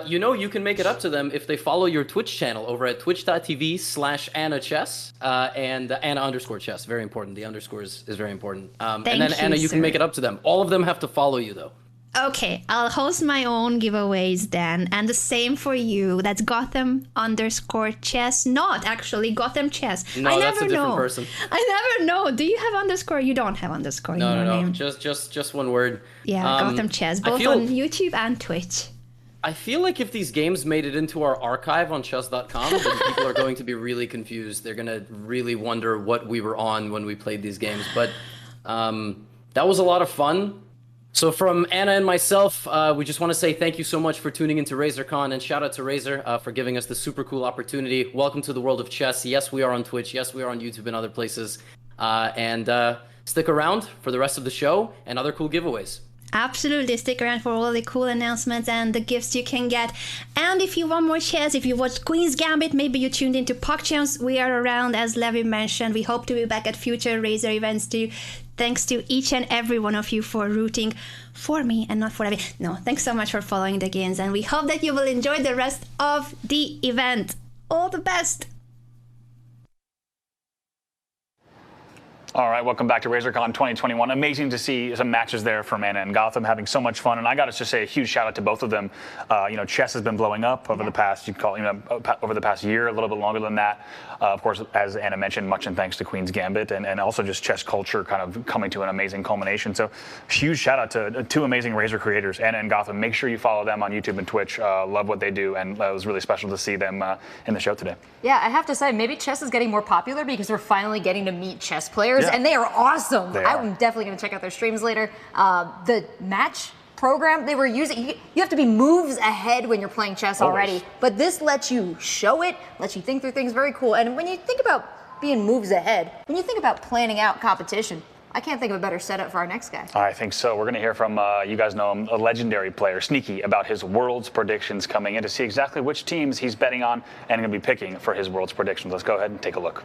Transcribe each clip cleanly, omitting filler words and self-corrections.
you can make it up to them if they follow your Twitch channel over at twitch.tv/AnnaChess and Anna_chess. Very important. The underscore is very important. And then Anna, you can make it up to them. All of them have to follow you though. Okay, I'll host my own giveaways then, and the same for you. That's Gotham_chess. Not actually Gotham Chess. No, I that's never a different know. person. I never know. Do you have underscore? You don't have underscore in your name. Just one word. Yeah, Gotham Chess, both on YouTube and Twitch. I feel like if these games made it into our archive on chess.com, then people are going to be really confused. They're going to really wonder what we were on when we played these games. But that was a lot of fun. So from Anna and myself, we just want to say thank you so much for tuning into RazerCon, and shout out to Razer for giving us this super cool opportunity. Welcome to the world of chess. Yes, we are on Twitch. Yes, we are on YouTube and other places. And stick around for the rest of the show and other cool giveaways. Absolutely, stick around for all the cool announcements and the gifts you can get. And if you want more chess, if you watched Queen's Gambit, maybe you tuned into PogChamps, we are around, as Levi mentioned. We hope to be back at future Razer events too. Thanks to each and every one of you for rooting for me and not for Levi. No, thanks so much for following the games, and we hope that you will enjoy the rest of the event. All the best! All right, welcome back to RazerCon 2021. Amazing to see some matches there from Anna and Gotham, having so much fun. And I got to just say a huge shout out to both of them. Chess has been blowing up over the past, over the past year, a little bit longer than that. Of course, as Anna mentioned, much in thanks to Queen's Gambit, and also just chess culture kind of coming to an amazing culmination. So huge shout out to two amazing Razer creators, Anna and Gotham. Make sure you follow them on YouTube and Twitch. Love what they do, and it was really special to see them in the show today. Yeah, I have to say, maybe chess is getting more popular because we're finally getting to meet chess players. And they are awesome. I'm definitely going to check out their streams later. The match program they were using, you have to be moves ahead when you're playing chess already. But this lets you show it, lets you think through things. Very cool. And when you think about being moves ahead, when you think about planning out competition, I can't think of a better setup for our next guy. I think so. We're going to hear from, you guys know him, a legendary player, Sneaky, about his Worlds predictions coming in to see exactly which teams he's betting on and going to be picking for his Worlds predictions. Let's go ahead and take a look.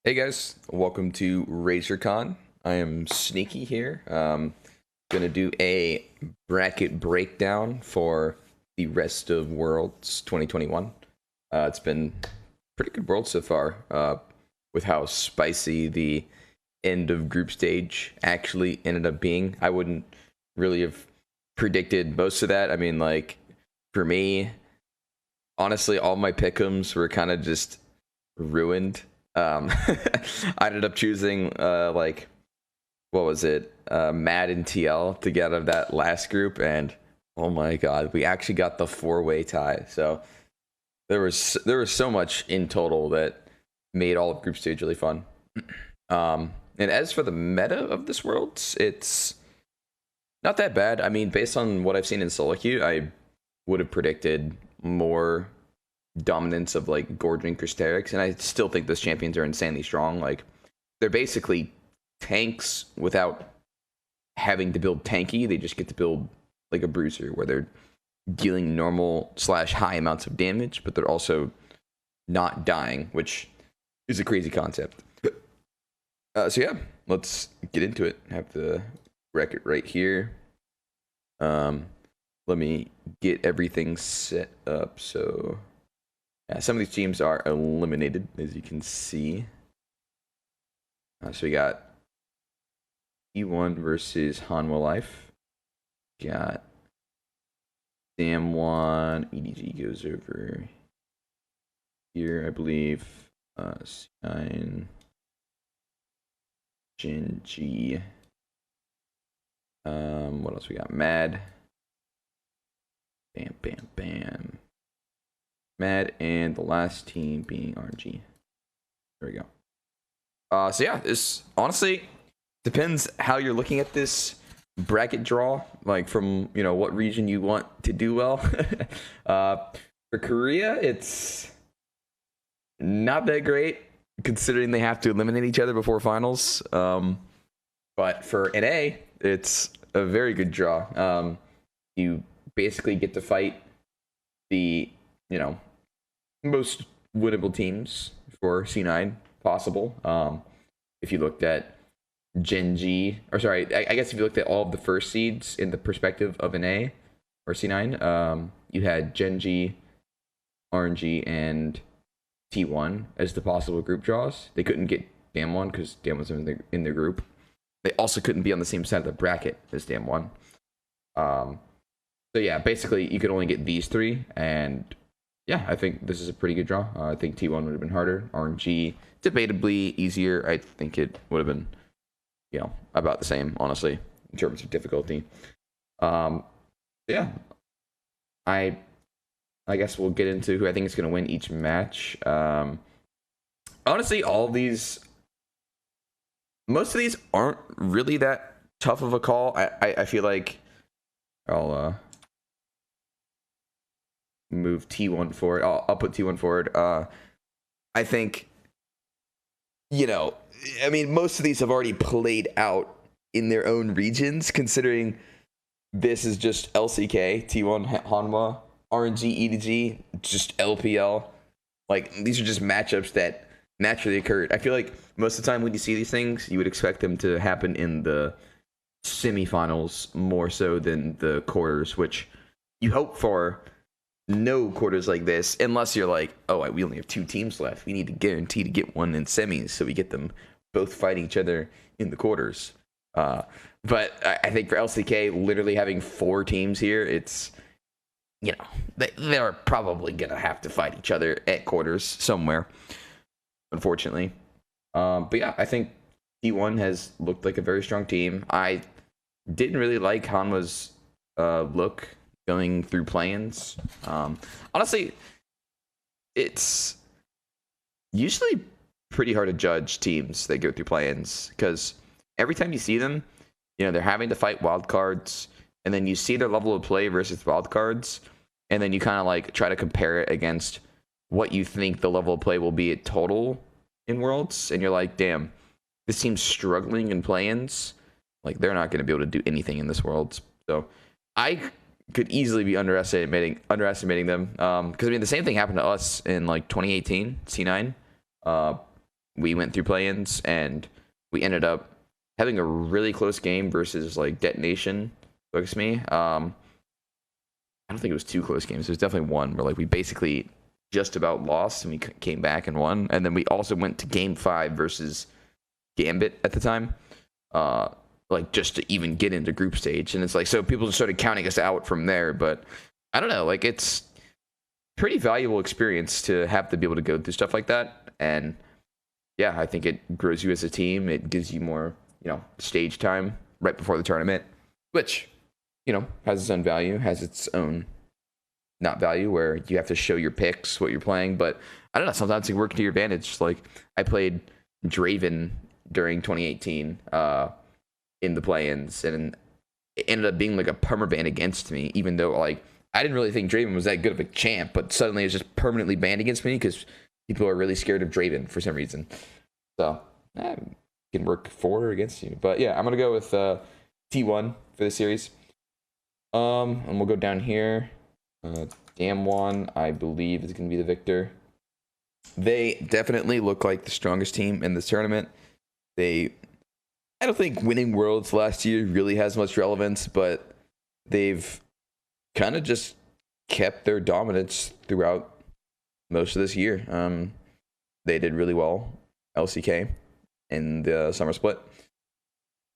Hey guys, welcome to RazerCon. I am Sneaky here. Gonna do a bracket breakdown for the rest of Worlds 2021. It's been pretty good Worlds so far, with how spicy the end of group stage actually ended up being. I wouldn't really have predicted most of that. I mean, like, for me, honestly, all my pick'ems were kind of just ruined. I ended up choosing what was it, Mad and TL to get out of that last group, and oh my god, we actually got the 4-way tie. So there was so much in total that made all of group stage really fun. And as for the meta of this world, it's not that bad. I mean, based on what I've seen in solo queue, I would have predicted more dominance of like Gordon and Cristerix, and I still think those champions are insanely strong. Like, they're basically tanks without having to build tanky. They just get to build like a bruiser where they're dealing normal / high amounts of damage, but they're also not dying, which is a crazy concept. So yeah, let's get into it. I have the record right here. Let me get everything set up. So some of these teams are eliminated, as you can see. So we got E1 versus Hanwha Life. Got Sam1. EDG goes over here, I believe. C9. Jin G. What else we got? Mad. Bam, bam, bam. Mad, and the last team being RG. There we go. So yeah, this honestly depends how you're looking at this bracket draw, like from, you know, what region you want to do well. For Korea, it's not that great considering they have to eliminate each other before finals. But for NA, it's a very good draw. You basically get to fight the, you know, most winnable teams for C9. possible. If you looked at Genji, or sorry, I guess if you looked at all of the first seeds in the perspective of an A or C9, you had Genji, RNG, and T1 as the possible group draws. They couldn't get Damwon because Damwon's in their group. They also couldn't be on the same side of the bracket as Damwon. So yeah, basically you could only get these three, and yeah, I think this is a pretty good draw. I think T1 would have been harder. RNG, debatably easier. I think it would have been, about the same, honestly, in terms of difficulty. Yeah, I guess we'll get into who I think is going to win each match. Honestly, most of these aren't really that tough of a call. I feel like I'll move T1 forward. I'll put T1 forward. I think, most of these have already played out in their own regions, considering this is just LCK, T1 Hanwha, RNG, EDG, just LPL. Like, these are just matchups that naturally occurred. I feel like most of the time when you see these things, you would expect them to happen in the semifinals more so than the quarters, which you hope for. No quarters like this, unless you're like, oh, we only have 2 teams left. We need to guarantee to get one in semis, so we get them both fighting each other in the quarters. But I think for LCK, literally having 4 teams here, it's, they're probably going to have to fight each other at quarters somewhere, unfortunately. But yeah, I think T1 has looked like a very strong team. I didn't really like Hanwha's look going through play-ins. Honestly, it's usually pretty hard to judge teams that go through play-ins, because every time you see them, they're having to fight wildcards, and then you see their level of play versus wildcards, and then you kind of like try to compare it against what you think the level of play will be at total in Worlds, and you're like, damn, this team's struggling in play-ins. Like, they're not going to be able to do anything in this Worlds. So I could easily be underestimating them. Because, the same thing happened to us in, 2018, C9. We went through play-ins, and we ended up having a really close game versus, Detonation, focus me. I don't think it was 2 close games. There's definitely one where, we basically just about lost, and we came back and won. And then we also went to Game 5 versus Gambit at the time. Just to even get into group stage. And it's so people just started counting us out from there. But I don't know, it's pretty valuable experience to have to be able to go through stuff like that. And yeah, I think it grows you as a team. It gives you more, stage time right before the tournament, which, has its own value, has its own not value, where you have to show your picks, what you're playing. But I don't know, sometimes it can work to your advantage. I played Draven during 2018, in the play-ins, and it ended up being a permaban against me, even though I didn't really think Draven was that good of a champ, but suddenly it's just permanently banned against me because people are really scared of Draven for some reason. So it can work for or against you. But yeah, I'm gonna go with T1 for the series. And we'll go down here. Damwon, I believe, is gonna be the victor. They definitely look like the strongest team in this tournament. I don't think winning Worlds last year really has much relevance, but they've kind of just kept their dominance throughout most of this year. They did really well, LCK, in the summer split.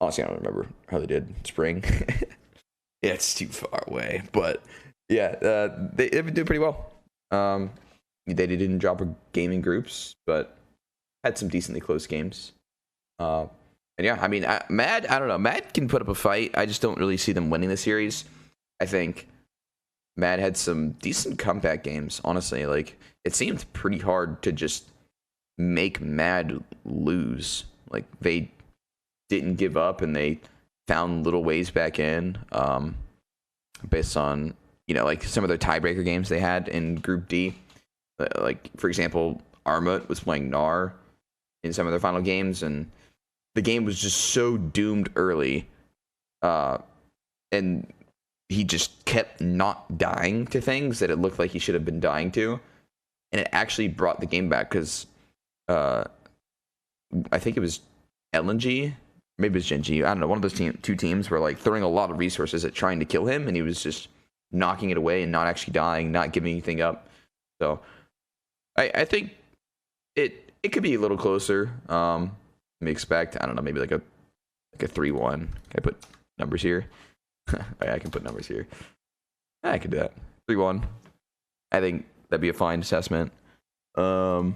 Honestly, I don't remember how they did spring. Yeah, it's too far away, but yeah, they've been doing pretty well. They didn't drop a game in groups, but had some decently close games. And yeah, Mad, I don't know. Mad can put up a fight. I just don't really see them winning the series. I think Mad had some decent comeback games, honestly. It seemed pretty hard to just make Mad lose. They didn't give up, and they found little ways back in, based on, some of their tiebreaker games they had in Group D. For example, Armut was playing Gnar in some of their final games, and the game was just so doomed early, and he just kept not dying to things that it looked like he should have been dying to, and it actually brought the game back, because I think it was LNG, maybe it's Gen G. I don't know. One of those two teams were like throwing a lot of resources at trying to kill him, and he was just knocking it away and not actually dying, not giving anything up. So I think it could be a little closer. We expect, I don't know, maybe like a 3-1. Can I put numbers here? I can put numbers here. I can do that. 3-1. I think that'd be a fine assessment. I'll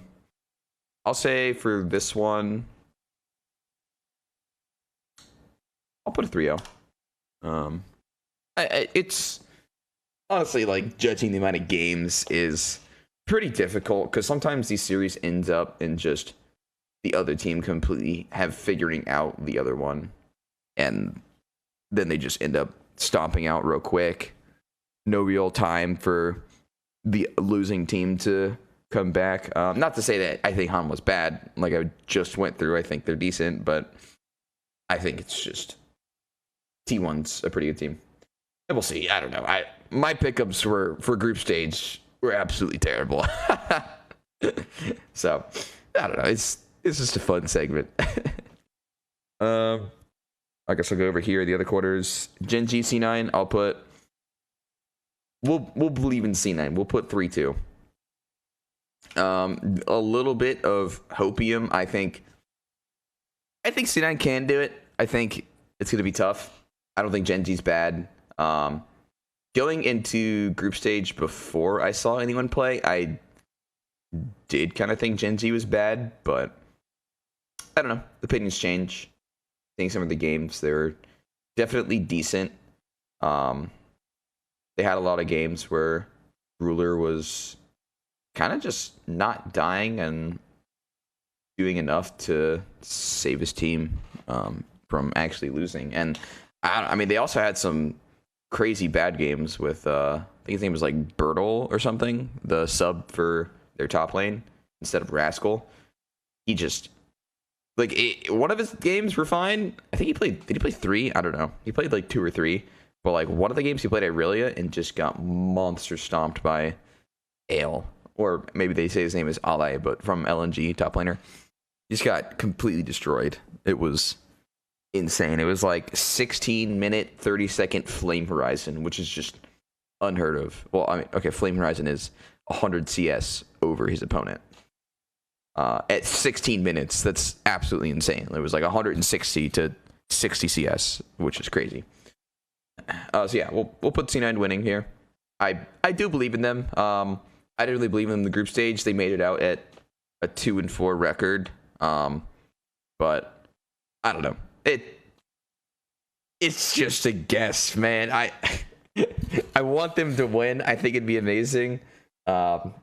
say for this one, I'll put a 3-0. It's honestly, like, judging the amount of games is pretty difficult because sometimes these series ends up in just the other team completely figuring out the other one, and then they just end up stomping out real quick. No real time for the losing team to come back. Not to say that I think Han was bad. Like I just went through, I think they're decent, but I think it's just T1's a pretty good team. And we'll see. I don't know. My pickups for group stage were absolutely terrible. So I don't know. It's just a fun segment. I guess I'll go over here. The other quarters. Gen G C9. I'll put. We'll believe in C9. We'll put 3-2. A little bit of hopium. I think C9 can do it. I think it's going to be tough. I don't think Gen G's bad. Going into group stage before I saw anyone play, I did kind of think Gen G was bad, but I don't know. The opinions change. I think some of the games, they're definitely decent. They had a lot of games where Ruler was kind of just not dying and doing enough to save his team from actually losing. And I mean, they also had some crazy bad games with I think his name was like Bertle or something, the sub for their top lane instead of Rascal. He just one of his games were fine. I think did he play 3? I don't know. He played like 2 or 3, but like one of the games he played Irelia and just got monster stomped by Ale, or maybe they say his name is Ale, but from LNG top laner. He just got completely destroyed. It was insane. It was like 16-minute, 30-second Flame Horizon, which is just unheard of. Well, I mean, okay, Flame Horizon is 100 CS over his opponent. At 16 minutes, that's absolutely insane. It was like 160 to 60 CS, which is crazy. So yeah, we'll put C9 winning here. I do believe in them. I didn't really believe in them in the group stage. They made it out at a 2-4 record. But I don't know. It's just a guess, man. I want them to win. I think it'd be amazing. So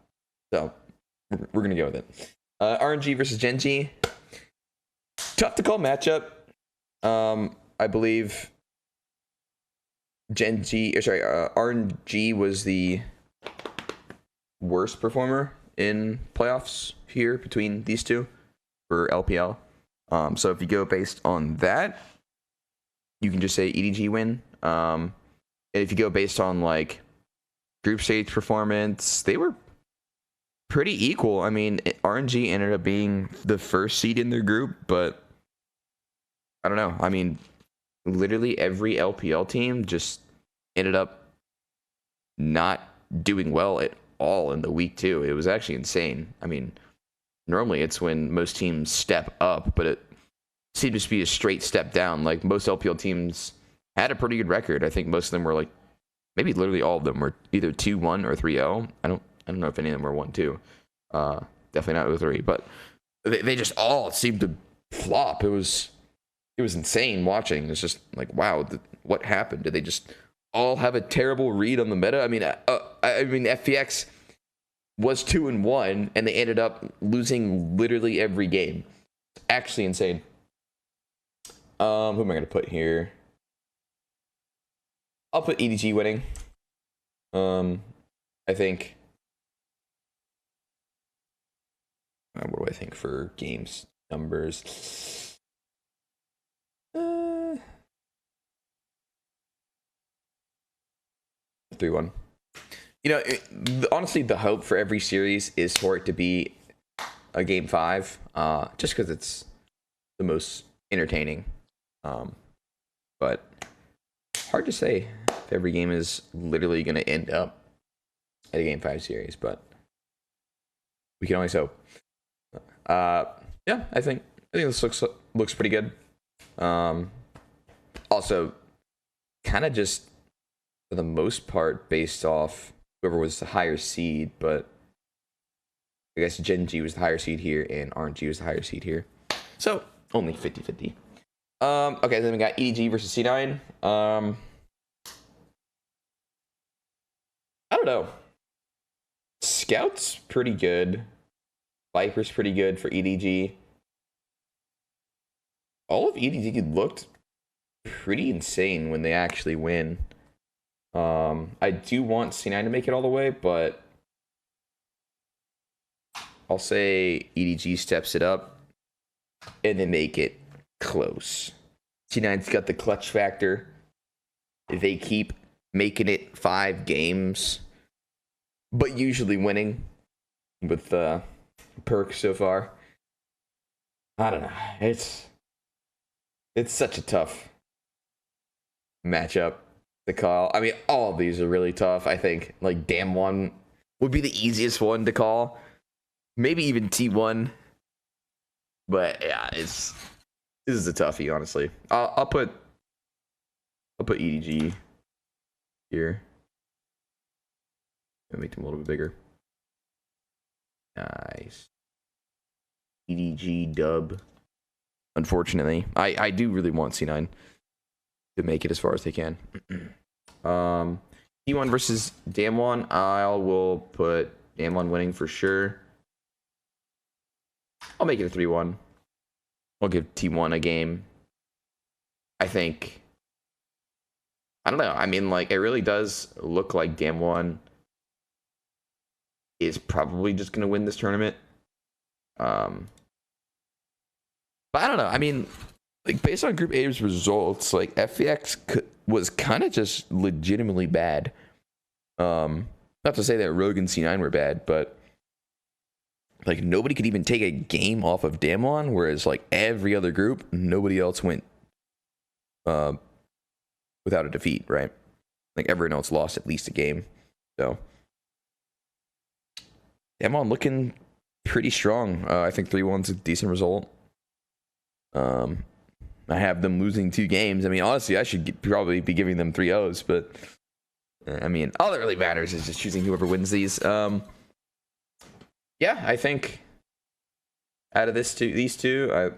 we're gonna go with it. RNG versus Gen G. Tough to call matchup. I believe RNG was the worst performer in playoffs here between these two for LPL. So if you go based on that, you can just say EDG win. And if you go based on like group stage performance, they were pretty equal. I mean, RNG ended up being the first seed in their group, but I don't know. I mean, literally every LPL team just ended up not doing well at all in the week 2. It was actually insane. I mean, normally it's when most teams step up, but it seemed to be a straight step down. Like most LPL teams had a pretty good record. I think most of them were like, maybe literally all of them were either 2-1 or 3-0. I don't know if any of them were 1-2. Definitely not 0-3, but they just all seemed to flop. It was insane watching. It's just like, wow, what happened? Did they just all have a terrible read on the meta? I mean, FPX was 2-1, and they ended up losing literally every game. It's actually insane. Who am I going to put here? I'll put EDG winning. I think. What do I think for games numbers? 3-1. You know, honestly, the hope for every series is for it to be a game 5. Just because it's the most entertaining. But hard to say if every game is literally going to end up at a Game 5 series, but we can always hope. Yeah, I think this looks pretty good. Also, kind of just for the most part based off whoever was the higher seed, but I guess Gen G was the higher seed here and RNG was the higher seed here. So only 50-50. Okay, then we got EDG versus C9. I don't know. Scout's pretty good. Viper's pretty good for EDG. All of EDG looked pretty insane when they actually win. I do want C9 to make it all the way, but I'll say EDG steps it up and they make it close. C9's got the clutch factor. They keep making it 5 games, but usually winning with perks so far. I don't know. It's such a tough matchup to call. I mean, all of these are really tough. I think like Damwon would be the easiest one to call. Maybe even T1. But yeah, this is a toughie, honestly. I'll put EDG here. I'll make them a little bit bigger. Nice. EDG dub. Unfortunately, I do really want C9 to make it as far as they can. T1 versus Damwon. I will put Damwon winning for sure. I'll make it a 3-1. I'll give T1 a game. I think. I don't know. I mean, like, it really does look like Damwon is probably just going to win this tournament. But I don't know. I mean, like, based on Group A's results, like, FVX was kind of just legitimately bad. Not to say that Rogue and C9 were bad, but like, nobody could even take a game off of Damwon, whereas, like, every other group, nobody else went without a defeat, right? Like, everyone else lost at least a game. So, Damwon looking pretty strong. I think 3-1's a decent result. I have them losing 2 games. I mean, honestly, I should probably be giving them 3-0s, but I mean, all that really matters is just choosing whoever wins these. Yeah, I think out of these two, I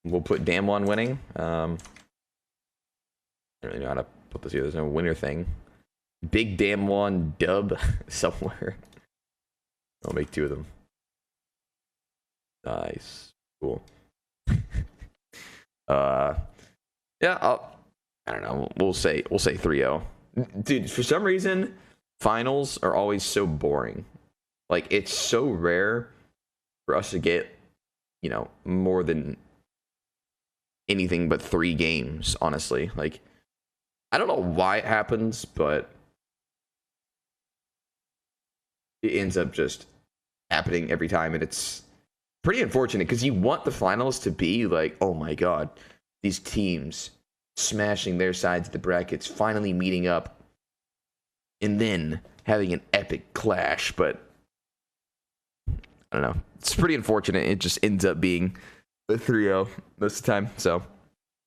will put Damwon winning. I don't really know how to put this here. There's no winner thing. Big Damwon dub somewhere. I'll make 2 of them. Nice. Cool. Yeah, I don't know. We'll say 3-0. Dude, for some reason, finals are always so boring. Like, it's so rare for us to get, you know, more than anything but 3 games, honestly. Like, I don't know why it happens, but it ends up just happening every time, and it's pretty unfortunate because you want the finals to be like, oh my god, these teams smashing their sides of the brackets, finally meeting up, and then having an epic clash, but I don't know. It's pretty unfortunate. It just ends up being a 3-0 most of the time. So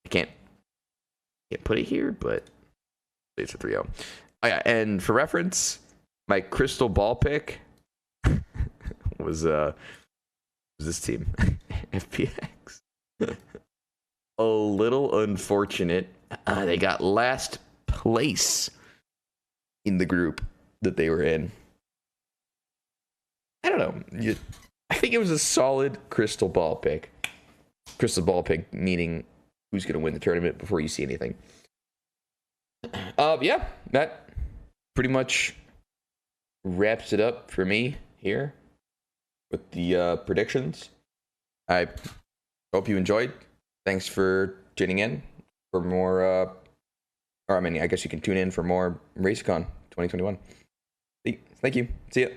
I can't put it here, but it's a 3-0. Oh yeah, and for reference, my crystal ball pick was this team, FPX. A little unfortunate. They got last place in the group that they were in. I don't know. I think it was a solid crystal ball pick. Crystal ball pick meaning who's going to win the tournament before you see anything. Yeah, that pretty much wraps it up for me here with the predictions. I hope you enjoyed. Thanks for tuning in for more, or I mean, I guess you can tune in for more RazerCon 2021. Thank you. See ya.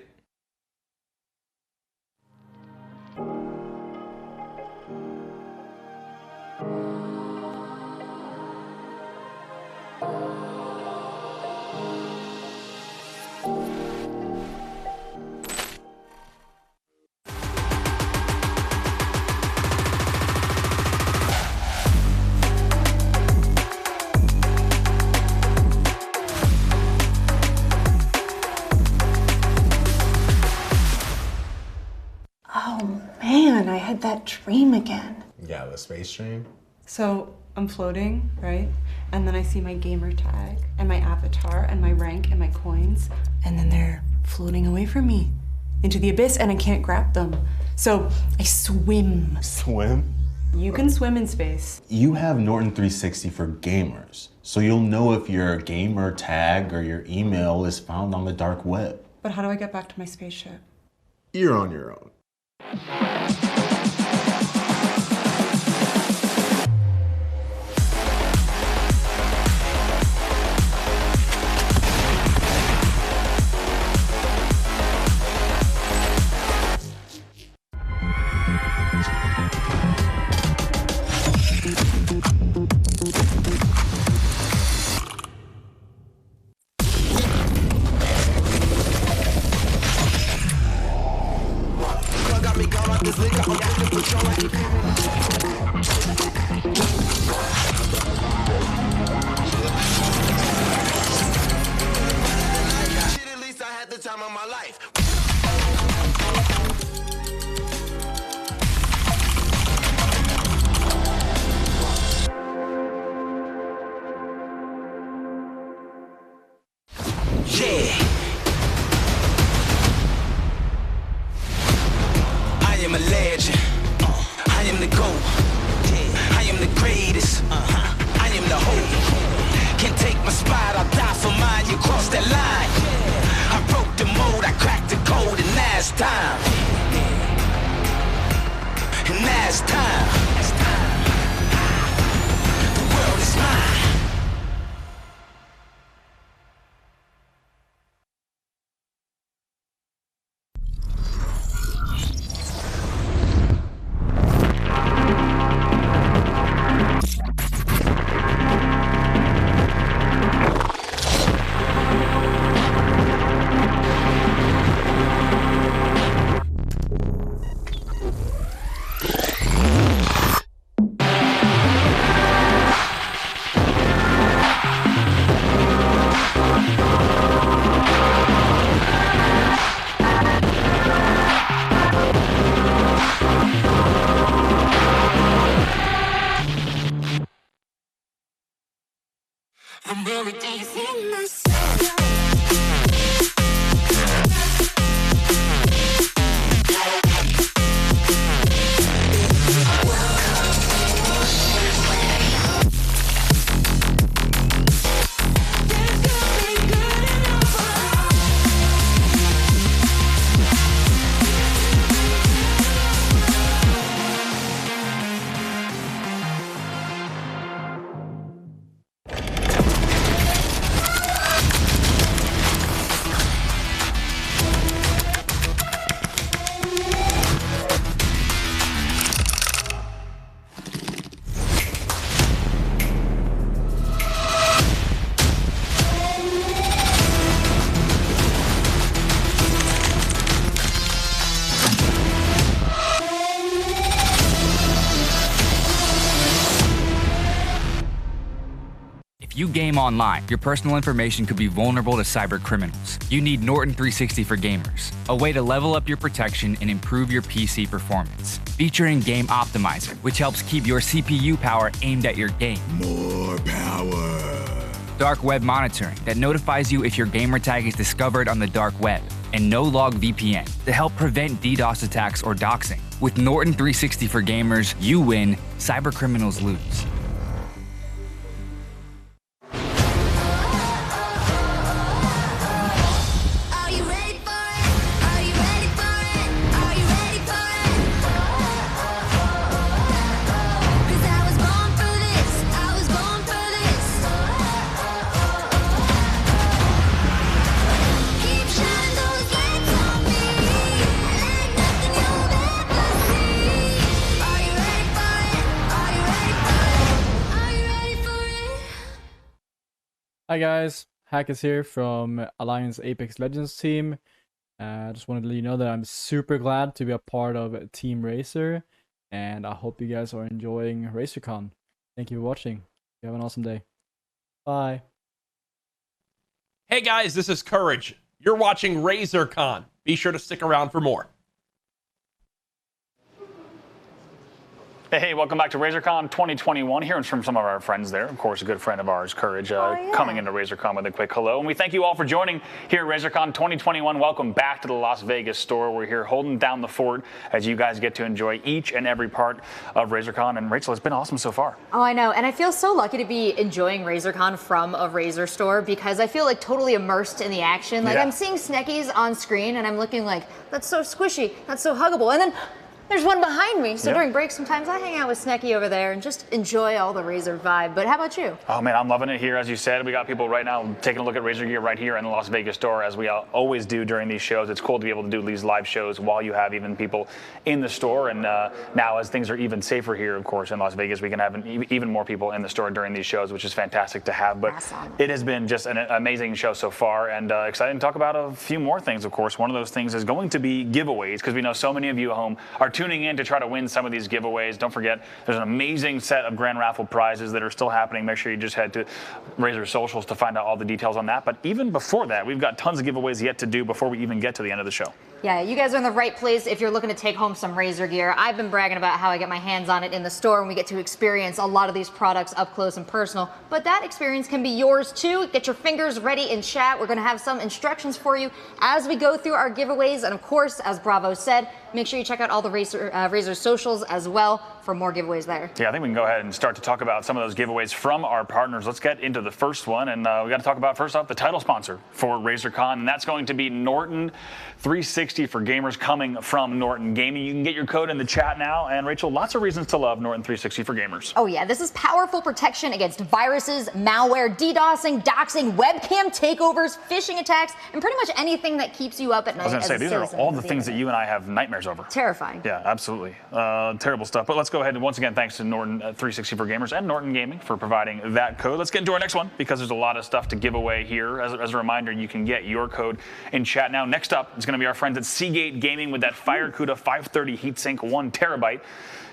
that dream again. Yeah, the space dream. So I'm floating, right? And then I see my gamer tag and my avatar and my rank and my coins. And then they're floating away from me into the abyss and I can't grab them. So I swim. Swim? You can swim in space. You have Norton 360 for gamers, so you'll know if your gamer tag or your email is found on the dark web. But how do I get back to my spaceship? You're on your own. If you game online, your personal information could be vulnerable to cyber criminals. You need Norton 360 for gamers, a way to level up your protection and improve your PC performance. Featuring Game Optimizer, which helps keep your CPU power aimed at your game. More power. Dark web monitoring that notifies you if your gamer tag is discovered on the dark web. And No Log VPN to help prevent DDoS attacks or doxing. With Norton 360 for gamers, you win, cyber criminals lose. Hi guys, Hack is here from Alliance Apex Legends team. Just wanted to let you know that I'm super glad to be a part of Team Razer, and I hope you guys are enjoying RazerCon. Thank you for watching. You have an awesome day. Bye. Hey guys, this is Courage. You're watching RazerCon. Be sure to stick around for more. Hey, welcome back to RazerCon 2021. Hearing from some of our friends there. Of course, a good friend of ours, Courage, coming into RazerCon with a quick hello. And we thank you all for joining here at RazerCon 2021. Welcome back to the Las Vegas store. We're here holding down the fort as you guys get to enjoy each and every part of RazerCon. And Rachel, it's been awesome so far. Oh, I know. And I feel so lucky to be enjoying RazerCon from a Razer store because I feel like totally immersed in the action. Like I'm seeing Sneckies on screen and I'm looking like, that's so squishy, that's so huggable. And then there's one behind me, so during breaks sometimes I hang out with Snecky over there and just enjoy all the Razer vibe. But how about you? Oh man, I'm loving it here. As you said, we got people right now taking a look at Razer gear right here in the Las Vegas store, as we always do during these shows. It's cool to be able to do these live shows while you have even people in the store. And now as things are even safer here, of course, in Las Vegas, we can have even more people in the store during these shows, which is fantastic to have. But it has been just an amazing show so far, and excited to talk about a few more things, of course. One of those things is going to be giveaways, because we know so many of you at home are tuning in to try to win some of these giveaways. Don't forget, there's an amazing set of grand raffle prizes that are still happening. Make sure you just head to Razer socials to find out all the details on that. But even before that, we've got tons of giveaways yet to do before we even get to the end of the show. Yeah, you guys are in the right place if you're looking to take home some Razer gear. I've been bragging about how I get my hands on it in the store and we get to experience a lot of these products up close and personal. But that experience can be yours too. Get your fingers ready in chat. We're going to have some instructions for you as we go through our giveaways. And of course, as Bravo said, make sure you check out all the Razer socials as well for more giveaways there. Yeah, I think we can go ahead and start to talk about some of those giveaways from our partners. Let's get into the first one. And we got to talk about, first off, the title sponsor for RazerCon, and that's going to be Norton 360 for gamers, coming from Norton Gaming. You can get your code in the chat now. And Rachel, lots of reasons to love Norton 360 for gamers. Oh yeah, this is powerful protection against viruses, malware, DDoSing, doxing, webcam takeovers, phishing attacks, and pretty much anything that keeps you up at night. I was going to say, these are all the things that you and I have nightmares over. Terrifying. Yeah, absolutely. Terrible stuff. But let's go ahead and once again, thanks to Norton 360 for gamers and Norton Gaming for providing that code. Let's get into our next one, because there's a lot of stuff to give away here. As a reminder, you can get your code in chat now. Next up is going to be our friends at Seagate Gaming with that FireCuda 530 heatsink 1 terabyte.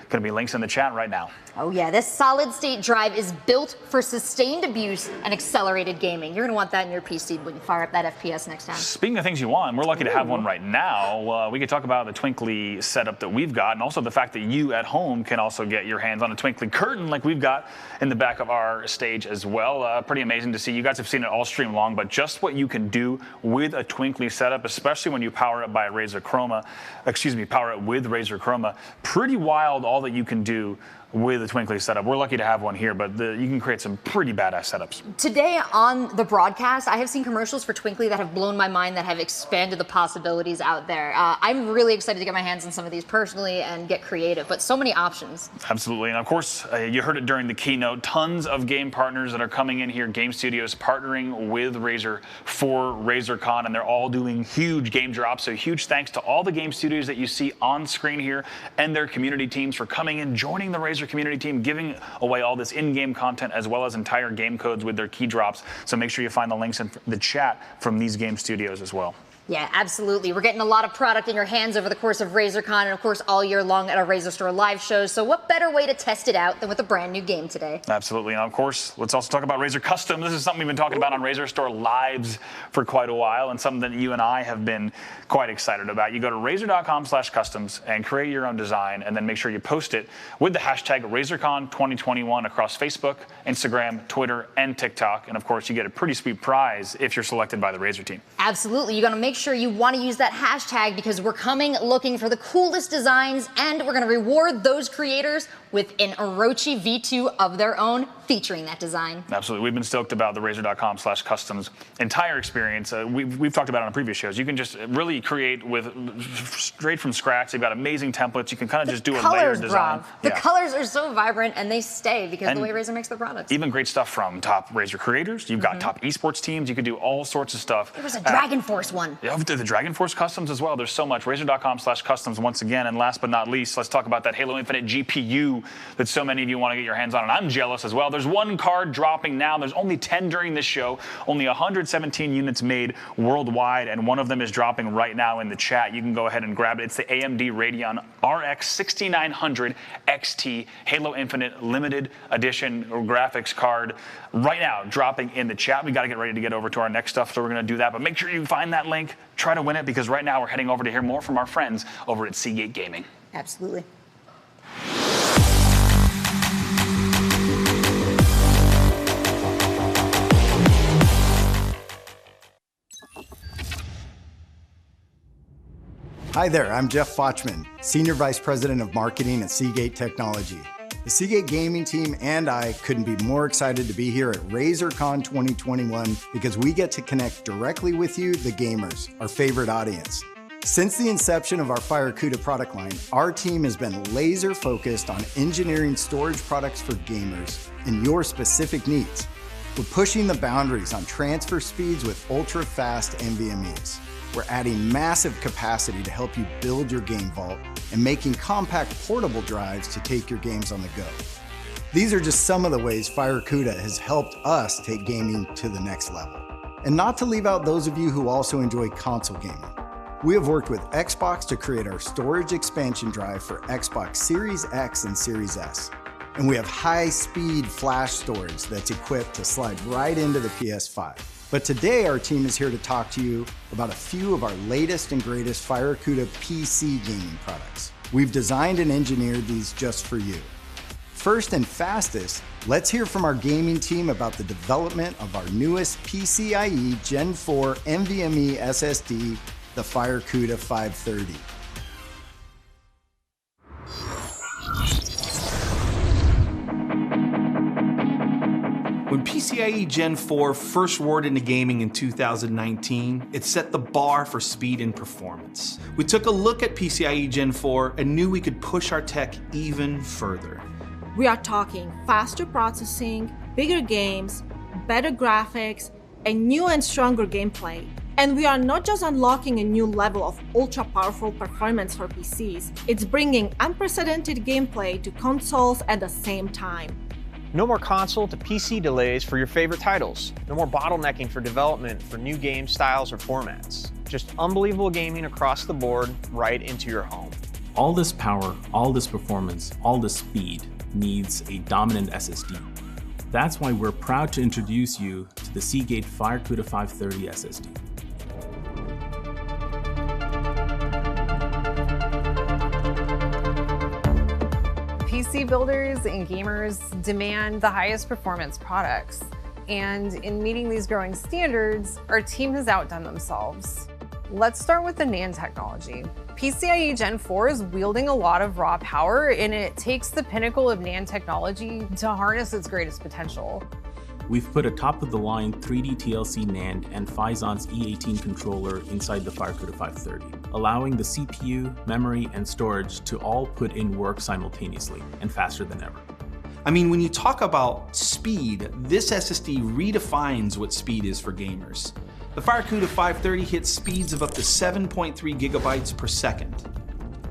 Going to be links in the chat right now. Oh yeah, this solid state drive is built for sustained abuse and accelerated gaming. You're going to want that in your PC when you fire up that FPS next time. Speaking of things you want, we're lucky to have one right now. We could talk about the Twinkly setup that we've got, and also the fact that you at home can also get your hands on a Twinkly curtain like we've got in the back of our stage as well. Pretty amazing to see. You guys have seen it all stream long, but just what you can do with a Twinkly setup, especially when you power it by Razer Chroma, power it with Razer Chroma, pretty wild all that you can do with a Twinkly setup. We're lucky to have one here, but you can create some pretty badass setups. Today on the broadcast, I have seen commercials for Twinkly that have blown my mind, that have expanded the possibilities out there. I'm really excited to get my hands on some of these personally and get creative, but so many options. Absolutely. And of course, you heard it during the keynote, tons of game partners that are coming in here, game studios partnering with Razer for RazerCon, and they're all doing huge game drops. So huge thanks to all the game studios that you see on screen here and their community teams for coming in, joining the Razer community team, giving away all this in-game content as well as entire game codes with their key drops. So make sure you find the links in the chat from these game studios as well. Yeah, absolutely. We're getting a lot of product in your hands over the course of RazerCon and, of course, all year long at our Razer Store live shows. So what better way to test it out than with a brand new game today? Absolutely. And, of course, let's also talk about Razer Custom. This is something we've been talking about on Razer Store Lives for quite a while, and something that you and I have been quite excited about. You go to razer.com/customs and create your own design, and then make sure you post it with the hashtag RazerCon2021 across Facebook, Instagram, Twitter, and TikTok. And, of course, you get a pretty sweet prize if you're selected by the Razer team. Absolutely. You're going to make sure you want to use that hashtag, because we're coming looking for the coolest designs, and we're going to reward those creators with an Orochi V2 of their own featuring that design. Absolutely. We've been stoked about the razer.com/customs entire experience. We've talked about it on previous shows. You can just really create with straight from scratch. They've got amazing templates. You can kind of just do a layered design. The colors are so vibrant, and they stay because of the way Razer makes their products. Even great stuff from top Razer creators. You've got top esports teams. You can do all sorts of stuff. There was a Dragon Force one. Yeah, the Dragon Force customs as well. There's so much. Razer.com/customs once again. And last but not least, let's talk about that Halo Infinite GPU that so many of you want to get your hands on. And I'm jealous as well. There's one card dropping now. There's only 10 during this show. Only 117 units made worldwide, and one of them is dropping right now in the chat. You can go ahead and grab it. It's the AMD Radeon RX 6900 XT Halo Infinite limited edition graphics card right now, dropping in the chat. We got to get ready to get over to our next stuff, so we're going to do that. But make sure you find that link. Try to win it, because right now we're heading over to hear more from our friends over at Seagate Gaming. Absolutely. Hi there, I'm Jeff Fochman, Senior Vice President of Marketing at Seagate Technology. The Seagate gaming team and I couldn't be more excited to be here at RazerCon 2021 because we get to connect directly with you, the gamers, our favorite audience. Since the inception of our FireCuda product line, our team has been laser focused on engineering storage products for gamers and your specific needs. We're pushing the boundaries on transfer speeds with ultra-fast NVMEs. We're adding massive capacity to help you build your game vault and making compact portable drives to take your games on the go. These are just some of the ways FireCuda has helped us take gaming to the next level. And not to leave out those of you who also enjoy console gaming. We have worked with Xbox to create our storage expansion drive for Xbox Series X and Series S. And we have high-speed flash storage that's equipped to slide right into the PS5. But today our team is here to talk to you about a few of our latest and greatest FireCuda PC gaming products. We've designed and engineered these just for you. First and fastest, let's hear from our gaming team about the development of our newest PCIe Gen 4 NVMe SSD, the FireCuda 530. When PCIe Gen 4 first roared into gaming in 2019, it set the bar for speed and performance. We took a look at PCIe Gen 4 and knew we could push our tech even further. We are talking faster processing, bigger games, better graphics, and new and stronger gameplay. And we are not just unlocking a new level of ultra-powerful performance for PCs, it's bringing unprecedented gameplay to consoles at the same time. No more console to PC delays for your favorite titles. No more bottlenecking for development for new game styles or formats. Just unbelievable gaming across the board right into your home. All this power, all this performance, all this speed needs a dominant SSD. That's why we're proud to introduce you to the Seagate FireCuda 530 SSD. PC builders and gamers demand the highest performance products. And in meeting these growing standards, our team has outdone themselves. Let's start with the NAND technology. PCIe Gen 4 is wielding a lot of raw power, and it takes the pinnacle of NAND technology to harness its greatest potential. We've put a top-of-the-line 3D TLC NAND and Physon's E18 controller inside the FireCuda 530, allowing the CPU, memory, and storage to all put in work simultaneously and faster than ever. I mean, when you talk about speed, this SSD redefines what speed is for gamers. The FireCuda 530 hits speeds of up to 7.3 gigabytes per second.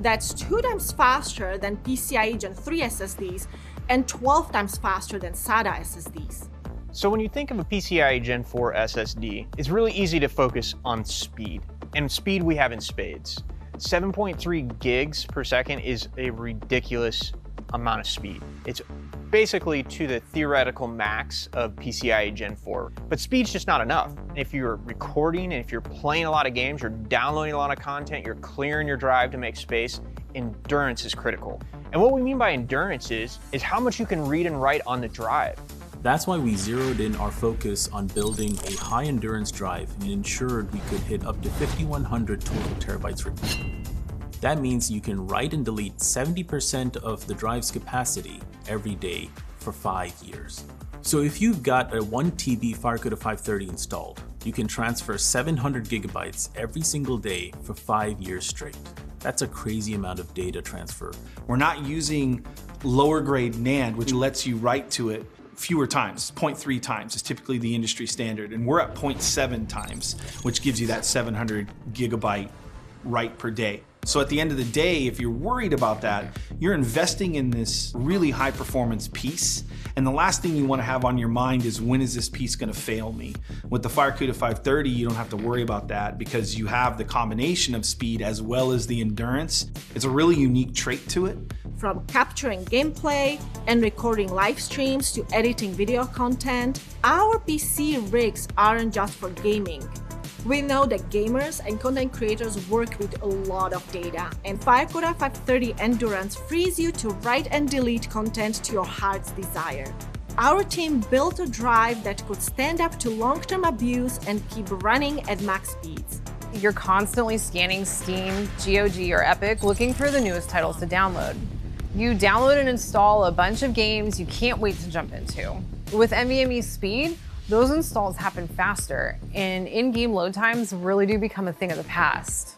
That's 2 times faster than PCIe Gen 3 SSDs and 12 times faster than SATA SSDs. So when you think of a PCIe Gen 4 SSD, it's really easy to focus on speed. And speed we have in spades. 7.3 gigs per second is a ridiculous amount of speed. It's basically to the theoretical max of PCIe Gen 4. But speed's just not enough. If you're recording and if you're playing a lot of games, you're downloading a lot of content, you're clearing your drive to make space, endurance is critical. And what we mean by endurance is how much you can read and write on the drive. That's why we zeroed in our focus on building a high endurance drive and ensured we could hit up to 5,100 total terabytes written. That means you can write and delete 70% of the drive's capacity every day for 5 years. So if you've got a 1 TB FireCuda 530 installed, you can transfer 700 gigabytes every single day for 5 years straight. That's a crazy amount of data transfer. We're not using lower grade NAND, which lets you write to it fewer times. 0.3 times is typically the industry standard, and we're at 0.7 times, which gives you that 700 gigabyte write per day. So at the end of the day, if you're worried about that, you're investing in this really high performance piece. And the last thing you want to have on your mind is, when is this piece going to fail me? With the FireCuda 530, you don't have to worry about that because you have the combination of speed as well as the endurance. It's a really unique trait to it. From capturing gameplay and recording live streams to editing video content, our PC rigs aren't just for gaming. We know that gamers and content creators work with a lot of data, and FireCuda 530 Endurance frees you to write and delete content to your heart's desire. Our team built a drive that could stand up to long-term abuse and keep running at max speeds. You're constantly scanning Steam, GOG, or Epic looking for the newest titles to download. You download and install a bunch of games you can't wait to jump into. With NVMe Speed, those installs happen faster, and in-game load times really do become a thing of the past.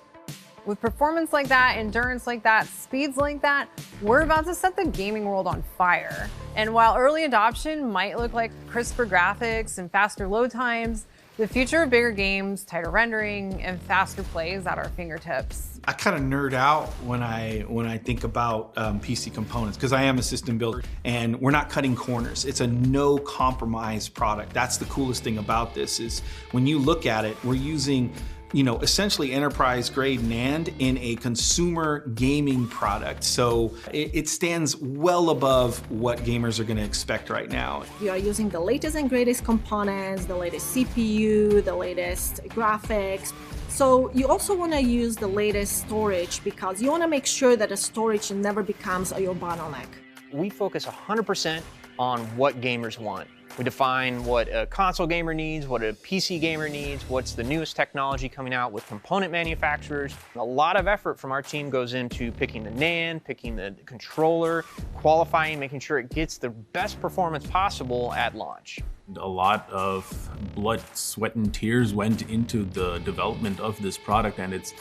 With performance like that, endurance like that, speeds like that, we're about to set the gaming world on fire. And while early adoption might look like crisper graphics and faster load times, the future of bigger games, tighter rendering, and faster play is at our fingertips. I kind of nerd out when I think about PC components, because I am a system builder, and we're not cutting corners. It's a no compromise product. That's the coolest thing about this, is when you look at it, we're using, you know, essentially enterprise grade NAND in a consumer gaming product. So it stands well above what gamers are gonna expect right now. You are using the latest and greatest components, the latest CPU, the latest graphics. So you also wanna use the latest storage because you wanna make sure that the storage never becomes your bottleneck. We focus 100% on what gamers want. We define what a console gamer needs, what a PC gamer needs, what's the newest technology coming out with component manufacturers. A lot of effort from our team goes into picking the NAND, picking the controller, qualifying, making sure it gets the best performance possible at launch. A lot of blood, sweat, and tears went into the development of this product, and it's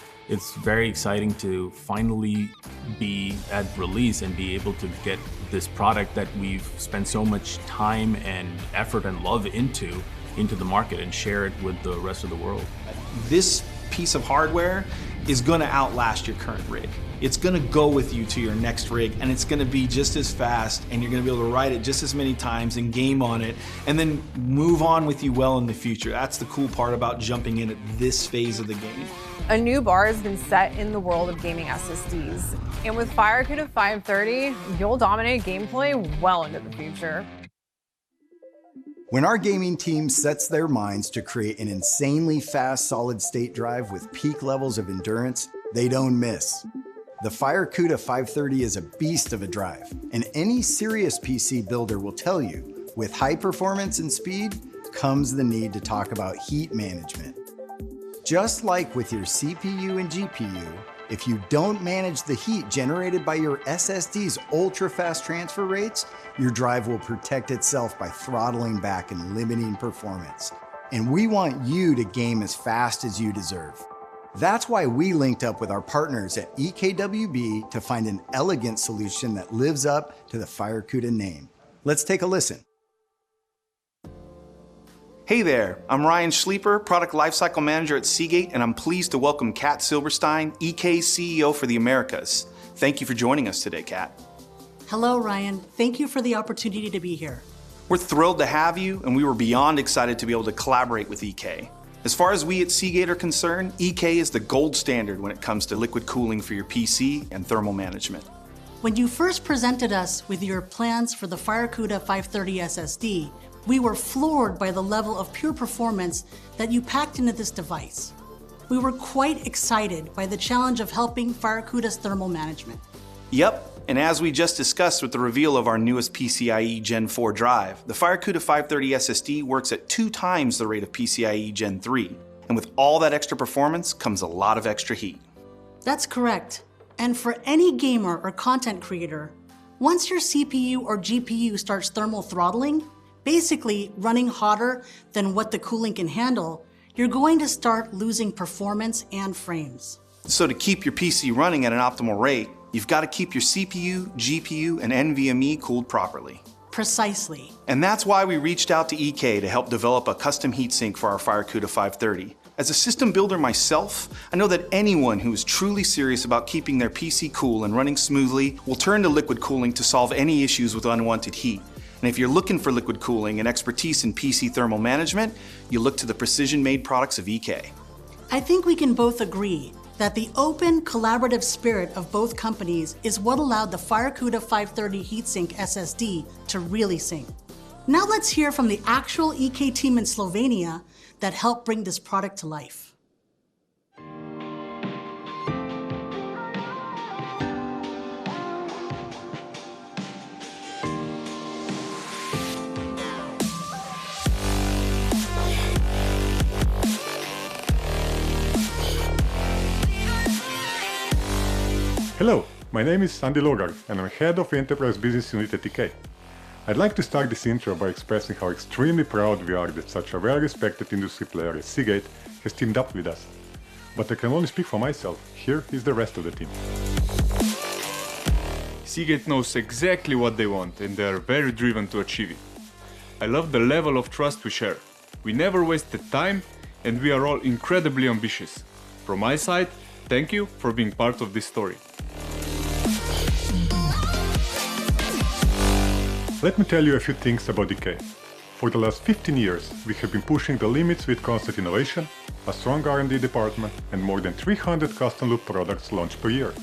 very exciting to finally be at release and be able to get this product that we've spent so much time and effort and love into the market and share it with the rest of the world. This piece of hardware is gonna outlast your current rig. It's gonna go with you to your next rig, and it's gonna be just as fast, and you're gonna be able to ride it just as many times and game on it, and then move on with you well in the future. That's the cool part about jumping in at this phase of the game. A new bar has been set in the world of gaming SSDs. And with FireCuda 530, you'll dominate gameplay well into the future. When our gaming team sets their minds to create an insanely fast solid-state drive with peak levels of endurance, they don't miss. The FireCuda 530 is a beast of a drive, and any serious PC builder will tell you, with high performance and speed comes the need to talk about heat management. Just like with your CPU and GPU, if you don't manage the heat generated by your SSD's ultra-fast transfer rates, your drive will protect itself by throttling back and limiting performance. And we want you to game as fast as you deserve. That's why we linked up with our partners at EKWB to find an elegant solution that lives up to the FireCuda name. Let's take a listen. Hey there, I'm Ryan Schleeper, Product Lifecycle Manager at Seagate, and I'm pleased to welcome Kat Silverstein, EK's CEO for the Americas. Thank you for joining us today, Kat. Hello, Ryan. Thank you for the opportunity to be here. We're thrilled to have you, and we were beyond excited to be able to collaborate with EK. As far as we at Seagate are concerned, EK is the gold standard when it comes to liquid cooling for your PC and thermal management. When you first presented us with your plans for the FireCuda 530 SSD, we were floored by the level of pure performance that you packed into this device. We were quite excited by the challenge of helping FireCuda's thermal management. Yep, and as we just discussed with the reveal of our newest PCIe Gen 4 drive, the FireCuda 530 SSD works at 2 times the rate of PCIe Gen 3. And with all that extra performance comes a lot of extra heat. That's correct. And for any gamer or content creator, once your CPU or GPU starts thermal throttling, basically running hotter than what the cooling can handle, you're going to start losing performance and frames. So to keep your PC running at an optimal rate, you've got to keep your CPU, GPU, and NVMe cooled properly. Precisely. And that's why we reached out to EK to help develop a custom heatsink for our FireCuda 530. As a system builder myself, I know that anyone who is truly serious about keeping their PC cool and running smoothly will turn to liquid cooling to solve any issues with unwanted heat. And if you're looking for liquid cooling and expertise in PC thermal management, you look to the precision-made products of EK. I think we can both agree that the open, collaborative spirit of both companies is what allowed the FireCuda 530 heatsink SSD to really sing. Now let's hear from the actual EK team in Slovenia that helped bring this product to life. Hello, my name is Sandy Logar and I'm Head of Enterprise Business Unit at EK. I'd like to start this intro by expressing how extremely proud we are that such a well-respected industry player as Seagate has teamed up with us. But I can only speak for myself. Here is the rest of the team. Seagate knows exactly what they want and they are very driven to achieve it. I love the level of trust we share. We never wasted time and we are all incredibly ambitious. From my side, thank you for being part of this story. Let me tell you a few things about EK. For the last 15 years, we have been pushing the limits with constant innovation, a strong R&D department, and more than 300 custom loop products launched per year.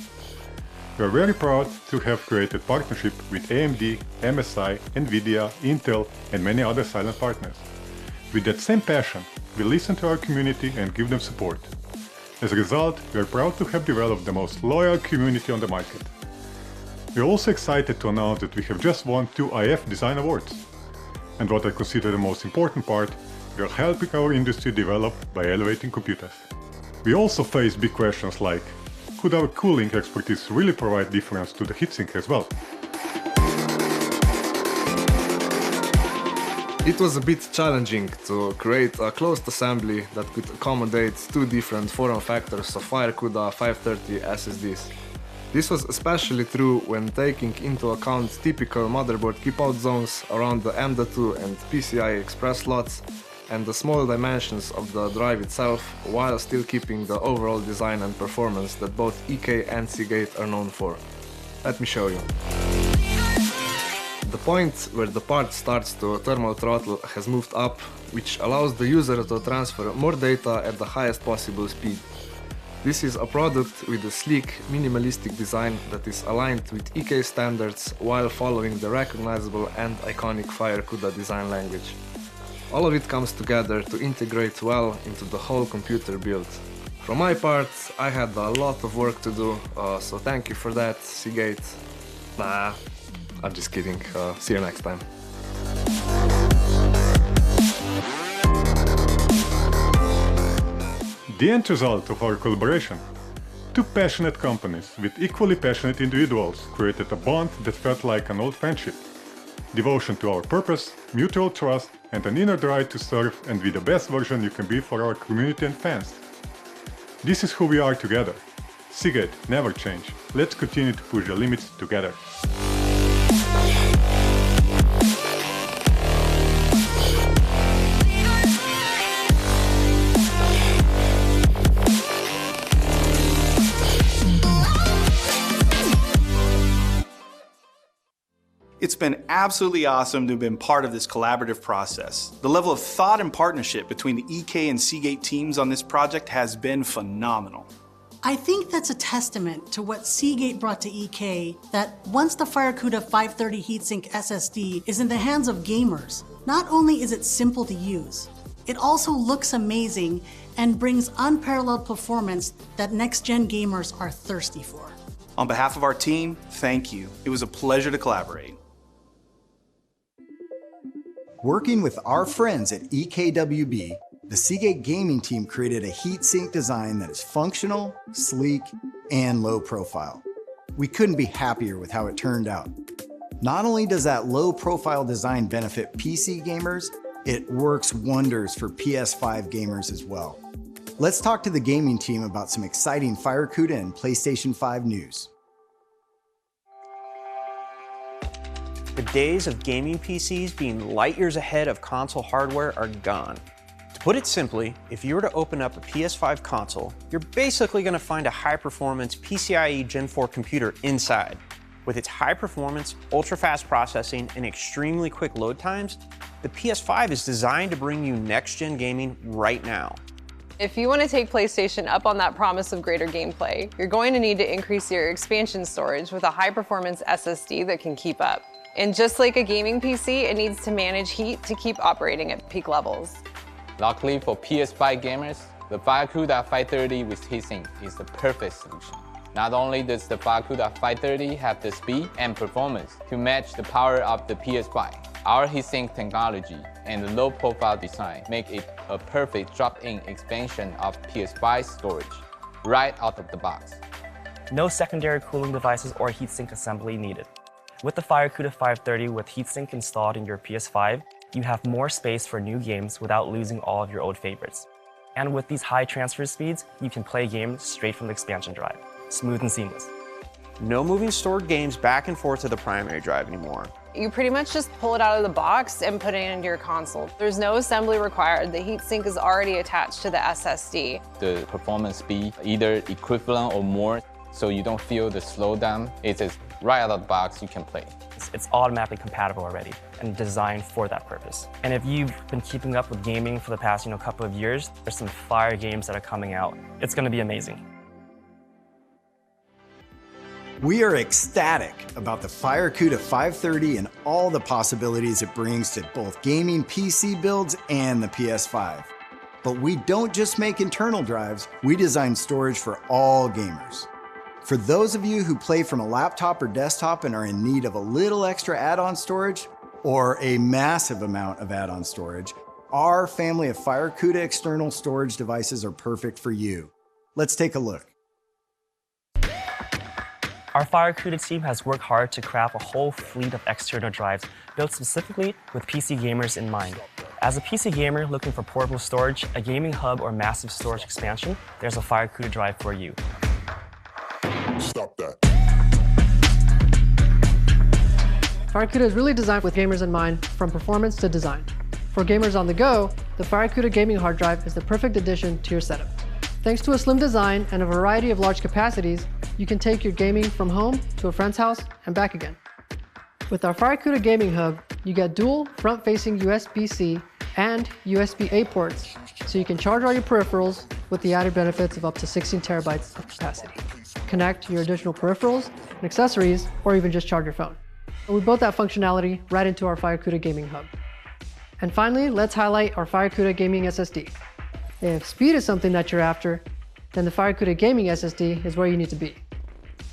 We are very proud to have created partnership with AMD, MSI, Nvidia, Intel, and many other silent partners. With that same passion, we listen to our community and give them support. As a result, we are proud to have developed the most loyal community on the market. We are also excited to announce that we have just won 2 IF Design Awards. And what I consider the most important part, we are helping our industry develop by elevating computers. We also face big questions like, could our cooling expertise really provide difference to the heatsink as well? It was a bit challenging to create a closed assembly that could accommodate 2 different form factors of FireCuda 530 SSDs. This was especially true when taking into account typical motherboard keep-out zones around the M.2 and PCI Express slots and the small dimensions of the drive itself, while still keeping the overall design and performance that both EK and Seagate are known for. Let me show you. The point where the part starts to thermal throttle has moved up, which allows the user to transfer more data at the highest possible speed. This is a product with a sleek, minimalistic design that is aligned with EK standards while following the recognizable and iconic FireCuda design language. All of it comes together to integrate well into the whole computer build. From my part, I had a lot of work to do, so thank you for that, Seagate. Nah, I'm just kidding. See you next time. The end result of our collaboration. 2 passionate companies with equally passionate individuals created a bond that felt like an old friendship. Devotion to our purpose, mutual trust, and an inner drive to serve and be the best version you can be for our community and fans. This is who we are together. Seagate, never change. Let's continue to push the limits together. It's been absolutely awesome to have been part of this collaborative process. The level of thought and partnership between the EK and Seagate teams on this project has been phenomenal. I think that's a testament to what Seagate brought to EK, that once the FireCuda 530 heatsink SSD is in the hands of gamers, not only is it simple to use, it also looks amazing and brings unparalleled performance that next-gen gamers are thirsty for. On behalf of our team, thank you. It was a pleasure to collaborate. Working with our friends at EKWB, the Seagate gaming team created a heatsink design that is functional, sleek, and low profile. We couldn't be happier with how it turned out. Not only does that low profile design benefit PC gamers, it works wonders for PS5 gamers as well. Let's talk to the gaming team about some exciting FireCuda and PlayStation 5 news. The days of gaming PCs being light years ahead of console hardware are gone. To put it simply, if you were to open up a PS5 console, you're basically going to find a high-performance PCIe Gen 4 computer inside. With its high-performance, ultra-fast processing, and extremely quick load times, the PS5 is designed to bring you next-gen gaming right now. If you want to take PlayStation up on that promise of greater gameplay, you're going to need to increase your expansion storage with a high-performance SSD that can keep up. And just like a gaming PC, it needs to manage heat to keep operating at peak levels. Luckily for PS5 gamers, the FireCuda 530 with heatsink is the perfect solution. Not only does the FireCuda 530 have the speed and performance to match the power of the PS5, our heatsink technology and the low-profile design make it a perfect drop-in expansion of PS5 storage right out of the box. No secondary cooling devices or heatsink assembly needed. With the FireCuda 530 with heatsink installed in your PS5, you have more space for new games without losing all of your old favorites. And with these high transfer speeds, you can play games straight from the expansion drive. Smooth and seamless. No moving stored games back and forth to the primary drive anymore. You pretty much just pull it out of the box and put it into your console. There's no assembly required. The heatsink is already attached to the SSD. The performance speed, either equivalent or more, so you don't feel the slowdown. It is right out of the box, you can play. It's automatically compatible already and designed for that purpose. And if you've been keeping up with gaming for the past couple of years, there's some fire games that are coming out. It's going to be amazing. We are ecstatic about the FireCuda 530 and all the possibilities it brings to both gaming PC builds and the PS5. But we don't just make internal drives, we design storage for all gamers. For those of you who play from a laptop or desktop and are in need of a little extra add-on storage, or a massive amount of add-on storage, our family of FireCuda external storage devices are perfect for you. Let's take a look. Our FireCuda team has worked hard to craft a whole fleet of external drives built specifically with PC gamers in mind. As a PC gamer looking for portable storage, a gaming hub, or massive storage expansion, there's a FireCuda drive for you. Stop that. FireCuda is really designed with gamers in mind, from performance to design. For gamers on the go, the FireCuda gaming hard drive is the perfect addition to your setup. Thanks to a slim design and a variety of large capacities, you can take your gaming from home to a friend's house and back again. With our FireCuda gaming hub, you get dual front-facing USB-C and USB-A ports, so you can charge all your peripherals with the added benefits of up to 16 terabytes of capacity. Connect your additional peripherals and accessories, or even just charge your phone. And we built that functionality right into our FireCuda gaming hub. And finally, let's highlight our FireCuda gaming SSD. If speed is something that you're after, then the FireCuda gaming SSD is where you need to be.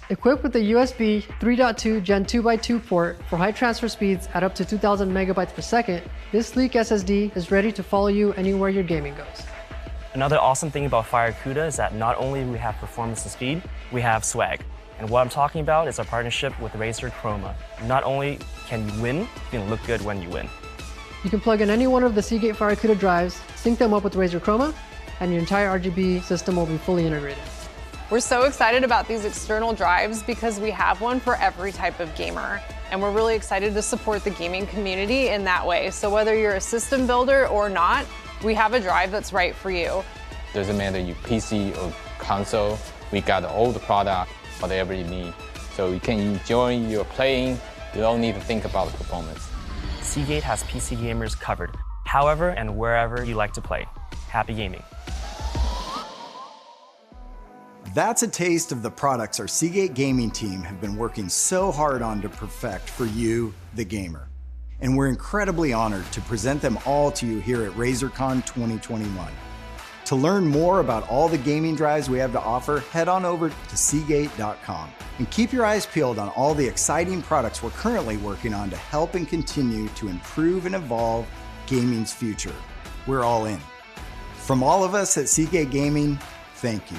Equipped with a USB 3.2 Gen 2x2 port for high transfer speeds at up to 2,000 megabytes per second, this sleek SSD is ready to follow you anywhere your gaming goes. Another awesome thing about FireCuda is that not only do we have performance and speed, we have swag. And what I'm talking about is our partnership with Razer Chroma. Not only can you win, you can look good when you win. You can plug in any one of the Seagate FireCuda drives, sync them up with Razer Chroma, and your entire RGB system will be fully integrated. We're so excited about these external drives because we have one for every type of gamer. And we're really excited to support the gaming community in that way. So whether you're a system builder or not, we have a drive that's right for you. Doesn't matter you PC or console, we got all the product, whatever you need. So you can enjoy your playing, you don't need to think about the performance. Seagate has PC gamers covered, however and wherever you like to play. Happy gaming. That's a taste of the products our Seagate gaming team have been working so hard on to perfect for you, the gamer. And we're incredibly honored to present them all to you here at RazerCon 2021. To learn more about all the gaming drives we have to offer, head on over to Seagate.com and keep your eyes peeled on all the exciting products we're currently working on to help and continue to improve and evolve gaming's future. We're all in. From all of us at Seagate Gaming, thank you.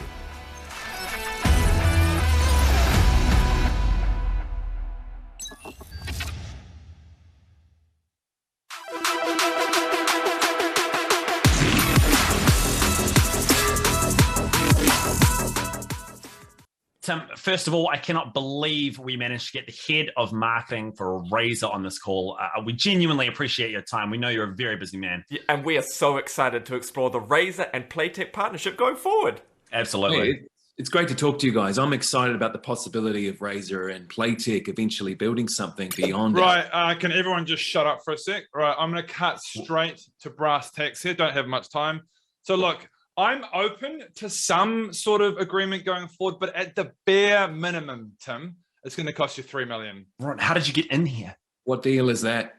Tim, first of all, I cannot believe we managed to get the head of marketing for Razer on this call. We genuinely appreciate your time. We know you're a very busy man. Yeah, and we are so excited to explore the Razer and Playtech partnership going forward. Absolutely. Hey, it's great to talk to you guys. I'm excited about the possibility of Razer and Playtech eventually building something beyond Right, can everyone just shut up for a sec? Right, I'm going to cut straight to brass tacks here. Don't have much time. So look, I'm open to some sort of agreement going forward, but at the bare minimum, Tim, it's going to cost you $3 million. Right. How did you get in here? What deal is that?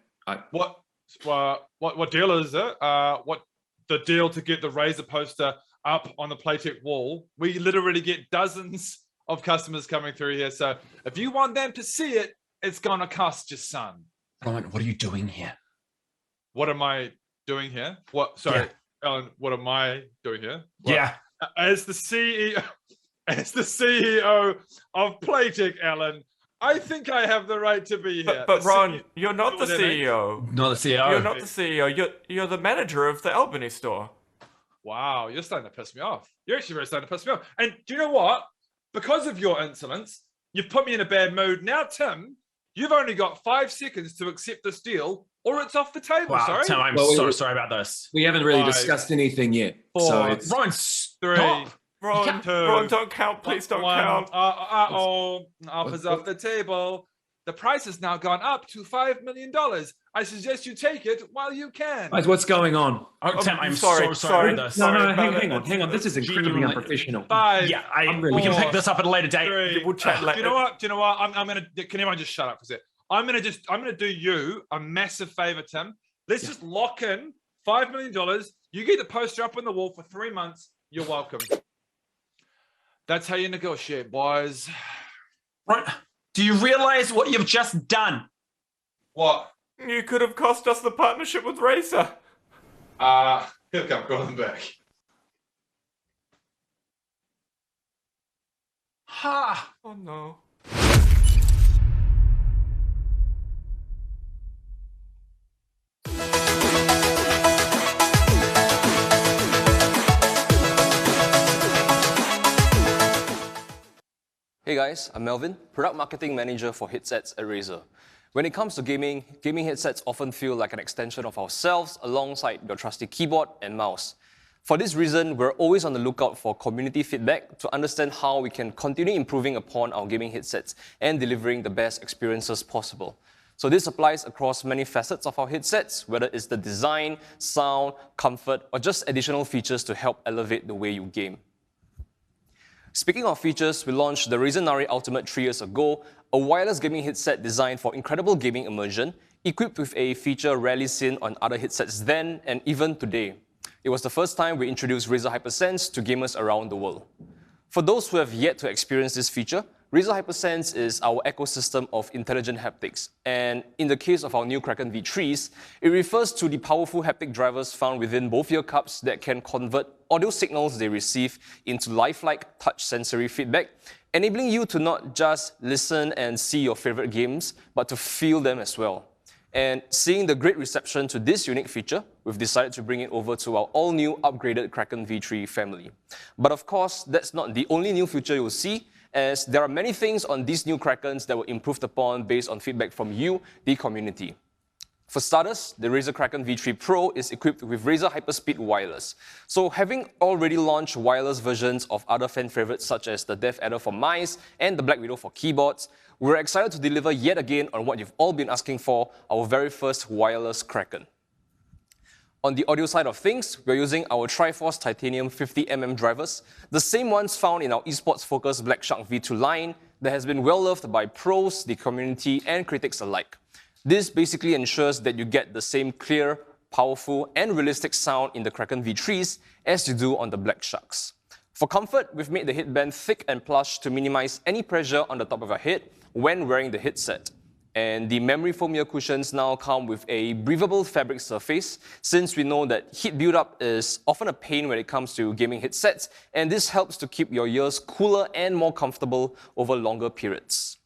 What deal is it? What the deal to get the Razer poster up on the Playtech wall? We literally get dozens of customers coming through here. So if you want them to see it, it's going to cost you some. Right. What are you doing here? What am I doing here? What? Sorry. Yeah. Alan, what am I doing here? Yeah. As the CEO, as the CEO of Playtech, Alan, I think I have the right to be here. But Ron, you're not the CEO. Not the CEO. You're not the CEO. You're the manager of the Albany store. Wow, you're starting to piss me off. You're actually really starting to piss me off. And do you know what? Because of your insolence, you've put me in a bad mood. Now, Tim, you've only got 5 seconds to accept this deal, or it's off the table. Wow, Sorry, Tim, I'm so sorry about this. We haven't really 5, discussed anything yet. 4, So it's... Ron, 3, Ron, 2, Ron, don't count. Please don't 1. count. Offers off the table. The price has now gone up to $5 million. I suggest you take it while you can. Guys, what's going on? Oh, Tim, I'm sorry, so sorry about this. No, Sorry hang on. This is incredibly Genuinely. unprofessional. 5. Yeah, we we can pick this up at a later date. 3. We'll chat later. Do you know what? I'm gonna. Can everyone just shut up for a sec? I'm gonna do you a massive favor, Tim. Let's just lock in $5 million. You get the poster up on the wall for 3 months. You're welcome. That's how you negotiate, boys. Right. Do you realize what you've just done? What? You could have cost us the partnership with Razer. Here come, got them back. Ha! Oh no. Hey guys, I'm Melvin, Product Marketing Manager for headsets at Razer. When it comes to gaming headsets often feel like an extension of ourselves alongside your trusty keyboard and mouse. For this reason, we're always on the lookout for community feedback to understand how we can continue improving upon our gaming headsets and delivering the best experiences possible. So this applies across many facets of our headsets, whether it's the design, sound, comfort, or just additional features to help elevate the way you game. Speaking of features, we launched the Razer Nari Ultimate 3 years ago, a wireless gaming headset designed for incredible gaming immersion, equipped with a feature rarely seen on other headsets then and even today. It was the first time we introduced Razer HyperSense to gamers around the world. For those who have yet to experience this feature, Razer HyperSense is our ecosystem of intelligent haptics, and in the case of our new Kraken V3s, it refers to the powerful haptic drivers found within both ear cups that can convert audio signals they receive into lifelike touch sensory feedback, enabling you to not just listen and see your favorite games, but to feel them as well. And seeing the great reception to this unique feature, we've decided to bring it over to our all-new upgraded Kraken V3 family. But of course, that's not the only new feature you'll see, as there are many things on these new Krakens that were improved upon based on feedback from you, the community. For starters, the Razer Kraken V3 Pro is equipped with Razer Hyperspeed Wireless. So having already launched wireless versions of other fan favorites such as the Death Adder for mice and the Black Widow for keyboards, we're excited to deliver yet again on what you've all been asking for, our very first wireless Kraken. On the audio side of things, we're using our Triforce Titanium 50mm drivers, the same ones found in our esports-focused Black Shark V2 line that has been well-loved by pros, the community, and critics alike. This basically ensures that you get the same clear, powerful, and realistic sound in the Kraken V3s as you do on the Black Sharks. For comfort, we've made the headband thick and plush to minimize any pressure on the top of your head when wearing the headset. And the memory foam ear cushions now come with a breathable fabric surface, since we know that heat buildup is often a pain when it comes to gaming headsets, and this helps to keep your ears cooler and more comfortable over longer periods.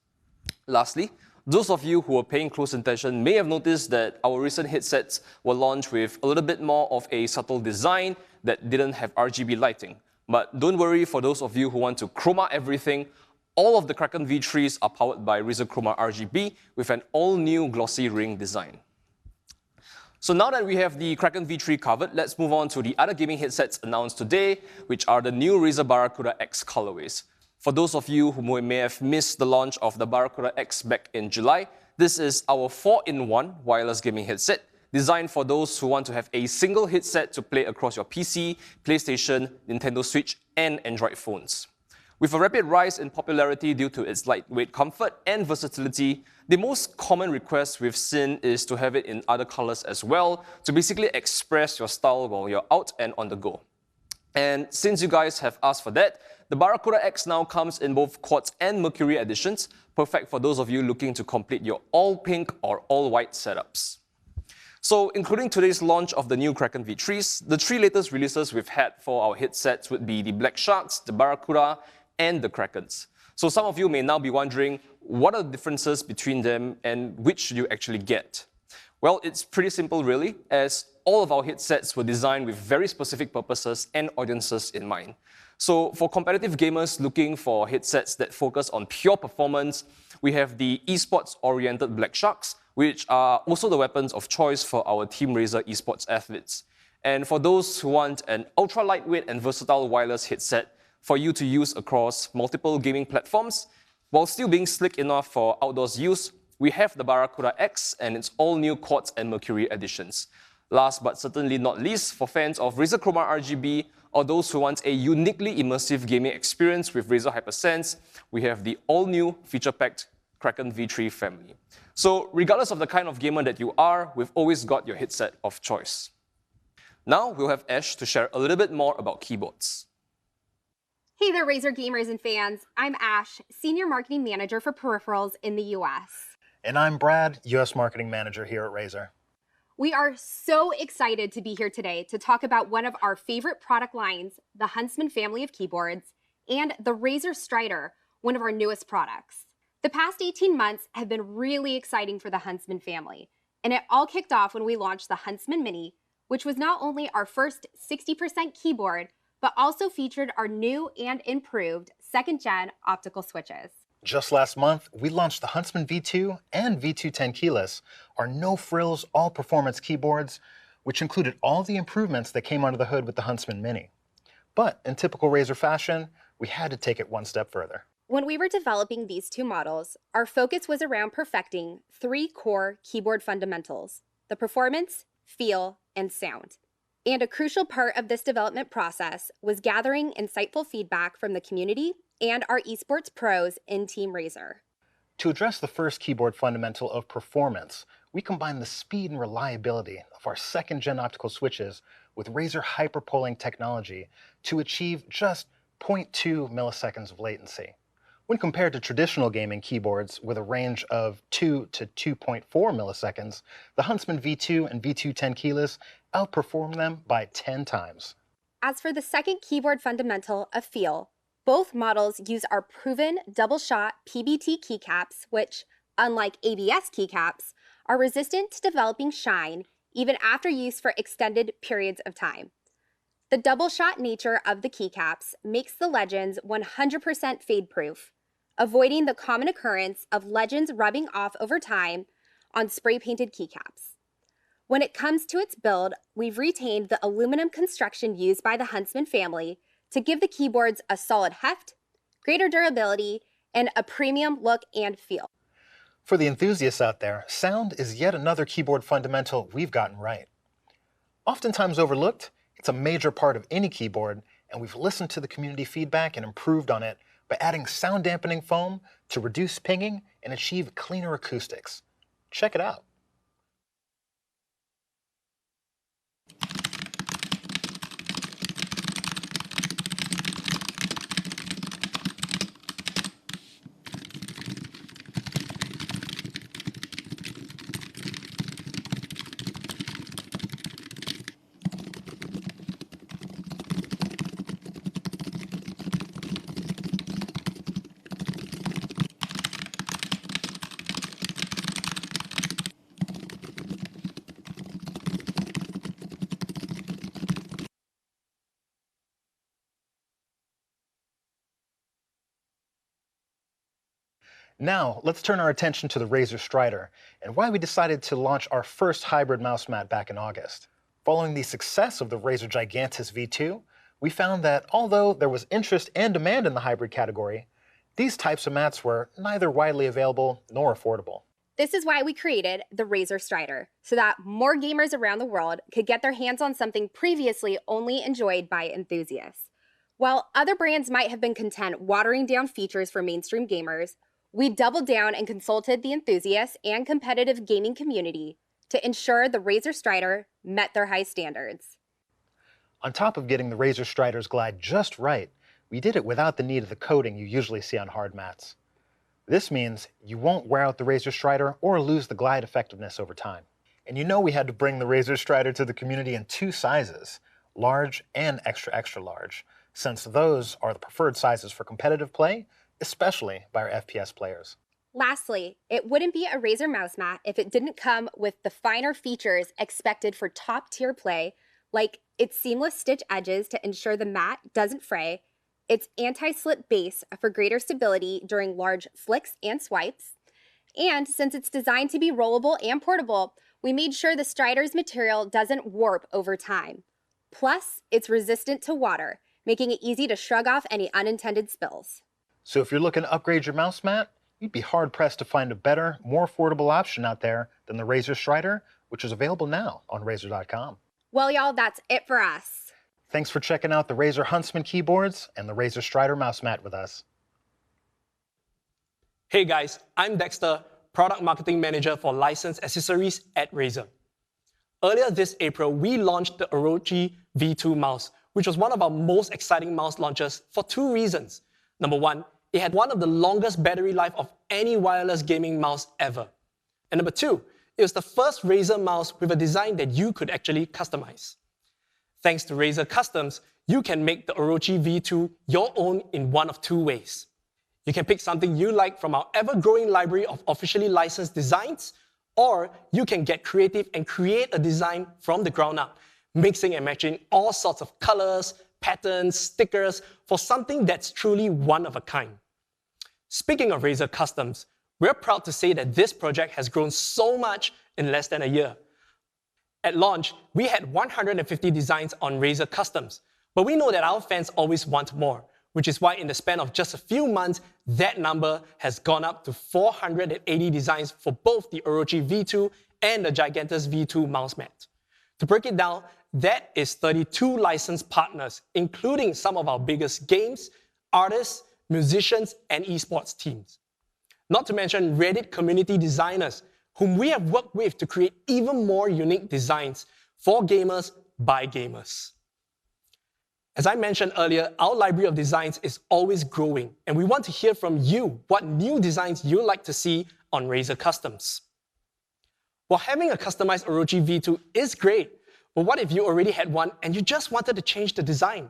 Lastly, those of you who are paying close attention may have noticed that our recent headsets were launched with a little bit more of a subtle design that didn't have RGB lighting. But don't worry, for those of you who want to chroma everything, all of the Kraken V3s are powered by Razer Chroma RGB with an all-new glossy ring design. So now that we have the Kraken V3 covered, let's move on to the other gaming headsets announced today, which are the new Razer Barracuda X colorways. For those of you who may have missed the launch of the Barracuda X back in July, this is our 4-in-1 wireless gaming headset, designed for those who want to have a single headset to play across your PC, PlayStation, Nintendo Switch, and Android phones. With a rapid rise in popularity due to its lightweight comfort and versatility, the most common request we've seen is to have it in other colors as well, to basically express your style while you're out and on the go. And since you guys have asked for that, the Barracuda X now comes in both Quartz and Mercury editions, perfect for those of you looking to complete your all-pink or all-white setups. So, including today's launch of the new Kraken V3s, the 3 latest releases we've had for our headsets would be the Black Sharks, the Barracuda, and the Krakens. So some of you may now be wondering, what are the differences between them and which should you actually get? Well, it's pretty simple really, as all of our headsets were designed with very specific purposes and audiences in mind. So for competitive gamers looking for headsets that focus on pure performance, we have the esports-oriented Black Sharks, which are also the weapons of choice for our Team Razer esports athletes. And for those who want an ultra-lightweight and versatile wireless headset for you to use across multiple gaming platforms, while still being slick enough for outdoors use, we have the Barracuda X and its all-new Quartz and Mercury editions. Last but certainly not least, for fans of Razer Chroma RGB or those who want a uniquely immersive gaming experience with Razer HyperSense, we have the all-new feature-packed Kraken V3 family. So regardless of the kind of gamer that you are, we've always got your headset of choice. Now we'll have Ash to share a little bit more about keyboards. Hey there, Razer gamers and fans. I'm Ash, Senior Marketing Manager for Peripherals in the US. And I'm Brad, US Marketing Manager here at Razer. We are so excited to be here today to talk about one of our favorite product lines, the Huntsman family of keyboards, and the Razer Strider, one of our newest products. The past 18 months have been really exciting for the Huntsman family, and it all kicked off when we launched the Huntsman Mini, which was not only our first 60% keyboard, but also featured our new and improved second-gen optical switches. Just last month, we launched the Huntsman V2 and V210 keyless, our no-frills, all-performance keyboards, which included all the improvements that came under the hood with the Huntsman Mini. But in typical Razer fashion, we had to take it one step further. When we were developing these two models, our focus was around perfecting 3 core keyboard fundamentals: the performance, feel, and sound. And a crucial part of this development process was gathering insightful feedback from the community and our esports pros in Team Razer. To address the first keyboard fundamental of performance, we combined the speed and reliability of our second-gen optical switches with Razer hyperpolling technology to achieve just 0.2 milliseconds of latency. When compared to traditional gaming keyboards with a range of 2 to 2.4 milliseconds, the Huntsman V2 and V210 keyless outperformed them by 10 times. As for the second keyboard fundamental of feel, both models use our proven double-shot PBT keycaps, which, unlike ABS keycaps, are resistant to developing shine even after use for extended periods of time. The double-shot nature of the keycaps makes the Legends 100% fade-proof, avoiding the common occurrence of Legends rubbing off over time on spray-painted keycaps. When it comes to its build, we've retained the aluminum construction used by the Huntsman family to give the keyboards a solid heft, greater durability, and a premium look and feel. For the enthusiasts out there, sound is yet another keyboard fundamental we've gotten right. Oftentimes overlooked, it's a major part of any keyboard, and we've listened to the community feedback and improved on it by adding sound dampening foam to reduce pinging and achieve cleaner acoustics. Check it out. Now, let's turn our attention to the Razer Strider and why we decided to launch our first hybrid mouse mat back in August. Following the success of the Razer Gigantus V2, we found that although there was interest and demand in the hybrid category, these types of mats were neither widely available nor affordable. This is why we created the Razer Strider, so that more gamers around the world could get their hands on something previously only enjoyed by enthusiasts. While other brands might have been content watering down features for mainstream gamers, we doubled down and consulted the enthusiasts and competitive gaming community to ensure the Razer Strider met their high standards. On top of getting the Razer Strider's glide just right, we did it without the need of the coating you usually see on hard mats. This means you won't wear out the Razer Strider or lose the glide effectiveness over time. And you know we had to bring the Razer Strider to the community in 2 sizes, large and extra extra large, since those are the preferred sizes for competitive play, especially by our FPS players. Lastly, it wouldn't be a Razer mouse mat if it didn't come with the finer features expected for top-tier play, like its seamless stitch edges to ensure the mat doesn't fray, its anti-slip base for greater stability during large flicks and swipes, and since it's designed to be rollable and portable, we made sure the Strider's material doesn't warp over time. Plus, it's resistant to water, making it easy to shrug off any unintended spills. So if you're looking to upgrade your mouse mat, you'd be hard-pressed to find a better, more affordable option out there than the Razer Strider, which is available now on Razer.com. Well, y'all, that's it for us. Thanks for checking out the Razer Huntsman keyboards and the Razer Strider mouse mat with us. Hey guys, I'm Dexter, Product Marketing Manager for Licensed Accessories at Razer. Earlier this April, we launched the Orochi V2 mouse, which was one of our most exciting mouse launches for two reasons. Number one, it had one of the longest battery life of any wireless gaming mouse ever. And number two, it was the first Razer mouse with a design that you could actually customize. Thanks to Razer Customs, you can make the Orochi V2 your own in one of two ways. You can pick something you like from our ever-growing library of officially licensed designs, or you can get creative and create a design from the ground up, mixing and matching all sorts of colors, patterns, stickers for something that's truly one of a kind. Speaking of Razer Customs, we're proud to say that this project has grown so much in less than a year. At launch, we had 150 designs on Razer Customs, but we know that our fans always want more, which is why in the span of just a few months, that number has gone up to 480 designs for both the Orochi V2 and the Gigantus V2 mouse mat. To break it down, that is 32 licensed partners, including some of our biggest games, artists, musicians, and esports teams. Not to mention Reddit community designers, whom we have worked with to create even more unique designs for gamers by gamers. As I mentioned earlier, our library of designs is always growing, and we want to hear from you what new designs you'd like to see on Razer Customs. While having a customized Orochi V2 is great, but what if you already had one and you just wanted to change the design?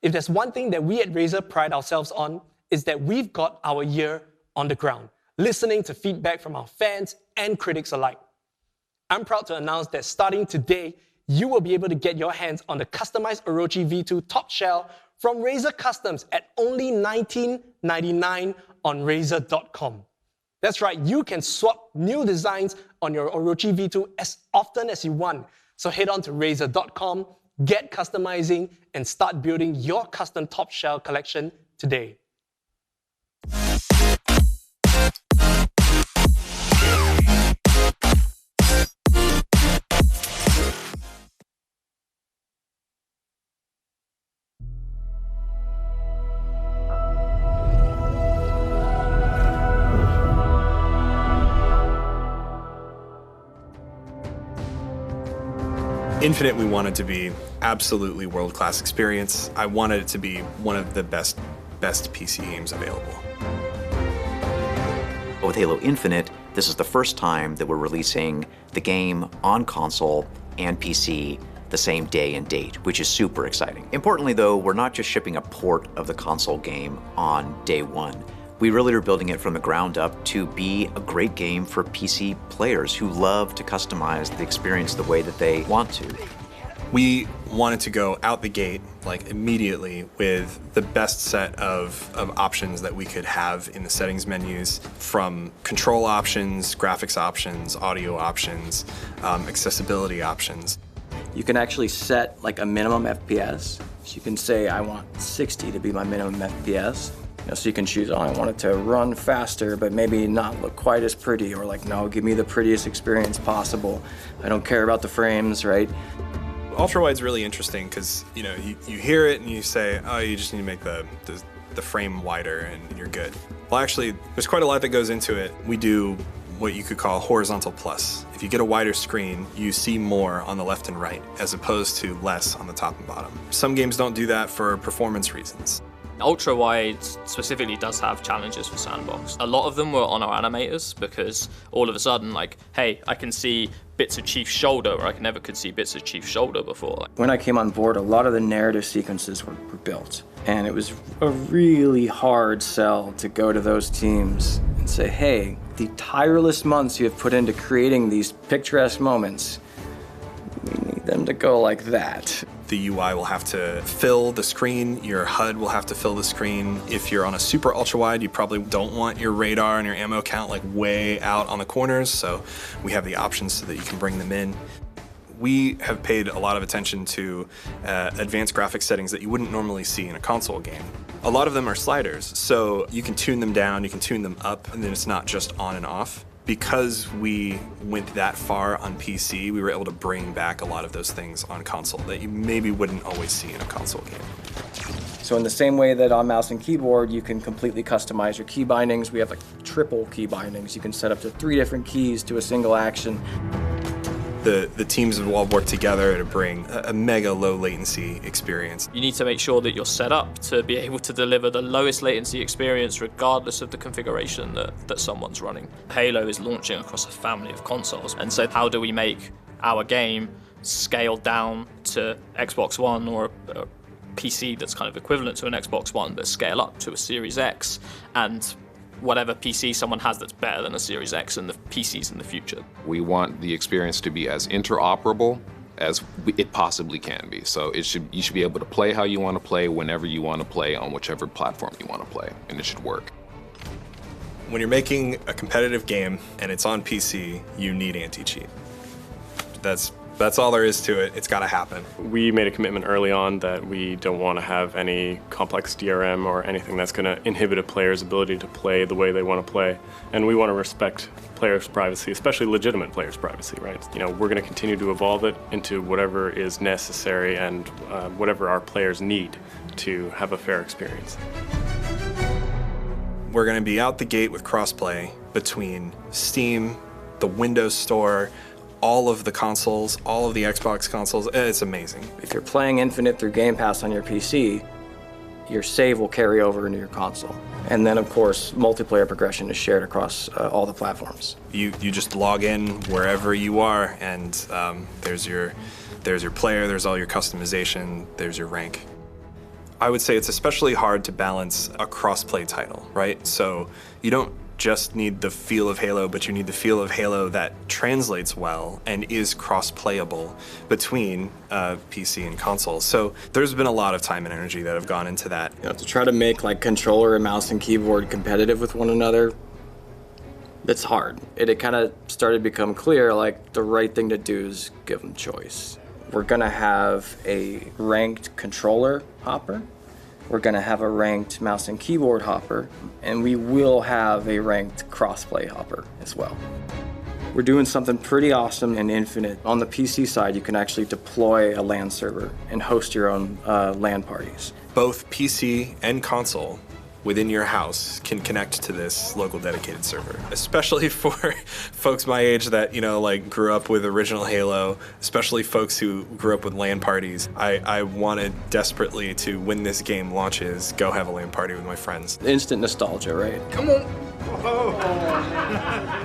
If there's one thing that we at Razer pride ourselves on, is that we've got our ear on the ground, listening to feedback from our fans and critics alike. I'm proud to announce that starting today, you will be able to get your hands on the customized Orochi V2 top shell from Razer Customs at only $19.99 on Razer.com. That's right, you can swap new designs on your Orochi V2 as often as you want. So head on to Razer.com, get customizing, and start building your custom top shell collection today. Infinite we wanted to be absolutely world-class experience. I wanted it to be one of the best PC games available. With Halo Infinite, this is the first time that we're releasing the game on console and PC the same day and date, which is super exciting. Importantly though, we're not just shipping a port of the console game on day one. We really are building it from the ground up to be a great game for PC players who love to customize the experience the way that they want to. We wanted to go out the gate, like immediately, with the best set of options that we could have in the settings menus, from control options, graphics options, audio options, accessibility options. You can actually set like a minimum FPS. So you can say, I want 60 to be my minimum FPS. So you can choose, oh, I want it to run faster, but maybe not look quite as pretty, or like, no, give me the prettiest experience possible. I don't care about the frames, right? Ultrawide's really interesting because, you know, you hear it and you say, oh, you just need to make the frame wider and you're good. Well, actually, there's quite a lot that goes into it. We do what you could call horizontal plus. If you get a wider screen, you see more on the left and right, as opposed to less on the top and bottom. Some games don't do that for performance reasons. Ultra wide specifically does have challenges for sandbox. A lot of them were on our animators because all of a sudden, like, hey, I can see bits of Chief's shoulder where I never could see bits of Chief's shoulder before. When I came on board, a lot of the narrative sequences were built. And it was a really hard sell to go to those teams and say, hey, the tireless months you have put into creating these picturesque moments, we need them to go like that. The UI will have to fill the screen, your HUD will have to fill the screen. If you're on a super ultra wide, you probably don't want your radar and your ammo count like way out on the corners, so we have the options so that you can bring them in. We have paid a lot of attention to advanced graphics settings that you wouldn't normally see in a console game. A lot of them are sliders, so you can tune them down, you can tune them up, and then it's not just on and off. Because we went that far on PC, we were able to bring back a lot of those things on console that you maybe wouldn't always see in a console game. So in the same way that on mouse and keyboard, you can completely customize your key bindings. We have like triple key bindings. You can set up to 3 different keys to a single action. The teams have all worked together to bring a mega low latency experience. You need to make sure that you're set up to be able to deliver the lowest latency experience regardless of the configuration that someone's running. Halo is launching across a family of consoles, and so how do we make our game scale down to Xbox One or a PC that's kind of equivalent to an Xbox One, but scale up to a Series X, and whatever PC someone has that's better than a Series X and the PCs in the future. We want the experience to be as interoperable as it possibly can be. So you should be able to play how you want to play, whenever you want to play, on whichever platform you want to play, and it should work. When you're making a competitive game and it's on PC, you need anti-cheat. That's all there is to it. It's got to happen. We made a commitment early on that we don't want to have any complex DRM or anything that's going to inhibit a player's ability to play the way they want to play. And we want to respect players' privacy, especially legitimate players' privacy, right? You know, we're going to continue to evolve it into whatever is necessary and whatever our players need to have a fair experience. We're going to be out the gate with crossplay between Steam, the Windows Store, all of the consoles, all of the Xbox consoles. It's amazing. If you're playing Infinite through Game Pass on your PC, your save will carry over into your console. And then, of course, multiplayer progression is shared across all the platforms. You just log in wherever you are, and there's your player, there's all your customization, there's your rank. I would say it's especially hard to balance a cross-play title, right? So you don't just need the feel of Halo, but you need the feel of Halo that translates well and is cross-playable between PC and console. So there's been a lot of time and energy that have gone into that. You know, to try to make like controller and mouse and keyboard competitive with one another, that's hard. It kind of started to become clear, like the right thing to do is give them choice. We're gonna have a ranked controller hopper. We're gonna have a ranked mouse and keyboard hopper, and we will have a ranked crossplay hopper as well. We're doing something pretty awesome in Infinite. On the PC side, you can actually deploy a LAN server and host your own LAN parties. Both PC and console within your house can connect to this local dedicated server, especially for folks my age that, you know, like grew up with original Halo, especially folks who grew up with LAN parties. I wanted desperately to, when this game launches, go have a LAN party with my friends. Instant nostalgia, right? Come on.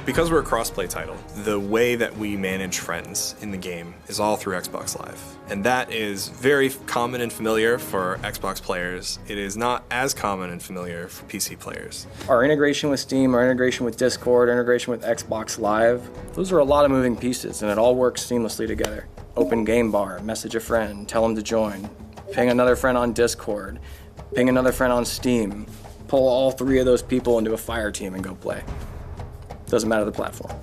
Because we're a crossplay title, the way that we manage friends in the game is all through Xbox Live. And that is very common and familiar for Xbox players. It is not as common and familiar for PC players. Our integration with Steam, our integration with Discord, integration with Xbox Live, those are a lot of moving pieces, and it all works seamlessly together. Open game bar, message a friend, tell them to join, ping another friend on Discord, ping another friend on Steam, pull all 3 of those people into a fire team and go play. Doesn't matter the platform.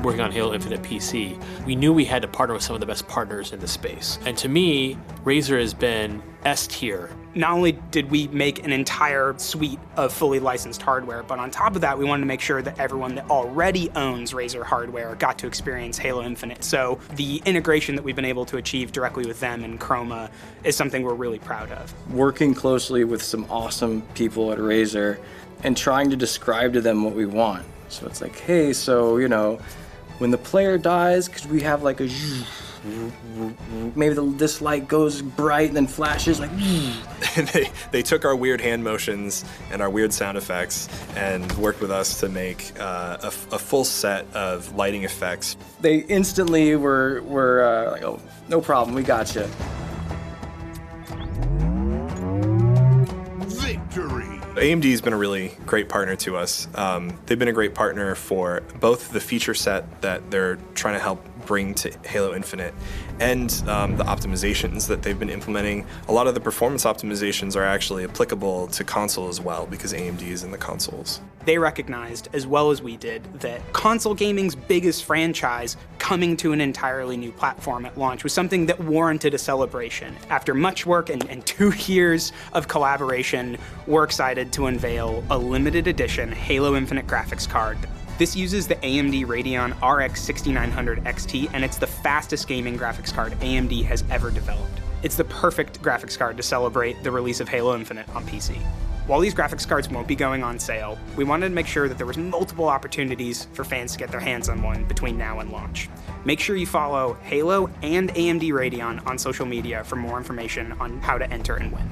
Working on Halo Infinite PC, we knew we had to partner with some of the best partners in the space. And to me, Razer has been S tier. Not only did we make an entire suite of fully licensed hardware, but on top of that, we wanted to make sure that everyone that already owns Razer hardware got to experience Halo Infinite. So the integration that we've been able to achieve directly with them and Chroma is something we're really proud of. Working closely with some awesome people at Razer and trying to describe to them what we want. So it's like, hey, so, you know, when the player dies, could we have like a maybe this light goes bright and then flashes like. They took our weird hand motions and our weird sound effects and worked with us to make a full set of lighting effects. They instantly were like, oh, no problem, we got you. Victory! AMD's been a really great partner to us. They've been a great partner for both the feature set that they're trying to help bring to Halo Infinite and the optimizations that they've been implementing. A lot of the performance optimizations are actually applicable to console as well because AMD is in the consoles. They recognized, as well as we did, that console gaming's biggest franchise coming to an entirely new platform at launch was something that warranted a celebration. After much work and 2 years of collaboration, we're excited to unveil a limited edition Halo Infinite graphics card. This uses the AMD Radeon RX 6900 XT, and it's the fastest gaming graphics card AMD has ever developed. It's the perfect graphics card to celebrate the release of Halo Infinite on PC. While these graphics cards won't be going on sale, we wanted to make sure that there was multiple opportunities for fans to get their hands on one between now and launch. Make sure you follow Halo and AMD Radeon on social media for more information on how to enter and win.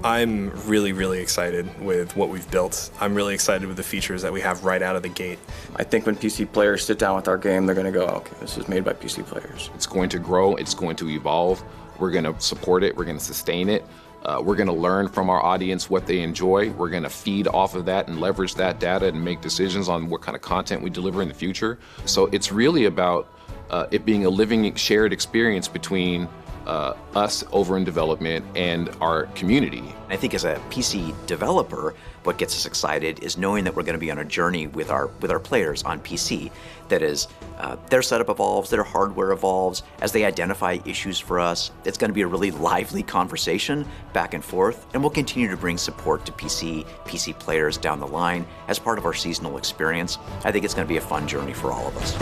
I'm really, really excited with what we've built. I'm really excited with the features that we have right out of the gate. I think when PC players sit down with our game, they're going to go, okay, this is made by PC players. It's going to grow, it's going to evolve. We're going to support it, we're going to sustain it. We're going to learn from our audience what they enjoy. We're going to feed off of that and leverage that data and make decisions on what kind of content we deliver in the future. So it's really about it being a living, shared experience between us over in development and our community. I think as a PC developer, what gets us excited is knowing that we're going to be on a journey with our players on PC. That is, their setup evolves, their hardware evolves, as they identify issues for us. It's going to be a really lively conversation back and forth, and we'll continue to bring support to PC players down the line as part of our seasonal experience. I think it's going to be a fun journey for all of us.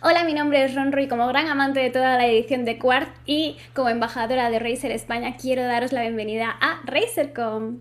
Hola, mi nombre es Ronro y como gran amante de toda la edición de Quart y como embajadora de Razer España quiero daros la bienvenida a RazerCon.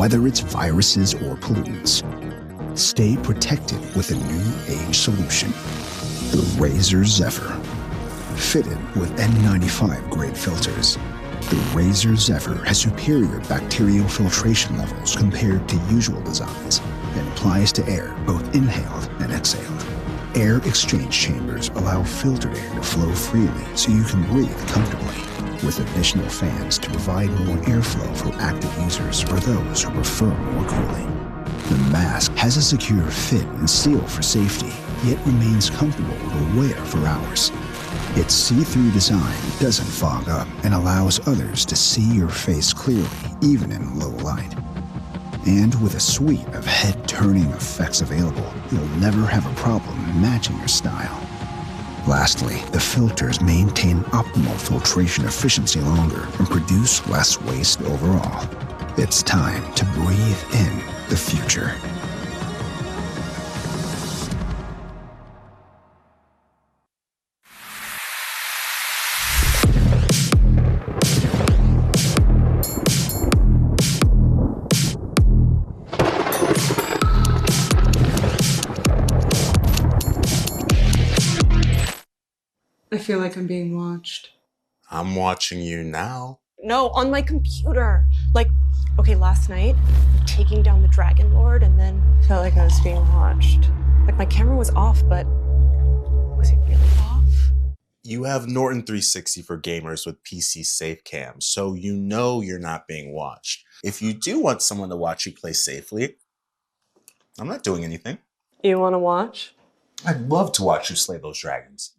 whether it's viruses or pollutants. Stay protected with a new age solution, the Razer Zephyr. Fitted with N95 grade filters, the Razer Zephyr has superior bacterial filtration levels compared to usual designs and applies to air both inhaled and exhaled. Air exchange chambers allow filtered air to flow freely so you can breathe comfortably, with additional fans to provide more airflow for active users or those who prefer more cooling. The mask has a secure fit and seal for safety, yet remains comfortable to wear for hours. Its see-through design doesn't fog up and allows others to see your face clearly, even in low light. And with a suite of head-turning effects available, you'll never have a problem matching your style. Lastly, the filters maintain optimal filtration efficiency longer and produce less waste overall. It's time to breathe in the future. I feel like I'm being watched. I'm watching you now. No, on my computer. Like, okay, last night, taking down the Dragon Lord, and then felt like I was being watched. Like, my camera was off, but was it really off? You have Norton 360 for gamers with PC Safe Cam, so you know you're not being watched. If you do want someone to watch you play safely, I'm not doing anything. You want to watch? I'd love to watch you slay those dragons.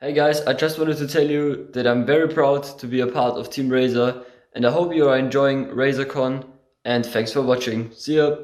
Hey guys, I just wanted to tell you that I'm very proud to be a part of Team Razer, and I hope you are enjoying RazerCon, and thanks for watching. See ya!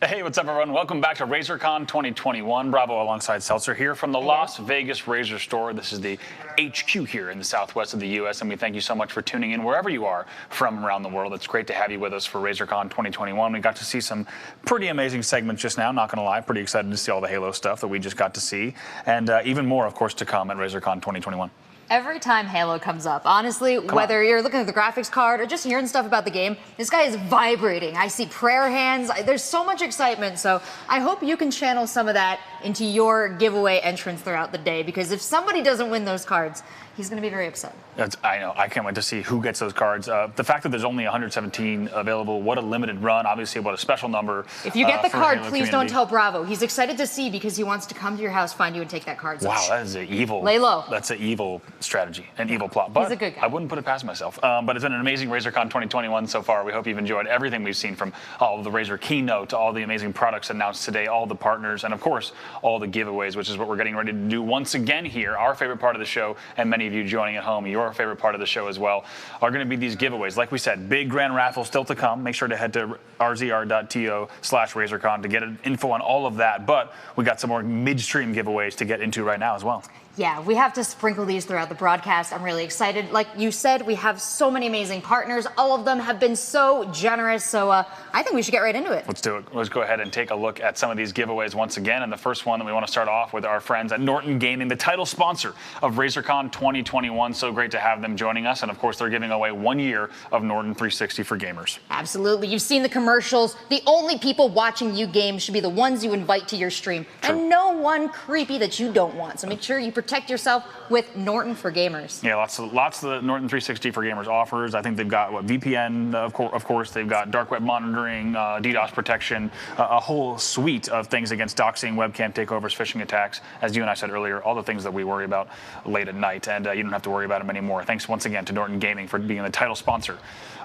Hey, what's up, everyone? Welcome back to RazerCon 2021. Bravo alongside Seltzer here from the Las Vegas Razer store. This is the HQ here in the southwest of the U.S., and we thank you so much for tuning in wherever you are from around the world. It's great to have you with us for RazerCon 2021. We got to see some pretty amazing segments just now, not going to lie. Pretty excited to see all the Halo stuff that we just got to see, and even more, of course, to come at RazerCon 2021. Every time Halo comes up, honestly, whether you're looking at the graphics card or just hearing stuff about the game, this guy is vibrating. I see prayer hands. There's so much excitement. So I hope you can channel some of that into your giveaway entrance throughout the day, because if somebody doesn't win those cards, he's going to be very upset. I know. I can't wait to see who gets those cards. The fact that there's only 117 available, what a limited run. Obviously, what a special number. If you get the card, Halo please community. don't tell Bravo. He's excited to see because he wants to come to your house, find you, and take that card. So Wow, that is an evil. Lay low. That's an evil strategy, an evil plot. But He's a good guy. I wouldn't put it past myself. But it's been an amazing RazerCon 2021 so far. We hope you've enjoyed everything we've seen, from all of the Razer keynote to all the amazing products announced today, all the partners, and of course, all the giveaways, which is what we're getting ready to do once again here. Our favorite part of the show, and many of you joining at home, your favorite part of the show as well, are going to be these giveaways. Like we said, big grand raffle still to come. Make sure to head to rzr.to/RazerCon to get info on all of that. But we got some more midstream giveaways to get into right now as well. Yeah, we have to sprinkle these throughout the broadcast. I'm really excited. Like you said, we have so many amazing partners. All of them have been so generous. So I think we should get right into it. Let's do it. Let's go ahead and take a look at some of these giveaways once again. And the first one that we want to start off with our friends at Norton Gaming, the title sponsor of RazerCon 2021. So great to have them joining us. And of course, they're giving away 1 year of Norton 360 for gamers. Absolutely. You've seen the commercials. The only people watching you game should be the ones you invite to your stream. True. And no one creepy that you don't want. So make sure you protect yourself with Norton for Gamers. Yeah, lots of the Norton 360 for Gamers offers. I think they've got VPN, of course. They've got dark web monitoring, DDoS protection, a whole suite of things against doxing, webcam takeovers, phishing attacks. As you and I said earlier, all the things that we worry about late at night, and you don't have to worry about them anymore. Thanks once again to Norton Gaming for being the title sponsor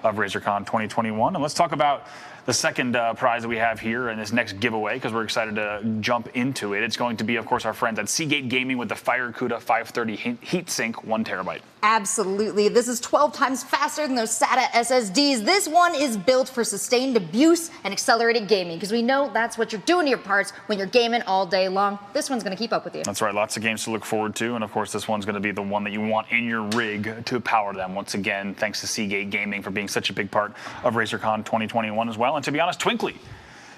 of RazerCon 2021. And let's talk about the second prize that we have here in this next giveaway, because we're excited to jump into it. It's going to be, of course, our friends at Seagate Gaming with the FireCuda 530 heatsink 1 terabyte. Absolutely. This is 12 times faster than those SATA SSDs. This one is built for sustained abuse and accelerated gaming, because we know that's what you're doing to your parts when you're gaming all day long. This one's going to keep up with you. That's right. Lots of games to look forward to. And of course, this one's going to be the one that you want in your rig to power them. Once again, thanks to Seagate Gaming for being such a big part of RazerCon 2021 as well. And to be honest, Twinkly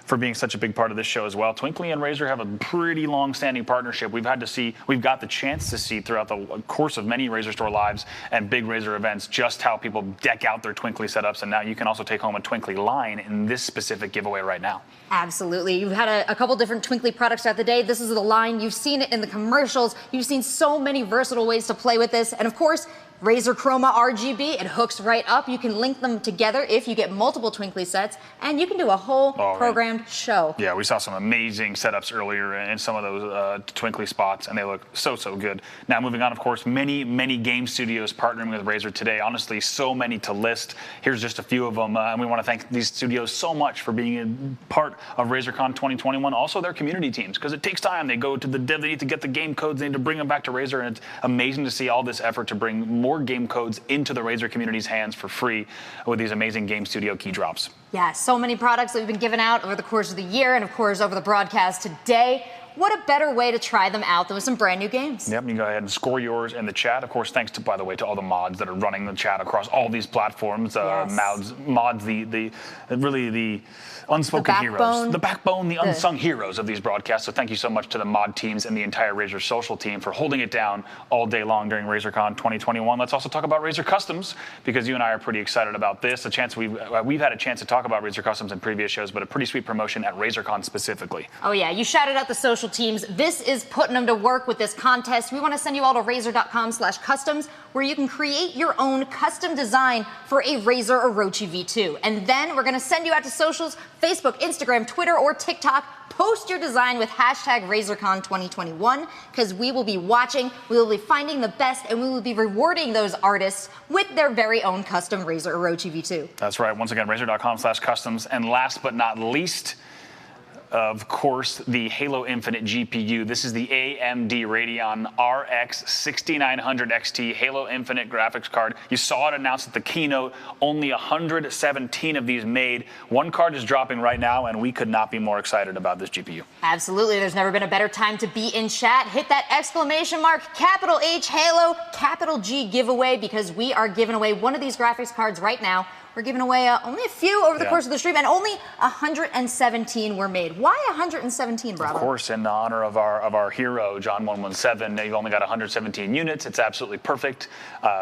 for being such a big part of this show as well. Twinkly and Razer have a pretty long-standing partnership. We've got the chance to see throughout the course of many Razer Store lives and big Razer events just how people deck out their Twinkly setups, and now you can also take home a Twinkly line in this specific giveaway right now. Absolutely. You've had a couple different Twinkly products throughout the day. This is the line. You've seen it in the commercials. You've seen so many versatile ways to play with this. And of course, Razer Chroma RGB, it hooks right up. You can link them together if you get multiple Twinkly sets, and you can do a whole programmed show. Yeah, we saw some amazing setups earlier in some of those Twinkly spots, and they look so good. Now, moving on, of course, many game studios partnering with Razer today. Honestly, so many to list. Here's just a few of them, and we want to thank these studios so much for being a part of RazerCon 2021. Also, their community teams, because it takes time. They go to the dev, they need to get the game codes, they need to bring them back to Razer, and it's amazing to see all this effort to bring more game codes into the Razer community's hands for free with these amazing game studio key drops. Yeah, so many products that we've been giving out over the course of the year, and of course over the broadcast today. What a better way to try them out than with some brand new games. Yep, you can go ahead and score yours in the chat. Of course, thanks to, by the way, to all the mods that are running the chat across all these platforms. Mods, the unspoken heroes. The backbone, the unsung heroes of these broadcasts. So thank you so much to the mod teams and the entire Razer social team for holding it down all day long during RazerCon 2021. Let's also talk about Razer Customs, because you and I are pretty excited about this. A chance we've had a chance to talk about Razer Customs in previous shows, but a pretty sweet promotion at RazerCon specifically. Oh yeah, you shouted out the social teams. This is putting them to work with this contest. We want to send you all to razer.com/customs, where you can create your own custom design for a Razer Orochi V2. And then we're going to send you out to socials, Facebook, Instagram, Twitter, or TikTok. Post your design with hashtag RazerCon 2021, because we will be watching, we will be finding the best, and we will be rewarding those artists with their very own custom Razer Orochi V2. That's right. Once again, razer.com/customs. And last but not least, of course, the Halo Infinite GPU. This is the AMD Radeon RX 6900 XT Halo Infinite graphics card. You saw it announced at the keynote. Only 117 of these made. One card is dropping right now, and we could not be more excited about this GPU. Absolutely. There's never been a better time to be in chat. Hit that exclamation mark, capital H Halo, capital G giveaway, because we are giving away one of these graphics cards right now. We're giving away only a few over the course of the stream, and only 117 were made. Why 117, Bravo? Of course, in honor of our hero, John 117. You've only got 117 units. It's absolutely perfect.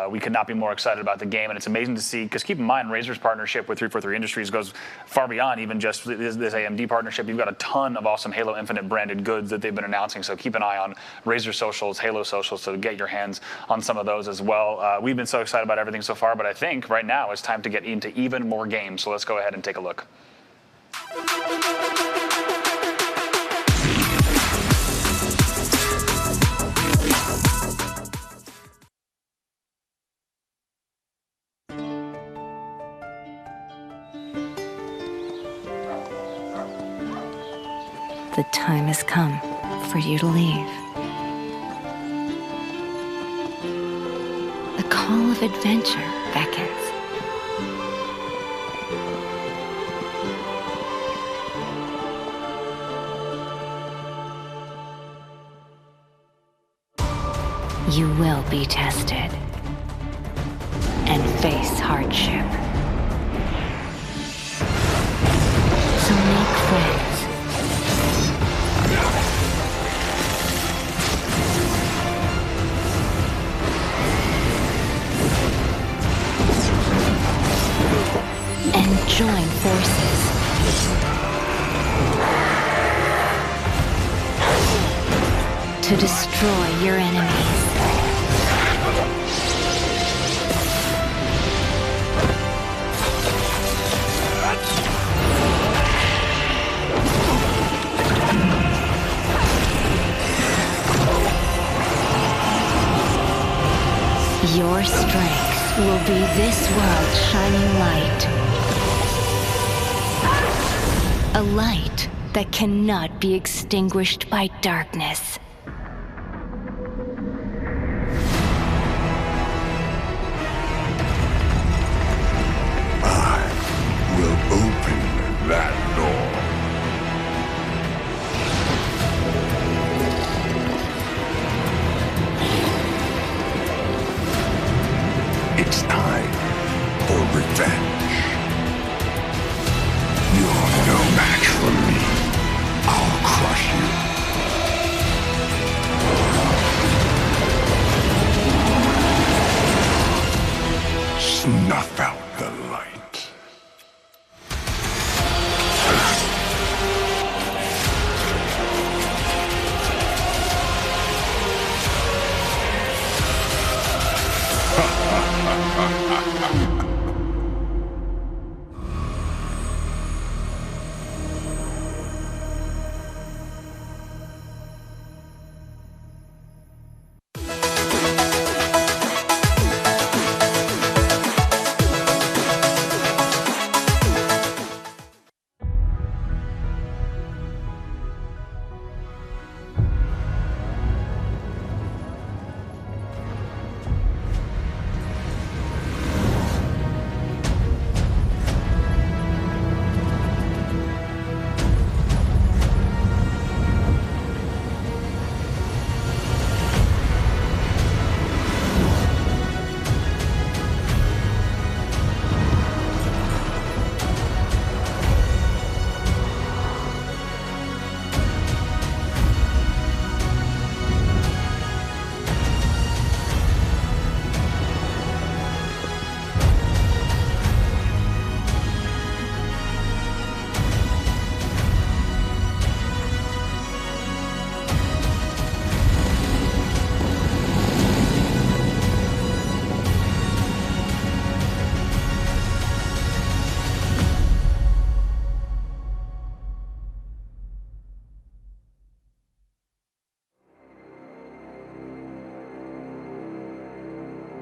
We could not be more excited about the game, and it's amazing to see, because keep in mind, Razer's partnership with 343 Industries goes far beyond even just this AMD partnership. You've got a ton of awesome Halo Infinite branded goods that they've been announcing, so keep an eye on Razer socials, Halo socials, to get your hands on some of those as well. We've been so excited about everything so far, but I think right now it's time to get into even more games, so let's go ahead and take a look. The time has come for you to leave. The call of adventure beckons. You will be tested and face hardship. So make friends. And join forces. To destroy your enemies. Your strength will be this world's shining light. A light that cannot be extinguished by darkness. I will open that door. It's time for revenge. You're no match for me. I'll crush you. Snuff out the light.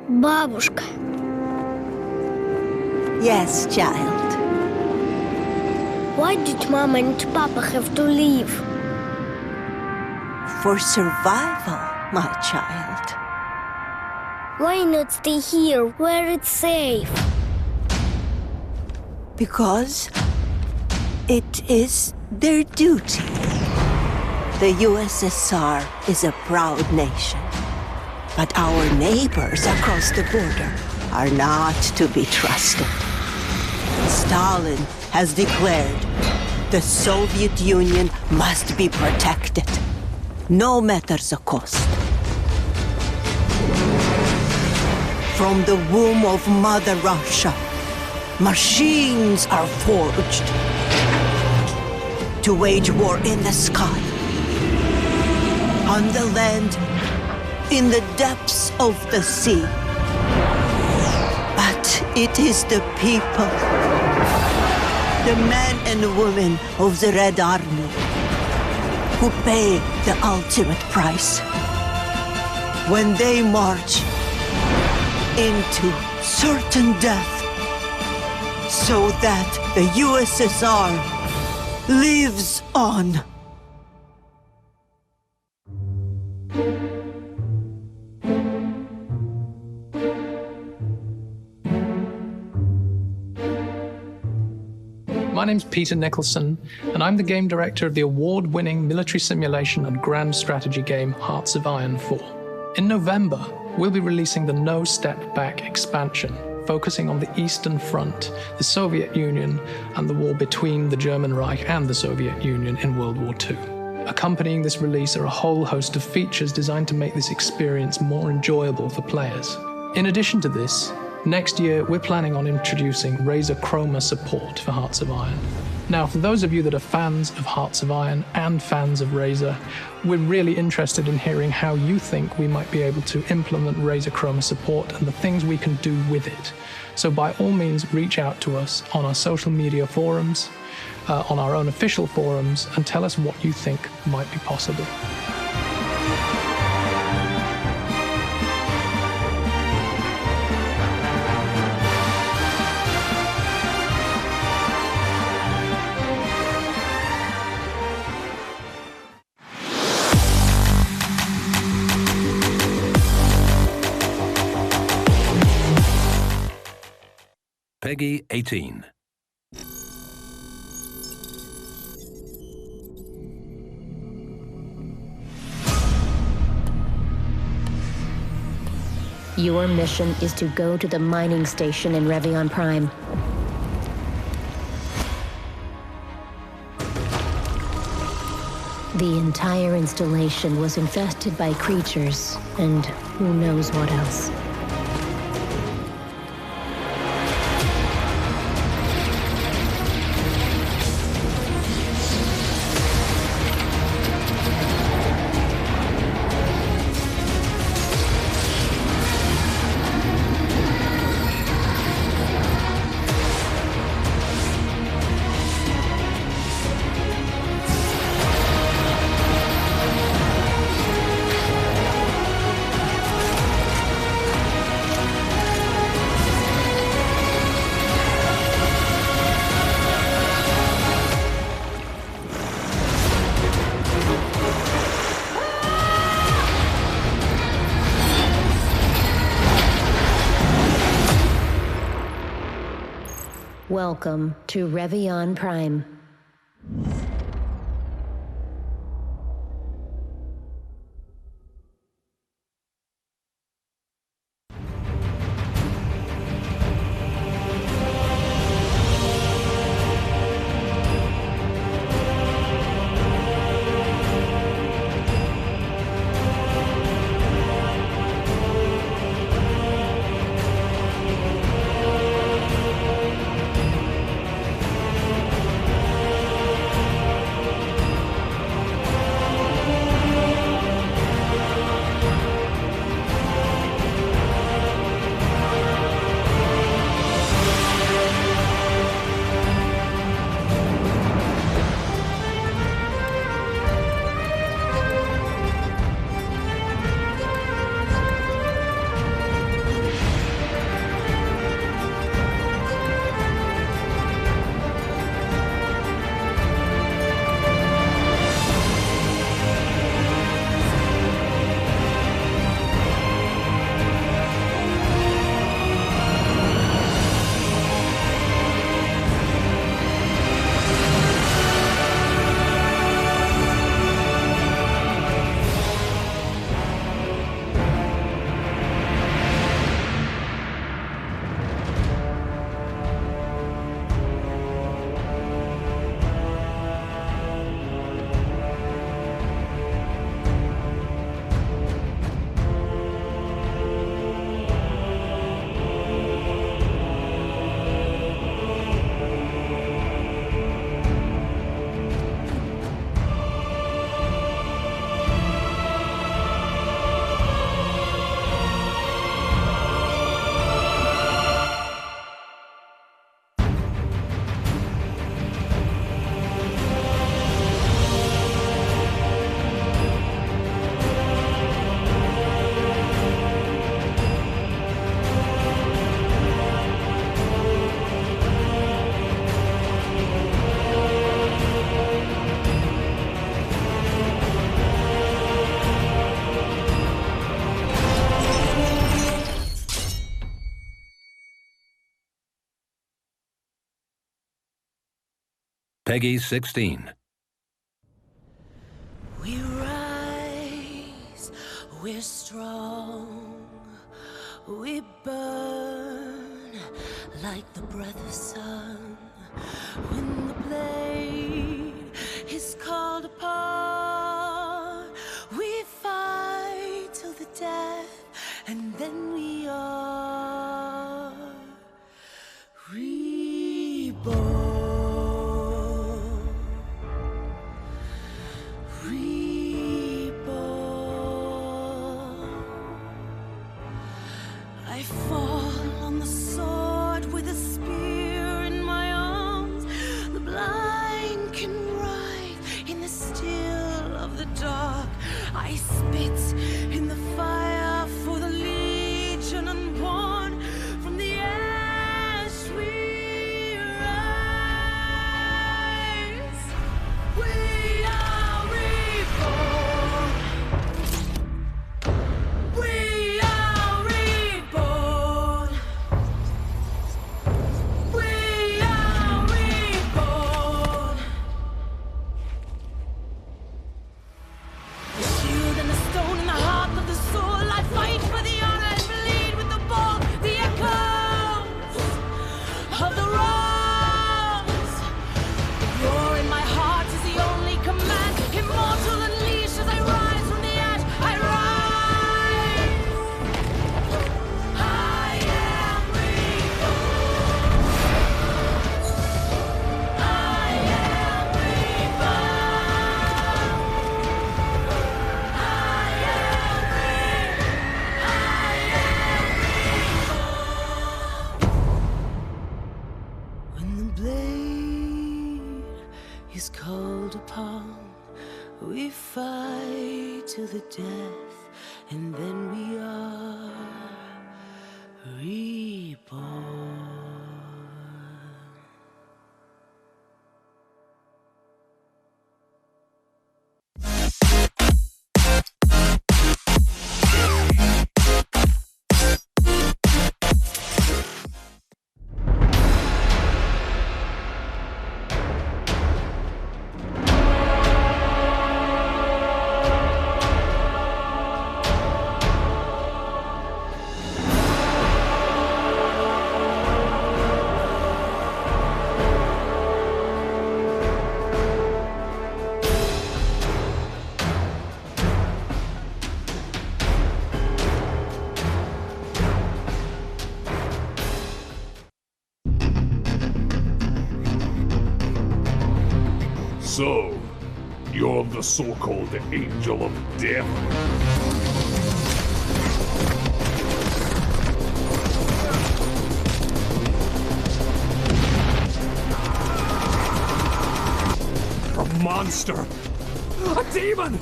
Бабушка. Yes, child. Why did Mama and Papa have to leave? For survival, my child. Why not stay here, where it's safe? Because it is their duty. The USSR is a proud nation. But our neighbors across the border are not to be trusted. Stalin has declared the Soviet Union must be protected, no matter the cost. From the womb of Mother Russia, machines are forged to wage war in the sky, on the land, in the depths of the sea. But it is the people, the men and women of the Red Army, who pay the ultimate price when they march into certain death so that the USSR lives on. My name's Peter Nicholson, and I'm the game director of the award-winning military simulation and grand strategy game Hearts of Iron 4. In November, we'll be releasing the No Step Back expansion, focusing on the Eastern Front, the Soviet Union, and the war between the German Reich and the Soviet Union in World War II. Accompanying this release are a whole host of features designed to make this experience more enjoyable for players. In addition to this, next year we're planning on introducing Razer Chroma support for Hearts of Iron. Now, for those of you that are fans of Hearts of Iron and fans of Razer, we're really interested in hearing how you think we might be able to implement Razer Chroma support and the things we can do with it. So by all means, reach out to us on our social media forums, on our own official forums, and tell us what you think might be possible. Peggy 18. Your mission is to go to the mining station in Revion Prime. The entire installation was infested by creatures, and who knows what else. Welcome to Revion Prime. Peggy 16. We rise, We're strong, we burn like the breath of sun. When the blade is called upon, we fight till the death, and then we are reborn. I fall on the sword with a spear in my arms. The blind can ride in the still of the dark. I spit in the fire for the legion unborn. From the ash we rise. We are reborn. We are reborn. We are reborn. The shield and the stone in the heart of the soul. I fight for the honor and bleed with the ball. The echoes of the wrongs. The roar in my heart is the only command. Immortal unleashed as I rise from the ash. I rise. I am reborn. I am reborn. When the blade is called upon, we fight to the death, and then we are reborn. So, you're the so-called Angel of Death? A monster! A demon!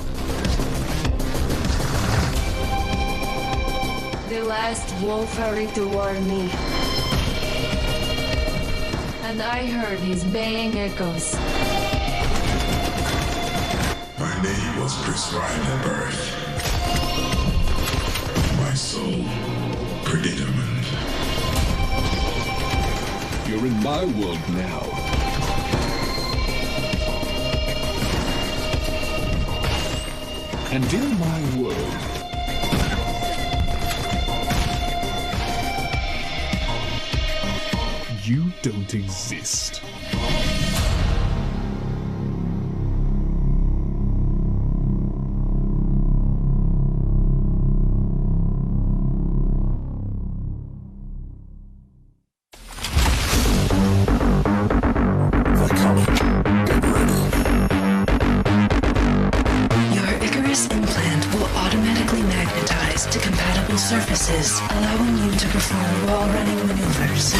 The last wolf hurried toward me, and I heard his baying echoes. My name was prescribed at birth. My soul predetermined. You're in my world now. And in my world, you don't exist. Surfaces, allowing you to perform wall-running maneuvers.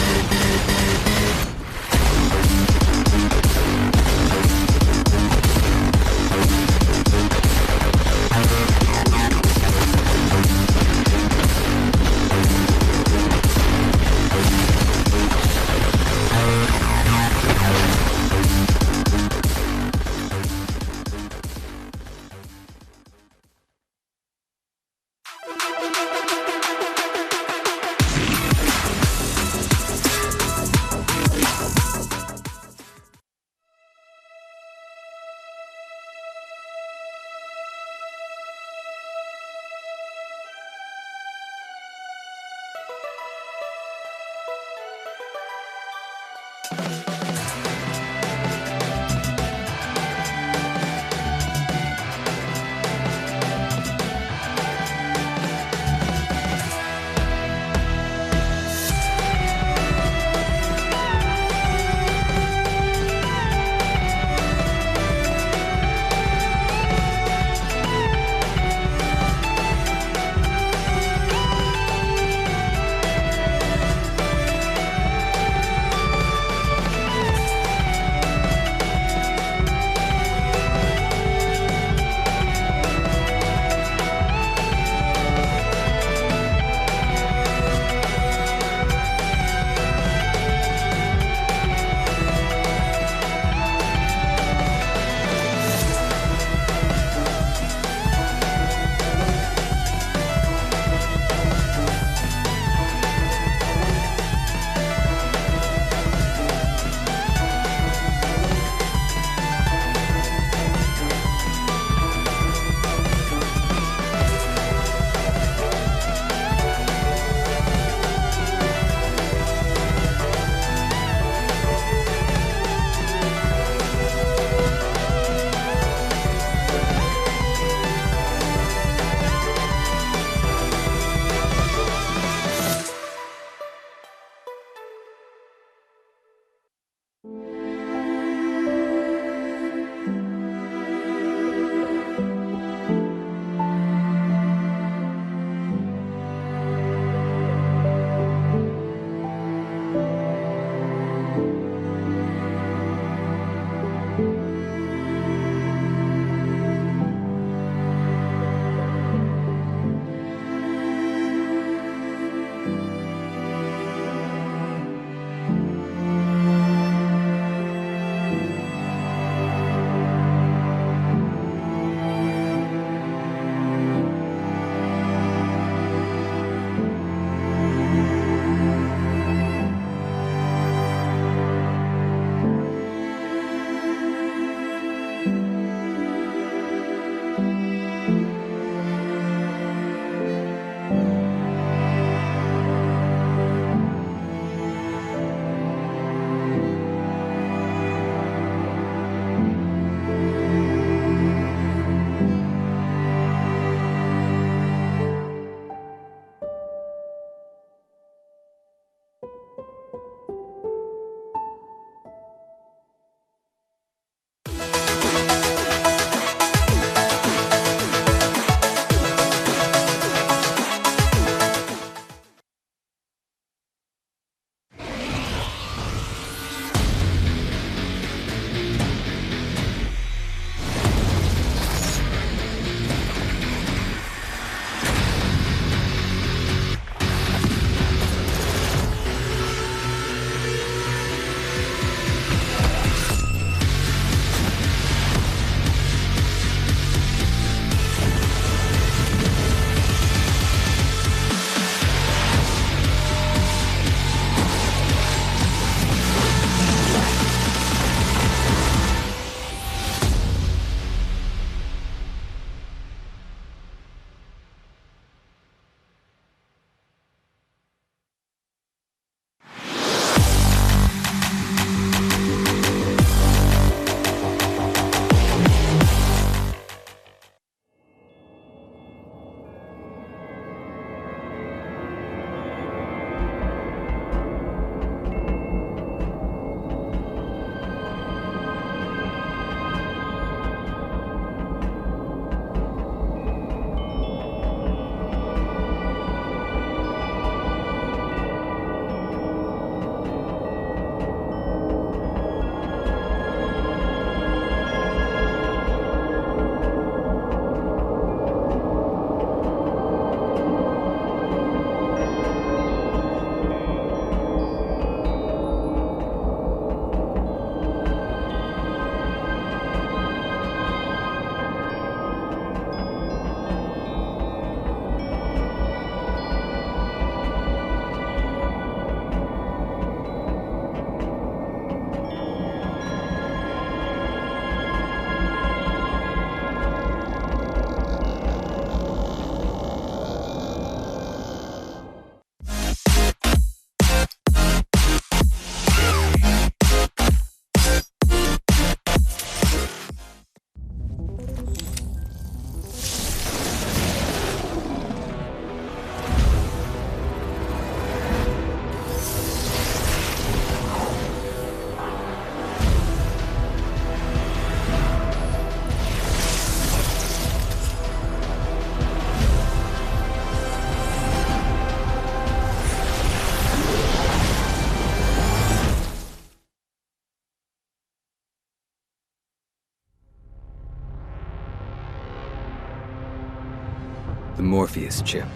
The Morpheus chip.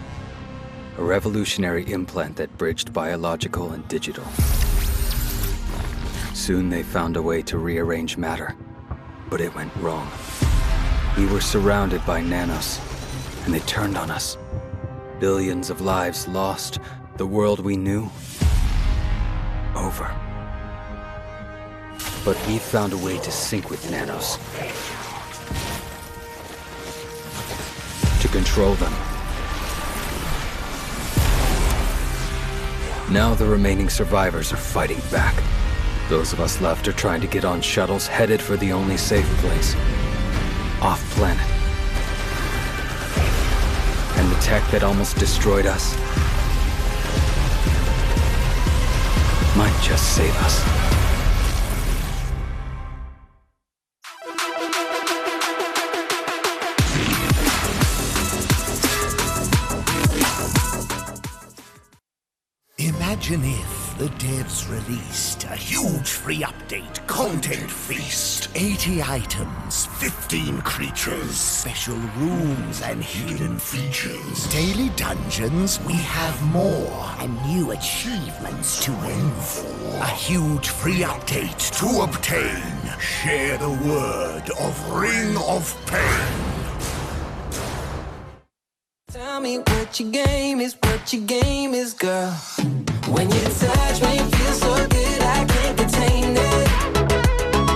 A revolutionary implant that bridged biological and digital. Soon they found a way to rearrange matter, but it went wrong. We were surrounded by nanos, and they turned on us. Billions of lives lost, the world we knew, over. But we found a way to sync with nanos. To control them. Now the remaining survivors are fighting back. Those of us left are trying to get on shuttles headed for the only safe place. Off-planet. And the tech that almost destroyed us might just save us. Imagine if the devs released a huge free update, content feast. 80 items, 15 creatures, special rooms and hidden features. Daily dungeons, we have more. And new achievements to win for. A huge free update to obtain. Share the word of Ring of Pain. Tell me what your game is, girl. When you touch me, feel so good, I can't contain it.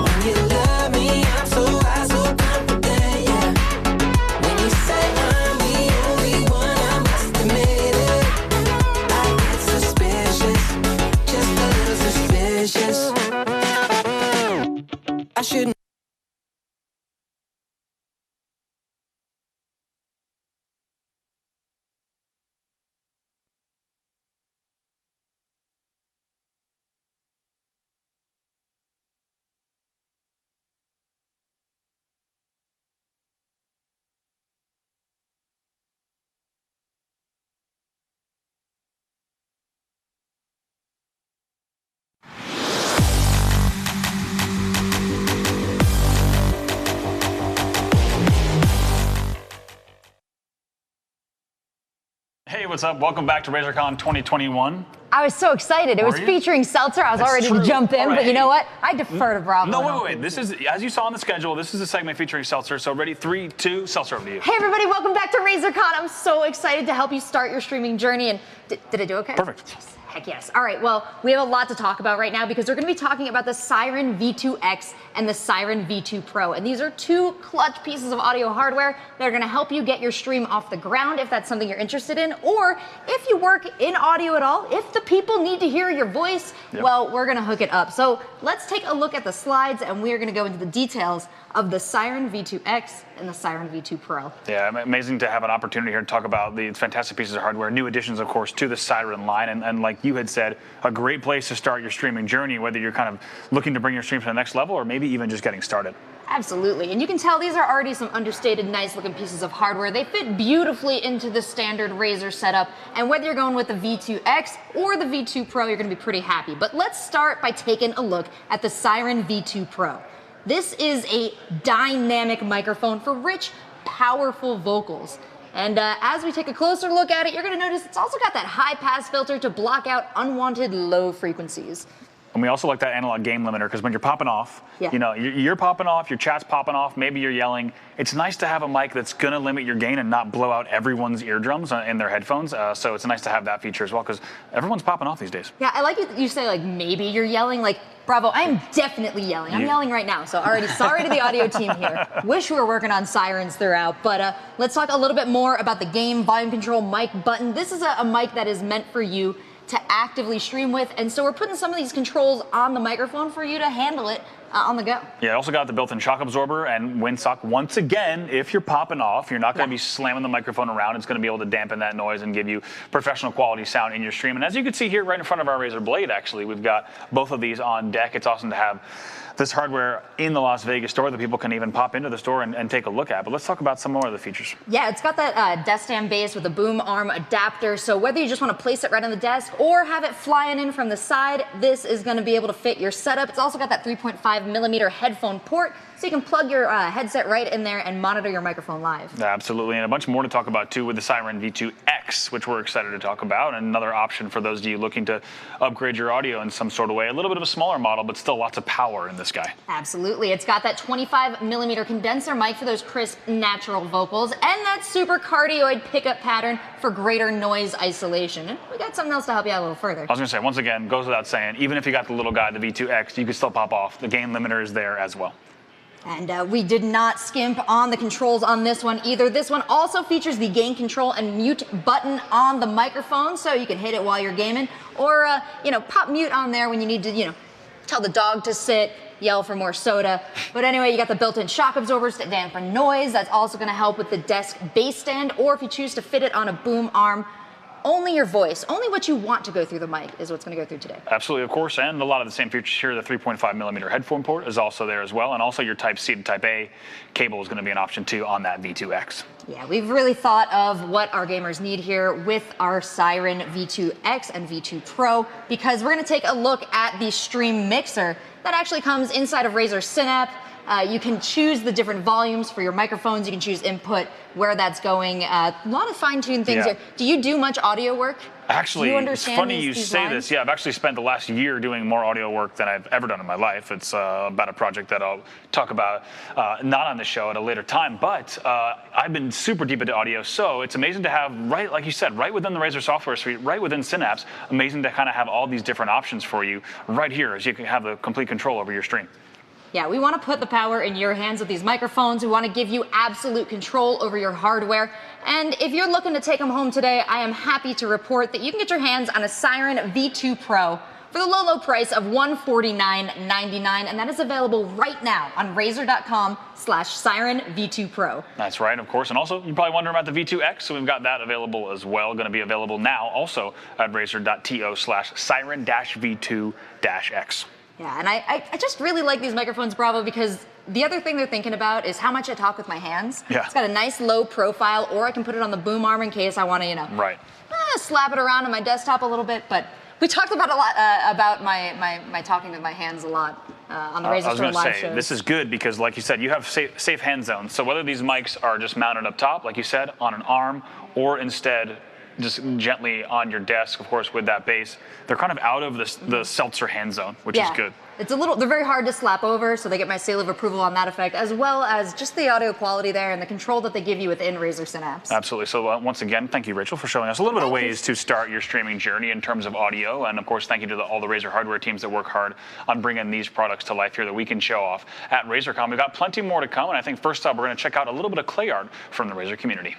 When you love me, I'm so high, so confident, yeah. When you say I'm the only one, I must admit it. I get suspicious, just a little suspicious. I shouldn't. Hey, what's up? Welcome back to RazerCon 2021. I was so excited. It was featuring Seltzer. I was all ready to jump in, but you know what? I defer to Bravo. No, wait. This is, as you saw on the schedule, this is a segment featuring Seltzer. So ready, 3, 2, Seltzer, over to you. Hey everybody, welcome back to RazerCon. I'm so excited to help you start your streaming journey. And did I do okay? Perfect. Yes. Heck yes. All right, well, we have a lot to talk about right now because we're going to be talking about the Siren V2X and the Siren V2 Pro. And these are two clutch pieces of audio hardware that are going to help you get your stream off the ground if that's something you're interested in, or if you work in audio at all, if the people need to hear your voice, well, we're going to hook it up. So let's take a look at the slides and we're going to go into the details of the Siren V2X and the Siren V2 Pro. Yeah, amazing to have an opportunity here to talk about these fantastic pieces of hardware, new additions, of course, to the Siren line. And like you had said, a great place to start your streaming journey, whether you're kind of looking to bring your stream to the next level or maybe even just getting started. Absolutely, and you can tell these are already some understated, nice looking pieces of hardware. They fit beautifully into the standard Razer setup, and whether you're going with the V2X or the V2 Pro, you're gonna be pretty happy. But let's start by taking a look at the Siren V2 Pro. This is a dynamic microphone for rich, powerful vocals. And as we take a closer look at it, you're gonna notice it's also got that high pass filter to block out unwanted low frequencies. And we also like that analog gain limiter because when you're popping off, you know, you're popping off, your chat's popping off, maybe you're yelling. It's nice to have a mic that's going to limit your gain and not blow out everyone's eardrums in their headphones. So it's nice to have that feature as well because everyone's popping off these days. Yeah, I like you say like maybe you're yelling. Like, Bravo, I am definitely yelling. I'm yelling right now, so already sorry to the audio team here. Wish we were working on sirens throughout, but let's talk a little bit more about the game volume control mic button. This is a mic that is meant for you to actively stream with, and so we're putting some of these controls on the microphone for you to handle it on the go. Yeah, I also got the built-in shock absorber and windsock. Once again, if you're popping off, you're not going to be slamming the microphone around. It's going to be able to dampen that noise and give you professional quality sound in your stream. And as you can see here right in front of our Razer Blade, actually, we've got both of these on deck. It's awesome to have this hardware in the Las Vegas store that people can even pop into the store and take a look at. But let's talk about some more of the features. Yeah, it's got that desk stand base with a boom arm adapter. So whether you just want to place it right on the desk or have it flying in from the side, this is going to be able to fit your setup. It's also got that 3.5 millimeter headphone port, so so you can plug your headset right in there and monitor your microphone live. Absolutely, and a bunch more to talk about too with the Siren V2X, which we're excited to talk about, and another option for those of you looking to upgrade your audio in some sort of way. A little bit of a smaller model, but still lots of power in this guy. Absolutely, it's got that 25mm condenser mic for those crisp, natural vocals, and that super cardioid pickup pattern for greater noise isolation. And we got something else to help you out a little further. I was going to say, once again, goes without saying, even if you got the little guy, the V2X, you can still pop off. The gain limiter is there as well. And we did not skimp on the controls on this one either. This one also features the gain control and mute button on the microphone, so you can hit it while you're gaming, or pop mute on there when you need to, tell the dog to sit, yell for more soda. But anyway, you got the built-in shock absorbers to dampen noise. That's also going to help with the desk bass stand, or if you choose to fit it on a boom arm. Only your voice, only what you want to go through the mic is what's going to go through today. Absolutely, of course, and a lot of the same features here. The 3.5mm headphone port is also there as well, and also your Type-C to Type-A cable is going to be an option too on that V2X. Yeah, we've really thought of what our gamers need here with our Siren V2X and V2 Pro, because we're going to take a look at the stream mixer that actually comes inside of Razer Synapse. You can choose the different volumes for your microphones. You can choose input, where that's going. A lot of fine-tuned things here. Do you do much audio work? Actually, do you it's understand funny you these say lines? this. Yeah, I've actually spent the last year doing more audio work than I've ever done in my life. It's about a project that I'll talk about not on the show at a later time, but I've been super deep into audio, so it's amazing to have, right, like you said, right within the Razer software suite, right within Synapse, amazing to kind of have all these different options for you right here, as you can have the complete control over your stream. Yeah, we want to put the power in your hands with these microphones. We want to give you absolute control over your hardware. And if you're looking to take them home today, I am happy to report that you can get your hands on a Siren V2 Pro for the low price of $149.99, and that is available right now on Razer.com/Siren V2 Pro. That's right, of course. And also, you're probably wondering about the V2X, so we've got that available as well. Going to be available now also at Razer.to/Siren-V2-X. Yeah, and I just really like these microphones, Bravo, because the other thing they're thinking about is how much I talk with my hands. Yeah. It's got a nice low profile, or I can put it on the boom arm in case I want to, right. Slap it around on my desktop a little bit. But we talked about a lot about my talking with my hands a lot on the Razer Store live shows. This is good because, like you said, you have safe hand zones. So whether these mics are just mounted up top, like you said, on an arm, or instead just gently on your desk, of course, with that bass, they're kind of out of the seltzer hand zone, which is good. They're very hard to slap over, so they get my seal of approval on that effect, as well as just the audio quality there and the control that they give you within Razer Synapse. Absolutely. So once again, thank you, Rachel, for showing us a little bit of ways to start your streaming journey in terms of audio. And of course, thank you to all the Razer hardware teams that work hard on bringing these products to life here that we can show off at RazerCon. We've got plenty more to come, and I think first up, we're going to check out a little bit of clay art from the Razer community.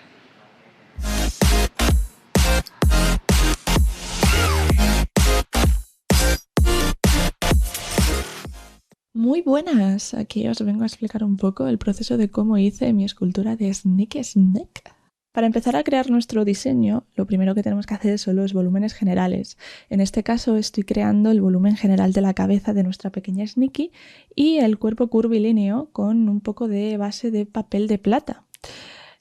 Muy buenas, aquí os vengo a explicar un poco el proceso de cómo hice mi escultura de Sneaky Snack. Para empezar a crear nuestro diseño, lo primero que tenemos que hacer son los volúmenes generales. En este caso estoy creando el volumen general de la cabeza de nuestra pequeña Sneaky y el cuerpo curvilíneo con un poco de base de papel de plata.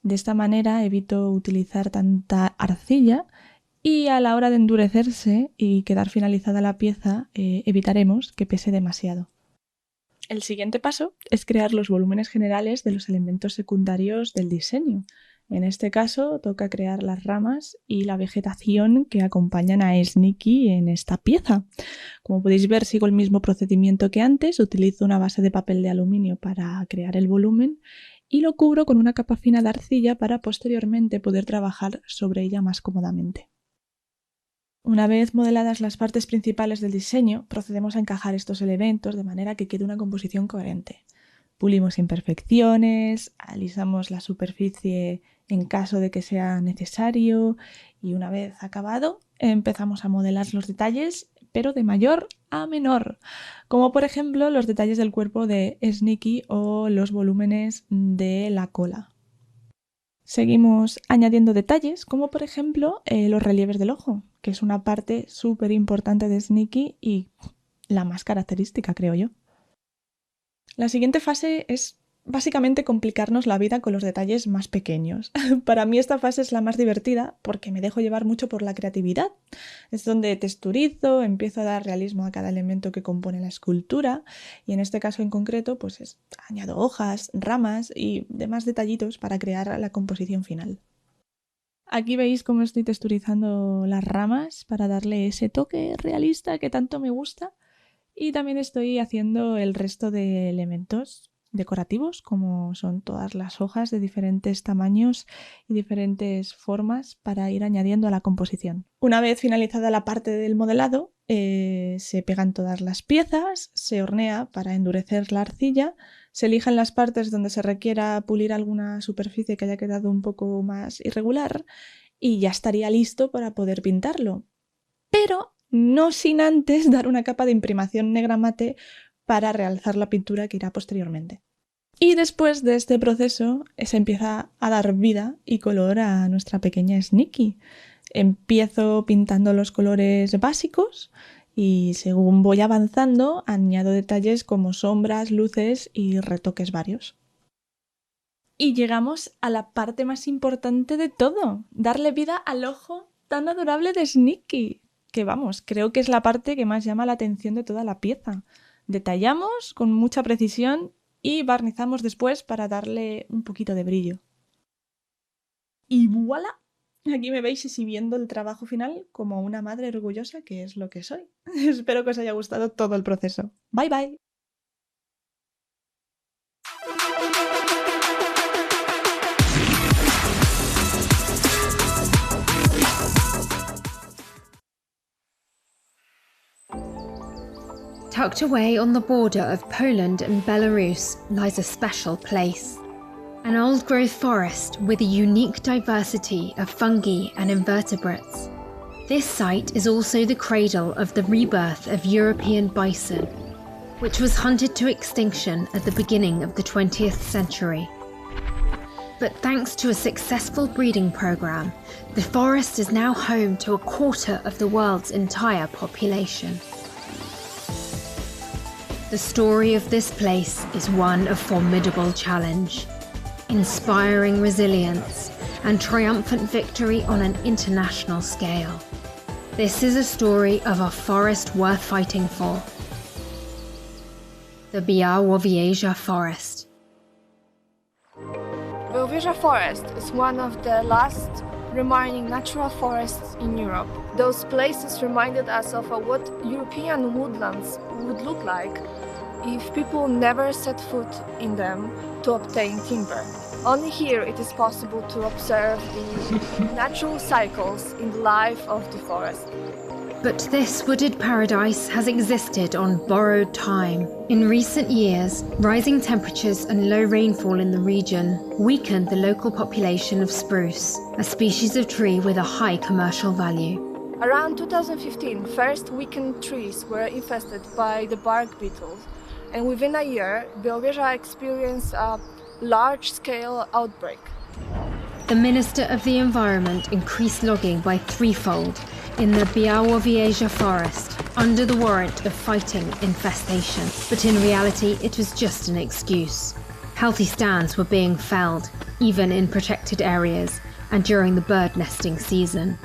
De esta manera evito utilizar tanta arcilla y a la hora de endurecerse y quedar finalizada la pieza evitaremos que pese demasiado. El siguiente paso es crear los volúmenes generales de los elementos secundarios del diseño. En este caso toca crear las ramas y la vegetación que acompañan a Sneaky en esta pieza. Como podéis ver, sigo el mismo procedimiento que antes, utilizo una base de papel de aluminio para crear el volumen y lo cubro con una capa fina de arcilla para posteriormente poder trabajar sobre ella más cómodamente. Una vez modeladas las partes principales del diseño, procedemos a encajar estos elementos de manera que quede una composición coherente. Pulimos imperfecciones, alisamos la superficie en caso de que sea necesario y una vez acabado empezamos a modelar los detalles, pero de mayor a menor, como por ejemplo los detalles del cuerpo de Sneaky o los volúmenes de la cola. Seguimos añadiendo detalles, como por ejemplo los relieves del ojo, que es una parte súper importante de Sneaky y la más característica, creo yo. La siguiente fase es básicamente complicarnos la vida con los detalles más pequeños. Para mí esta fase es la más divertida porque me dejo llevar mucho por la creatividad. Es donde texturizo, empiezo a dar realismo a cada elemento que compone la escultura y en este caso en concreto pues añado hojas, ramas y demás detallitos para crear la composición final. Aquí veis cómo estoy texturizando las ramas para darle ese toque realista que tanto me gusta y también estoy haciendo el resto de elementos decorativos, como son todas las hojas de diferentes tamaños y diferentes formas para ir añadiendo a la composición. Una vez finalizada la parte del modelado, se pegan todas las piezas, se hornea para endurecer la arcilla, se eligen las partes donde se requiera pulir alguna superficie que haya quedado un poco más irregular y ya estaría listo para poder pintarlo. Pero no sin antes dar una capa de imprimación negra mate para realzar la pintura que irá posteriormente. Y después de este proceso se empieza a dar vida y color a nuestra pequeña Sneaky. Empiezo pintando los colores básicos y según voy avanzando añado detalles como sombras, luces y retoques varios. Y llegamos a la parte más importante de todo, darle vida al ojo tan adorable de Sneaky, que vamos, creo que es la parte que más llama la atención de toda la pieza. Detallamos con mucha precisión y barnizamos después para darle un poquito de brillo. Y voilà, aquí me veis exhibiendo el trabajo final como una madre orgullosa que es lo que soy. Espero que os haya gustado todo el proceso. Bye bye. Tucked away on the border of Poland and Belarus lies a special place. An old-growth forest with a unique diversity of fungi and invertebrates. This site is also the cradle of the rebirth of European bison, which was hunted to extinction at the beginning of the 20th century. But thanks to a successful breeding program, the forest is now home to a quarter of the world's entire population. The story of this place is one of formidable challenge, inspiring resilience, and triumphant victory on an international scale. This is a story of a forest worth fighting for. The Białowieża Forest. Białowieża Forest is one of the last remaining natural forests in Europe. Those places reminded us of what European woodlands would look like if people never set foot in them to obtain timber. Only here it is possible to observe the natural cycles in the life of the forest. But this wooded paradise has existed on borrowed time. In recent years, rising temperatures and low rainfall in the region weakened the local population of spruce, a species of tree with a high commercial value. Around 2015, first weakened trees were infested by the bark beetles, and within a year, Białowieża experienced a large-scale outbreak. The Minister of the Environment increased logging by threefold in the Białowieża forest under the warrant of fighting infestation. But in reality, it was just an excuse. Healthy stands were being felled, even in protected areas and during the bird nesting season.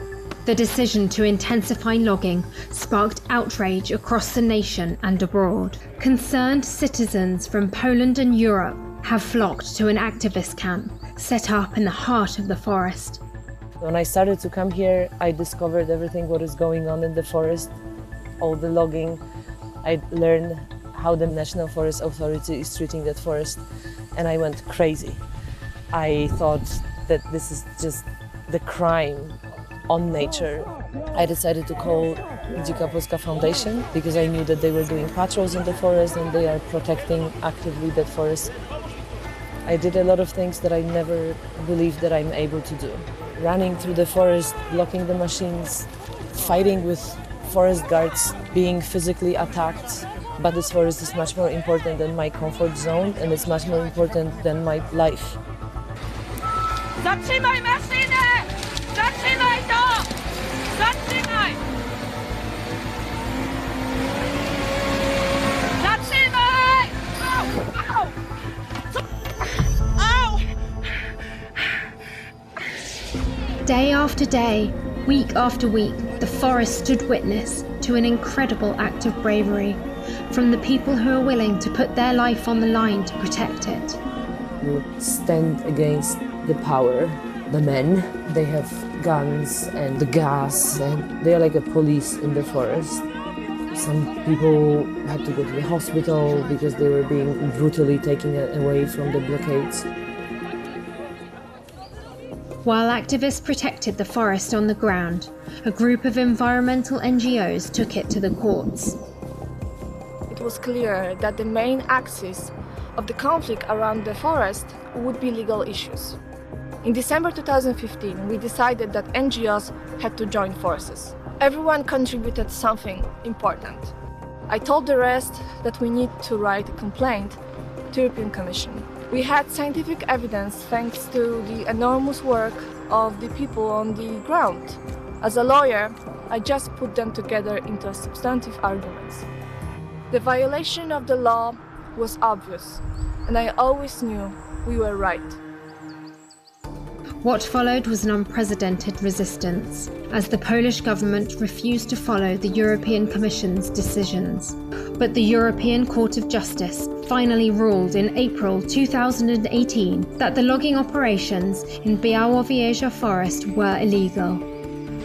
The decision to intensify logging sparked outrage across the nation and abroad. Concerned citizens from Poland and Europe have flocked to an activist camp set up in the heart of the forest. When I started to come here, I discovered everything what is going on in the forest, all the logging. I learned how the National Forest Authority is treating that forest, and I went crazy. I thought that this is just the crime on nature. I decided to call Dzika Polska Foundation because I knew that they were doing patrols in the forest and they are protecting actively that forest. I did a lot of things that I never believed that I'm able to do. Running through the forest, blocking the machines, fighting with forest guards, being physically attacked. But this forest is much more important than my comfort zone and it's much more important than my life. Zatrzymaj maszynę! Zatrzymaj to! Zatrzymaj! Zatrzymaj! Au! Au! Day after day, week after week, the forest stood witness to an incredible act of bravery from the people who are willing to put their life on the line to protect it. You stand against the power. The men, they have guns and the gas, and they're like a police in the forest. Some people had to go to the hospital because they were being brutally taken away from the blockades. While activists protected the forest on the ground, a group of environmental NGOs took it to the courts. It was clear that the main axis of the conflict around the forest would be legal issues. In December 2015, we decided that NGOs had to join forces. Everyone contributed something important. I told the rest that we need to write a complaint to the European Commission. We had scientific evidence thanks to the enormous work of the people on the ground. As a lawyer, I just put them together into substantive arguments. The violation of the law was obvious, and I always knew we were right. What followed was an unprecedented resistance, as the Polish government refused to follow the European Commission's decisions. But the European Court of Justice finally ruled in April 2018 that the logging operations in Białowieża forest were illegal.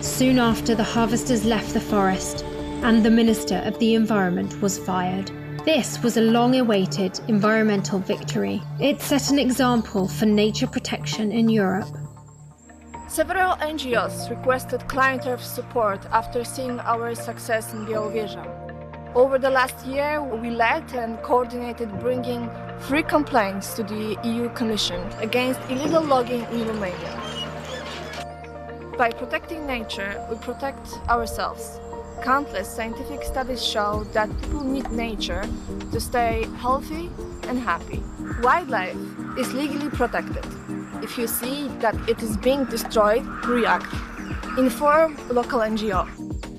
Soon after, the harvesters left the forest, and the Minister of the Environment was fired. This was a long-awaited environmental victory. It set an example for nature protection in Europe. Several NGOs requested client support after seeing our success in Białowieża. Over the last year, we led and coordinated bringing 3 complaints to the EU Commission against illegal logging in Romania. By protecting nature, we protect ourselves. Countless scientific studies show that people need nature to stay healthy and happy. Wildlife is legally protected. If you see that it is being destroyed, react. Inform local NGO.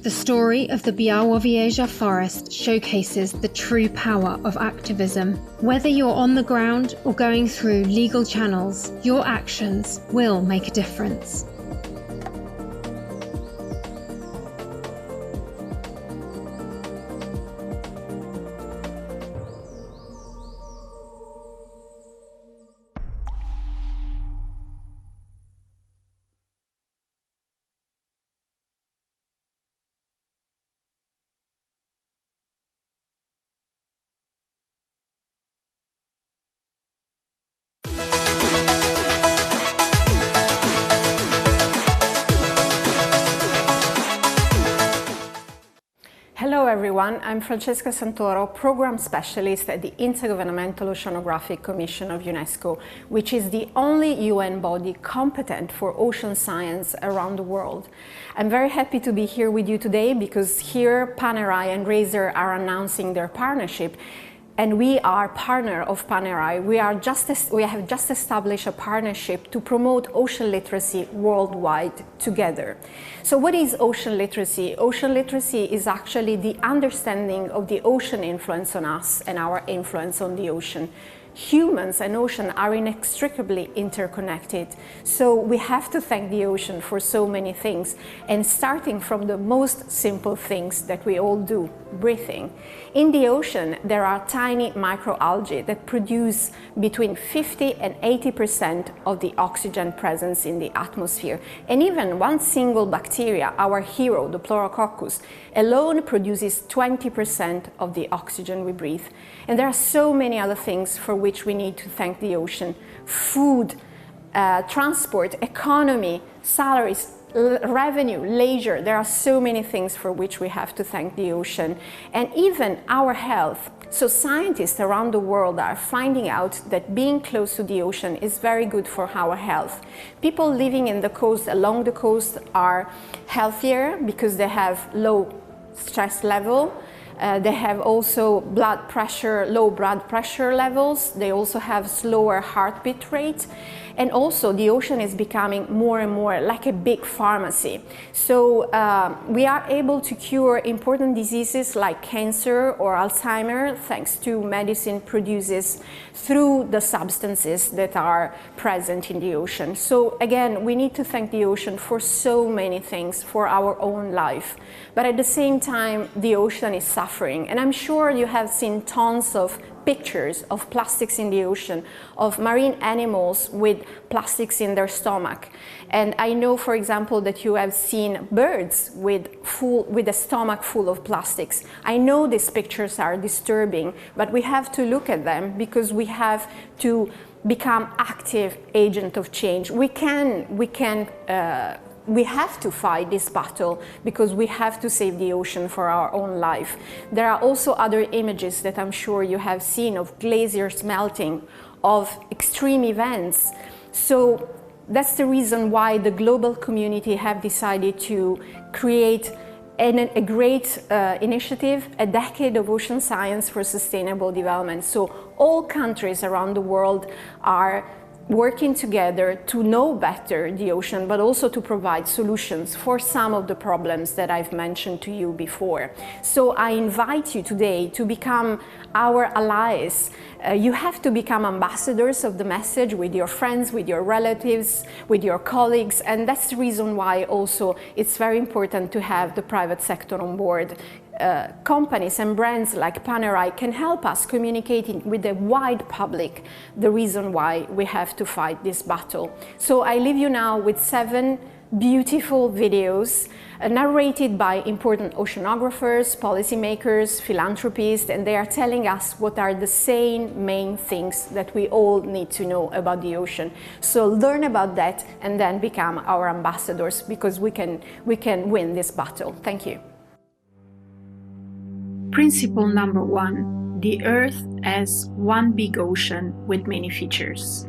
The story of the Białowieża forest showcases the true power of activism. Whether you're on the ground or going through legal channels, your actions will make a difference. Hello everyone, I'm Francesca Santoro, Program Specialist at the Intergovernmental Oceanographic Commission of UNESCO, which is the only UN body competent for ocean science around the world. I'm very happy to be here with you today because here Panerai and Razer are announcing their partnership, and we are partner of Panerai. We have just established a partnership to promote ocean literacy worldwide together. So what is ocean literacy? Ocean literacy is actually the understanding of the ocean influence on us and our influence on the ocean. Humans and ocean are inextricably interconnected, so we have to thank the ocean for so many things, and starting from the most simple things that we all do, breathing. In the ocean, there are tiny microalgae that produce between 50 and 80% of the oxygen presence in the atmosphere. And even one single bacteria, our hero, the Pleurococcus, alone produces 20% of the oxygen we breathe. And there are so many other things for which we need to thank the ocean. Food, transport, economy, salaries, revenue, leisure. There are so many things for which we have to thank the ocean, and even our health. So scientists around the world are finding out that being close to the ocean is very good for our health. People living in the coast, along the coast, are healthier because they have low stress level. They have also low blood pressure levels. They also have slower heartbeat rate. And also the ocean is becoming more and more like a big pharmacy. So we are able to cure important diseases like cancer or Alzheimer thanks to medicine produces through the substances that are present in the ocean. So again, we need to thank the ocean for so many things for our own life. But at the same time, the ocean is suffering. And I'm sure you have seen tons of pictures of plastics in the ocean, of marine animals with plastics in their stomach. And I know, for example, that you have seen birds with a stomach full of plastics. I know these pictures are disturbing, but we have to look at them because we have to become active agent of change. We have to fight this battle because we have to save the ocean for our own life. There are also other images that I'm sure you have seen of glaciers melting, of extreme events. So that's the reason why the global community have decided to create a great initiative, a decade of ocean science for sustainable development. So all countries around the world are working together to know better the ocean, but also to provide solutions for some of the problems that I've mentioned to you before. So I invite you today to become our allies. You have to become ambassadors of the message with your friends, with your relatives, with your colleagues, and that's the reason why also it's very important to have the private sector on board. Companies and brands like Panerai can help us communicating with the wide public the reason why we have to fight this battle. So I leave you now with 7 beautiful videos narrated by important oceanographers, policymakers, philanthropists, and they are telling us what are the same main things that we all need to know about the ocean. So learn about that and then become our ambassadors because we can win this battle. Thank you. Principle number 1. The Earth as one big ocean with many features.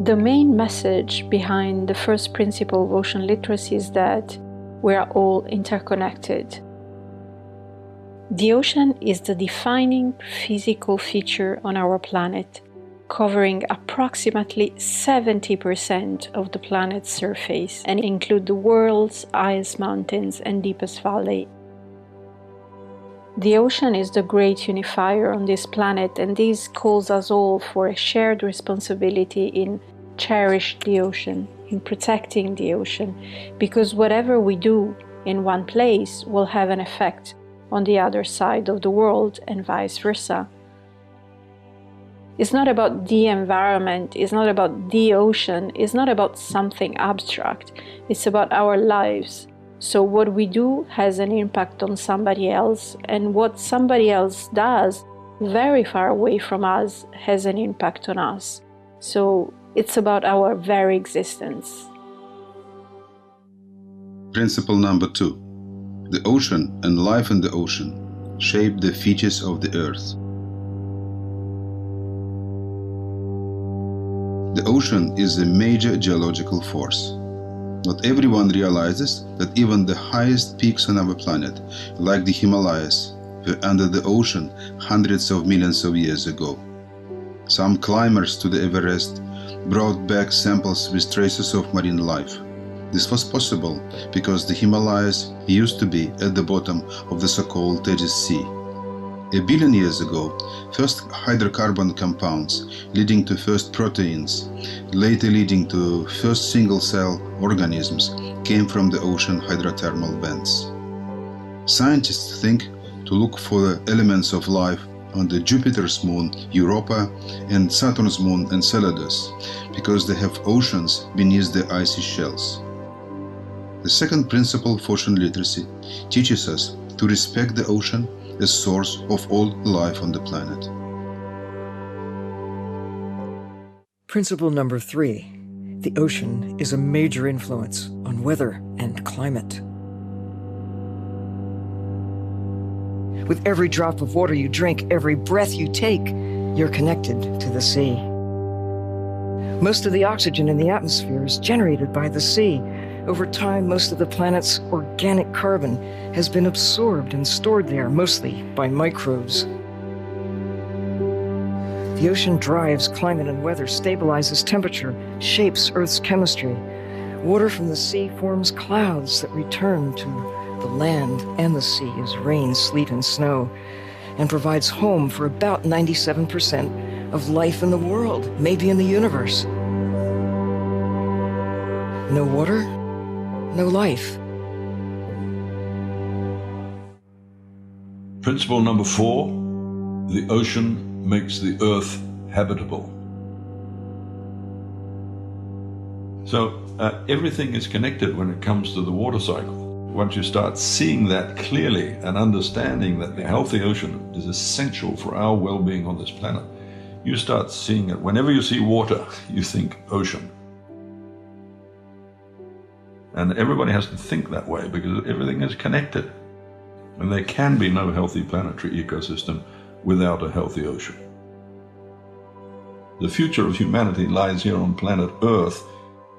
The main message behind the first principle of ocean literacy is that we are all interconnected. The ocean is the defining physical feature on our planet, covering approximately 70% of the planet's surface and include the world's highest mountains and deepest valley. The ocean is the great unifier on this planet, and this calls us all for a shared responsibility in cherishing the ocean, in protecting the ocean, because whatever we do in one place will have an effect on the other side of the world and vice versa. It's not about the environment, it's not about the ocean, it's not about something abstract, it's about our lives. So what we do has an impact on somebody else, and what somebody else does very far away from us has an impact on us. So it's about our very existence. Principle number 2. The ocean and life in the ocean shape the features of the Earth. The ocean is a major geological force. Not everyone realizes that even the highest peaks on our planet, like the Himalayas, were under the ocean hundreds of millions of years ago. Some climbers to the Everest brought back samples with traces of marine life. This was possible because the Himalayas used to be at the bottom of the so-called Tejas Sea. A billion years ago, first hydrocarbon compounds leading to first proteins, later leading to first single-cell organisms, came from the ocean hydrothermal vents. Scientists think to look for the elements of life on the Jupiter's moon Europa and Saturn's moon Enceladus, because they have oceans beneath the icy shells. The second principle of ocean literacy teaches us to respect the ocean as source of all life on the planet. Principle number 3. The ocean is a major influence on weather and climate. With every drop of water you drink, every breath you take, you're connected to the sea. Most of the oxygen in the atmosphere is generated by the sea, Over time, most of the planet's organic carbon has been absorbed and stored there, mostly by microbes. The ocean drives climate and weather, stabilizes temperature, shapes Earth's chemistry. Water from the sea forms clouds that return to the land and the sea as rain, sleet, and snow, and provides home for about 97% of life in the world, maybe in the universe. No water, no life. Principle number 4, the ocean makes the Earth habitable. So everything is connected when it comes to the water cycle. Once you start seeing that clearly and understanding that the healthy ocean is essential for our well-being on this planet, you start seeing it. Whenever you see water, you think ocean. And everybody has to think that way because everything is connected. And there can be no healthy planetary ecosystem without a healthy ocean. The future of humanity lies here on planet Earth,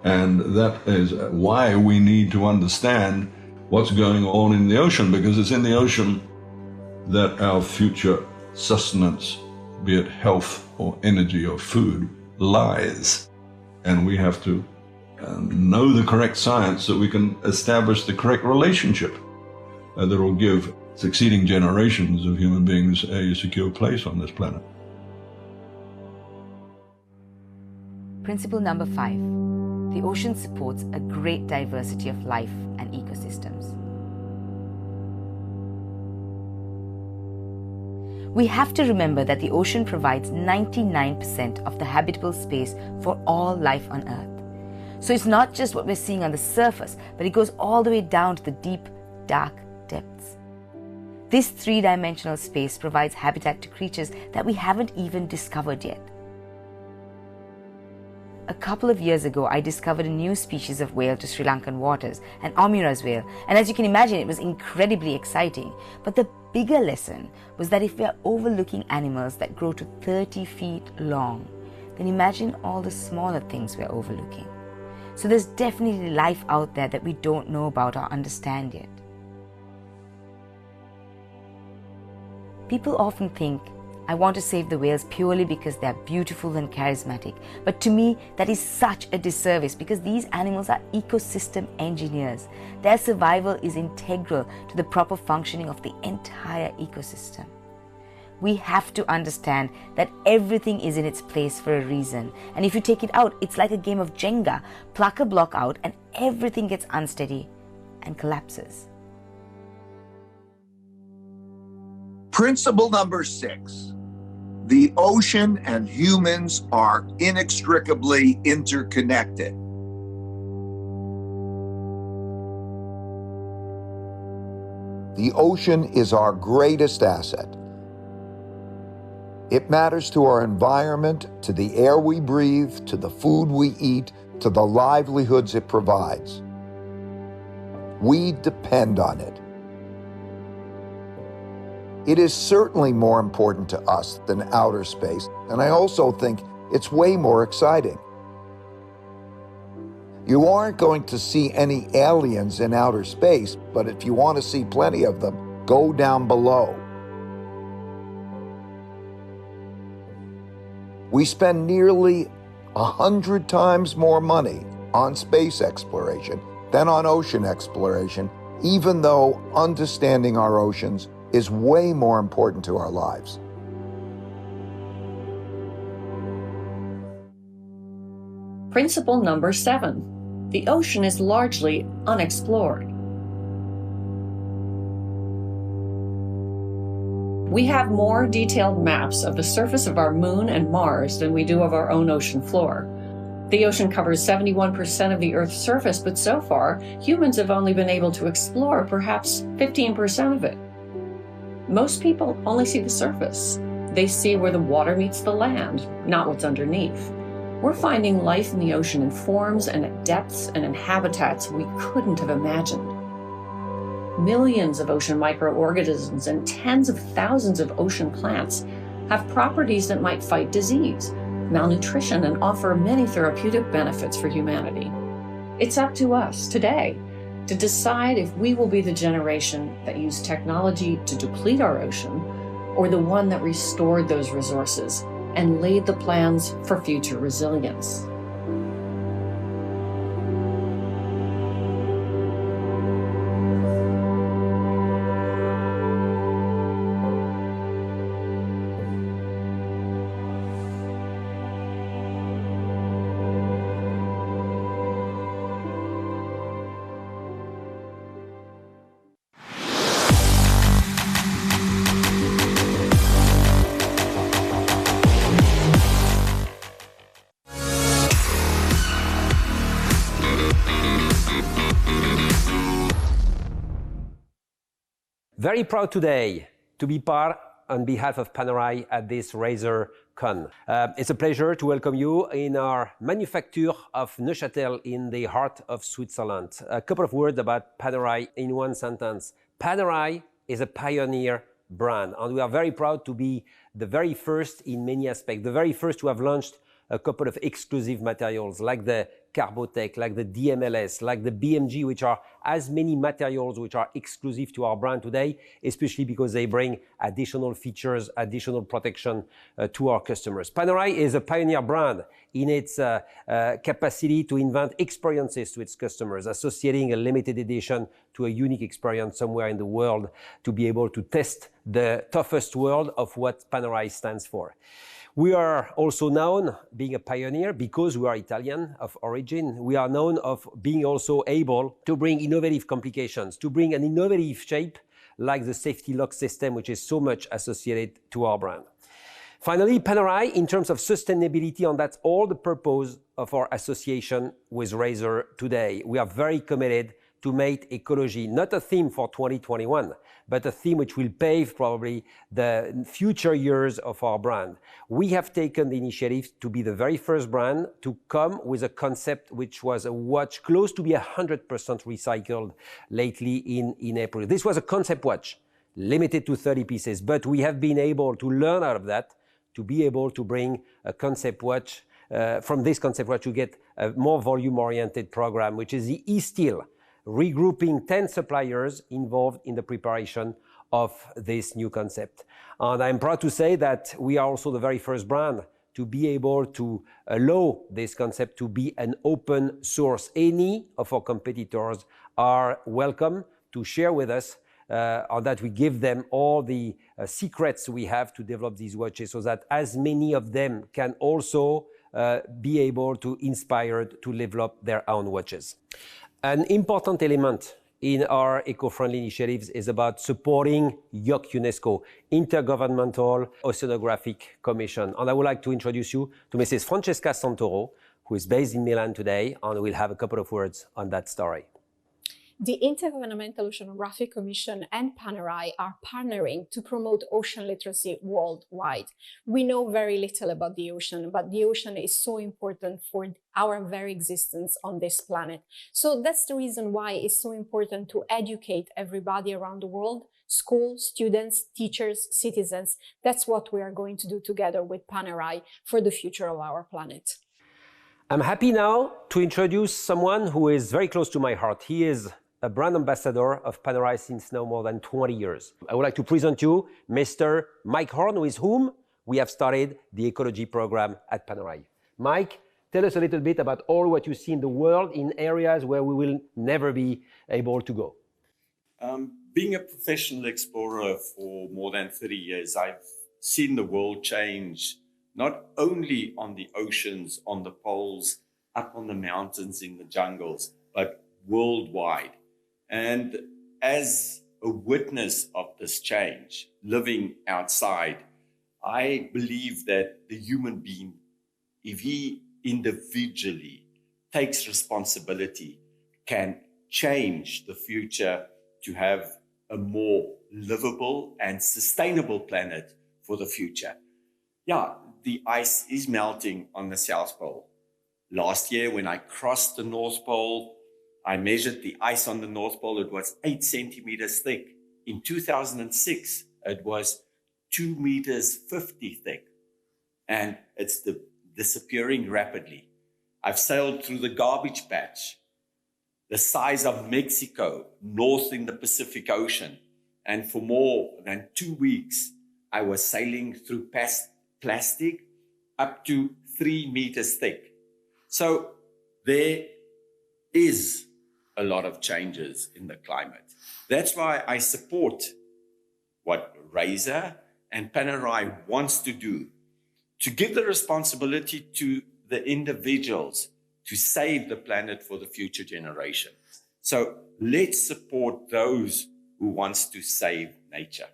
and that is why we need to understand what's going on in the ocean, because it's in the ocean that our future sustenance, be it health or energy or food, lies. And we have to know the correct science so we can establish the correct relationship that will give succeeding generations of human beings a secure place on this planet. Principle number 5. The ocean supports a great diversity of life and ecosystems. We have to remember that the ocean provides 99% of the habitable space for all life on Earth. So it's not just what we're seeing on the surface, but it goes all the way down to the deep, dark depths. This three-dimensional space provides habitat to creatures that we haven't even discovered yet. A couple of years ago, I discovered a new species of whale to Sri Lankan waters, an Omura's whale, and as you can imagine, it was incredibly exciting. But the bigger lesson was that if we are overlooking animals that grow to 30 feet long, then imagine all the smaller things we're overlooking. So there's definitely life out there that we don't know about or understand yet. People often think, I want to save the whales purely because they're beautiful and charismatic. But to me, that is such a disservice because these animals are ecosystem engineers. Their survival is integral to the proper functioning of the entire ecosystem. We have to understand that everything is in its place for a reason. And if you take it out, it's like a game of Jenga. Pluck a block out and everything gets unsteady and collapses. Principle number 6. The ocean and humans are inextricably interconnected. The ocean is our greatest asset. It matters to our environment, to the air we breathe, to the food we eat, to the livelihoods it provides. We depend on it. It is certainly more important to us than outer space, and I also think it's way more exciting. You aren't going to see any aliens in outer space, but if you want to see plenty of them, go down below. We spend nearly 100 times more money on space exploration than on ocean exploration, even though understanding our oceans is way more important to our lives. Principle number 7. The ocean is largely unexplored. We have more detailed maps of the surface of our moon and Mars than we do of our own ocean floor. The ocean covers 71% of the Earth's surface, but so far, humans have only been able to explore perhaps 15% of it. Most people only see the surface. They see where the water meets the land, not what's underneath. We're finding life in the ocean in forms and at depths and in habitats we couldn't have imagined. Millions of ocean microorganisms and tens of thousands of ocean plants have properties that might fight disease, malnutrition, and offer many therapeutic benefits for humanity. It's up to us today to decide if we will be the generation that used technology to deplete our ocean, or the one that restored those resources and laid the plans for future resilience. Very proud today to be part on behalf of Panerai at this RazerCon. It's a pleasure to welcome you in our manufacture of Neuchâtel in the heart of Switzerland. A couple of words about Panerai in one sentence. Panerai is a pioneer brand, and we are very proud to be the very first in many aspects, the very first to have launched a couple of exclusive materials like the Carbotech, like the DMLS, like the BMG, which are as many materials which are exclusive to our brand today, especially because they bring additional features, additional protection to our customers. Panerai is a pioneer brand in its capacity to invent experiences to its customers, associating a limited edition to a unique experience somewhere in the world to be able to test the toughest world of what Panerai stands for. We are also known being a pioneer because we are Italian of origin. We are known of being also able to bring innovative complications, to bring an innovative shape like the safety lock system, which is so much associated to our brand. Finally, Panerai, in terms of sustainability, and that's all the purpose of our association with Razer today. We are very committed to make ecology not a theme for 2021, but a theme which will pave probably the future years of our brand. We have taken the initiative to be the very first brand to come with a concept which was a watch close to be 100% recycled lately in April. This was a concept watch, limited to 30 pieces, but we have been able to learn out of that to be able to bring a concept watch. From this concept watch, you get a more volume-oriented program, which is the E-Steel, regrouping 10 suppliers involved in the preparation of this new concept. And I'm proud to say that we are also the very first brand to be able to allow this concept to be an open source. Any of our competitors are welcome to share with us on that we give them all the secrets we have to develop these watches so that as many of them can also be able to inspire to develop their own watches. An important element in our eco-friendly initiatives is about supporting IOC UNESCO, Intergovernmental Oceanographic Commission. And I would like to introduce you to Mrs. Francesca Santoro, who is based in Milan today, and we'll have a couple of words on that story. The Intergovernmental Oceanographic Commission and Panerai are partnering to promote ocean literacy worldwide. We know very little about the ocean, but the ocean is so important for our very existence on this planet. So that's the reason why it's so important to educate everybody around the world, schools, students, teachers, citizens. That's what we are going to do together with Panerai for the future of our planet. I'm happy now to introduce someone who is very close to my heart. He is a brand ambassador of Panerai since now more than 20 years. I would like to present you Mr. Mike Horn, with whom we have started the ecology program at Panerai. Mike, tell us a little bit about all what you see in the world in areas where we will never be able to go. Being a professional explorer for more than 30 years, I've seen the world change, not only on the oceans, on the poles, up on the mountains, in the jungles, but worldwide. And as a witness of this change, living outside, I believe that the human being, if he individually takes responsibility, can change the future to have a more livable and sustainable planet for the future. Yeah, the ice is melting on the South Pole. Last year, when I crossed the North Pole, I measured the ice on the North Pole. It was 8 centimeters thick. In 2006, it was 2 meters 50 thick. And it's disappearing rapidly. I've sailed through the garbage patch. the size of Mexico, north in the Pacific Ocean. And for more than 2 weeks, I was sailing through plastic up to 3 meters thick. So there is a lot of changes in the climate. That's why I support what Razer and Panerai wants to do, to give the responsibility to the individuals to save the planet for the future generation. So let's support those who wants to save nature.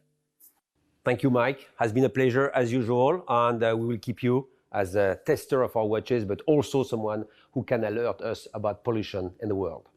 Thank you, Mike. It has been a pleasure as usual, and we will keep you as a tester of our watches, but also someone who can alert us about pollution in the world.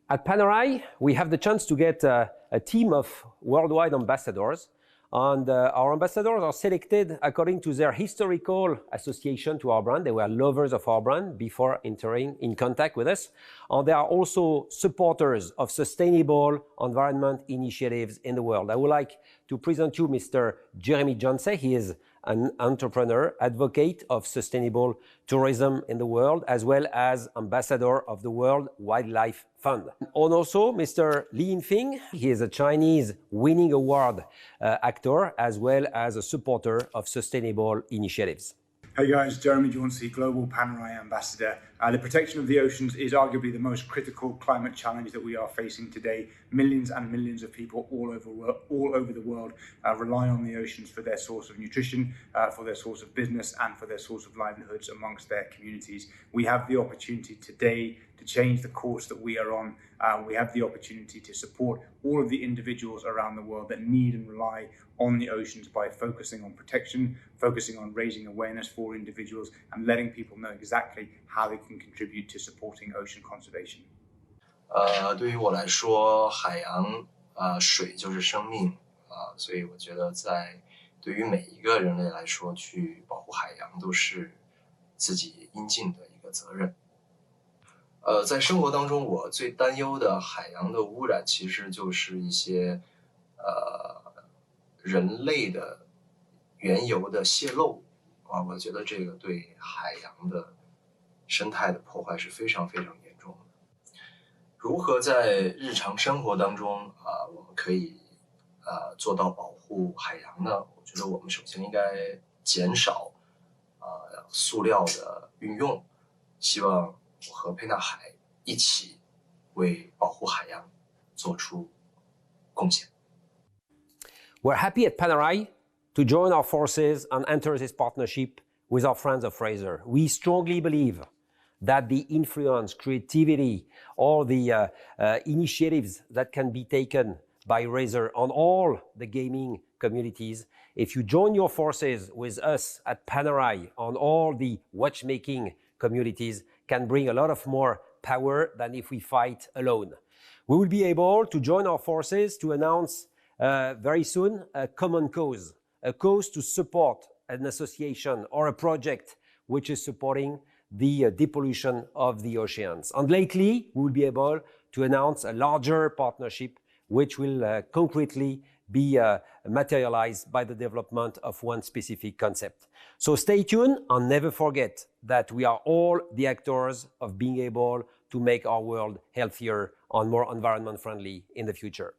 At Panerai, we have the chance to get a team of worldwide ambassadors, and our ambassadors are selected according to their historical association to our brand. They were lovers of our brand before entering in contact with us, and they are also supporters of sustainable environment initiatives in the world. I would like to present you Mr. Jeremy Johnson. He is an entrepreneur, advocate of sustainable tourism in the world, as well as ambassador of the World Wildlife Fund. And also Mr. Li Yinfing. He is a Chinese winning award actor, as well as a supporter of sustainable initiatives. Hey guys, Jeremy Jauncey, Global Panerai Ambassador. The protection of the oceans is arguably the most critical climate challenge that we are facing today. Millions and millions of people all over the world rely on the oceans for their source of nutrition, for their source of business, and for their source of livelihoods amongst their communities. We have the opportunity today to change the course that we are on. We have the opportunity to support all of the individuals around the world that need and rely on the oceans by focusing on protection, focusing on raising awareness for individuals, and letting people know exactly how they can contribute to supporting ocean conservation. 对于我来说，海洋水就是生命所以我觉得对于每一个人类来说，去保护海洋都是自己应尽的一个责任。在生活当中，我最担忧的海洋的污染，其实就是一些人类的原油的泄漏我觉得这个对海洋的生态的破坏是非常非常严重的。如何在日常生活当中我们可以做到保护海洋呢？我觉得我们首先应该减少塑料的运用，希望我和沛纳海一起为保护海洋做出贡献。We're happy at Panerai to join our forces and enter this partnership with our friends of Razer. We strongly believe that the influence, creativity, all the initiatives that can be taken by Razer on all the gaming communities, if you join your forces with us at Panerai on all the watchmaking communities, can bring a lot of more power than if we fight alone. We will be able to join our forces to announce very soon a common cause, a cause to support an association or a project which is supporting the depollution of the oceans. And lately, we will be able to announce a larger partnership which will concretely be materialized by the development of one specific concept. So stay tuned and never forget that we are all the actors of being able to make our world healthier and more environment friendly in the future.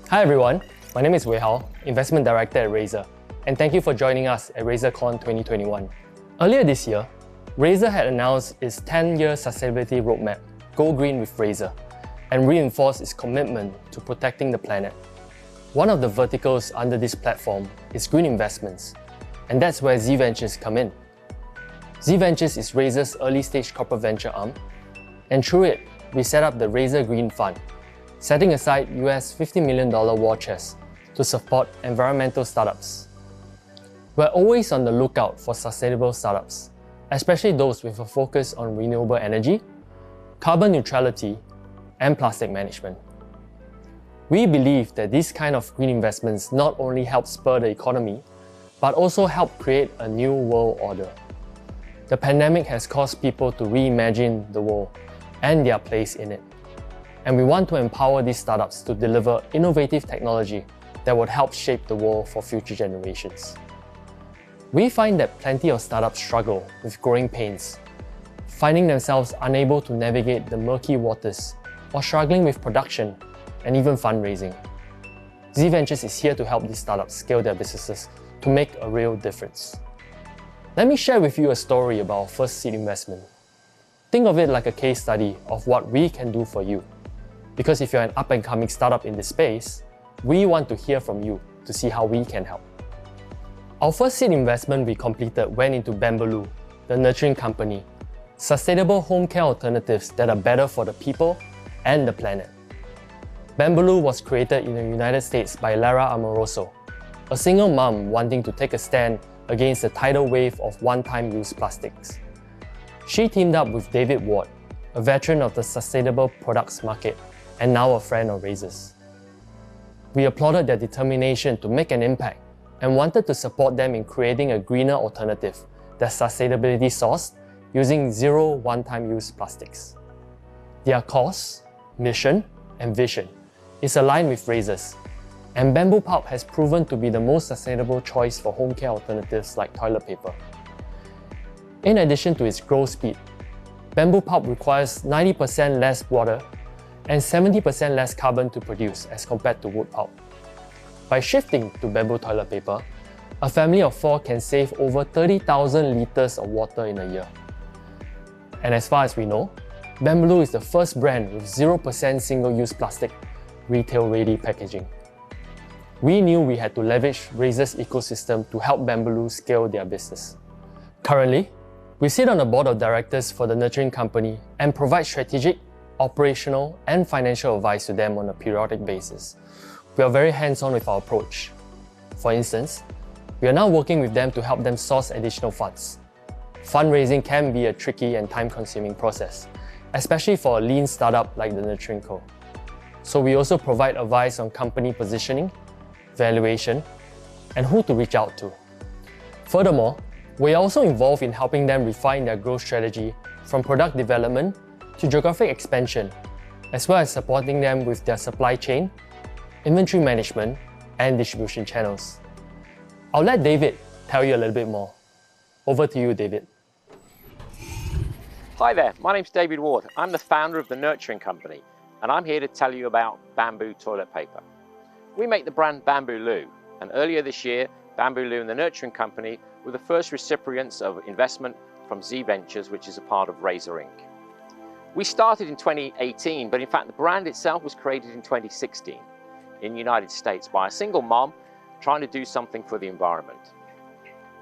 Hi everyone, my name is Wei Hao, Investment Director at Razer, and thank you for joining us at RazerCon 2021. Earlier this year, Razer had announced its 10-year sustainability roadmap, Go Green with Razer, and reinforced its commitment to protecting the planet. One of the verticals under this platform is green investments, and that's where Z Ventures come in. Z Ventures is Razer's early-stage corporate venture arm, and through it, we set up the Razer Green Fund, setting aside US $50 million war chest to support environmental startups. We're always on the lookout for sustainable startups, especially those with a focus on renewable energy, carbon neutrality, and plastic management. We believe that these kind of green investments not only help spur the economy, but also help create a new world order. The pandemic has caused people to reimagine the world and their place in it. and we want to empower these startups to deliver innovative technology that would help shape the world for future generations. We find that plenty of startups struggle with growing pains, finding themselves unable to navigate the murky waters or struggling with production and even fundraising. Z Ventures is here to help these startups scale their businesses to make a real difference. Let me share with you a story about our first seed investment. Think of it like a case study of what we can do for you. Because if you're an up-and-coming startup in this space, we want to hear from you to see how we can help. Our first seed investment we completed went into Bambooloo, the nurturing company, sustainable home care alternatives that are better for the people and the planet. Bambooloo was created in the United States by Lara Amoroso, a single mom wanting to take a stand against the tidal wave of one-time use plastics. She teamed up with David Ward, a veteran of the sustainable products market and now a friend of Razer's. We applauded their determination to make an impact and wanted to support them in creating a greener alternative that's sustainability sourced using zero one-time use plastics. Their cause, mission, and vision is aligned with Razer's, and bamboo pulp has proven to be the most sustainable choice for home care alternatives like toilet paper. In addition to its growth speed, bamboo pulp requires 90% less water and 70% less carbon to produce as compared to wood pulp. By shifting to bamboo toilet paper, a family of 4 can save over 30,000 litres of water in a year. And as far as we know, Bambooloo is the first brand with 0% single-use plastic retail-ready packaging. We knew we had to leverage Razer's ecosystem to help Bambooloo scale their business. Currently, we sit on the board of directors for the nurturing company and provide strategic, operational, and financial advice to them on a periodic basis. We are very hands-on with our approach. For instance, we are now working with them to help them source additional funds. Fundraising can be a tricky and time-consuming process, especially for a lean startup like the Nurturing Co. So we also provide advice on company positioning, valuation, and who to reach out to. Furthermore, we are also involved in helping them refine their growth strategy from product development to geographic expansion, as well as supporting them with their supply chain, inventory management, and distribution channels. I'll let David tell you a little bit more. Over to you, David. Hi there, my name's David Ward. I'm the founder of the Nurturing Company, and I'm here to tell you about bamboo toilet paper. We make the brand Bambooloo, and earlier this year, Bambooloo and the Nurturing Company were the first recipients of investment from Z Ventures, which is a part of Razer Inc. We started in 2018, but in fact the brand itself was created in 2016 in the United States by a single mom trying to do something for the environment.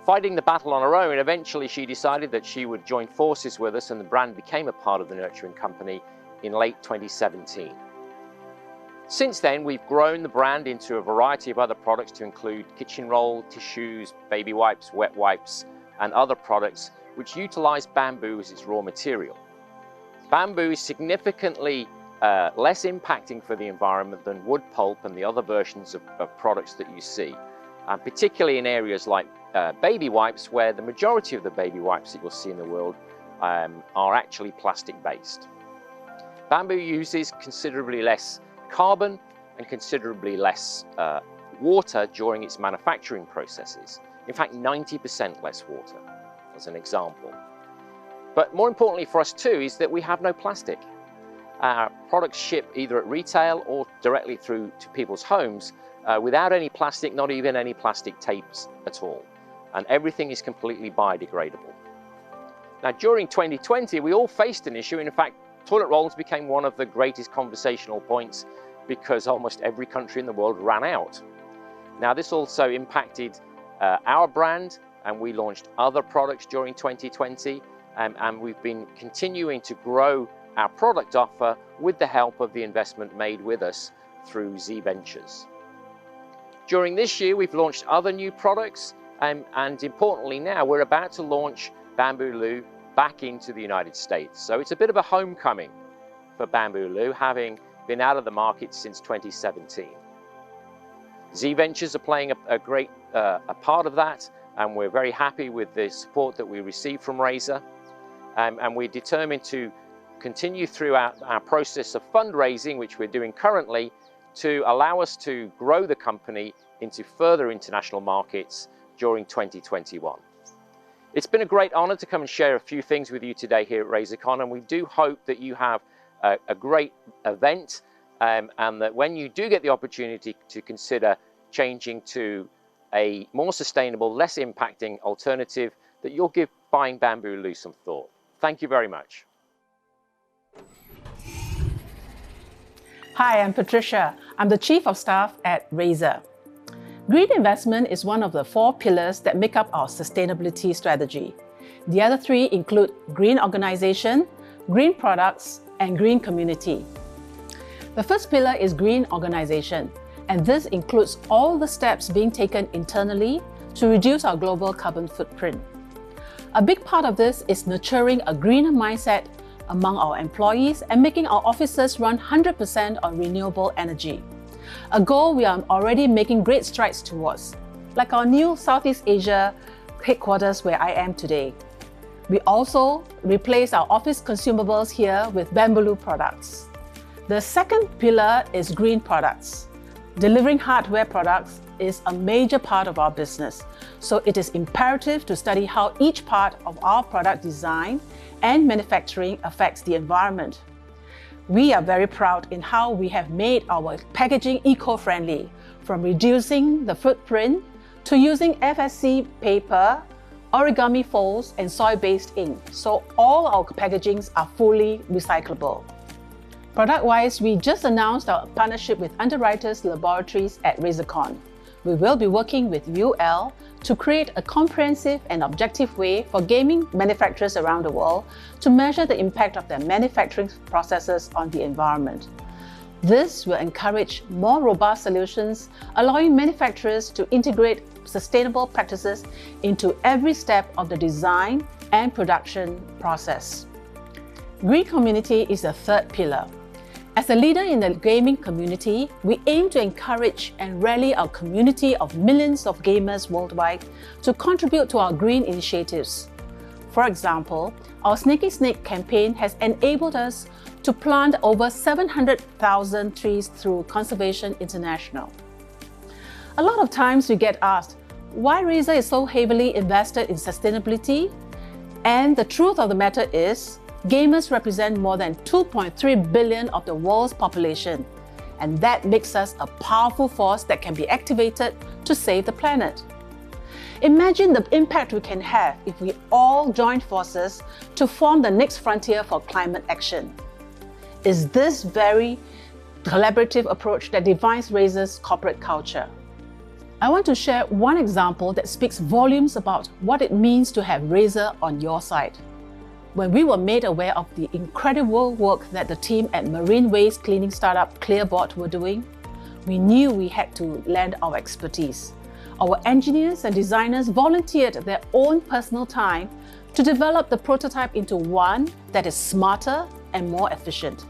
Fighting the battle on her own, eventually she decided that she would join forces with us, and the brand became a part of the Nurturing Company in late 2017. Since then, we've grown the brand into a variety of other products to include kitchen roll, tissues, baby wipes, wet wipes, and other products which utilize bamboo as its raw material. Bamboo is significantly less impacting for the environment than wood pulp and the other versions of products that you see, particularly in areas like baby wipes, where the majority of the baby wipes that you'll see in the world are actually plastic-based. Bamboo uses considerably less carbon and considerably less water during its manufacturing processes. In fact, 90% less water, as an example. But more importantly for us too is that we have no plastic. Our products ship either at retail or directly through to people's homes without any plastic, not even any plastic tapes at all. And everything is completely biodegradable. Now, during 2020, we all faced an issue. In fact, toilet rolls became one of the greatest conversational points because almost every country in the world ran out. Now, this also impacted our brand, and we launched other products during 2020, and we've been continuing to grow our product offer with the help of the investment made with us through Z Ventures. During this year, we've launched other new products, and importantly now, we're about to launch Bambooloo back into the United States. So it's a bit of a homecoming for Bambooloo, having been out of the market since 2017. Z Ventures are playing a great part of that, and we're very happy with the support that we received from Razer. And we're determined to continue throughout our process of fundraising, which we're doing currently, to allow us to grow the company into further international markets during 2021. It's been a great honor to come and share a few things with you today here at RazerCon, and we do hope that you have a great event and that when you do get the opportunity to consider changing to a more sustainable, less impacting alternative, that you'll give buying bamboo loose some thought. Thank you very much. Hi, I'm Patricia. I'm the Chief of Staff at Razer. Green investment is one of the 4 pillars that make up our sustainability strategy. The other 3 include green organization, green products, and green community. The first pillar is green organization, and this includes all the steps being taken internally to reduce our global carbon footprint. A big part of this is nurturing a greener mindset among our employees and making our offices run 100% on renewable energy. A goal we are already making great strides towards, like our new Southeast Asia headquarters where I am today. We also replace our office consumables here with bamboo products. The second pillar is green products. Delivering hardware products is a major part of our business, so it is imperative to study how each part of our product design and manufacturing affects the environment. We are very proud in how we have made our packaging eco-friendly, from reducing the footprint to using FSC paper, origami folds, and soy-based ink, so all our packagings are fully recyclable. Product-wise, we just announced our partnership with Underwriters Laboratories at RazerCon. We will be working with UL to create a comprehensive and objective way for gaming manufacturers around the world to measure the impact of their manufacturing processes on the environment. This will encourage more robust solutions, allowing manufacturers to integrate sustainable practices into every step of the design and production process. Green community is the third pillar. As a leader in the gaming community, we aim to encourage and rally our community of millions of gamers worldwide to contribute to our green initiatives. For example, our Snaky Snake campaign has enabled us to plant over 700,000 trees through Conservation International. A lot of times we get asked why Razer is so heavily invested in sustainability, and the truth of the matter is, gamers represent more than 2.3 billion of the world's population, and that makes us a powerful force that can be activated to save the planet. Imagine the impact we can have if we all join forces to form the next frontier for climate action. It's this very collaborative approach that defines Razer's corporate culture. I want to share one example that speaks volumes about what it means to have Razer on your side. When we were made aware of the incredible work that the team at marine waste cleaning startup Clearbot were doing, we knew we had to lend our expertise. Our engineers and designers volunteered their own personal time to develop the prototype into one that is smarter and more efficient.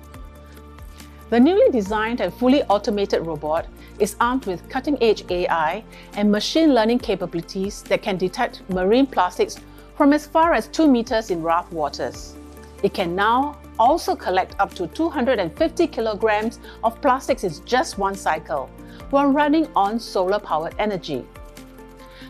The newly designed and fully automated robot is armed with cutting-edge AI and machine learning capabilities that can detect marine plastics from as far as 2 meters in rough waters. It can now also collect up to 250 kilograms of plastics in just one cycle, while running on solar-powered energy.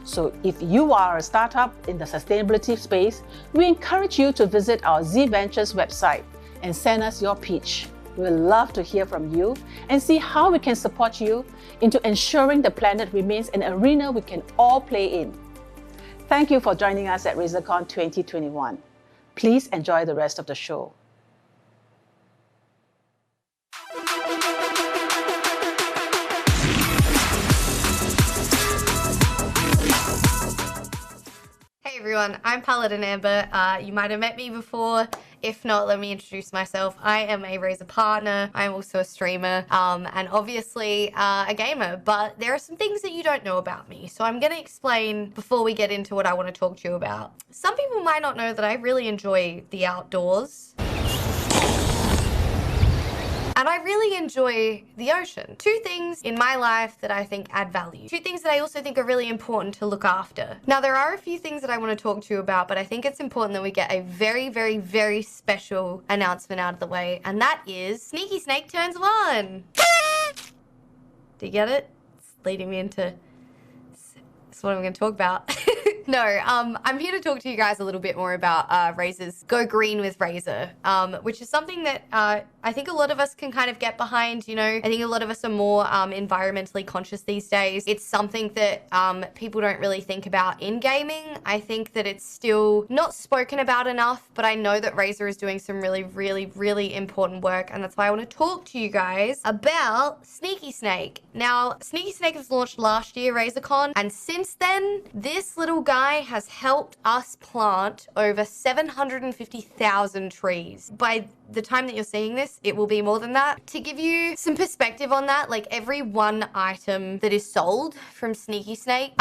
So if you are a startup in the sustainability space, we encourage you to visit our Z Ventures website and send us your pitch. We'd love to hear from you and see how we can support you into ensuring the planet remains an arena we can all play in. Thank you for joining us at RazerCon 2021. Please enjoy the rest of the show. Hey everyone, I'm Paladin Amber. You might have met me before. If not, let me introduce myself. I am a Razer partner. I'm also a streamer and obviously a gamer, but there are some things that you don't know about me. So I'm gonna explain before we get into what I want to talk to you about. Some people might not know that I really enjoy the outdoors. And I really enjoy the ocean. Two things in my life that I think add value. Two things that I also think are really important to look after. Now, there are a few things that I want to talk to you about, but I think it's important that we get a very, very, very special announcement out of the way, and that is Sneaky Snake turns 1. Do you get it? It's leading me into... That's what I'm going to talk about. No, I'm here to talk to you guys a little bit more about Razer's Go Green with Razer, which is something that I think a lot of us can kind of get behind, you know. I think a lot of us are more environmentally conscious these days. It's something that people don't really think about in gaming. I think that it's still not spoken about enough, but I know that Razer is doing some really, really, really important work, and that's why I want to talk to you guys about Sneaky Snake. Now, Sneaky Snake was launched last year, RazerCon, and since then, this little guy has helped us plant over 750,000 trees. By the time that you're seeing this, it will be more than that. To give you some perspective on that, like every one item that is sold from Sneaky Snake,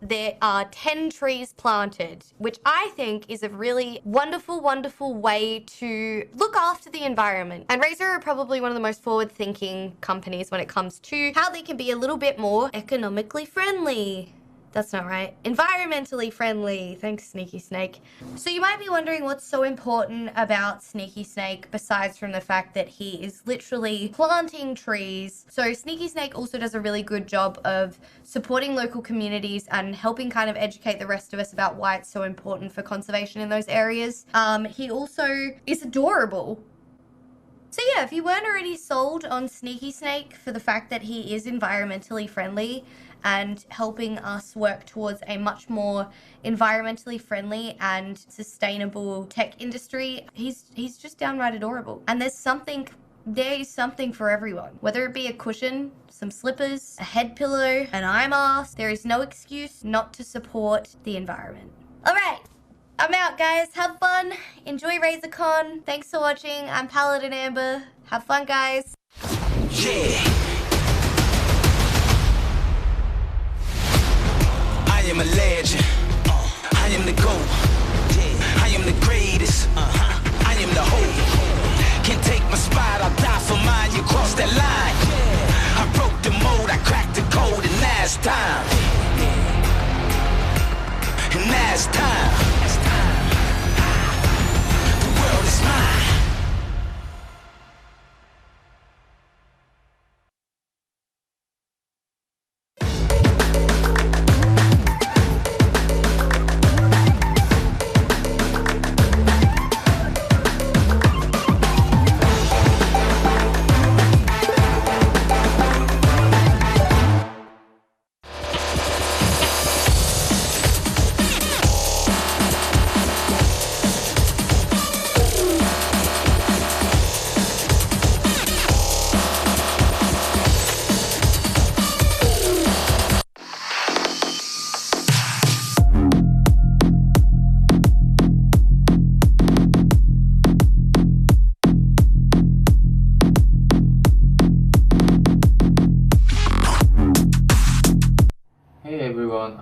there are 10 trees planted, which I think is a really wonderful, wonderful way to look after the environment. And Razer are probably one of the most forward-thinking companies when it comes to how they can be a little bit more economically friendly. That's not right. Environmentally friendly. Thanks, Sneaky Snake. So you might be wondering what's so important about Sneaky Snake besides from the fact that he is literally planting trees. So Sneaky Snake also does a really good job of supporting local communities and helping kind of educate the rest of us about why it's so important for conservation in those areas. He also is adorable. So yeah, if you weren't already sold on Sneaky Snake for the fact that he is environmentally friendly and helping us work towards a much more environmentally friendly and sustainable tech industry, he's just downright adorable. And there is something for everyone. Whether it be a cushion, some slippers, a head pillow, an eye mask, there is no excuse not to support the environment. Alright, I'm out, guys. Have fun. Enjoy RazerCon. Thanks for watching. I'm Paladin Amber. Have fun, guys. Yeah. I am a legend. I am the GOAT. I am the greatest. I am the hope. Can't take my spot. I'll die for mine. You crossed that line. I broke the mold. I cracked the code, and now it's time. And now it's time. The world is mine.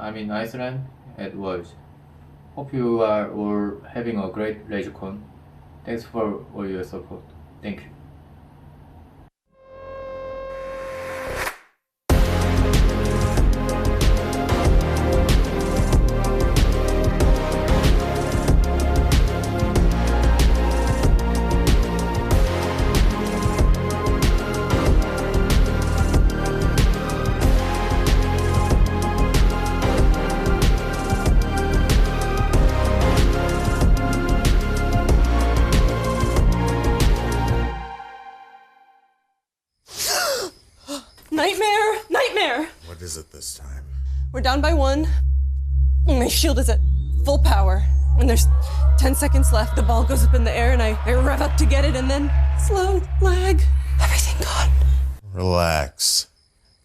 I'm in Iceland at Worlds. Hope you are all having a great RazerCon. Thanks for all your support. Thank you. Nightmare! What is it this time? We're down by 1. My shield is at full power. And there's 10 seconds left. The ball goes up in the air and I rev up to get it and then slow, lag, everything gone. Relax.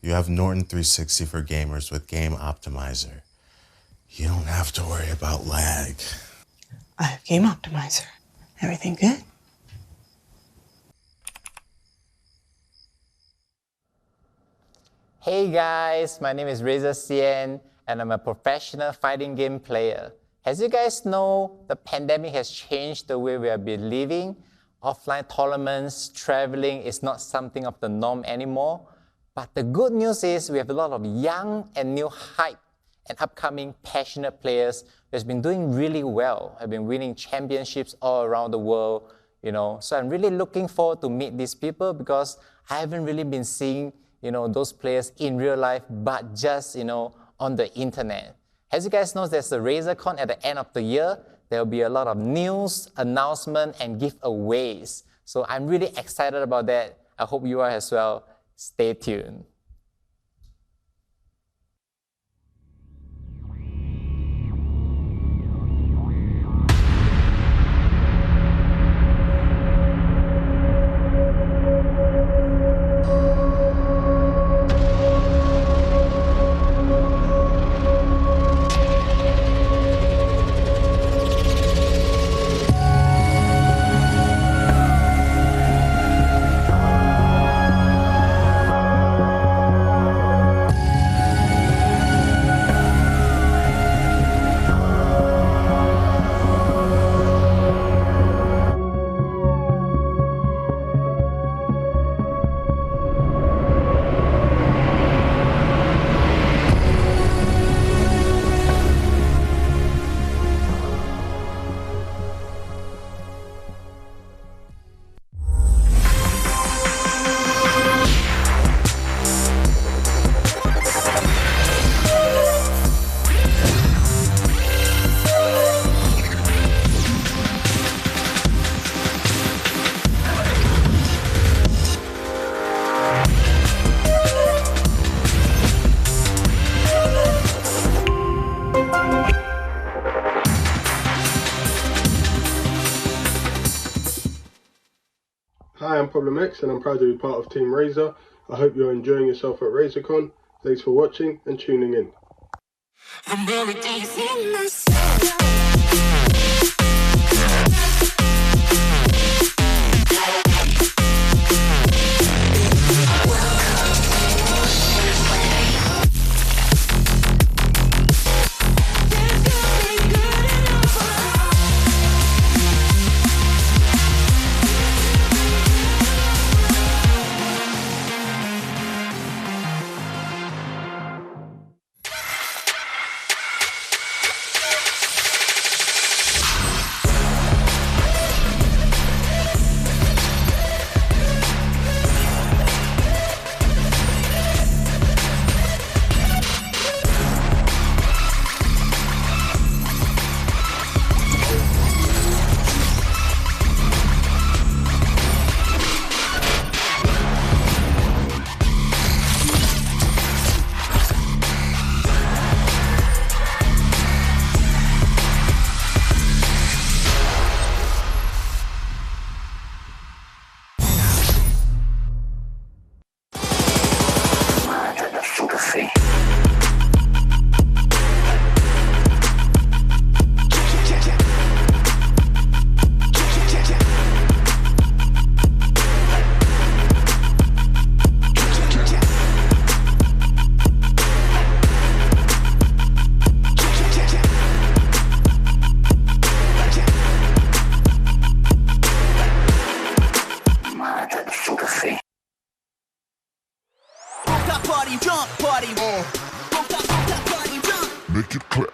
You have Norton 360 for gamers with Game Optimizer. You don't have to worry about lag. I have Game Optimizer. Everything good? Hey guys, my name is RazerCN and I'm a professional fighting game player. As you guys know, the pandemic has changed the way we have been living. offline tournaments, traveling is not something of the norm anymore. But the good news is we have a lot of young and new hype and upcoming passionate players who has been doing really well, have been winning championships all around the world, So I'm really looking forward to meet these people because I haven't really been seeing, those players in real life, but just, on the internet. As you guys know, there's a RazerCon at the end of the year. There'll be a lot of news, announcement, and giveaways. So I'm really excited about that. I hope you are as well. Stay tuned. Hi, I'm Problem X and I'm proud to be part of Team Razer. I hope you're enjoying yourself at RazerCon. Thanks for watching and tuning in. Make it clap.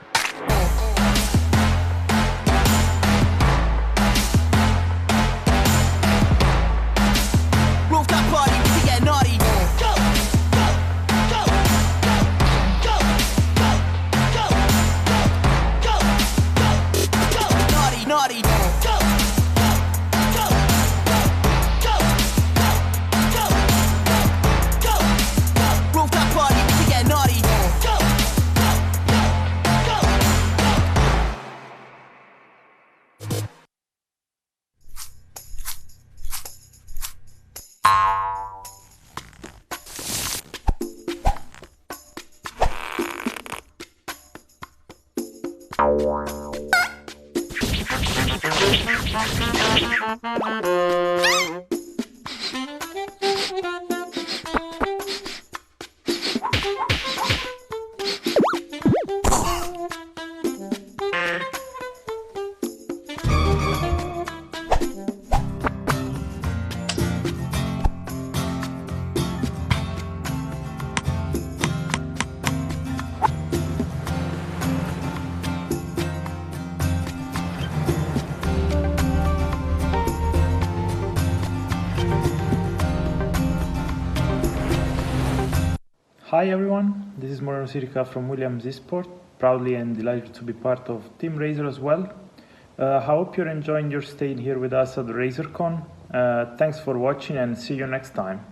Rooftop party, we can get naughty. Go, go, go, go, go, go, go, go, go, naughty, naughty. Go, go, go, go, go, go, go. Rooftop party, we can get naughty. Go, go, go. Hi everyone, this is Moreno Sirica from Williams Esport, proudly and delighted to be part of Team Razer as well. I hope you're enjoying your stay here with us at RazerCon. Thanks for watching and see you next time.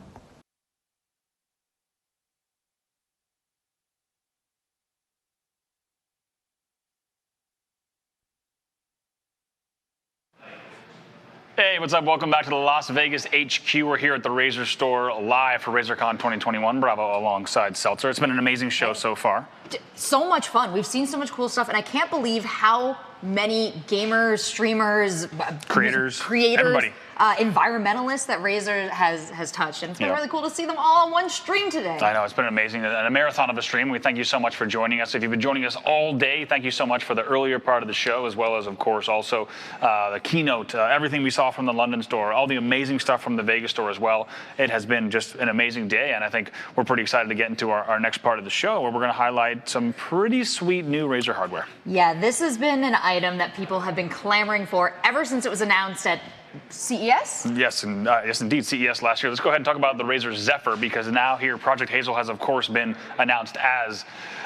Hey, what's up? Welcome back to the Las Vegas HQ. We're here at the Razer store live for RazerCon 2021. Bravo alongside Seltzer. It's been an amazing show so far. So much fun. We've seen so much cool stuff, and I can't believe how many gamers, streamers, creators, everybody. Environmentalists that Razer has touched. And it's been really cool to see them all on one stream today. I know, it's been amazing. And a marathon of a stream. We thank you so much for joining us. If you've been joining us all day, thank you so much for the earlier part of the show, as well as, of course, also the keynote, everything we saw from the London store, all the amazing stuff from the Vegas store as well. It has been just an amazing day, and I think we're pretty excited to get into our next part of the show, where we're going to highlight some pretty sweet new Razer hardware. Yeah, this has been an item that people have been clamoring for ever since it was announced at CES? Yes, and yes, indeed, CES last year. Let's go ahead and talk about the Razer Zephyr, because now here, Project Hazel has, of course, been announced as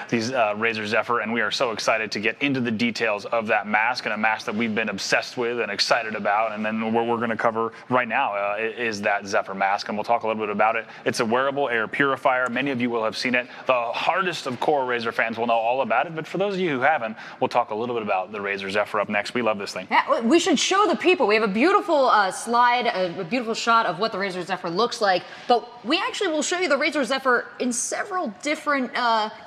these Razer Zephyr, and we are so excited to get into the details of that mask, and a mask that we've been obsessed with and excited about. And then what we're going to cover right now is that Zephyr mask, and we'll talk a little bit about it. It's a wearable air purifier. Many of you will have seen it. The hardest of core Razer fans will know all about it, but for those of you who haven't, we'll talk a little bit about the Razer Zephyr up next. We love this thing. Yeah, we should show the people. We have a beautiful slide, a beautiful shot of what the Razer Zephyr looks like, but we actually will show you the Razer Zephyr in several different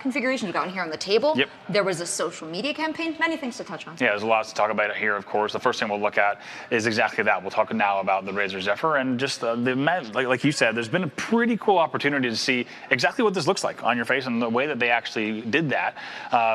configurations. We've got one here on the table. Yep. There was a social media campaign, many things to touch on. Yeah, there's a lot to talk about here, of course. The first thing we'll look at is exactly that. We'll talk now about the Razer Zephyr, and just like you said, there's been a pretty cool opportunity to see exactly what this looks like on your face, and the way that they actually did that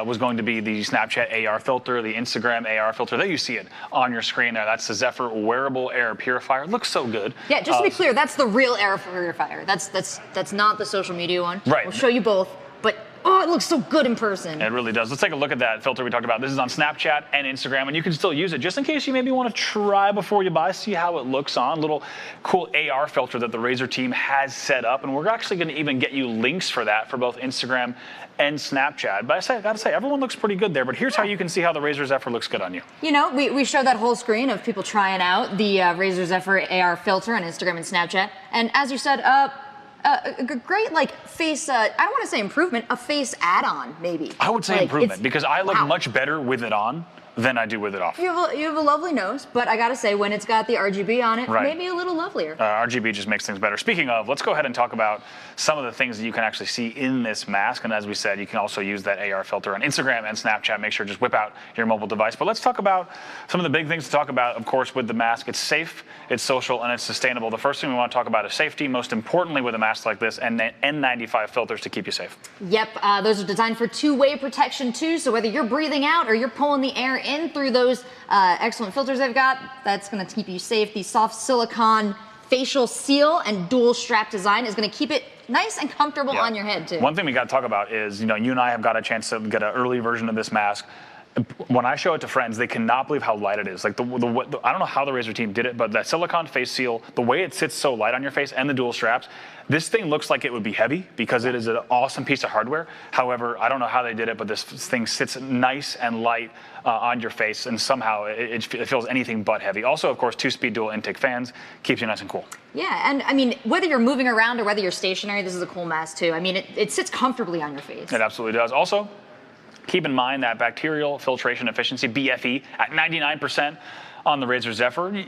was going to be the Snapchat AR filter, the Instagram AR filter. There you see it on your screen there. That's the Zephyr wearable air purifier. It looks so good. Yeah, just to be clear, that's the real air purifier. That's not the social media one. Right. We'll show you both, but oh, it looks so good in person. It really does. Let's take a look at that filter we talked about. This is on Snapchat and Instagram, and you can still use it just in case you maybe want to try before you buy, see how it looks on. Little cool AR filter that the Razer team has set up, and we're actually going to even get you links for that for both Instagram and Snapchat. But I gotta say, everyone looks pretty good there, but here's how you can see how the Razer Zephyr looks good on you. You know, we showed that whole screen of people trying out the Razer Zephyr AR filter on Instagram and Snapchat, and as you said, a great face, I don't want to say improvement, a face add-on maybe. I would say improvement, because I look much better with it on than I do with it off. You have a lovely nose, but I gotta say, when it's got the RGB on it, maybe a little lovelier. RGB just makes things better. Speaking of, let's go ahead and talk about some of the things that you can actually see in this mask. And as we said, you can also use that AR filter on Instagram and Snapchat. Make sure to just whip out your mobile device. But let's talk about some of the big things to talk about, of course, with the mask. It's safe, it's social, and it's sustainable. The first thing we want to talk about is safety, most importantly with a mask like this, and N95 filters to keep you safe. Yep, those are designed for two-way protection too, so whether you're breathing out or you're pulling the air in through those excellent filters they've got, that's going to keep you safe. The soft silicone facial seal and dual strap design is going to keep it nice and comfortable on your head too. One thing we got to talk about is, you and I have got a chance to get an early version of this mask. When I show it to friends, they cannot believe how light it is. Like I don't know how the Razer team did it, but that silicone face seal, the way it sits so light on your face, and the dual straps, this thing looks like it would be heavy because it is an awesome piece of hardware. However, I don't know how they did it, but this thing sits nice and light on your face, and somehow it feels anything but heavy. Also, of course, 2-speed dual intake fans keeps you nice and cool. Yeah, and I mean, whether you're moving around or whether you're stationary, this is a cool mask too. I mean, it sits comfortably on your face. It absolutely does. Also, keep in mind that bacterial filtration efficiency, BFE, at 99% on the Razer Zephyr.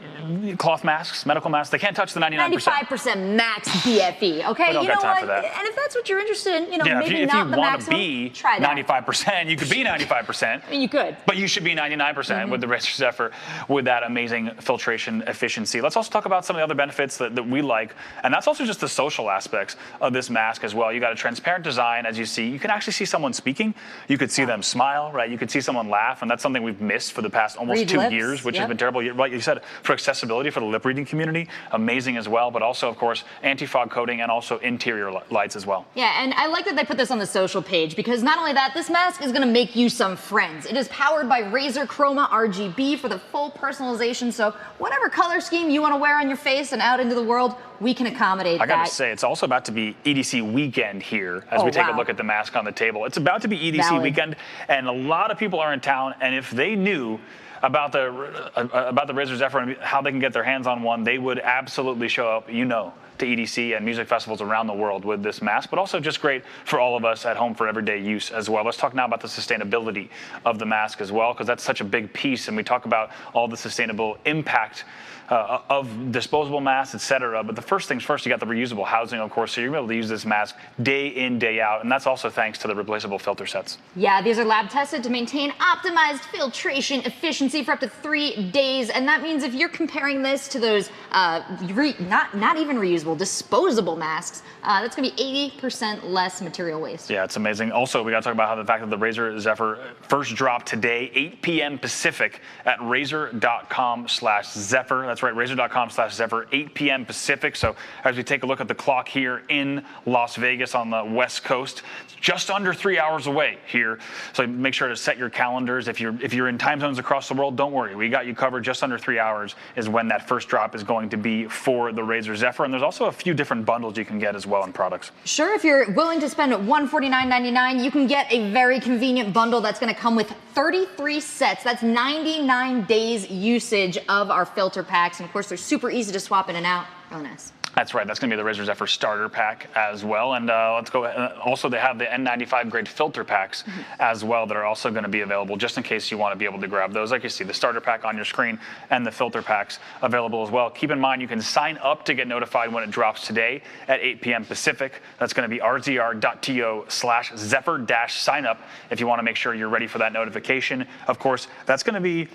Cloth masks, medical masks, they can't touch the 99%. 95% max BFE, okay? We don't got time for that. And if that's what you're interested in, maybe if not you the want maximum, to be try that. 95%, you could be 95%. I mean, you could. But you should be 99% with the Razer Zephyr with that amazing filtration efficiency. Let's also talk about some of the other benefits that we like, and that's also just the social aspects of this mask as well. You got a transparent design, as you see. You can actually see someone speaking. You could see them smile, right? You could see someone laugh, and that's something we've missed for the past almost 2 years, which has been terrible. incredible. Like you said, for accessibility for the lip reading community, amazing as well, but also, of course, anti-fog coating and also interior lights as well. Yeah, and I like that they put this on the social page because not only that, this mask is going to make you some friends. It is powered by Razer Chroma RGB for the full personalization, so whatever color scheme you want to wear on your face and out into the world, we can accommodate that. I gotta say, it's also about to be EDC weekend here as we take a look at the mask on the table. It's about to be EDC weekend, and a lot of people are in town, and if they knew about the Razer Zephyr and how they can get their hands on one, they would absolutely show up, to EDC and music festivals around the world with this mask, but also just great for all of us at home for everyday use as well. Let's talk now about the sustainability of the mask as well, because that's such a big piece, and we talk about all the sustainable impact of disposable masks, etc. But the first things first, you got the reusable housing, of course, so you're going to be able to use this mask day in, day out, and that's also thanks to the replaceable filter sets. Yeah, these are lab tested to maintain optimized filtration efficiency for up to 3 days, and that means if you're comparing this to those not even reusable, disposable masks, that's going to be 80% less material waste. Yeah, it's amazing. Also, we got to talk about how the fact that the Razer Zephyr first dropped today, 8 p.m. Pacific at razer.com/Zephyr. That's right, razer.com/Zephyr, 8 p.m. Pacific. So as we take a look at the clock here in Las Vegas on the West Coast, it's just under 3 hours away here. So make sure to set your calendars. If you're in time zones across the world, don't worry. We got you covered. Just under 3 hours is when that first drop is going to be for the Razer Zephyr. And there's also a few different bundles you can get as well in products. Sure, if you're willing to spend $149.99, you can get a very convenient bundle that's going to come with 33 sets. That's 99 days usage of our filter packs. And of course, they're super easy to swap in and out. Really nice. That's right. That's going to be the Razer Zephyr starter pack as well. And let's go. Also, they have the N95 grade filter packs as well that are also going to be available just in case you want to be able to grab those. Like you see, the starter pack on your screen and the filter packs available as well. Keep in mind, you can sign up to get notified when it drops today at 8 p.m. Pacific. That's going to be rzr.to/Zephyr-sign-up if you want to make sure you're ready for that notification. Of course, that's going to be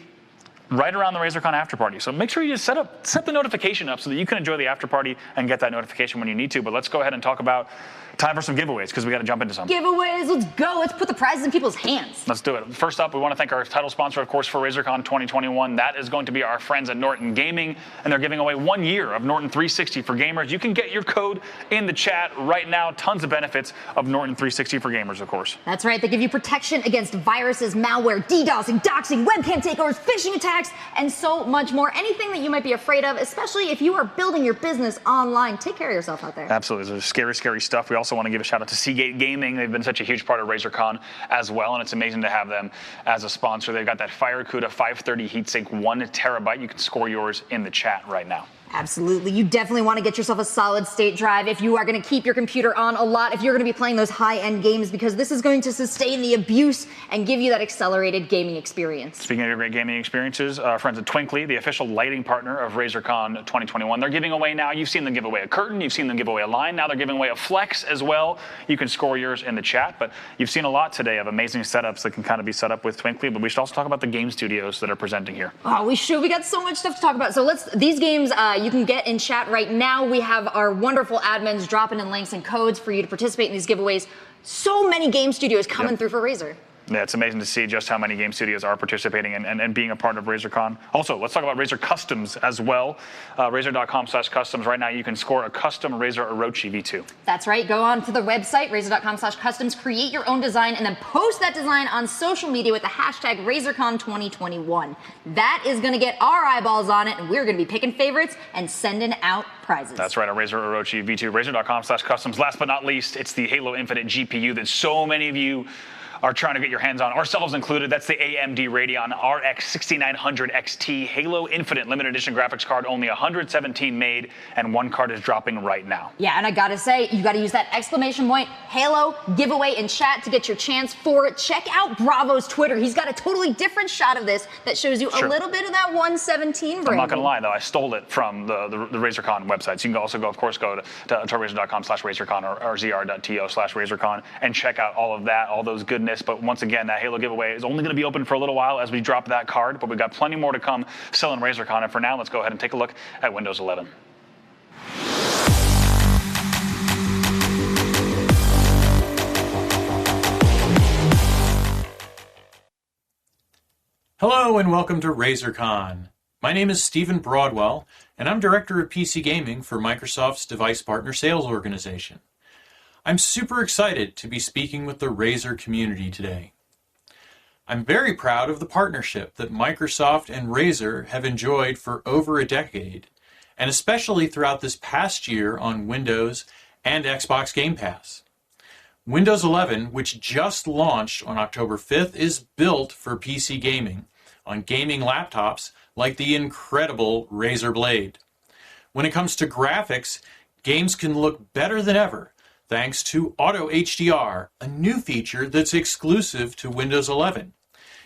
right around the RazerCon after party. So make sure you set the notification up so that you can enjoy the after party and get that notification when you need to. But let's go ahead and talk about time for some giveaways because we got to jump into some. Giveaways, let's go. Let's put the prizes in people's hands. Let's do it. First up, we want to thank our title sponsor, of course, for RazerCon 2021. That is going to be our friends at Norton Gaming, and they're giving away 1 year of Norton 360 for gamers. You can get your code in the chat right now. Tons of benefits of Norton 360 for gamers, of course. That's right. They give you protection against viruses, malware, DDoSing, doxing, webcam takeovers, phishing attacks, and so much more. Anything that you might be afraid of, especially if you are building your business online. Take care of yourself out there. Absolutely. There's scary, scary stuff. We also want to give a shout out to Seagate Gaming. They've been such a huge part of RazerCon as well, and it's amazing to have them as a sponsor. They've got that FireCuda 530 heatsink 1 terabyte. You can score yours in the chat right now. Absolutely. You definitely want to get yourself a solid state drive if you are going to keep your computer on a lot, if you're going to be playing those high-end games, because this is going to sustain the abuse and give you that accelerated gaming experience. Speaking of great gaming experiences, our friends at Twinkly, the official lighting partner of RazerCon 2021, they're giving away now. You've seen them give away a curtain. You've seen them give away a line. Now they're giving away a flex as well. You can score yours in the chat, but you've seen a lot today of amazing setups that can kind of be set up with Twinkly, but we should also talk about the game studios that are presenting here. Oh, we should. We got so much stuff to talk about. So these games you can get in chat right now. We have our wonderful admins dropping in links and codes for you to participate in these giveaways. So many game studios coming through for Razer. Yeah, it's amazing to see just how many game studios are participating and being a part of RazerCon. Also, let's talk about Razer Customs as well. Razer.com/customs. Right now, you can score a custom Razer Orochi V2. That's right. Go on to the website, Razer.com/customs, create your own design, and then post that design on social media with the hashtag RazerCon 2021. That is going to get our eyeballs on it, and we're going to be picking favorites and sending out prizes. That's right, a Razer Orochi V2. Razer.com/customs. Last but not least, it's the Halo Infinite GPU that so many of you are trying to get your hands on, ourselves included. That's the AMD Radeon RX 6900 XT Halo Infinite limited edition graphics card. Only 117 made, and one card is dropping right now. Yeah, and I gotta say, you gotta use that exclamation point Halo giveaway in chat to get your chance for it. Check out Bravo's Twitter. He's got a totally different shot of this that shows you a little bit of that 117 brand. I'm not gonna lie though, I stole it from the RazerCon website. So you can also go, of course, go to Razer.com/RazerCon or rzr.to/RazerCon and check out all of that, all those goodness. But once again, that Halo giveaway is only going to be open for a little while as we drop that card, but we've got plenty more to come still in RazerCon. And for now, let's go ahead and take a look at Windows 11. Hello and welcome to RazerCon. My name is Stephen Broadwell, and I'm Director of PC Gaming for Microsoft's Device Partner Sales Organization. I'm super excited to be speaking with the Razer community today. I'm very proud of the partnership that Microsoft and Razer have enjoyed for over a decade, and especially throughout this past year on Windows and Xbox Game Pass. Windows 11, which just launched on October 5th, is built for PC gaming on gaming laptops like the incredible Razer Blade. When it comes to graphics, games can look better than ever thanks to Auto HDR, a new feature that's exclusive to Windows 11.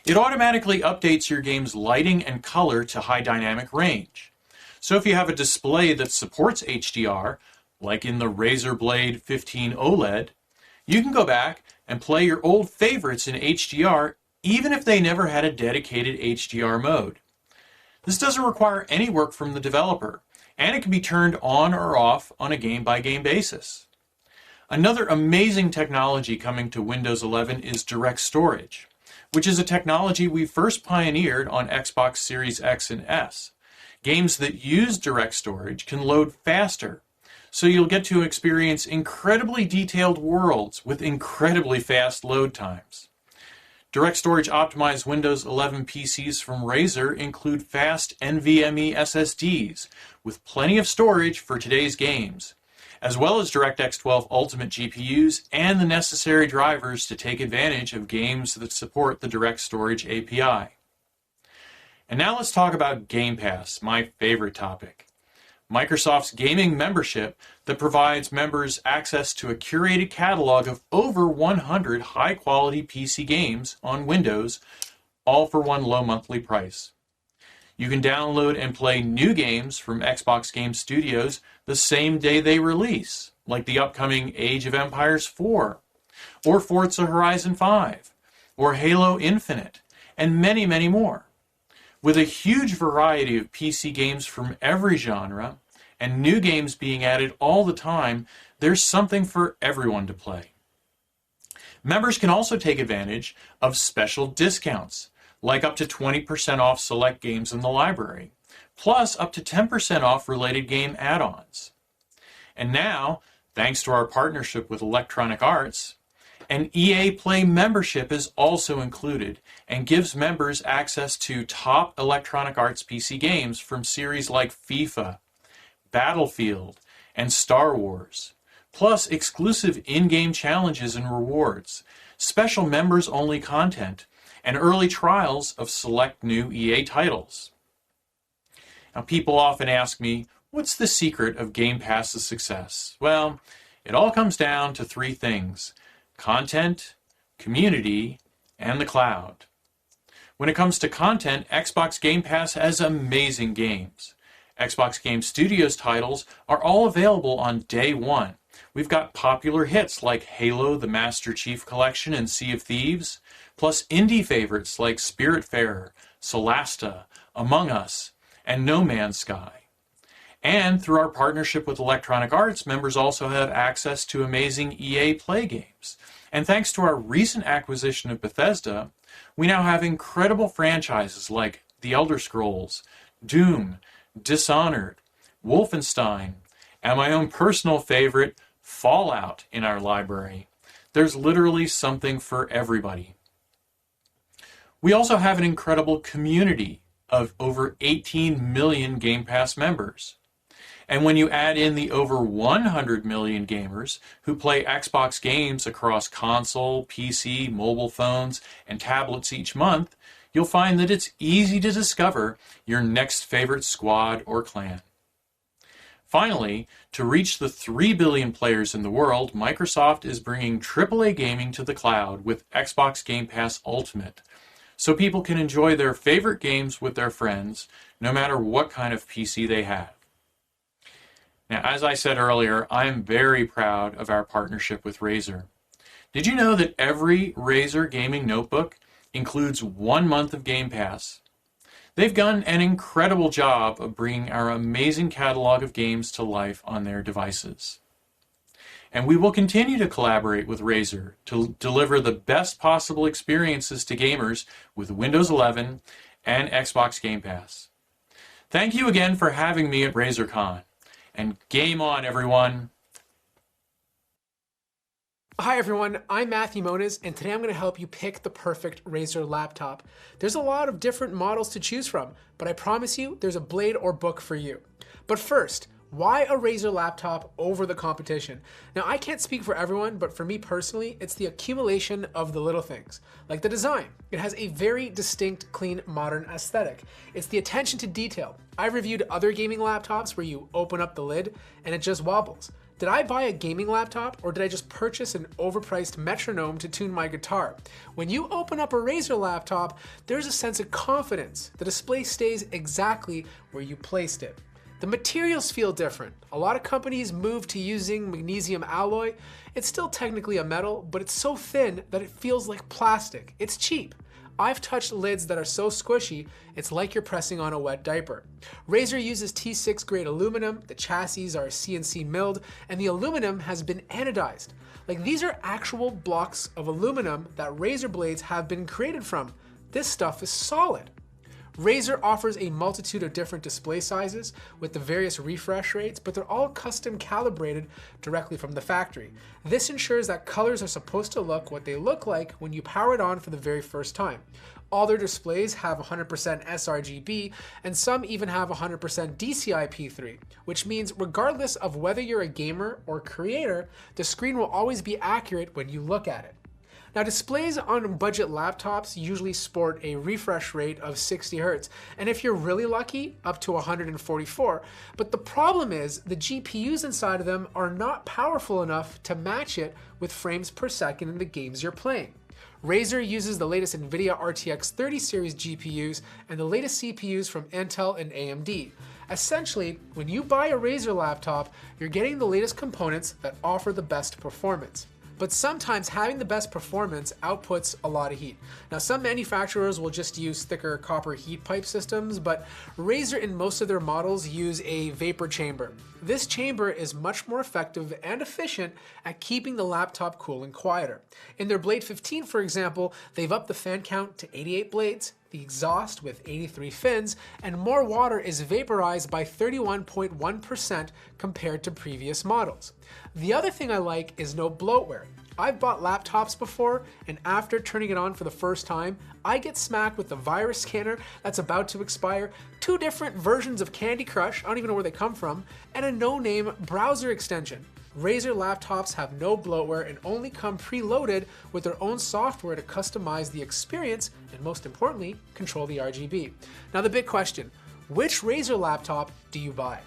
It automatically updates your game's lighting and color to high dynamic range. So if you have a display that supports HDR, like in the Razer Blade 15 OLED, you can go back and play your old favorites in HDR even if they never had a dedicated HDR mode. This doesn't require any work from the developer, and it can be turned on or off on a game-by-game basis. Another amazing technology coming to Windows 11 is direct storage, which is a technology we first pioneered on Xbox Series X and S. Games that use direct storage can load faster, so you'll get to experience incredibly detailed worlds with incredibly fast load times. Direct storage optimized Windows 11 PCs from Razer include fast NVMe SSDs with plenty of storage for today's games, as well as DirectX 12 Ultimate GPUs and the necessary drivers to take advantage of games that support the direct storage API. And now let's talk about Game Pass, my favorite topic. Microsoft's gaming membership that provides members access to a curated catalog of over 100 high-quality PC games on Windows, all for one low monthly price. You can download and play new games from Xbox Game Studios the same day they release, like the upcoming Age of Empires 4, or Forza Horizon 5, or Halo Infinite, and many, many more. With a huge variety of PC games from every genre, and new games being added all the time, there's something for everyone to play. Members can also take advantage of special discounts, like up to 20% off select games in the library, plus up to 10% off related game add-ons. And now, thanks to our partnership with Electronic Arts, an EA Play membership is also included and gives members access to top Electronic Arts PC games from series like FIFA, Battlefield, and Star Wars, plus exclusive in-game challenges and rewards, special members-only content, and early trials of select new EA titles. Now, people often ask me, what's the secret of Game Pass's success? Well, it all comes down to three things: content, community, and the cloud. When it comes to content, Xbox Game Pass has amazing games. Xbox Game Studios titles are all available on day one. We've got popular hits like Halo, the Master Chief Collection, and Sea of Thieves, plus indie favorites like Spiritfarer, Solasta, Among Us, and No Man's Sky. And through our partnership with Electronic Arts, members also have access to amazing EA Play games. And thanks to our recent acquisition of Bethesda, we now have incredible franchises like The Elder Scrolls, Doom, Dishonored, Wolfenstein, and my own personal favorite, Fallout, in our library. There's literally something for everybody. We also have an incredible community of over 18 million Game Pass members. And when you add in the over 100 million gamers who play Xbox games across console, PC, mobile phones, and tablets each month, you'll find that it's easy to discover your next favorite squad or clan. Finally, to reach the 3 billion players in the world, Microsoft is bringing AAA gaming to the cloud with Xbox Game Pass Ultimate, so people can enjoy their favorite games with their friends, no matter what kind of PC they have. Now, as I said earlier, I am very proud of our partnership with Razer. Did you know that every Razer gaming notebook includes 1 month of Game Pass? They've done an incredible job of bringing our amazing catalog of games to life on their devices. And we will continue to collaborate with Razer to deliver the best possible experiences to gamers with Windows 11 and Xbox Game Pass. Thank you again for having me at RazerCon. And game on, everyone. Hi everyone, I'm Matthew Moniz, and today I'm going to help you pick the perfect Razer laptop. There's a lot of different models to choose from, but I promise you there's a blade or book for you. But first, why a Razer laptop over the competition? Now, I can't speak for everyone, but for me personally, it's the accumulation of the little things, like the design. It has a very distinct, clean, modern aesthetic. It's the attention to detail. I've reviewed other gaming laptops where you open up the lid and it just wobbles. Did I buy a gaming laptop, or did I just purchase an overpriced metronome to tune my guitar? When you open up a Razer laptop, there's a sense of confidence. The display stays exactly where you placed it. The materials feel different. A lot of companies move to using magnesium alloy. It's still technically a metal, but it's so thin that it feels like plastic. It's cheap. I've touched lids that are so squishy, it's like you're pressing on a wet diaper. Razer uses T6 grade aluminum, the chassis are CNC milled, and the aluminum has been anodized. Like, these are actual blocks of aluminum that Razer blades have been created from. This stuff is solid. Razer offers a multitude of different display sizes with the various refresh rates, but they're all custom calibrated directly from the factory. This ensures that colors are supposed to look what they look like when you power it on for the very first time. All their displays have 100% sRGB, and some even have 100% DCI-P3, which means regardless of whether you're a gamer or creator, the screen will always be accurate when you look at it. Now, displays on budget laptops usually sport a refresh rate of 60 Hz, and if you're really lucky, up to 144. But the problem is the GPUs inside of them are not powerful enough to match it with frames per second in the games you're playing. Razer uses the latest NVIDIA RTX 30 series GPUs and the latest CPUs from Intel and AMD. Essentially, when you buy a Razer laptop, you're getting the latest components that offer the best performance. But sometimes having the best performance outputs a lot of heat. Now, some manufacturers will just use thicker copper heat pipe systems, but Razer in most of their models use a vapor chamber. This chamber is much more effective and efficient at keeping the laptop cool and quieter. In their Blade 15, for example, they've upped the fan count to 88 blades, the exhaust with 83 fins, and more water is vaporized by 31.1% compared to previous models. The other thing I like is no bloatware. I've bought laptops before, and after turning it on for the first time, I get smacked with the virus scanner that's about to expire, 2 different versions of Candy Crush, I don't even know where they come from, and a no-name browser extension. Razer laptops have no bloatware and only come preloaded with their own software to customize the experience and, most importantly, control the RGB. Now, the big question, which Razer laptop do you buy?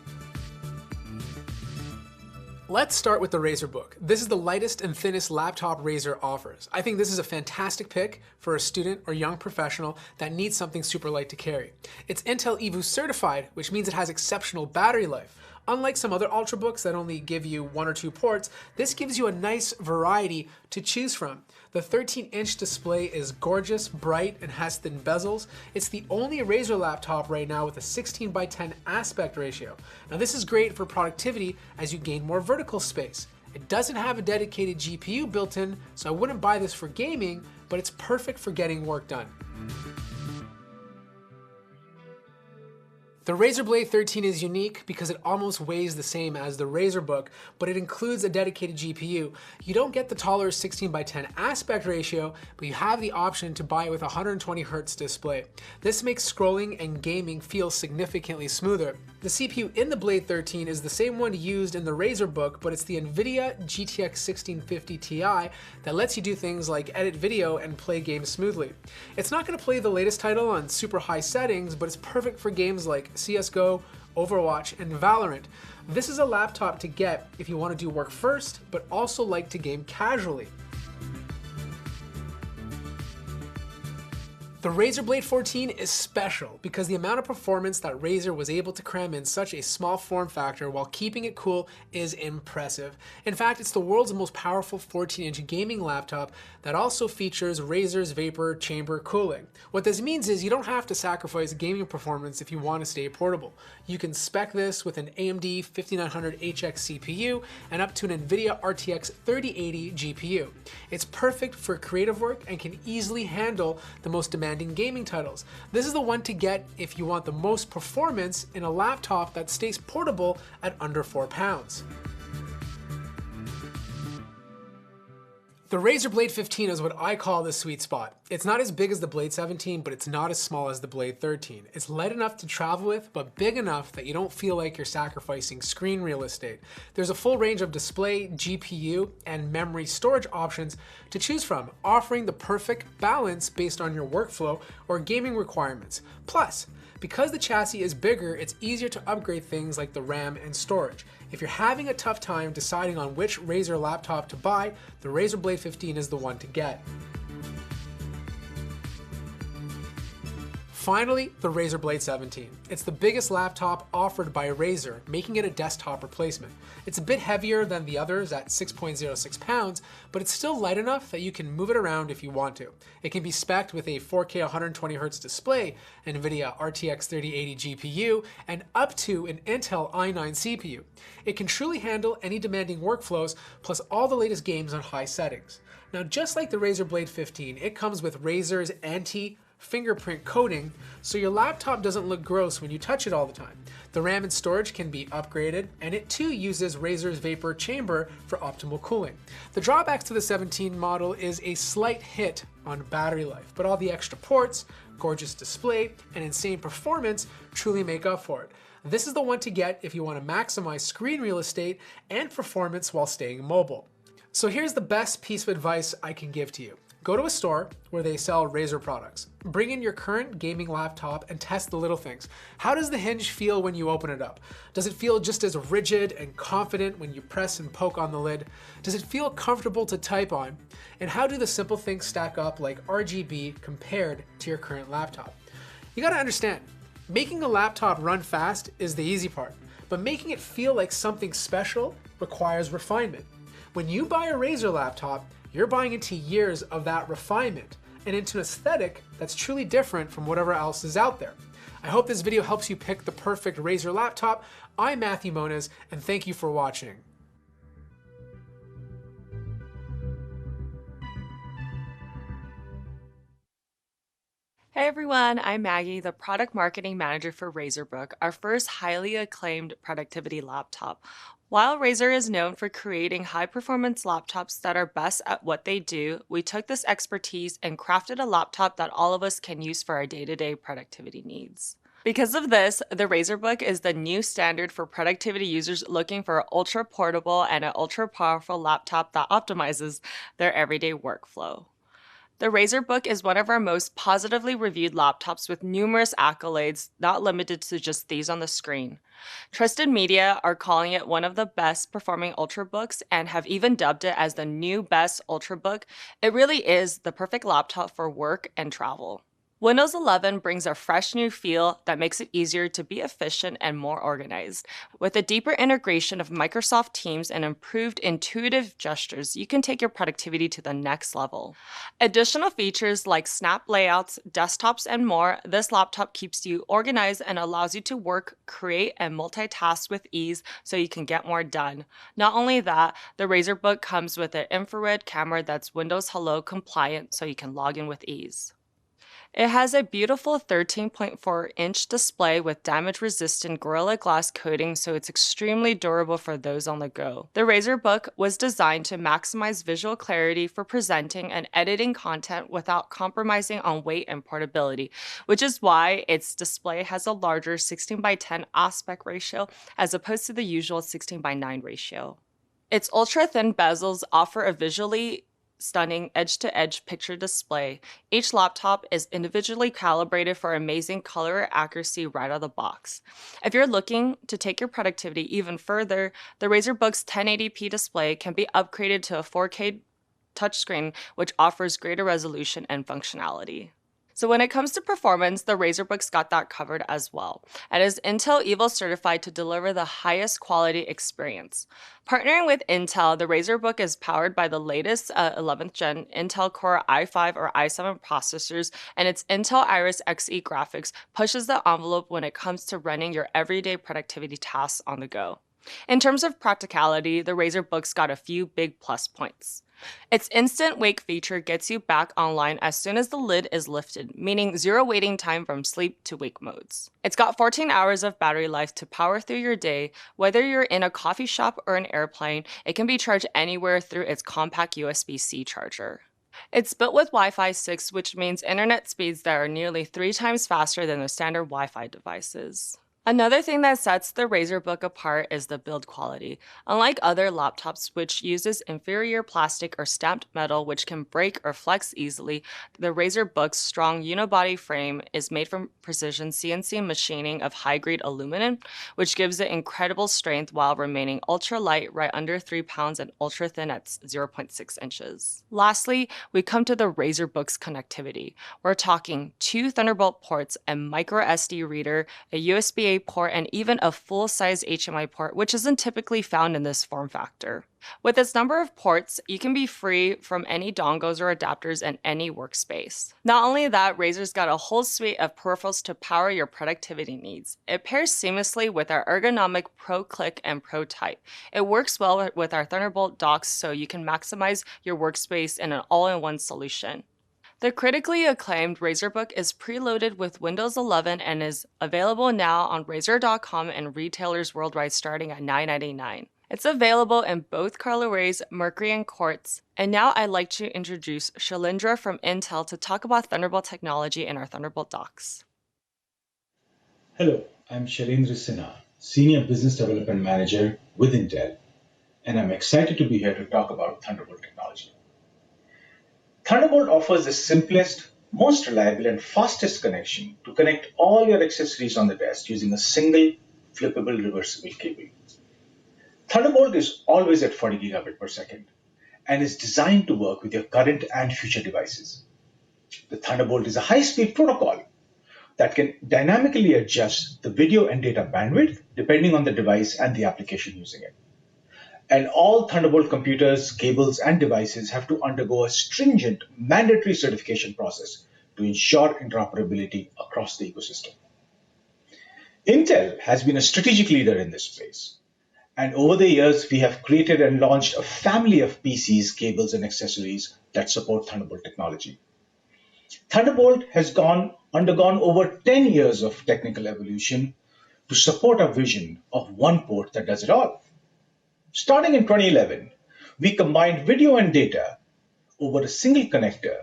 Let's start with the RazerBook. This is the lightest and thinnest laptop Razer offers. I think this is a fantastic pick for a student or young professional that needs something super light to carry. It's Intel eVoo certified, which means it has exceptional battery life. Unlike some other Ultrabooks that only give you 1 or 2 ports, this gives you a nice variety to choose from. The 13-inch display is gorgeous, bright, and has thin bezels. It's the only Razer laptop right now with a 16:10 aspect ratio. Now, this is great for productivity as you gain more vertical space. It doesn't have a dedicated GPU built in, so I wouldn't buy this for gaming, but it's perfect for getting work done. The Razer Blade 13 is unique because it almost weighs the same as the RazerBook, but it includes a dedicated GPU. You don't get the taller 16:10 aspect ratio, but you have the option to buy it with a 120 Hz display. This makes scrolling and gaming feel significantly smoother. The CPU in the Blade 13 is the same one used in the RazerBook, but it's the NVIDIA GTX 1650 Ti that lets you do things like edit video and play games smoothly. It's not going to play the latest title on super high settings, but it's perfect for games like CSGO, Overwatch, and Valorant. This is a laptop to get if you want to do work first, but also like to game casually. The Razer Blade 14 is special because the amount of performance that Razer was able to cram in such a small form factor while keeping it cool is impressive. In fact, it's the world's most powerful 14-inch gaming laptop that also features Razer's vapor chamber cooling. What this means is you don't have to sacrifice gaming performance if you want to stay portable. You can spec this with an AMD 5900HX CPU and up to an NVIDIA RTX 3080 GPU. It's perfect for creative work and can easily handle the most demanding demanding gaming titles. This is the one to get if you want the most performance in a laptop that stays portable at under 4 pounds. The Razer Blade 15 is what I call the sweet spot. It's not as big as the Blade 17, but it's not as small as the Blade 13. It's light enough to travel with, but big enough that you don't feel like you're sacrificing screen real estate. There's a full range of display, GPU, and memory storage options to choose from, offering the perfect balance based on your workflow or gaming requirements. Plus, because the chassis is bigger, it's easier to upgrade things like the RAM and storage. If you're having a tough time deciding on which Razer laptop to buy, the Razer Blade 15 is the one to get. Finally, the Razer Blade 17. It's the biggest laptop offered by Razer, making it a desktop replacement. It's a bit heavier than the others at 6.06 pounds, but it's still light enough that you can move it around if you want to. It can be spec'd with a 4K 120Hz display, an NVIDIA RTX 3080 GPU, and up to an Intel i9 CPU. It can truly handle any demanding workflows, plus all the latest games on high settings. Now, just like the Razer Blade 15, it comes with Razer's anti-fingerprint coating, so your laptop doesn't look gross when you touch it all the time. The RAM and storage can be upgraded, and it too uses Razer's vapor chamber for optimal cooling. The drawbacks to the 17 model is a slight hit on battery life, but all the extra ports, gorgeous display, and insane performance truly make up for it. This is the one to get if you want to maximize screen real estate and performance while staying mobile. So here's the best piece of advice I can give to you. Go to a store where they sell Razer products. Bring in your current gaming laptop and test the little things. How does the hinge feel when you open it up? Does it feel just as rigid and confident when you press and poke on the lid? Does it feel comfortable to type on? And how do the simple things stack up like RGB compared to your current laptop? You gotta understand, making a laptop run fast is the easy part, but making it feel like something special requires refinement. When you buy a Razer laptop, you're buying into years of that refinement and into an aesthetic that's truly different from whatever else is out there. I hope this video helps you pick the perfect Razer laptop. I'm Matthew Moniz, and thank you for watching. Hey everyone, I'm Maggie, the Product Marketing Manager for RazerBook, our first highly acclaimed productivity laptop. While Razer is known for creating high-performance laptops that are best at what they do, we took this expertise and crafted a laptop that all of us can use for our day-to-day productivity needs. Because of this, the RazerBook is the new standard for productivity users looking for an ultra-portable and an ultra-powerful laptop that optimizes their everyday workflow. The RazerBook is one of our most positively reviewed laptops with numerous accolades, not limited to just these on the screen. Trusted media are calling it one of the best performing ultrabooks and have even dubbed it as the new best ultrabook. It really is the perfect laptop for work and travel. Windows 11 brings a fresh new feel that makes it easier to be efficient and more organized. With a deeper integration of Microsoft Teams and improved intuitive gestures, you can take your productivity to the next level. Additional features like snap layouts, desktops, and more, this laptop keeps you organized and allows you to work, create, and multitask with ease so you can get more done. Not only that, the RazerBook comes with an infrared camera that's Windows Hello compliant so you can log in with ease. It has a beautiful 13.4-inch display with damage-resistant Gorilla Glass coating, so it's extremely durable for those on the go. The RazerBook was designed to maximize visual clarity for presenting and editing content without compromising on weight and portability, which is why its display has a larger 16:10 aspect ratio as opposed to the usual 16:9 ratio. Its ultra-thin bezels offer a visually stunning edge-to-edge picture display. Each laptop is individually calibrated for amazing color accuracy right out of the box. If you're looking to take your productivity even further, the RazerBook's 1080p display can be upgraded to a 4K touchscreen, which offers greater resolution and functionality. So when it comes to performance, the RazerBook's got that covered as well. It is Intel Evo certified to deliver the highest quality experience. Partnering with Intel, the RazerBook is powered by the latest 11th gen Intel Core i5 or i7 processors, and its Intel Iris Xe graphics pushes the envelope when it comes to running your everyday productivity tasks on the go. In terms of practicality, the RazerBook's got a few big plus points. Its instant wake feature gets you back online as soon as the lid is lifted, meaning zero waiting time from sleep to wake modes. It's got 14 hours of battery life to power through your day. Whether you're in a coffee shop or an airplane, it can be charged anywhere through its compact USB-C charger. It's built with Wi-Fi 6, which means internet speeds that are nearly 3 times faster than the standard Wi-Fi devices. Another thing that sets the RazerBook apart is the build quality. Unlike other laptops, which uses inferior plastic or stamped metal which can break or flex easily, the RazerBook's strong unibody frame is made from precision CNC machining of high-grade aluminum, which gives it incredible strength while remaining ultra-light, right under 3 pounds, and ultra-thin at 0.6 inches. Lastly, we come to the RazerBook's connectivity. We're talking 2 Thunderbolt ports, a micro SD reader, a USB-A port, and even a full-size HDMI port, which isn't typically found in this form factor. With its number of ports, you can be free from any dongles or adapters in any workspace. Not only that, Razer's got a whole suite of peripherals to power your productivity needs. It pairs seamlessly with our ergonomic Pro Click and Pro Type. It works well with our Thunderbolt docks, so you can maximize your workspace in an all-in-one solution. The critically acclaimed RazerBook is preloaded with Windows 11 and is available now on Razer.com and retailers worldwide starting at $9.99. It's available in both colorways, Mercury and Quartz. And now I'd like to introduce Shailendra from Intel to talk about Thunderbolt technology and our Thunderbolt docks. Hello, I'm Shailendra Sinha, Senior Business Development Manager with Intel, and I'm excited to be here to talk about Thunderbolt technology. Thunderbolt offers the simplest, most reliable, and fastest connection to connect all your accessories on the desk using a single, flippable, reversible cable. Thunderbolt is always at 40 gigabit per second and is designed to work with your current and future devices. The Thunderbolt is a high-speed protocol that can dynamically adjust the video and data bandwidth depending on the device and the application using it. And all Thunderbolt computers, cables, and devices have to undergo a stringent mandatory certification process to ensure interoperability across the ecosystem. Intel has been a strategic leader in this space. And over the years, we have created and launched a family of PCs, cables, and accessories that support Thunderbolt technology. Thunderbolt has undergone over 10 years of technical evolution to support our vision of one port that does it all. Starting in 2011, we combined video and data over a single connector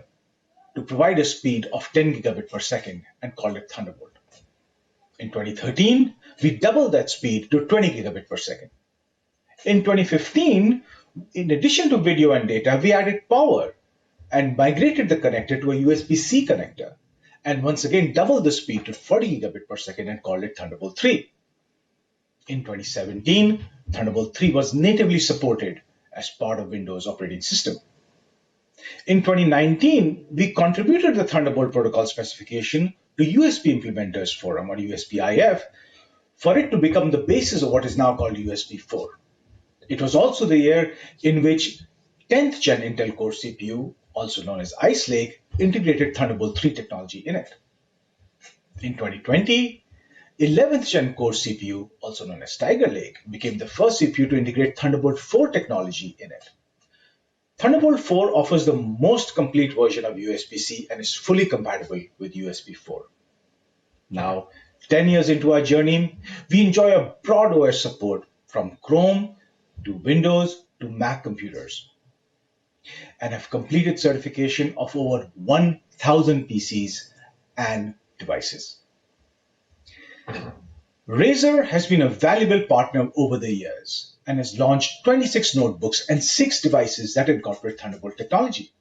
to provide a speed of 10 gigabit per second and called it Thunderbolt. In 2013, we doubled that speed to 20 gigabit per second. In 2015, in addition to video and data, we added power and migrated the connector to a USB-C connector, and once again doubled the speed to 40 gigabit per second and called it Thunderbolt 3. In 2017, Thunderbolt 3 was natively supported as part of Windows operating system. In 2019, we contributed the Thunderbolt protocol specification to USB Implementers Forum, or USB-IF, for it to become the basis of what is now called USB 4. It was also the year in which 10th Gen Intel Core CPU, also known as Ice Lake, integrated Thunderbolt 3 technology in it. In 2020, 11th Gen Core CPU, also known as Tiger Lake, became the first CPU to integrate Thunderbolt 4 technology in it. Thunderbolt 4 offers the most complete version of USB-C and is fully compatible with USB 4. Now, 10 years into our journey, we enjoy a broad OS support from Chrome to Windows to Mac computers and have completed certification of over 1,000 PCs and devices. Razer has been a valuable partner over the years and has launched 26 notebooks and 6 devices that incorporate Thunderbolt technology.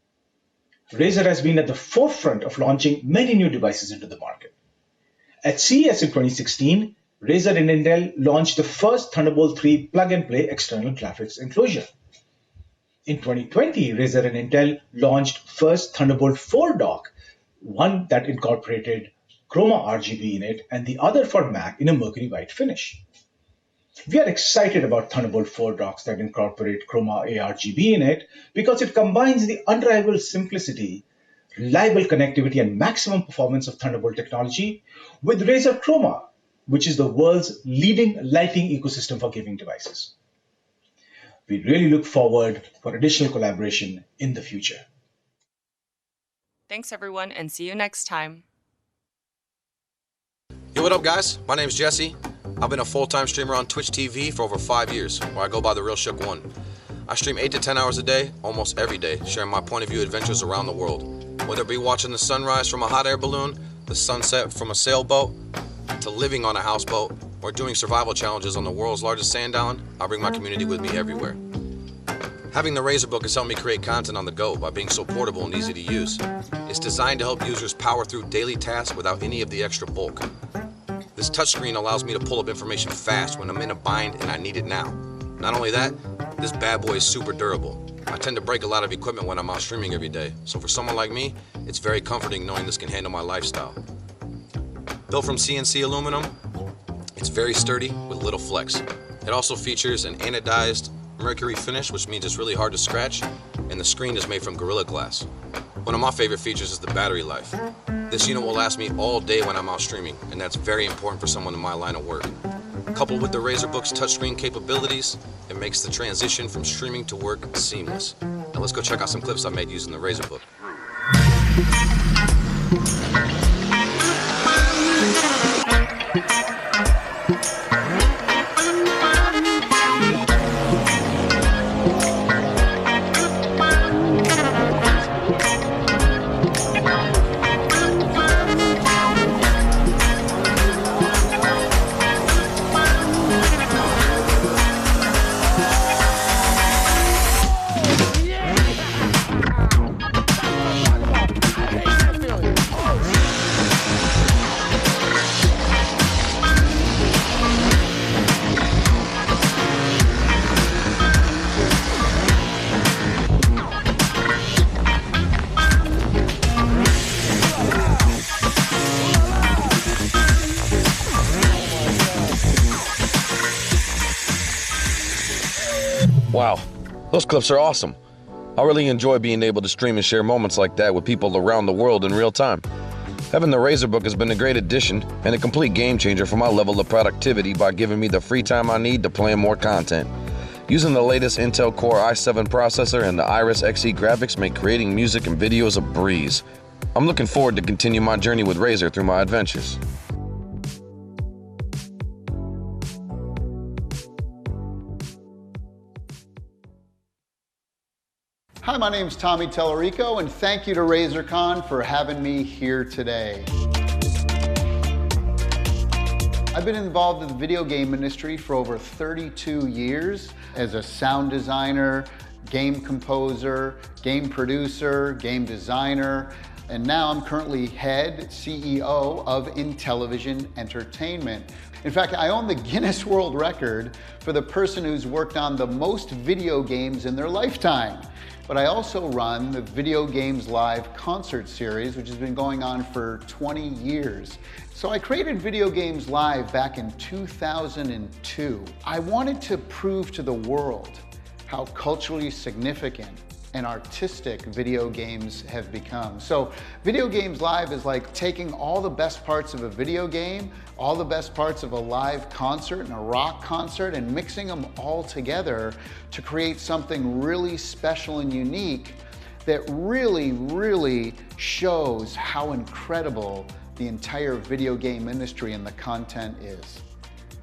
Razer has been at the forefront of launching many new devices into the market. At CES in 2016, Razer and Intel launched the first Thunderbolt 3 plug-and-play external graphics enclosure. In 2020, Razer and Intel launched first Thunderbolt 4 dock, one that incorporated Chroma RGB in it, and the other for Mac in a mercury white finish. We are excited about Thunderbolt 4 docks that incorporate Chroma ARGB in it because it combines the unrivaled simplicity, reliable connectivity, and maximum performance of Thunderbolt technology with Razer Chroma, which is the world's leading lighting ecosystem for gaming devices. We really look forward for additional collaboration in the future. Thanks, everyone, and see you next time. Yo, what up, guys? My name's Jesse. I've been a full-time streamer on Twitch TV for over 5 years, where I go by the Real Shook 1. I stream 8 to 10 hours a day, almost every day, sharing my point of view adventures around the world. Whether it be watching the sunrise from a hot air balloon, the sunset from a sailboat, to living on a houseboat, or doing survival challenges on the world's largest sand island, I bring my community with me everywhere. Having the Razer Book has helped me create content on the go by being so portable and easy to use. It's designed to help users power through daily tasks without any of the extra bulk. This touchscreen allows me to pull up information fast when I'm in a bind and I need it now. Not only that, this bad boy is super durable. I tend to break a lot of equipment when I'm out streaming every day, so for someone like me, it's very comforting knowing this can handle my lifestyle. Built from CNC aluminum, it's very sturdy with little flex. It also features an anodized mercury finish, which means it's really hard to scratch, and the screen is made from Gorilla Glass. One of my favorite features is the battery life. This unit will last me all day when I'm out streaming, and that's very important for someone in my line of work. Coupled with the Razer Book's touchscreen capabilities, it makes the transition from streaming to work seamless. Now let's go check out some clips I made using the Razer Book. Wow, those clips are awesome. I really enjoy being able to stream and share moments like that with people around the world in real time. Having the Razer Book has been a great addition and a complete game changer for my level of productivity by giving me the free time I need to plan more content. Using the latest Intel Core i7 processor and the Iris Xe graphics make creating music and videos a breeze. I'm looking forward to continue my journey with Razer through my adventures. Hi, my name is Tommy Tellerico, and thank you to RazerCon for having me here today. I've been involved in the video game industry for over 32 years as a sound designer, game composer, game producer, game designer, and now I'm currently head CEO of Intellivision Entertainment. In fact, I own the Guinness World Record for the person who's worked on the most video games in their lifetime. But I also run the Video Games Live concert series, which has been going on for 20 years. So I created Video Games Live back in 2002. I wanted to prove to the world how culturally significant and artistic video games have become. So Video Games Live is like taking all the best parts of a video game, all the best parts of a live concert and a rock concert, and mixing them all together to create something really special and unique that really shows how incredible the entire video game industry and the content is.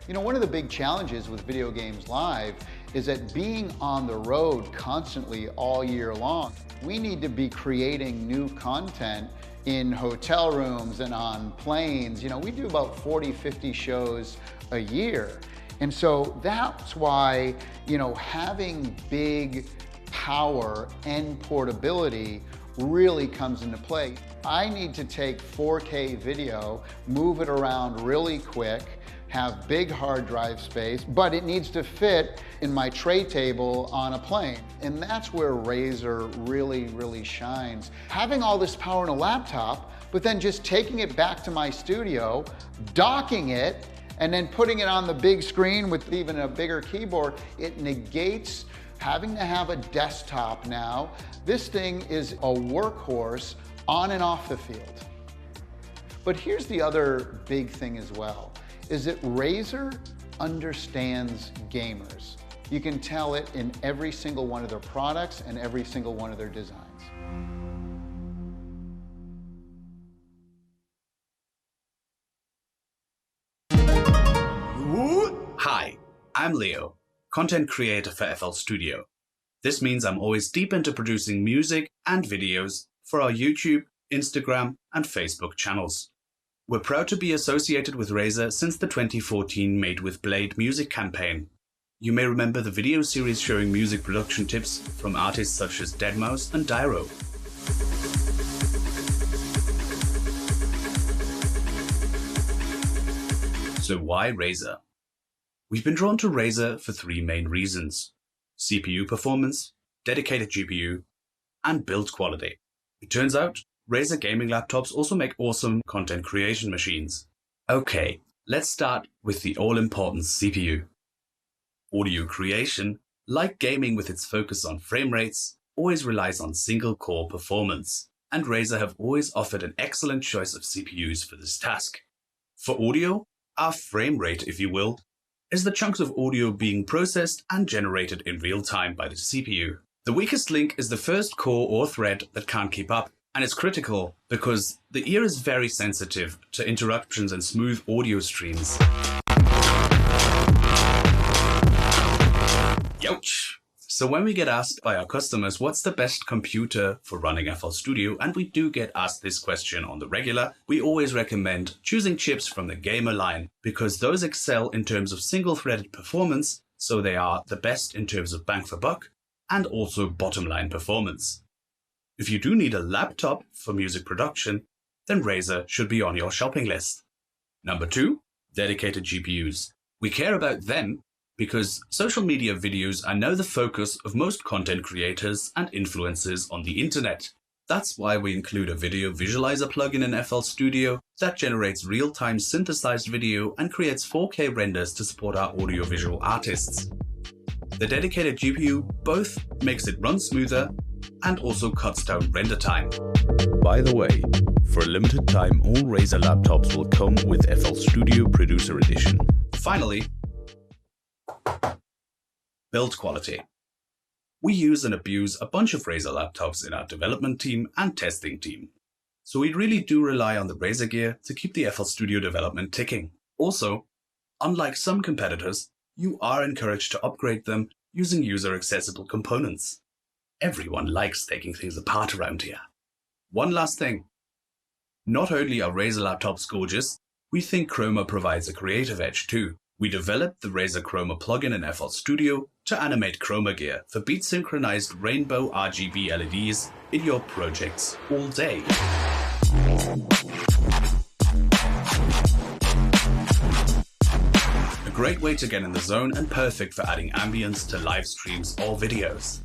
You know, one of the big challenges with Video Games Live is that being on the road constantly all year long, we need to be creating new content in hotel rooms and on planes. You know, we do about 40, 50 shows a year. And so that's why, you know, having big power and portability really comes into play. I need to take 4K video, move it around really quick, have big hard drive space, but it needs to fit in my tray table on a plane. And that's where Razer really shines. Having all this power in a laptop, but then just taking it back to my studio, docking it, and then putting it on the big screen with even a bigger keyboard, it negates having to have a desktop now. This thing is a workhorse on and off the field. But here's the other big thing as well, is that Razer understands gamers. You can tell it in every single one of their products and every single one of their designs. Hi, I'm Leo, content creator for FL Studio. This means I'm always deep into producing music and videos for our YouTube, Instagram, and Facebook channels. We're proud to be associated with Razer since the 2014 Made with Blade music campaign. You may remember the video series showing music production tips from artists such as deadmau5 and Dyro. So why Razer? We've been drawn to Razer for three main reasons: CPU performance, dedicated GPU, and build quality. It turns out, Razer gaming laptops also make awesome content creation machines. Okay, let's start with the all-important CPU. Audio creation, like gaming with its focus on frame rates, always relies on single-core performance, and Razer have always offered an excellent choice of CPUs for this task. For audio, our frame rate, if you will, is the chunks of audio being processed and generated in real time by the CPU. The weakest link is the first core or thread that can't keep up, and it's critical because the ear is very sensitive to interruptions and smooth audio streams. Youch! So when we get asked by our customers what's the best computer for running FL Studio, and we do get asked this question on the regular, we always recommend choosing chips from the gamer line, because those excel in terms of single-threaded performance, so they are the best in terms of bang for buck, and also bottom-line performance. If you do need a laptop for music production, then Razer should be on your shopping list. Number 2, dedicated GPUs. We care about them because social media videos are now the focus of most content creators and influencers on the internet. That's why we include a video visualizer plugin in FL Studio that generates real-time synthesized video and creates 4K renders to support our audiovisual artists. The dedicated GPU both makes it run smoother and also cuts down render time. By the way, for a limited time, all Razer laptops will come with FL Studio Producer Edition. Finally, build quality. We use and abuse a bunch of Razer laptops in our development team and testing team, so we really do rely on the Razer gear to keep the FL Studio development ticking. Also, unlike some competitors, you are encouraged to upgrade them using user-accessible components. Everyone likes taking things apart around here. One last thing. Not only are Razer laptops gorgeous, we think Chroma provides a creative edge too. We developed the Razer Chroma plugin in FL Studio to animate chroma gear for beat-synchronized rainbow RGB LEDs in your projects all day. A great way to get in the zone and perfect for adding ambience to live streams or videos.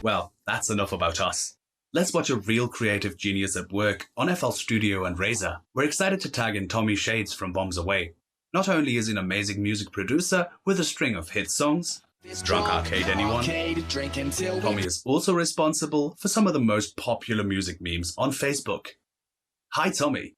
Well, that's enough about us. Let's watch a real creative genius at work on FL Studio and Razer. We're excited to tag in Tommy Shades from Bombs Away. Not only is he an amazing music producer with a string of hit songs, Drunk Arcade Anyone, Tommy is also responsible for some of the most popular music memes on Facebook. Hi, Tommy.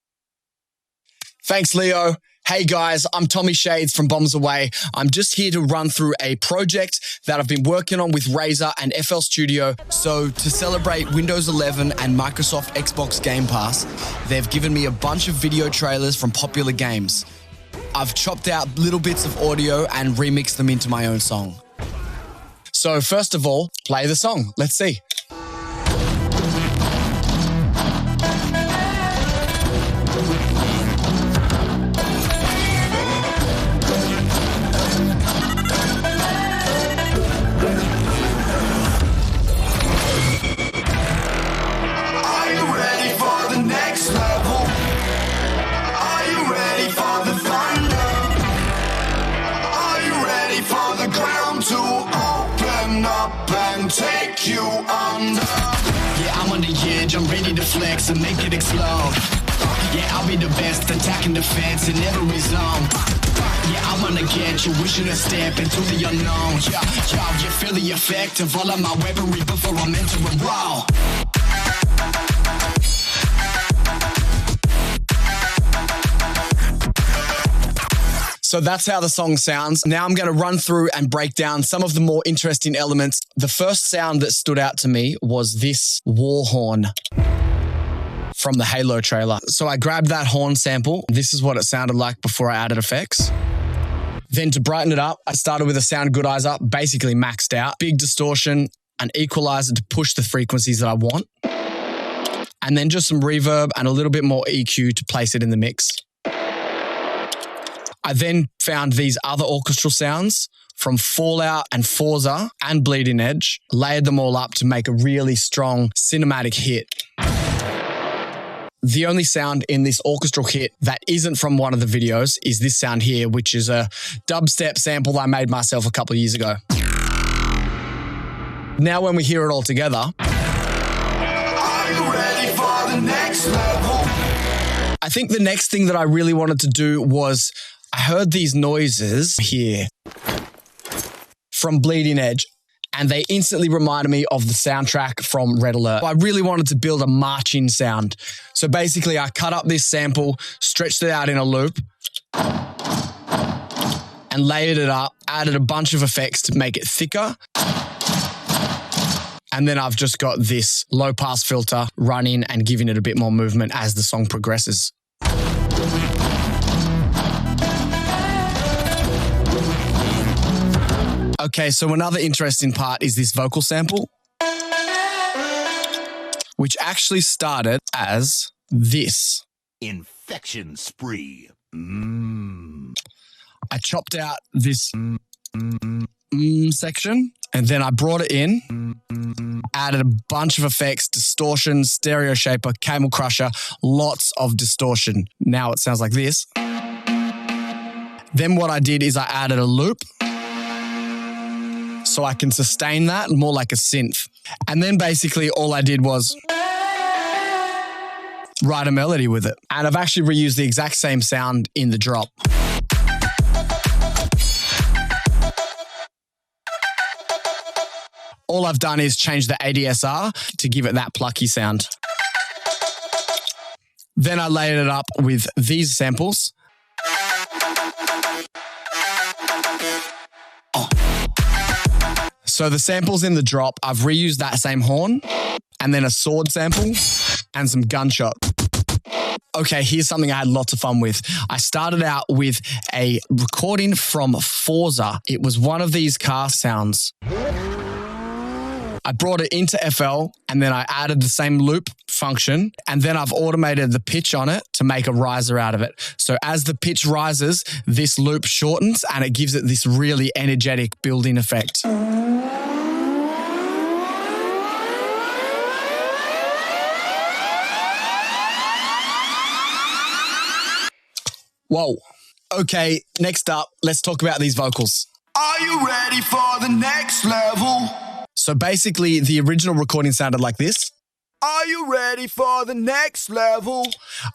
Thanks, Leo. Hey guys, I'm Tommy Shades from Bombs Away. I'm just here to run through a project that I've been working on with Razer and FL Studio. So to celebrate Windows 11 and Microsoft Xbox Game Pass, they've given me a bunch of video trailers from popular games. I've chopped out little bits of audio and remixed them into my own song. So first of all, play the song. Let's see. Take you under. Yeah, I'm on the edge, I'm ready to flex and make it explode. Yeah, I'll be the best, attacking the fence in every zone. Yeah, I wanna get you, wishing to step into the unknown. Yeah, you feel the effect of all of my weaponry before I'm entering raw. So that's how the song sounds. Now I'm going to run through and break down some of the more interesting elements. The first sound that stood out to me was this war horn from the Halo trailer. So I grabbed that horn sample. This is what it sounded like before I added effects. Then to brighten it up, I started with a sound goodizer, basically maxed out. Big distortion, an equalizer to push the frequencies that I want. And then just some reverb and a little bit more EQ to place it in the mix. I then found these other orchestral sounds from Fallout and Forza and Bleeding Edge, layered them all up to make a really strong cinematic hit. The only sound in this orchestral hit that isn't from one of the videos is this sound here, which is a dubstep sample I made myself a couple of years ago. Now when we hear it all together, are you ready for the next level? I think the next thing that I really wanted to do was I heard these noises here from Bleeding Edge, and they instantly reminded me of the soundtrack from Red Alert. I really wanted to build a marching sound. So basically, I cut up this sample, stretched it out in a loop, and layered it up, added a bunch of effects to make it thicker. And then I've just got this low-pass filter running and giving it a bit more movement as the song progresses. Okay, so another interesting part is this vocal sample, which actually started as this. Infection spree. I chopped out this section, and then I brought it in, added a bunch of effects, distortion, stereo shaper, camel crusher, lots of distortion. Now it sounds like this. Then what I did is I added a loop, so I can sustain that more like a synth. And then basically all I did was write a melody with it. And I've actually reused the exact same sound in the drop. All I've done is change the ADSR to give it that plucky sound. Then I layered it up with these samples. So the samples in the drop, I've reused that same horn and then a sword sample and some gunshot. Okay, here's something I had lots of fun with. I started out with a recording from Forza. It was one of these car sounds. I brought it into FL and then I added the same loop function, and then I've automated the pitch on it to make a riser out of it. So as the pitch rises, this loop shortens and it gives it this really energetic building effect. Whoa. Okay, next up, let's talk about these vocals. Are you ready for the next level? So basically, the original recording sounded like this. Are you ready for the next level?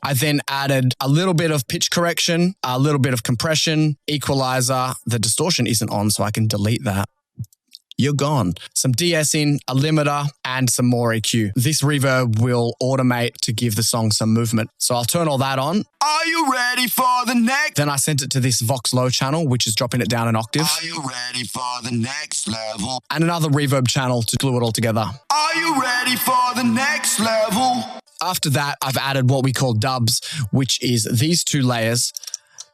I then added a little bit of pitch correction, a little bit of compression, equalizer. The distortion isn't on, so I can delete that. You're gone. Some de-essing, a limiter, and some more EQ. This reverb will automate to give the song some movement. So I'll turn all that on. Are you ready for the next? Then I sent it to this Vox Low channel, which is dropping it down an octave. Are you ready for the next level? And another reverb channel to glue it all together. Are you ready for the next level? After that, I've added what we call dubs, which is these two layers.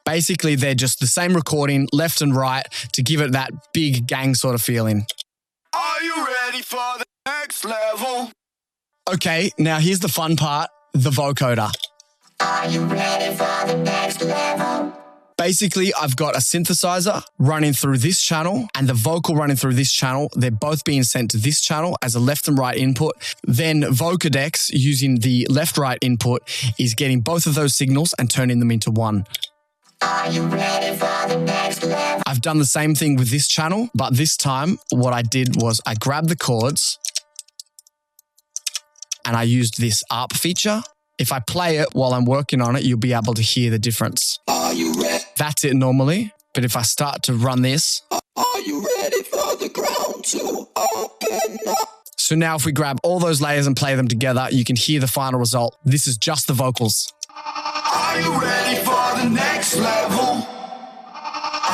Basically, they're just the same recording, left and right, to give it that big gang sort of feeling. Are you ready for the next level? Okay, now here's the fun part, the vocoder. Are you ready for the next level? Basically, I've got a synthesizer running through this channel and the vocal running through this channel. They're both being sent to this channel as a left and right input. Then Vocodex, using the left-right input, is getting both of those signals and turning them into one. Are you ready for the next level? I've done the same thing with this channel, but this time what I did was I grabbed the chords and I used this ARP feature. If I play it while I'm working on it, you'll be able to hear the difference. Are you ready? That's it normally, but if I start to run this... Are you ready for the ground to open up? So now if we grab all those layers and play them together, you can hear the final result. This is just the vocals. Are you ready for the next level?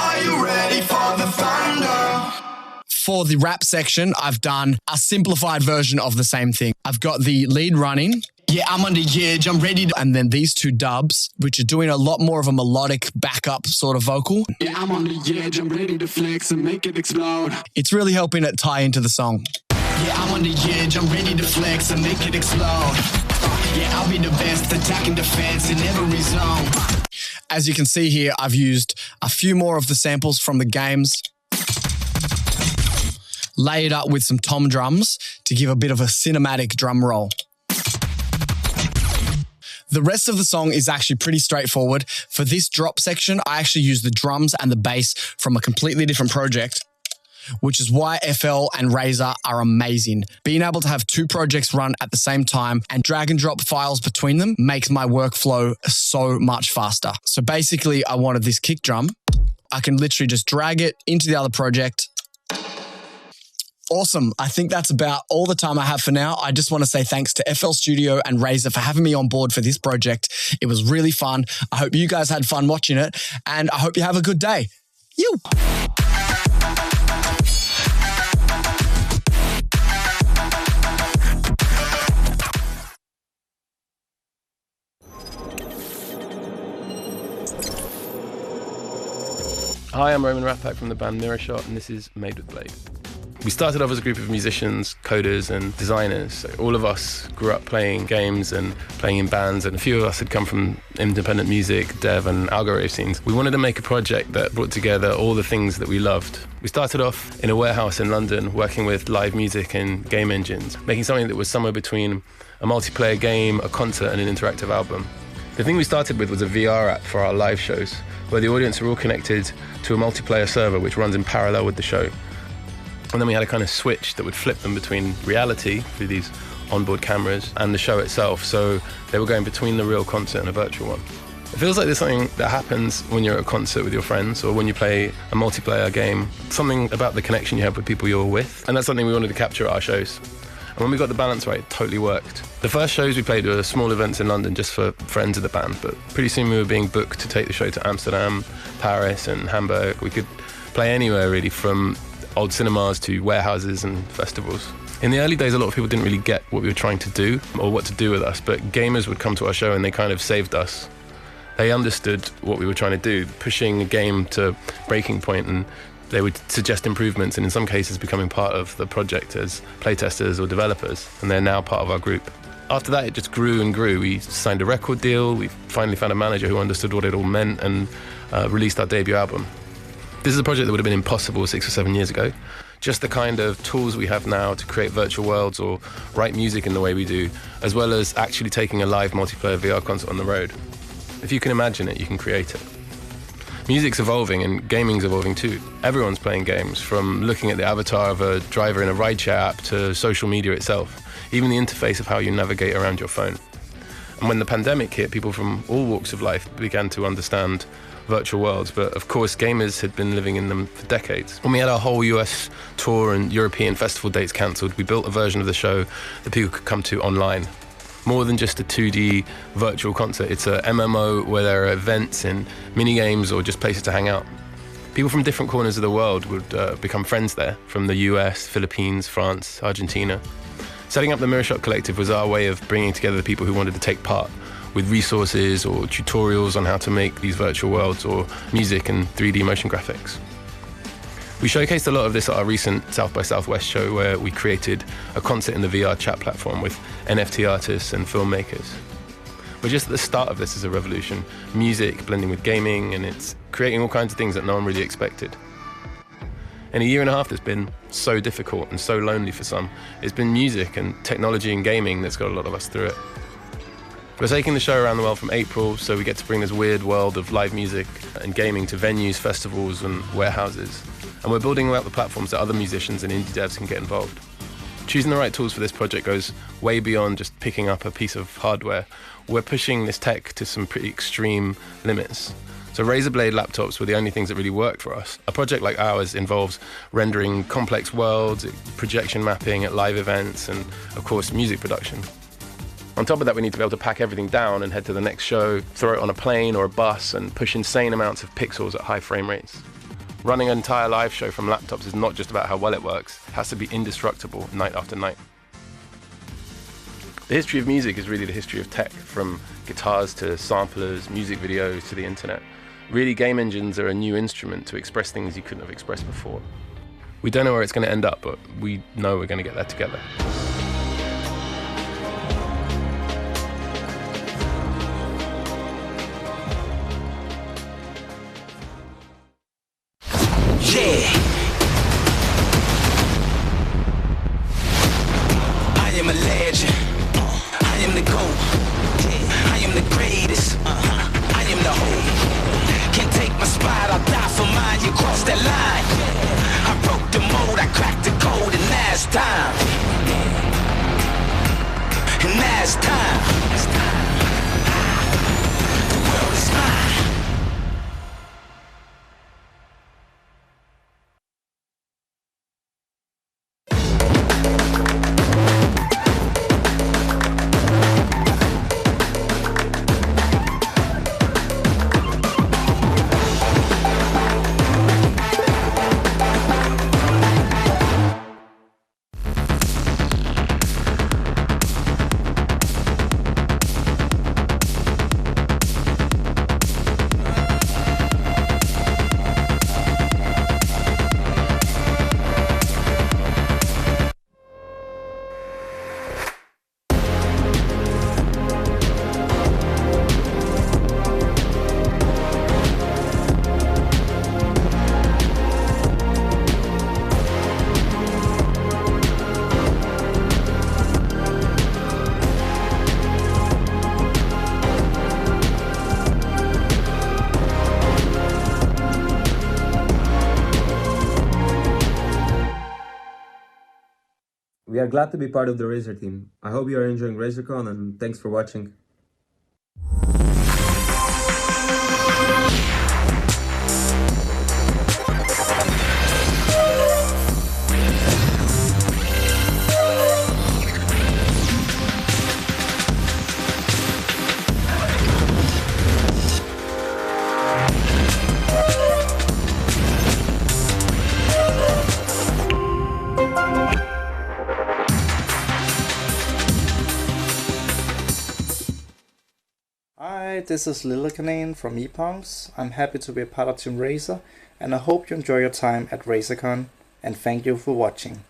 Are you ready for the thunder? For the rap section, I've done a simplified version of the same thing. I've got the lead running. Yeah, I'm on the edge, I'm ready to... And then these two dubs, which are doing a lot more of a melodic backup sort of vocal. Yeah, I'm on the edge, I'm ready to flex and make it explode. It's really helping it tie into the song. Yeah, I'm on the edge, I'm ready to flex and make it explode. Yeah, I'll be the best, attacking defense in every zone. As you can see here, I've used a few more of the samples from the games, layered up with some tom drums to give a bit of a cinematic drum roll. The rest of the song is actually pretty straightforward. For this drop section, I actually use the drums and the bass from a completely different project, which is why FL and Razer are amazing. Being able to have two projects run at the same time and drag and drop files between them makes my workflow so much faster. So basically, I wanted this kick drum. I can literally just drag it into the other project. Awesome. I think that's about all the time I have for now. I just want to say thanks to FL Studio and Razer for having me on board for this project. It was really fun. I hope you guys had fun watching it, and I hope you have a good day. You. Hi, I'm Roman Rapak from the band Mirror Shot, and this is Made with Blade. We started off as a group of musicians, coders and designers. So all of us grew up playing games and playing in bands, and a few of us had come from independent music, dev and algo rave scenes. We wanted to make a project that brought together all the things that we loved. We started off in a warehouse in London working with live music and game engines, making something that was somewhere between a multiplayer game, a concert and an interactive album. The thing we started with was a VR app for our live shows, where the audience are all connected to a multiplayer server which runs in parallel with the show. And then we had a kind of switch that would flip them between reality through these onboard cameras and the show itself, so they were going between the real concert and a virtual one. It feels like there's something that happens when you're at a concert with your friends or when you play a multiplayer game, something about the connection you have with people you're with, and that's something we wanted to capture at our shows. And when we got the balance right, it totally worked. The first shows we played were small events in London just for friends of the band, but pretty soon we were being booked to take the show to Amsterdam, Paris and Hamburg. We could play anywhere really, from old cinemas to warehouses and festivals. In the early days, a lot of people didn't really get what we were trying to do or what to do with us, but gamers would come to our show and they kind of saved us. They understood what we were trying to do, pushing a game to breaking point, and they would suggest improvements and in some cases becoming part of the project as playtesters or developers, and they're now part of our group. After that, it just grew and grew. We signed a record deal, we finally found a manager who understood what it all meant, and released our debut album. This is a project that would have been impossible 6 or 7 years ago. Just the kind of tools we have now to create virtual worlds or write music in the way we do, as well as actually taking a live multiplayer VR concert on the road. If you can imagine it, you can create it. Music's evolving and gaming's evolving too. Everyone's playing games, from looking at the avatar of a driver in a rideshare app to social media itself, even the interface of how you navigate around your phone. And when the pandemic hit, people from all walks of life began to understand virtual worlds, but of course gamers had been living in them for decades. When we had our whole US tour and European festival dates cancelled, we built a version of the show that people could come to online. More than just a 2D virtual concert, it's a MMO where there are events and mini-games or just places to hang out. People from different corners of the world would become friends there, from the US, Philippines, France, Argentina. Setting up the Mirror Shot Collective was our way of bringing together the people who wanted to take part, with resources or tutorials on how to make these virtual worlds or music and 3D motion graphics. We showcased a lot of this at our recent South by Southwest show, where we created a concert in the VR chat platform with NFT artists and filmmakers. We're just at the start of this as a revolution, music blending with gaming, and it's creating all kinds of things that no one really expected. In a year and a half that's been so difficult and so lonely for some, it's been music and technology and gaming that's got a lot of us through it. We're taking the show around the world from April, so we get to bring this weird world of live music and gaming to venues, festivals and warehouses. And we're building out the platforms that other musicians and indie devs can get involved. Choosing the right tools for this project goes way beyond just picking up a piece of hardware. We're pushing this tech to some pretty extreme limits. So Razer Blade laptops were the only things that really worked for us. A project like ours involves rendering complex worlds, projection mapping at live events, and of course music production. On top of that, we need to be able to pack everything down and head to the next show, throw it on a plane or a bus, and push insane amounts of pixels at high frame rates. Running an entire live show from laptops is not just about how well it works, it has to be indestructible night after night. The history of music is really the history of tech, from guitars to samplers, music videos to the internet. Really, game engines are a new instrument to express things you couldn't have expressed before. We don't know where it's going to end up, but we know we're going to get there together. Yeah. I am a legend. I am the GOAT. I am the greatest. I am the hope. Can't take my spot, I'll die for mine. You crossed that line. I broke the mold, I cracked the code, and now it's time. And now it's time. The world is mine. We are glad to be part of the Razer team. I hope you are enjoying RazerCon, and thanks for watching. Hi, this is Lillicanine from ePunks. I'm happy to be a part of Team Razer, and I hope you enjoy your time at RazerCon, and thank you for watching.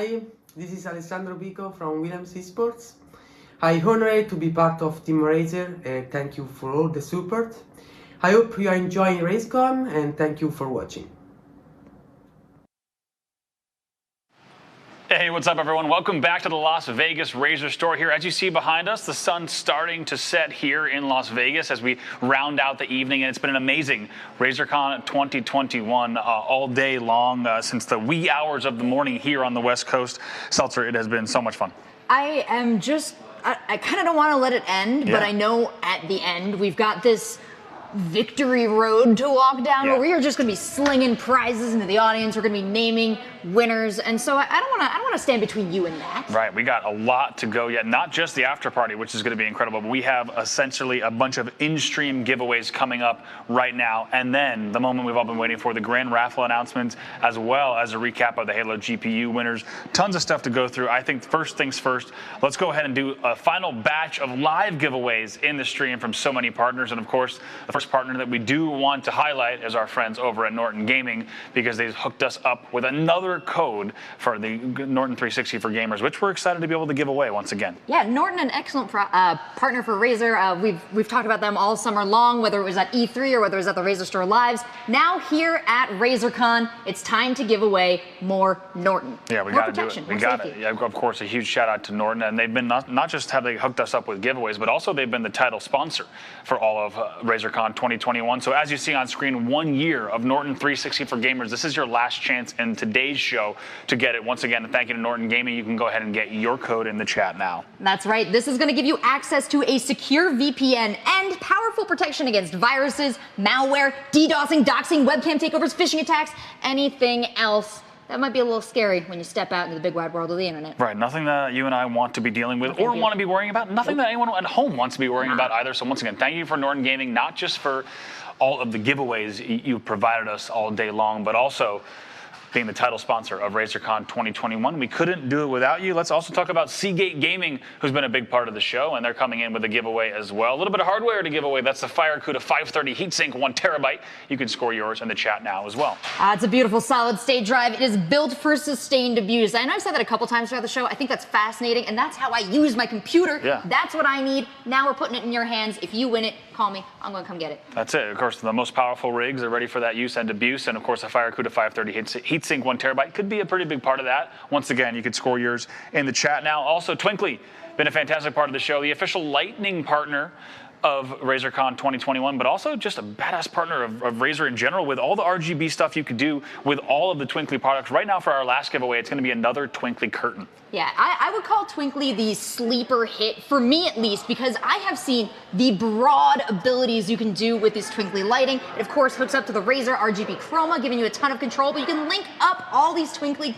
Hi, this is Alessandro Bico from Williams Esports. I'm honored to be part of Team Razer. Thank you for all the support. I hope you are enjoying RazerCon and thank you for watching. Hey, what's up, everyone? Welcome back to the Las Vegas Razer store here. As you see behind us, the sun's starting to set here in Las Vegas as we round out the evening, and it's been an amazing RazerCon 2021 all day long since the wee hours of the morning here on the West Coast. Seltzer, it has been so much fun. I am just, I kind of don't want to let it end, but I know at the end we've got this victory road to walk down where we are just going to be slinging prizes into the audience. We're going to be naming winners, and so I don't want to stand between you and that. Right, we got a lot to go yet. Not just the after party, which is going to be incredible, but we have essentially a bunch of in-stream giveaways coming up right now, and then the moment we've all been waiting for, the grand raffle announcements, as well as a recap of the Halo GPU winners. Tons of stuff to go through. I think first things first, let's go ahead and do a final batch of live giveaways in the stream from so many partners, and of course, the first partner that we do want to highlight is our friends over at Norton Gaming, because they've hooked us up with another code for the Norton 360 for gamers, which we're excited to be able to give away once again. Yeah, Norton, an excellent partner for Razer. We've talked about them all summer long, whether it was at E3 or whether it was at the Razer Store Lives. Now here at RazerCon, it's time to give away more Norton. Yeah, we got to do it. We got it. Yeah, of course, a huge shout out to Norton, and they've been not just have they hooked us up with giveaways, but also they've been the title sponsor for all of RazerCon 2021. So as you see on screen, 1 year of Norton 360 for gamers. This is your last chance in today's show to get it. Once again, thank you to Norton Gaming. You can go ahead and get your code in the chat now. That's right. This is going to give you access to a secure VPN and powerful protection against viruses, malware, DDoSing, doxing, webcam takeovers, phishing attacks, anything else that might be a little scary when you step out into the big wide world of the internet. Right. Nothing that you and I want to be dealing with or want to be worrying about. Nothing that anyone at home wants to be worrying about either. So once again, thank you for Norton Gaming, not just for all of the giveaways you provided us all day long, but also being the title sponsor of RazerCon 2021. We couldn't do it without you. Let's also talk about Seagate Gaming, who's been a big part of the show, and they're coming in with a giveaway as well. A little bit of hardware to give away. That's the FireCuda 530 heatsink 1 terabyte. You can score yours in the chat now as well. It's a beautiful solid state drive. It is built for sustained abuse. I know I've said that a couple times throughout the show. I think that's fascinating, and that's how I use my computer. Yeah. That's what I need. Now we're putting it in your hands. If you win it, call me. I'm going to come get it. That's it. Of course, the most powerful rigs are ready for that use and abuse, and of course, the FireCuda 530 heatsink 1 terabyte could be a pretty big part of that. Once again, you could score yours in the chat now. Also, Twinkly, been a fantastic part of the show, the official lightning partner of RazerCon 2021, but also just a badass partner of Razer in general with all the RGB stuff you could do with all of the Twinkly products. Right now for our last giveaway, it's going to be another Twinkly curtain. Yeah, I would call Twinkly the sleeper hit, for me at least, because I have seen the broad abilities you can do with this Twinkly lighting. It, of course, hooks up to the Razer RGB Chroma, giving you a ton of control, but you can link up all these Twinkly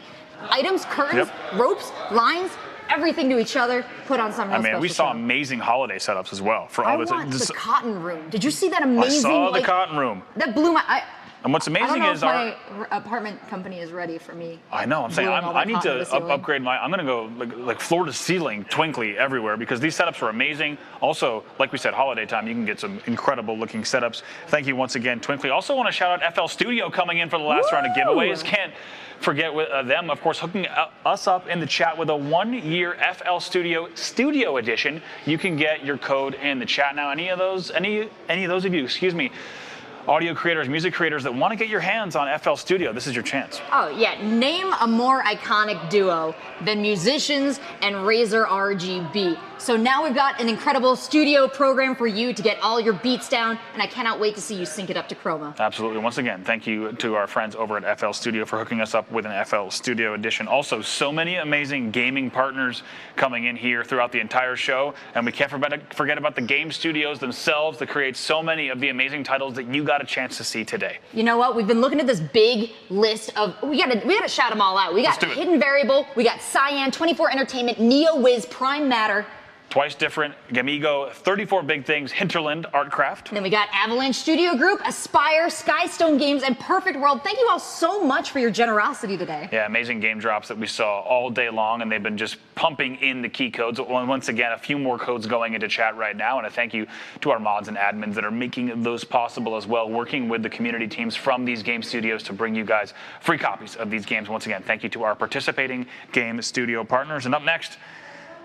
items, curtains, ropes, lines, everything to each other, put on some real special we saw show. amazing holiday setups as well. For all I watched the cotton room. Did you see that amazing? I saw the cotton room. That blew my... And what's amazing is my apartment company is ready for me. I know. I'm saying I need to upgrade my. I'm going to go like floor to ceiling Twinkly everywhere because these setups are amazing. Also, like we said, holiday time, you can get some incredible looking setups. Thank you once again, Twinkly. Also want to shout out FL Studio coming in for the last round of giveaways. Can't forget them, of course, hooking us up in the chat with a 1-year FL Studio Edition. You can get your code in the chat now. Any of those of you, excuse me, audio creators, music creators that want to get your hands on FL Studio, this is your chance. Oh, yeah. Name a more iconic duo than musicians and Razer RGB. So now we've got an incredible studio program for you to get all your beats down, and I cannot wait to see you sync it up to Chroma. Absolutely. Once again, thank you to our friends over at FL Studio for hooking us up with an FL Studio Edition. Also, so many amazing gaming partners coming in here throughout the entire show, and we can't forget about the game studios themselves that create so many of the amazing titles that you got a chance to see today. You know what? We've been looking at this big list of, we gotta shout them all out. We got Hidden Variable, we got Cyan, 24 Entertainment, NeoWiz, Prime Matter, Twice Different, Gamigo, 34 Big Things, Hinterland, Artcraft. Then we got Avalanche Studio Group, Aspire, Skystone Games, and Perfect World. Thank you all so much for your generosity today. Yeah, amazing game drops that we saw all day long, and they've been just pumping in the key codes. Once again, a few more codes going into chat right now, and a thank you to our mods and admins that are making those possible as well, working with the community teams from these game studios to bring you guys free copies of these games. Once again, thank you to our participating game studio partners. And up next,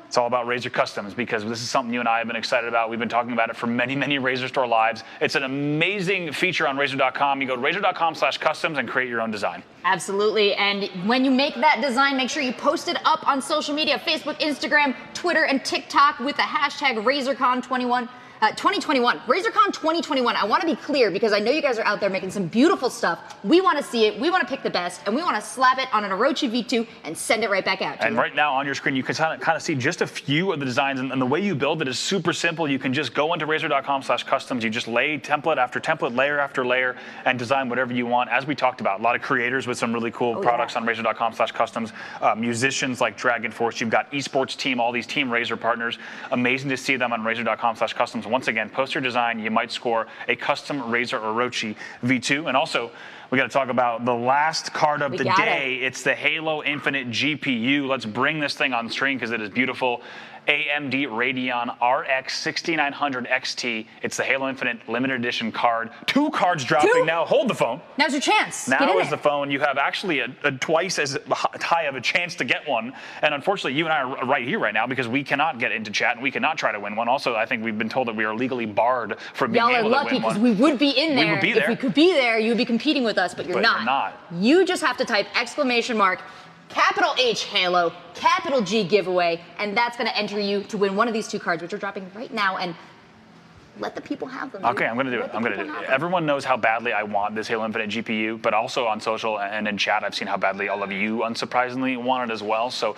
it's all about Razer Customs, because this is something you and I have been excited about. We've been talking about it for many, many Razer Store lives. It's an amazing feature on Razer.com. You go to Razer.com/customs and create your own design. Absolutely. And when you make that design, make sure you post it up on social media, Facebook, Instagram, Twitter, and TikTok with the hashtag RazerCon2021. 2021, RazerCon 2021. I want to be clear because I know you guys are out there making some beautiful stuff. We want to see it. We want to pick the best, and we want to slap it on an Orochi V2 and send it right back out to And you. right now on your screen, you can kind of see just a few of the designs, and the way you build it is super simple. You can just go into Razer.com/customs. You just lay template after template, layer after layer, and design whatever you want. As we talked about, a lot of creators with some really cool products on Razer.com/customs. Musicians like Dragon Force. You've got esports team, all these Team Razer partners. Amazing to see them on Razer.com/customs. Once again, post your design. You might score a custom Razer Orochi V2. And also, we got to talk about the last card of the day. It's the Halo Infinite GPU. Let's bring this thing on screen because it is beautiful. AMD Radeon RX 6900 XT. It's the Halo Infinite limited edition card. 2 cards dropping now. Hold the phone. Now's your chance. Now is the phone. You have actually a twice as high of a chance to get one. And unfortunately, you and I are right here right now because we cannot get into chat and we cannot try to win one. Also, I think we've been told that we are legally barred from being Y'all are able lucky to win because one. we would be in there. We would be If there. we could be there, you would be competing with us, but you're not. You're not. You just have to type exclamation mark, capital H Halo, capital G giveaway, and that's going to enter you to win one of these 2 cards, which are dropping right now, and let the people have them. Okay, I'm going to do it. I'm going to do it. Everyone knows how badly I want this Halo Infinite GPU, but also on social and in chat, I've seen how badly all of you, unsurprisingly, want it as well. So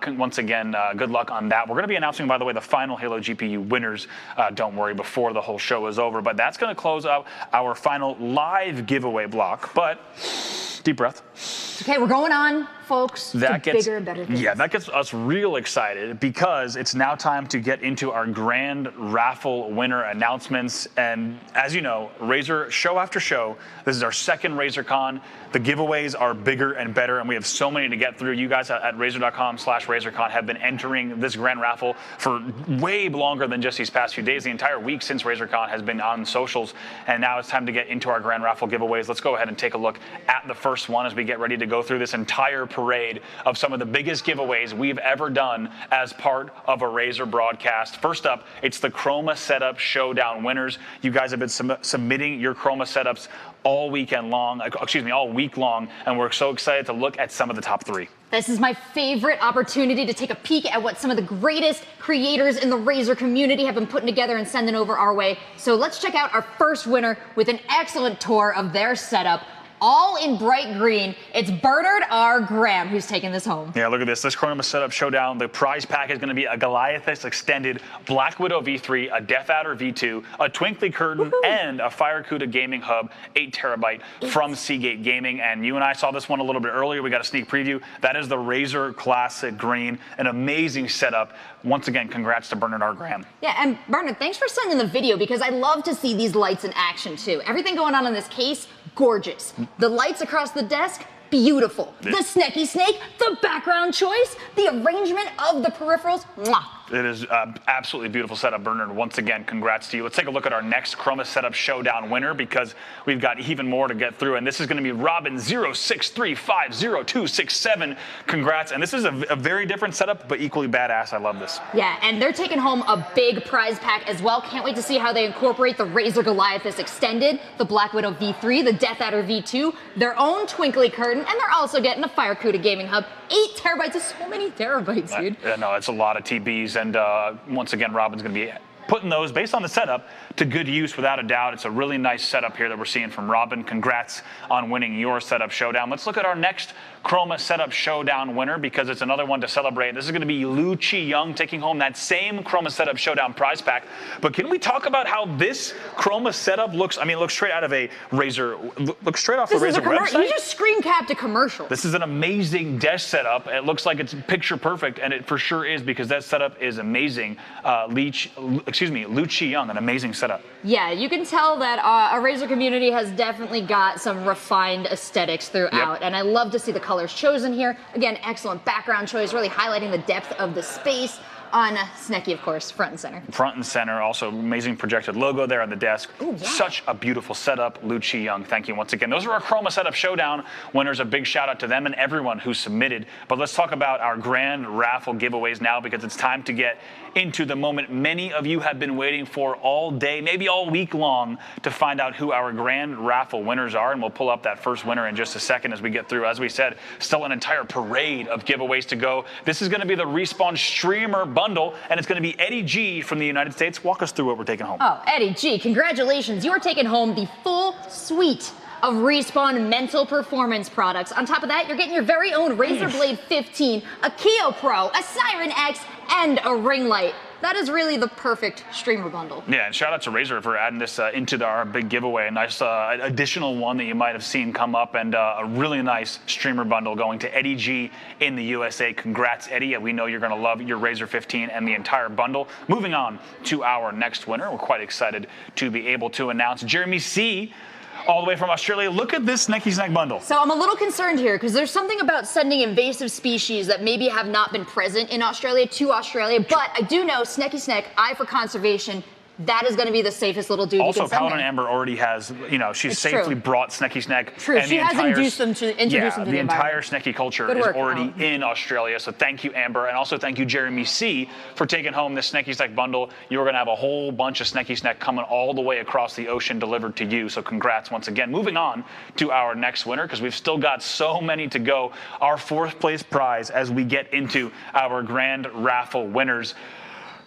once again, good luck on that. We're going to be announcing, by the way, the final Halo GPU winners. Don't worry, before the whole show is over. But that's going to close out our final live giveaway block. But deep breath. It's okay, we're going on, folks, That to gets bigger and better things. Yeah, that gets us real excited because it's now time to get into our grand raffle winner announcements. And as you know, Razer show after show, this is our second RazerCon. The giveaways are bigger and better, and we have so many to get through. You guys at Razer.com/RazerCon have been entering this grand raffle for way longer than just these past few days. The entire week since RazerCon has been on socials, and now it's time to get into our grand raffle giveaways. Let's go ahead and take a look at the first one as we get ready to go through this entire parade of some of the biggest giveaways we've ever done as part of a Razer broadcast. First up, it's the Chroma Setup Showdown winners. You guys have been submitting your Chroma setups all weekend long, all week long, and we're so excited to look at some of the top 3. This is my favorite opportunity to take a peek at what some of the greatest creators in the Razer community have been putting together and sending over our way. So let's check out our first winner with an excellent tour of their setup. All in bright green. It's Bernard R. Graham who's taking this home. Yeah, look at this. This Chroma Setup Showdown. The prize pack is going to be a Goliathus Extended, Black Widow V3, a Death Adder V2, a Twinkly Curtain, and a Firecuda Gaming Hub, 8 terabyte from Seagate Gaming. And you and I saw this one a little bit earlier. We got a sneak preview. That is the Razer Classic Green. An amazing setup. Once again, congrats to Bernard R. Graham. Yeah, and Bernard, thanks for sending the video because I love to see these lights in action too. Everything going on in this case, gorgeous. The lights across the desk, beautiful. The Sneaky Snake, the background choice, the arrangement of the peripherals, mwah. It is absolutely beautiful setup, Bernard. Once again, congrats to you. Let's take a look at our next Chroma Setup Showdown winner because we've got even more to get through. And this is going to be Robin 06350267. Congrats. And this is a very different setup, but equally badass. I love this. Yeah, and they're taking home a big prize pack as well. Can't wait to see how they incorporate the Razer Goliathus Extended, the Black Widow V3, the Death Adder V2, their own Twinkly Curtain, and they're also getting a Firecuda Gaming Hub. 8 terabytes is so many terabytes, dude. No, it's a lot of TBs. And once again, Robin's going to be putting those, based on the setup, to good use without a doubt. It's a really nice setup here that we're seeing from Robin. Congrats on winning your setup showdown. Let's look at our next Chroma setup showdown winner, because it's another one to celebrate. This is going to be Lu Chi Young taking home that same Chroma setup showdown prize pack. But can we talk about how this Chroma setup looks? I mean, it looks straight out of a Razer, looks straight off the Razer website. You just screen capped a commercial. This is an amazing desk setup. It looks like it's picture perfect, and it for sure is, because that setup is amazing. Lu Chi Young, an amazing setup. Yeah, you can tell that our Razer community has definitely got some refined aesthetics throughout, and I love to see the colors chosen here. Again, excellent background choice, really highlighting the depth of the space. On Snecky, of course, front and center. Front and center, also amazing projected logo there on the desk. Ooh, yeah. Such a beautiful setup, Lu Chi Young. Thank you once again. Those are our Chroma Setup Showdown winners. A big shout out to them and everyone who submitted. But let's talk about our grand raffle giveaways now, because it's time to get into the moment many of you have been waiting for all day, maybe all week long, to find out who our grand raffle winners are. And we'll pull up that first winner in just a second as we get through. As we said, still an entire parade of giveaways to go. This is going to be the Respawn Streamer Bundle, and it's going to be Eddie G from the United States. Walk us through what we're taking home. Oh, Eddie G, congratulations. You are taking home the full suite of Respawn mental performance products. On top of that, you're getting your very own Razer Blade 15, a Keo Pro, a Siren X, and a ring light. That is really the perfect streamer bundle. Yeah, and shout out to Razer for adding this into our big giveaway. A nice additional one that you might have seen come up, and a really nice streamer bundle going to Eddie G in the USA. Congrats, Eddie. We know you're going to love your Razer 15 and the entire bundle. Moving on to our next winner, we're quite excited to be able to announce Jeremy C., all the way from Australia. Look at this Snecky Snack bundle. So I'm a little concerned here, because there's something about sending invasive species that maybe have not been present in Australia to Australia, but I do know Snecky Snack, Eye for Conservation, that is going to be the safest little dude Also, you can send Paladin there. Amber already has, she's It's safely true. brought Snecky Snack. True, and she the has entire, introduced them to the entire environment. Snecky culture Good is work, already Paladin. in Australia. So thank you, Amber. And also thank you, Jeremy C., for taking home this Snecky Snack bundle. You're going to have a whole bunch of Snecky Snack coming all the way across the ocean delivered to you. So congrats once again. Moving on to our next winner, because we've still got so many to go. Our fourth place prize as we get into our grand raffle winners.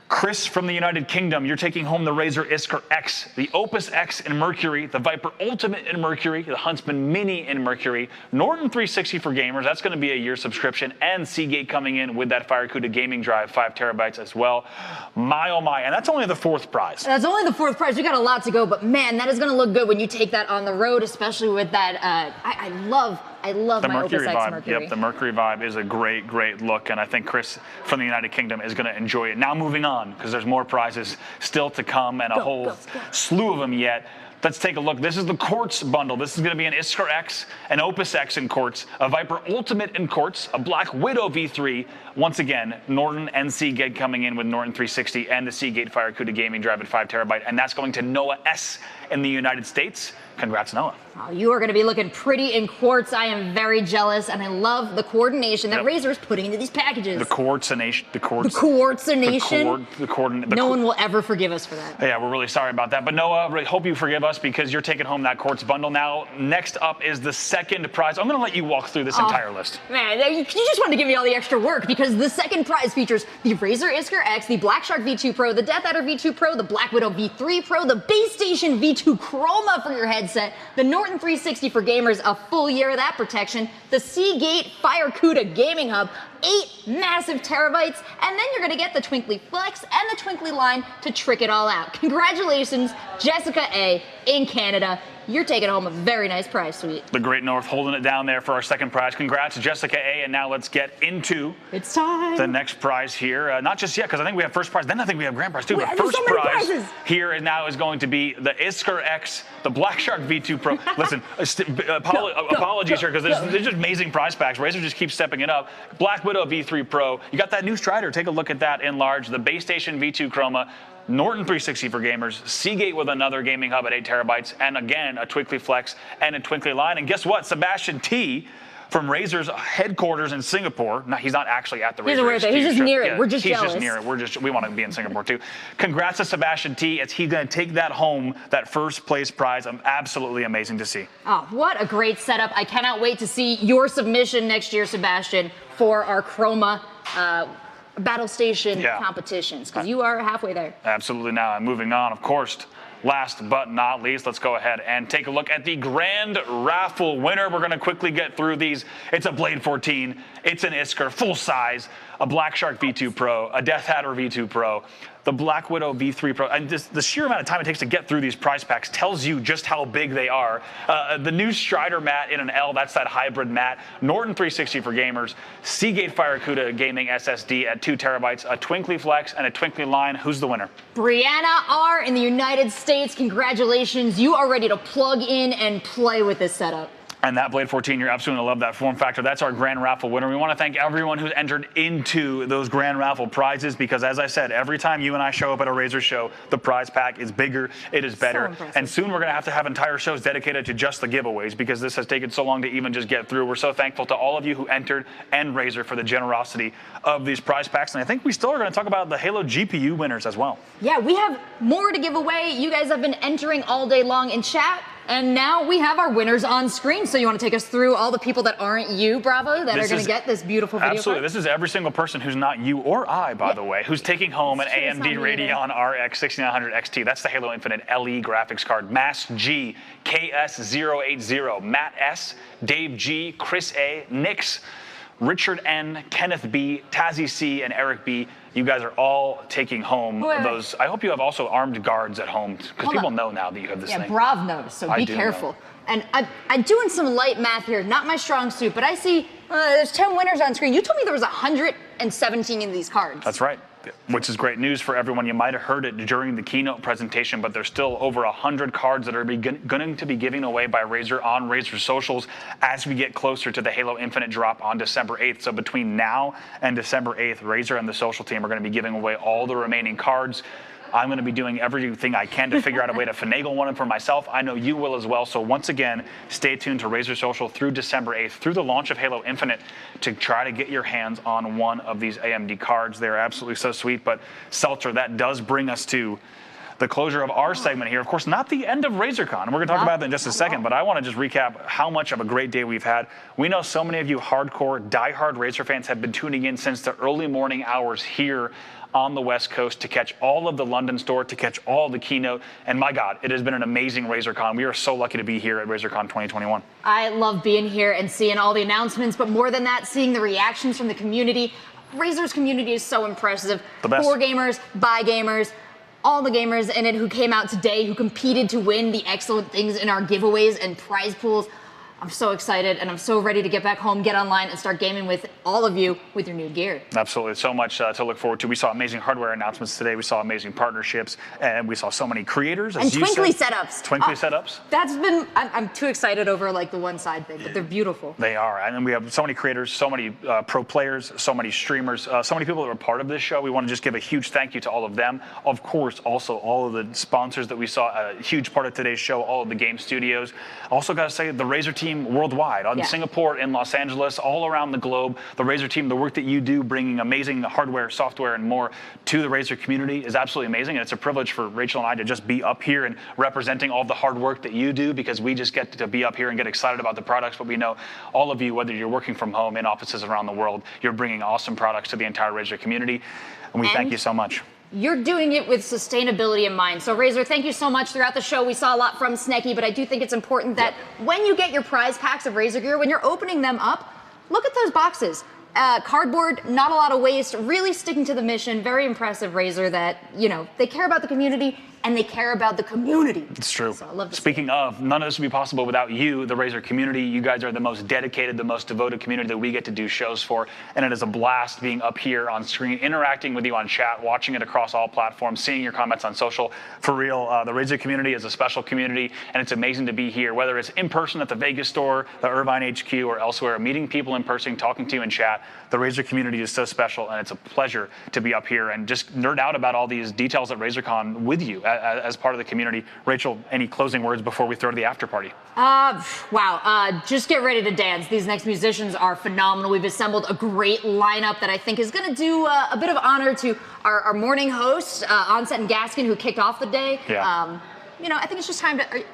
Chris from the United Kingdom, you're taking home the Razer Isker X, the Opus X in Mercury, the Viper Ultimate in Mercury, the Huntsman Mini in Mercury, Norton 360 for gamers, that's going to be a year subscription, and Seagate coming in with that FireCuda gaming drive, 5 terabytes as well. My oh my, and that's only the fourth prize. That's only the fourth prize. We got a lot to go, but man, that is going to look good when you take that on the road, especially with that. I love The my Mercury Opus X Vibe. Mercury. Yep, the Mercury Vibe is a great, great look, and I think Chris from the United Kingdom is going to enjoy it. Now moving on, because there's more prizes still to come and a whole slew of them yet. Let's take a look. This is the Quartz bundle. This is going to be an Isker X, an Opus X in Quartz, a Viper Ultimate in Quartz, a Black Widow V3. Once again, Norton and Seagate coming in with Norton 360 and the Seagate FireCuda gaming drive at 5 terabyte, and that's going to Noah S. in the United States. Congrats, Noah. Oh, you are going to be looking pretty in Quartz. I am very jealous, and I love the coordination that Razer is putting into these packages. The coordination. No one will ever forgive us for that. Yeah, we're really sorry about that. But Noah, really hope you forgive us, because you're taking home that Quartz bundle. Now, next up is the second prize. I'm going to let you walk through this entire list. Man, you just wanted to give me all the extra work, because the second prize features the Razer Isker X, the Black Shark V2 Pro, the Death Adder V2 Pro, the Black Widow V3 Pro, the Base Station V2 Chroma for your headset, the Norton 360 for gamers, a full year of that protection, the Seagate FireCuda Gaming Hub, 8 massive terabytes, and then you're going to get the Twinkly Flex and the Twinkly line to trick it all out. Congratulations, Jessica A. in Canada. You're taking home a very nice prize suite. The Great North holding it down there for our second prize. Congrats, Jessica A. And now let's get into it's time. The next prize here. Not just yet, because I think we have first prize. Then I think we have grand prize too. Wait, but there's first so many prize prizes. here now is going to be the Isker X, the Black Shark V2 Pro. Listen, apologies here, because there's just amazing prize packs. Razer just keeps stepping it up. Black Widow V3 Pro. You got that new Strider. Take a look at that in large. The Base Station V2 Chroma. Norton 360 for gamers, Seagate with another gaming hub at 8 terabytes, and again, a Twinkly Flex and a Twinkly line. And guess what? Sebastian T. from Razer's headquarters in Singapore. No, he's not actually at the Razer. He's just near it. We're just jealous. He's just near it. We want to be in Singapore too. Congrats to Sebastian T. As he's going to take that home, that first place prize. Absolutely amazing to see. Oh, what a great setup. I cannot wait to see your submission next year, Sebastian, for our Chroma battle station Yeah. competitions, because you are halfway there. Absolutely. Now, and moving on, of course, last but not least, let's go ahead and take a look at the grand raffle winner. We're going to quickly get through these. It's a Blade 14, it's an Isker full size, a Black Shark V2 Pro, a Death Adder V2 Pro, the Black Widow V3 Pro, and just the sheer amount of time it takes to get through these prize packs tells you just how big they are. The new Strider mat in an L, that's that hybrid mat. Norton 360 for gamers. Seagate Firecuda gaming SSD at 2 terabytes, a Twinkly Flex, and a Twinkly Line. Who's the winner? Brianna R. in the United States, congratulations. You are ready to plug in and play with this setup. And that Blade 14, you're absolutely going to love that form factor. That's our grand raffle winner. We want to thank everyone who's entered into those grand raffle prizes because, as I said, every time you and I show up at a Razer show, the prize pack is bigger, it is better. And soon we're going to have entire shows dedicated to just the giveaways because this has taken so long to even just get through. We're so thankful to all of you who entered and Razer for the generosity of these prize packs. And I think we still are going to talk about the Halo GPU winners as well. Yeah, we have more to give away. You guys have been entering all day long in chat. And now we have our winners on screen. So you want to take us through all the people that aren't you, Bravo, that are going to get this beautiful video? Absolutely. This is every single person who's not you or I, by the way, who's taking home an AMD Radeon RX 6900 XT. That's the Halo Infinite LE graphics card. Mass G, KS080, Matt S, Dave G, Chris A, Nix, Richard N, Kenneth B, Tazzy C, and Eric B. You guys are all taking home those. I hope you have also armed guards at home because people know now that you have this thing. Yeah, Brav knows, so be careful. And I'm doing some light math here, not my strong suit, but I see there's 10 winners on screen. You told me there was 117 of these cards. That's right, which is great news for everyone. You might have heard it during the keynote presentation, but there's still over 100 cards that are going to be giving away by Razer on Razer socials as we get closer to the Halo Infinite drop on December 8th. So between now and December 8th, Razer and the social team are going to be giving away all the remaining cards. I'm going to be doing everything I can to figure out a way to finagle one for myself. I know you will as well. So once again, stay tuned to Razer Social through December 8th, through the launch of Halo Infinite, to try to get your hands on one of these AMD cards. They're absolutely so sweet. But Seltzer, that does bring us to the closure of our segment here. Of course, not the end of RazerCon. And we're going to talk about that in just a second, but I want to just recap how much of a great day we've had. We know so many of you hardcore, diehard Razer fans have been tuning in since the early morning hours here on the West Coast to catch all of the London store, to catch all the keynote. And my God, it has been an amazing RazerCon. We are so lucky to be here at RazerCon 2021. I love being here and seeing all the announcements, but more than that, seeing the reactions from the community. Razer's community is so impressive. The best. For gamers, by gamers, all the gamers in it who came out today, who competed to win the excellent things in our giveaways and prize pools. I'm so excited, and I'm so ready to get back home, get online, and start gaming with all of you with your new gear. Absolutely. So much to look forward to. We saw amazing hardware announcements today. We saw amazing partnerships, and we saw so many creators. And Twinkly setups. Twinkly setups. That's been, I'm too excited over like the one side thing, but they're beautiful. They are. And then we have so many creators, so many pro players, so many streamers, so many people that are part of this show. We want to just give a huge thank you to all of them. Of course, also all of the sponsors that we saw, a huge part of today's show, all of the game studios. Also got to say the Razer team worldwide, in Singapore, in Los Angeles, all around the globe. The Razer team, the work that you do, bringing amazing hardware, software, and more to the Razer community is absolutely amazing. And it's a privilege for Rachel and I to just be up here and representing all the hard work that you do, because we just get to be up here and get excited about the products. But we know all of you, whether you're working from home in offices around the world, you're bringing awesome products to the entire Razer community. And we thank you so much. You're doing it with sustainability in mind. So Razer, thank you so much. Throughout the show, we saw a lot from Snecky, but I do think it's important that when you get your prize packs of Razer gear, when you're opening them up, look at those boxes. Cardboard, not a lot of waste, really sticking to the mission. Very impressive, Razer, that, you know, they care about the community and they care about the community. It's true. So I love to Speaking of, none of this would be possible without you, the Razer community. You guys are the most dedicated, the most devoted community that we get to do shows for. And it is a blast being up here on screen, interacting with you on chat, watching it across all platforms, seeing your comments on social. For real, the Razer community is a special community, and it's amazing to be here, whether it's in person at the Vegas store, the Irvine HQ, or elsewhere, meeting people in person, talking to you in chat. The Razer community is so special, and it's a pleasure to be up here and just nerd out about all these details at RazerCon with you as part of the community. Rachel, any closing words before we throw to the after party? Wow, just get ready to dance. These next musicians are phenomenal. We've assembled a great lineup that I think is going to do a bit of honor to our morning host, Onset and Gaskin, who kicked off the day. Yeah. You know, I think it's just time to...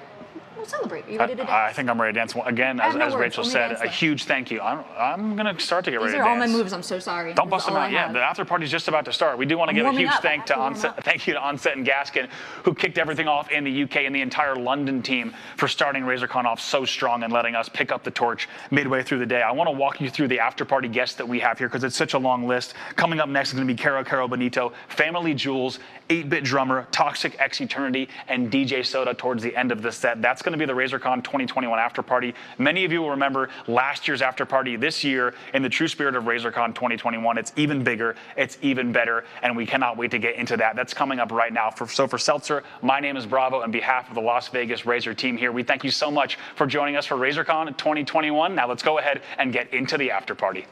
we'll celebrate. Are you ready to dance? I think I'm ready to dance. Again, as words, Rachel only said, dance a though. huge thank you. I'm going to start to get ready to These are all dance. my moves. I'm so sorry. Don't This bust is them all out I yet. have. The after party's just about to start. We do want to give a warming huge up. thank you to Onset and Gaskin, who kicked everything off in the UK, and the entire London team for starting RazerCon off so strong and letting us pick up the torch midway through the day. I want to walk you through the after party guests that we have here because it's such a long list. Coming up next is going to be Caro Benito, Family Jewels, 8-Bit Drummer, Toxic X Eternity, and DJ Soda towards the end of the set. That's going to be the RazerCon 2021 after party. Many of you will remember last year's after party. This year, in the true spirit of RazerCon 2021, it's even bigger, it's even better, and we cannot wait to get into that. That's coming up right now. So for Seltzer, my name is Bravo. On behalf of the Las Vegas Razer team here, we thank you so much for joining us for RazerCon 2021. Now let's go ahead and get into the after party.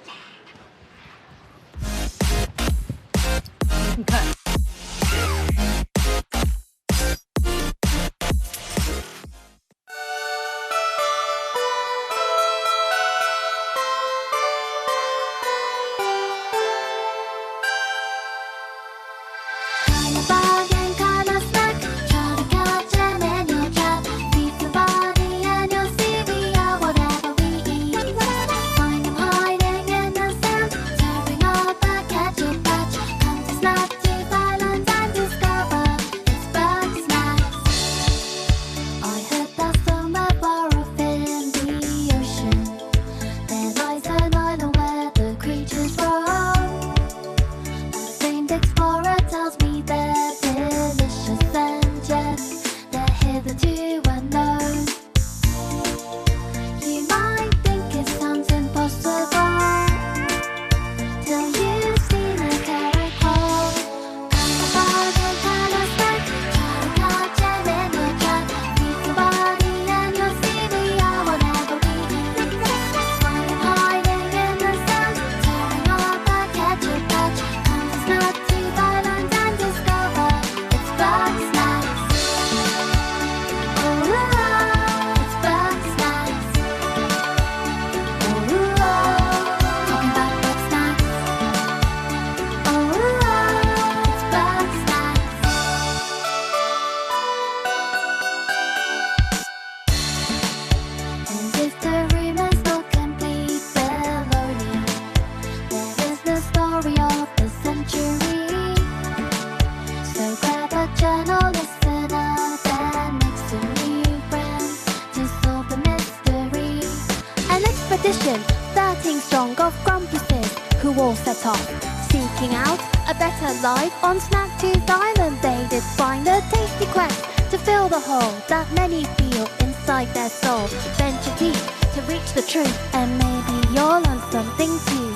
expedition, 13 strong of grumpuses who all set off, seeking out a better life on Snack-Tooth Island. They did find a tasty quest to fill the hole that many feel inside their soul. Venture deep to reach the truth, and maybe you'll learn something too.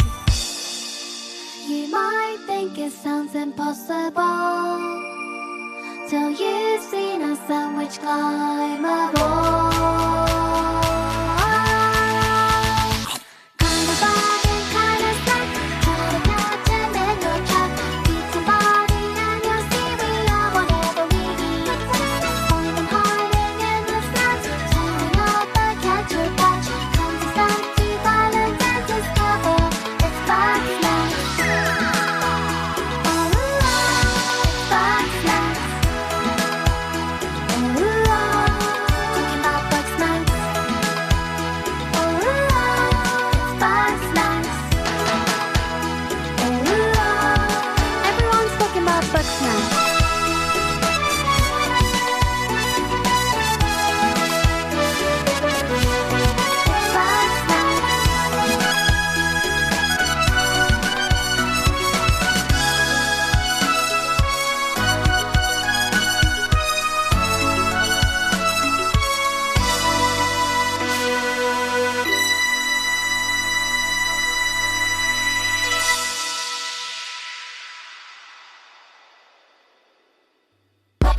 You might think it sounds impossible till you've seen a sandwich climb a wall.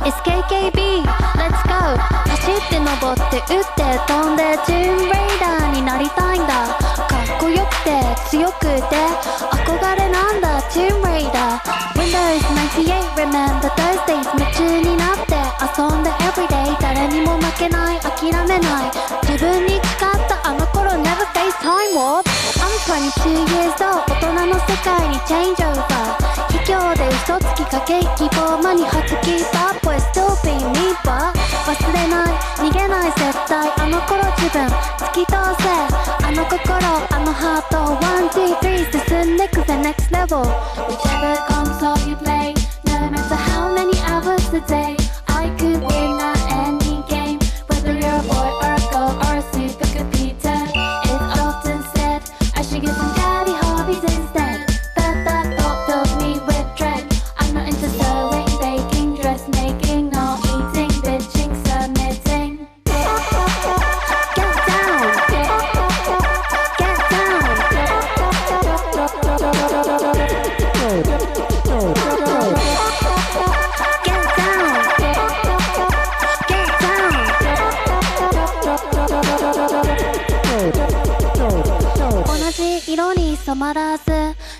It's KKB, let's go. 走って登って打って飛んでトゥーンレイダーになりたいんだ。かっこよくて強くて憧れなんだトゥーンレイダー。Windows 98 remember those days 夢中になって遊んで everyday 誰にも負けない諦めない自分に誓ったあの頃 never face time warp I'm 22 years old 大人の世界に change over卑怯で嘘つきかけ希望間に初キーパー boy still be me but 忘れない逃げない絶対あの頃自分突き通せあの心あのハート One, two, three 進んでくぜ next level Whichever console you play No matter how many hours a day I could win at any game Whether you're a boy or a girl or a supercomputer It's often said I should get some daddy hobbies instead But that thought fills me with dread I'm not into sewing, baking, dressmaking Not eating, bitching, submitting Get down Get down同じ色に染まらず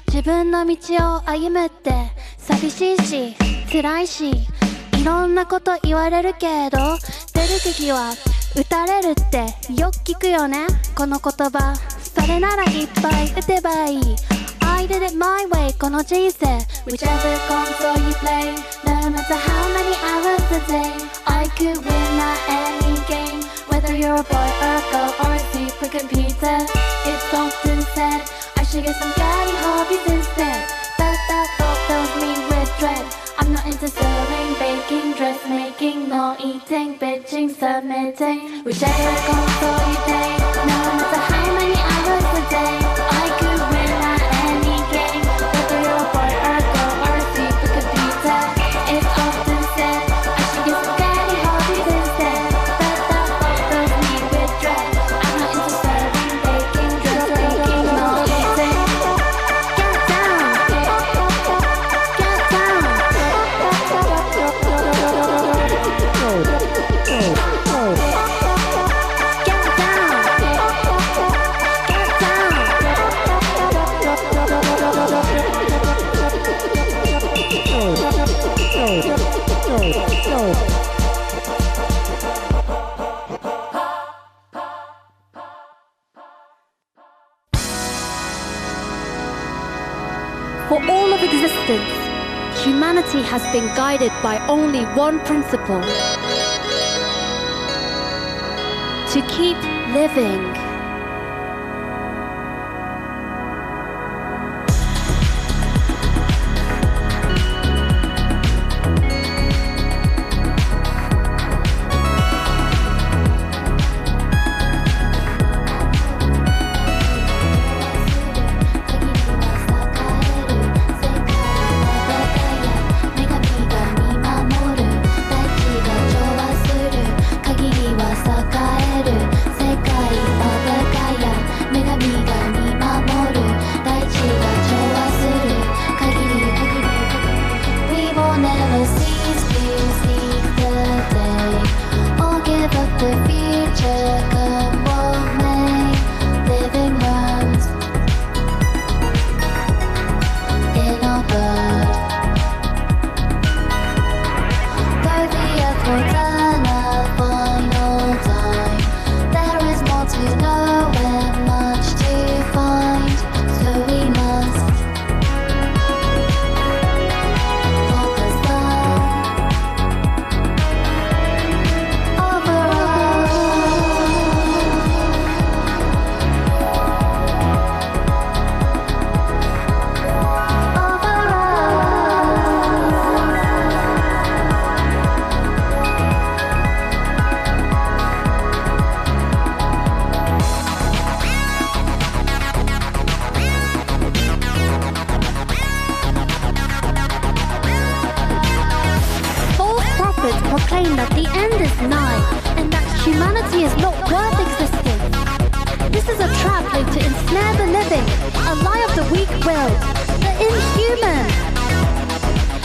自分の道を歩むって寂しいし辛いしいろんなこと言われるけど出る釘は打たれるってよく聞くよねこの言葉それならいっぱい打てばいいI did it my way この人生 Whichever console you play No matter how many hours a day I could win at any game Whether you're a boy or a girl or a supercomputer It's often said I should get some daddy hobbies instead But that thought fills me with dread I'm not into sewing, baking, dressmaking Not eating, bitching, submitting Whichever console you play No matter how many hours a day I could win at any game Whether you're a boy or a girl or a supercomputer It's often said I should get some daddy hobbies instead But that thought fills me with dread I'm not into sewing, baking, dressmaking Not eating Get down Get down For all of existence, humanity has been guided by only one principle: to keep living. Proclaim that the end is nigh, and that humanity is not worth existing. This is a trap laid to ensnare the living, a lie of the weak-willed, the inhuman.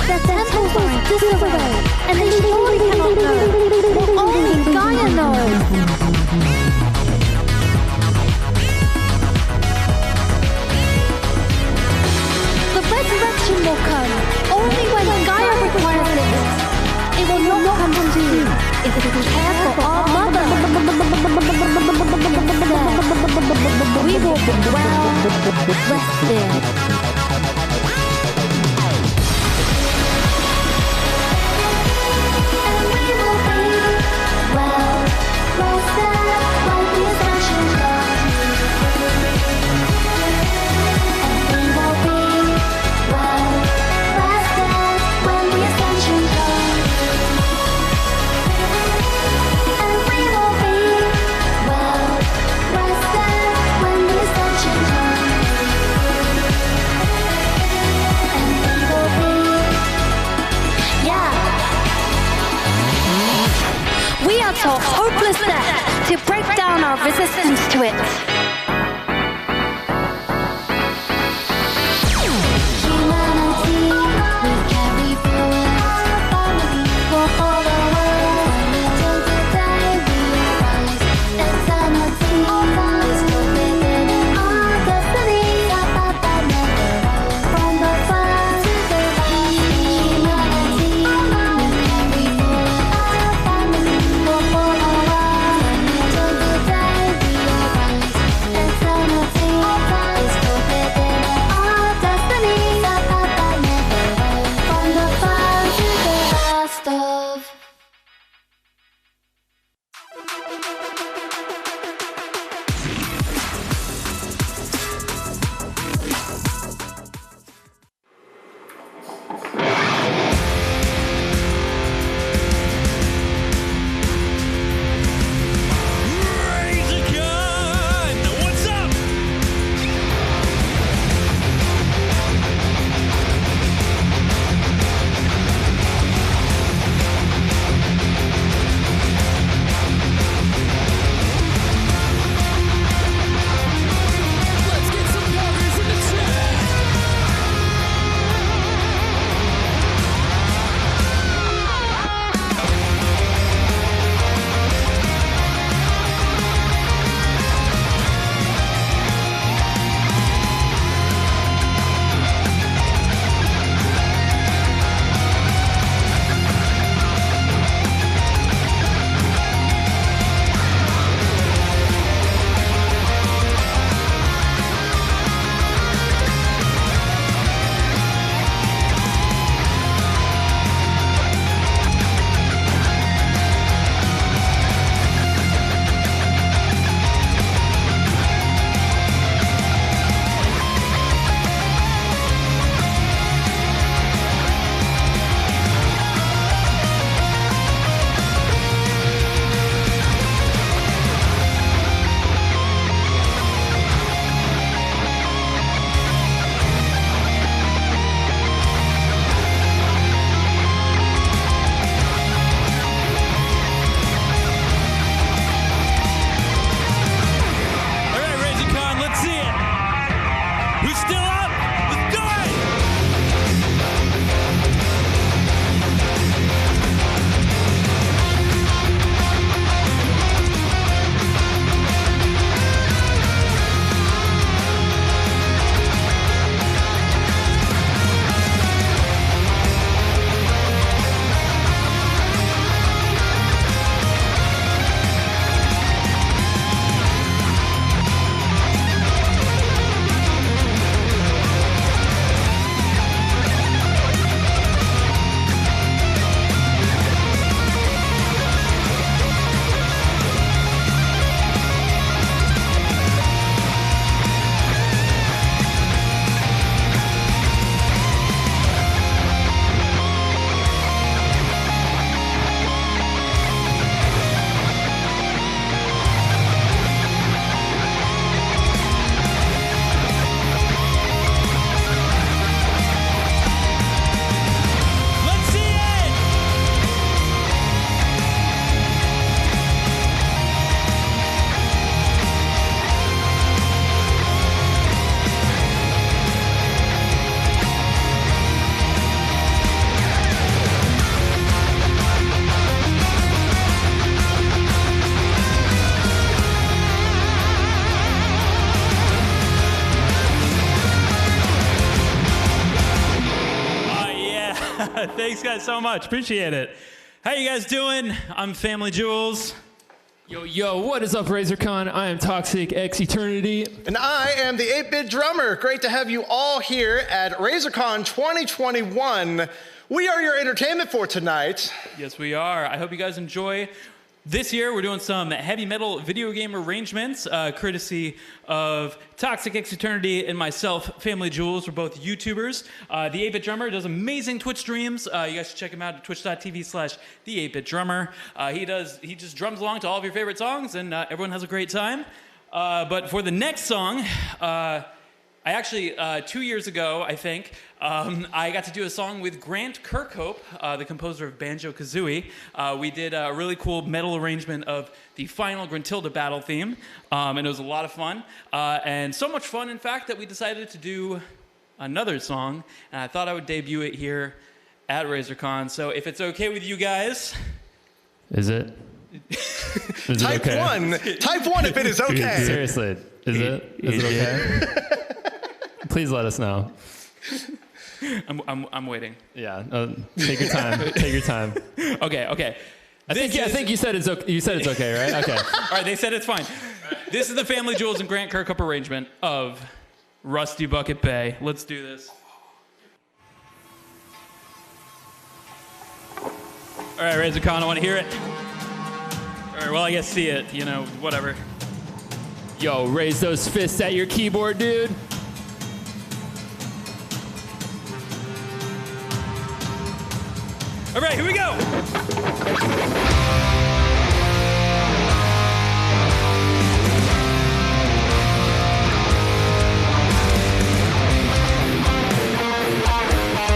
Their temples are in disarray, and they surely cannot know what only Gaia knows. The resurrection will come only when Gaia requires it. It will not come soon if we care for our mother. We will be well rested. And we will be have resistance to it. Humanity, we carry forward. For all the world, till the day we rise. Eternity is within our destiny. From the fire to the light. Humanity, we carry forward. For all the world, till the day we rise. Eternity is within our destiny. From the fire to the last of. What's up? Let's get some poggers in the chat. All right, RazerCon, let's see it. Who's still up? Let's do it! Let's see it! Oh, yeah. Thanks, guys, so much. Appreciate it. How you guys doing? I'm Family Jewels. Yo, what is up, RazerCon? I am Toxic X Eternity. And I am the 8-Bit Drummer. Great to have you all here at RazerCon 2021. We are your entertainment for tonight. Yes, we are. I hope you guys enjoy. This year, we're doing some heavy metal video game arrangements, courtesy of Toxic X Eternity and myself, Family Jewels. We're both YouTubers. The 8-Bit Drummer does amazing Twitch streams. You guys should check him out at twitch.tv/the 8-Bit Drummer. He just drums along to all of your favorite songs, and everyone has a great time. But for the next song, I I actually, 2 years ago, I think, I got to do a song with Grant Kirkhope, the composer of Banjo-Kazooie. We did a really cool metal arrangement of the final Gruntilda battle theme, and it was a lot of fun. And so much fun, in fact, that we decided to do another song, and I thought I would debut it here at RazerCon. So if it's okay with you guys... Is it? Is Type it okay? 1. Type 1 if it is okay. Seriously, is it? Is it okay? Please let us know. I'm waiting. Yeah, take your time. Take your time. Okay. I think you said it's okay. You said it's okay, right? Okay. All right, they said it's fine. This is the Family Jewels and Grant Kirkhope arrangement of Rusty Bucket Bay. Let's do this. All right, RazerCon, I want to hear it. All right, well, I guess see it, whatever. Yo, raise those fists at your keyboard, dude. All right, here we go.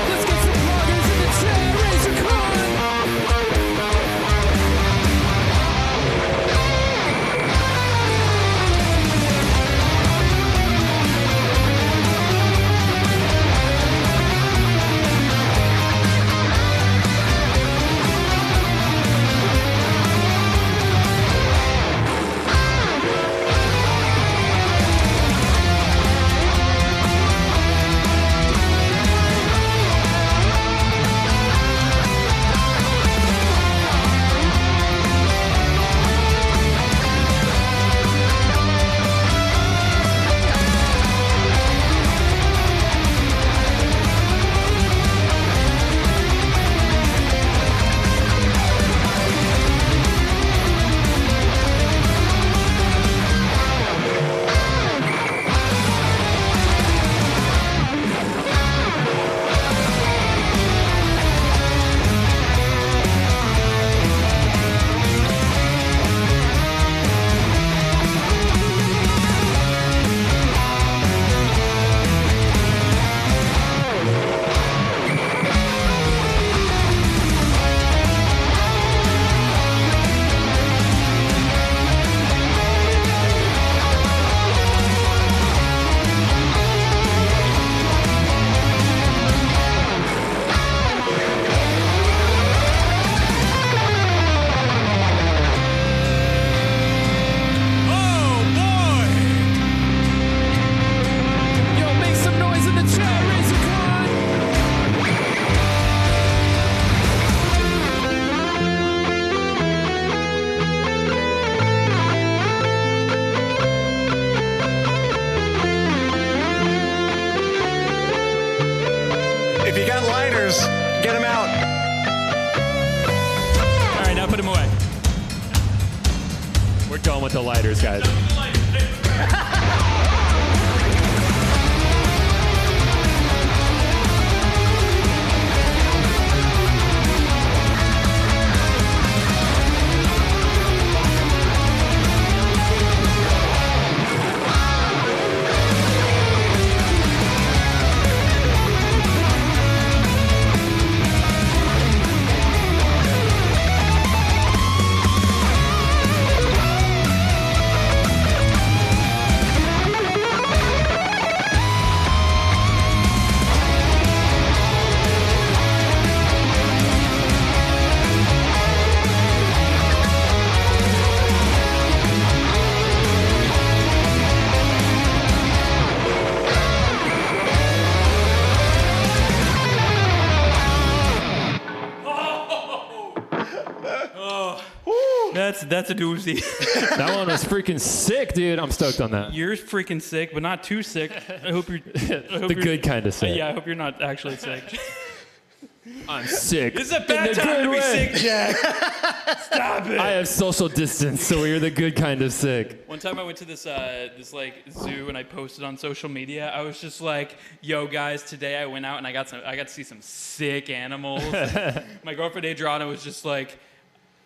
Let's get some bloggers in the chat, RazerCon. If you got lighters, get them out. All right, now put them away. We're going with the lighters, guys. That's a doozy. That one was freaking sick, dude. I'm stoked on that. You're freaking sick, but not too sick. I hope you're the good kind of sick. Yeah, I hope you're not actually sick. I'm sick. This is a bad time to be sick, Jack. Stop it. I have social distance, so we're the good kind of sick. One time I went to this zoo and I posted on social media. I was just like, "Yo, guys, today I went out and I got to see some sick animals." My girlfriend Adriana was just like,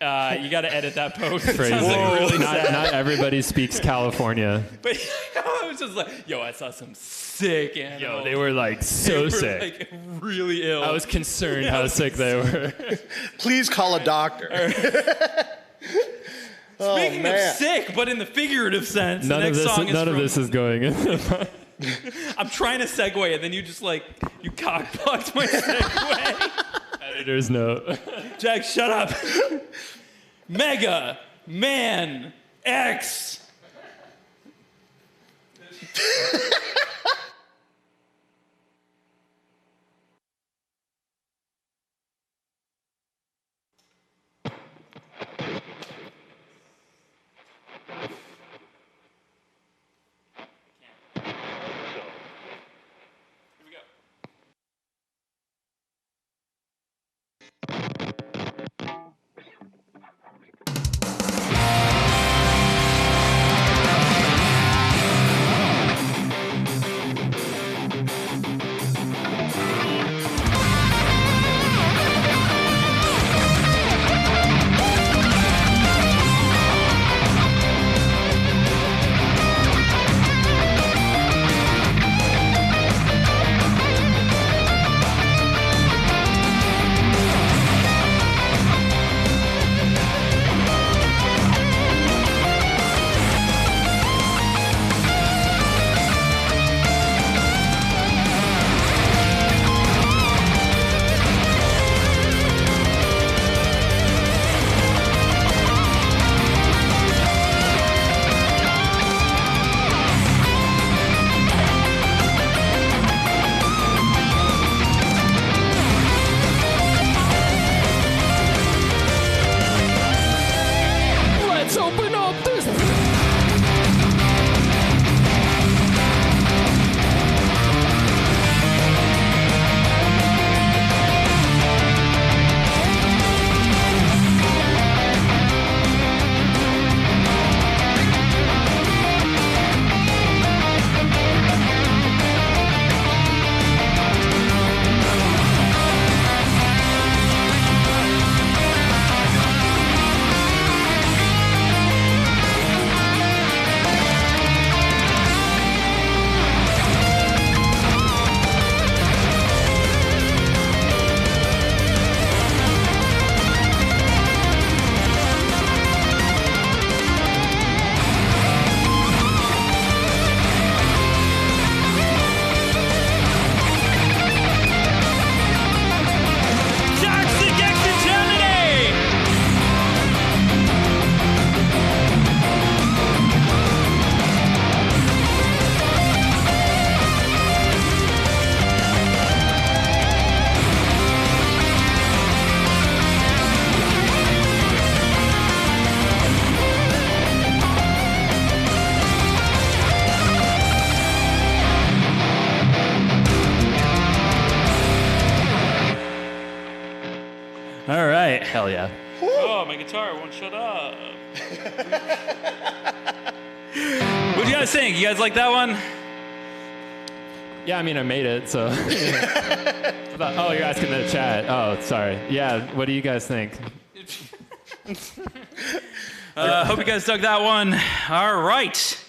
You got to edit that post. Crazy. Sounds like really sad. Not everybody speaks California. But I was just like, yo, I saw some sick animals. Yo, they were like so They were, sick. like really ill. I was concerned how sick they were. Please call a doctor. Speaking of man. sick, but in the figurative sense, None the of next this. song is None of from- this is going in. I'm trying to segue, and then you just like, you cockblocked my segue. Editor's note. Jack, shut up. Mega Man X. Let's open up this. Toxic Externity! All right. Hell yeah. Oh, my guitar won't shut up. What do you guys think? You guys like that one? Yeah, I mean, I made it, so. Oh, you're asking the chat. Oh, sorry. Yeah, what do you guys think? Hope you guys dug that one. All right.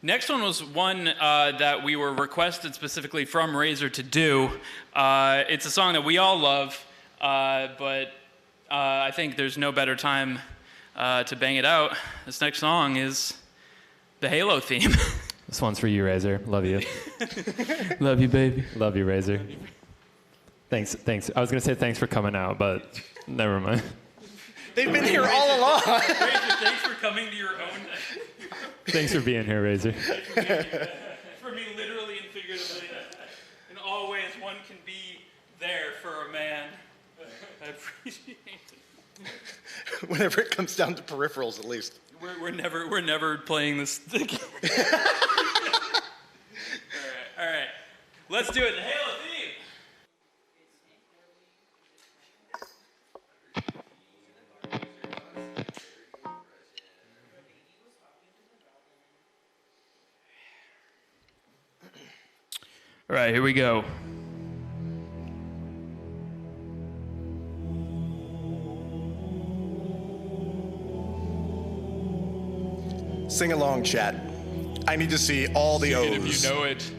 Next one was one that we were requested specifically from Razer to do. It's a song that we all love, but I think there's no better time to bang it out. This next song is the Halo theme. This one's for you, Razer. Love you. Love you, baby. Love you, Razer. Thanks. I was going to say thanks for coming out, but never mind. They've been here all along. Razer, thanks for coming to your own. Thanks for being here, Razer. For me, literally and figuratively, in all ways, one can be there for a man. I appreciate it. Whenever it comes down to peripherals, at least. We're never playing this. All right. Let's do it. The Halo theme. All right, here we go. Sing along, chat. I need to see all the O's. If you know it.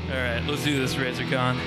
All right, let's do this, RazerCon.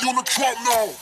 On the track now.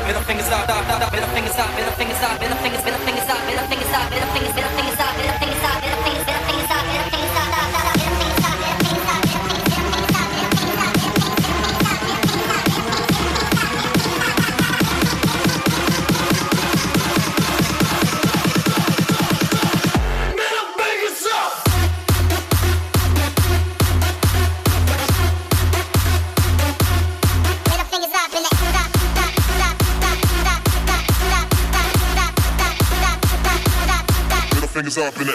Middle fingers up. hands up in it.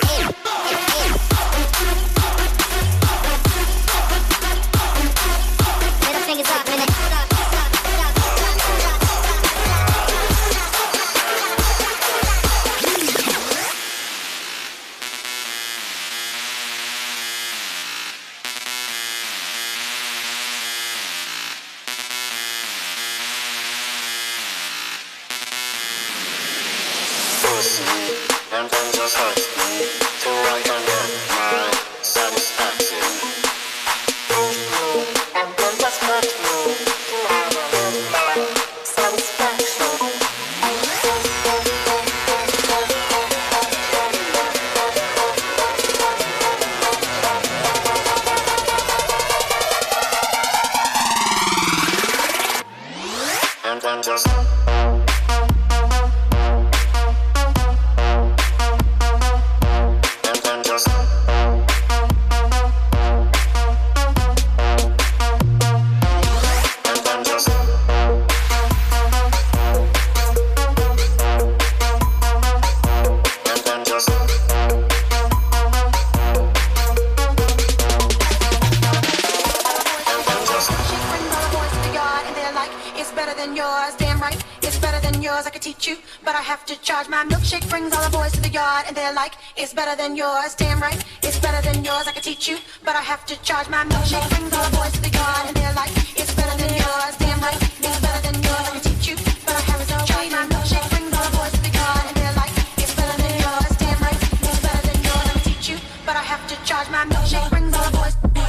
It's better than yours, damn right. It's better than yours, I can teach you, but I have to charge my milkshake. Brings all the boys to the yard, and they're like, it's better than yours, damn right. It's better than yours, I can teach you, but I have to charge my milkshake. Brings all the boys to the yard, and they're like, it's better than yours, damn right. It's better than yours, I can teach you, but I have to charge my milkshake. Brings all the boys to the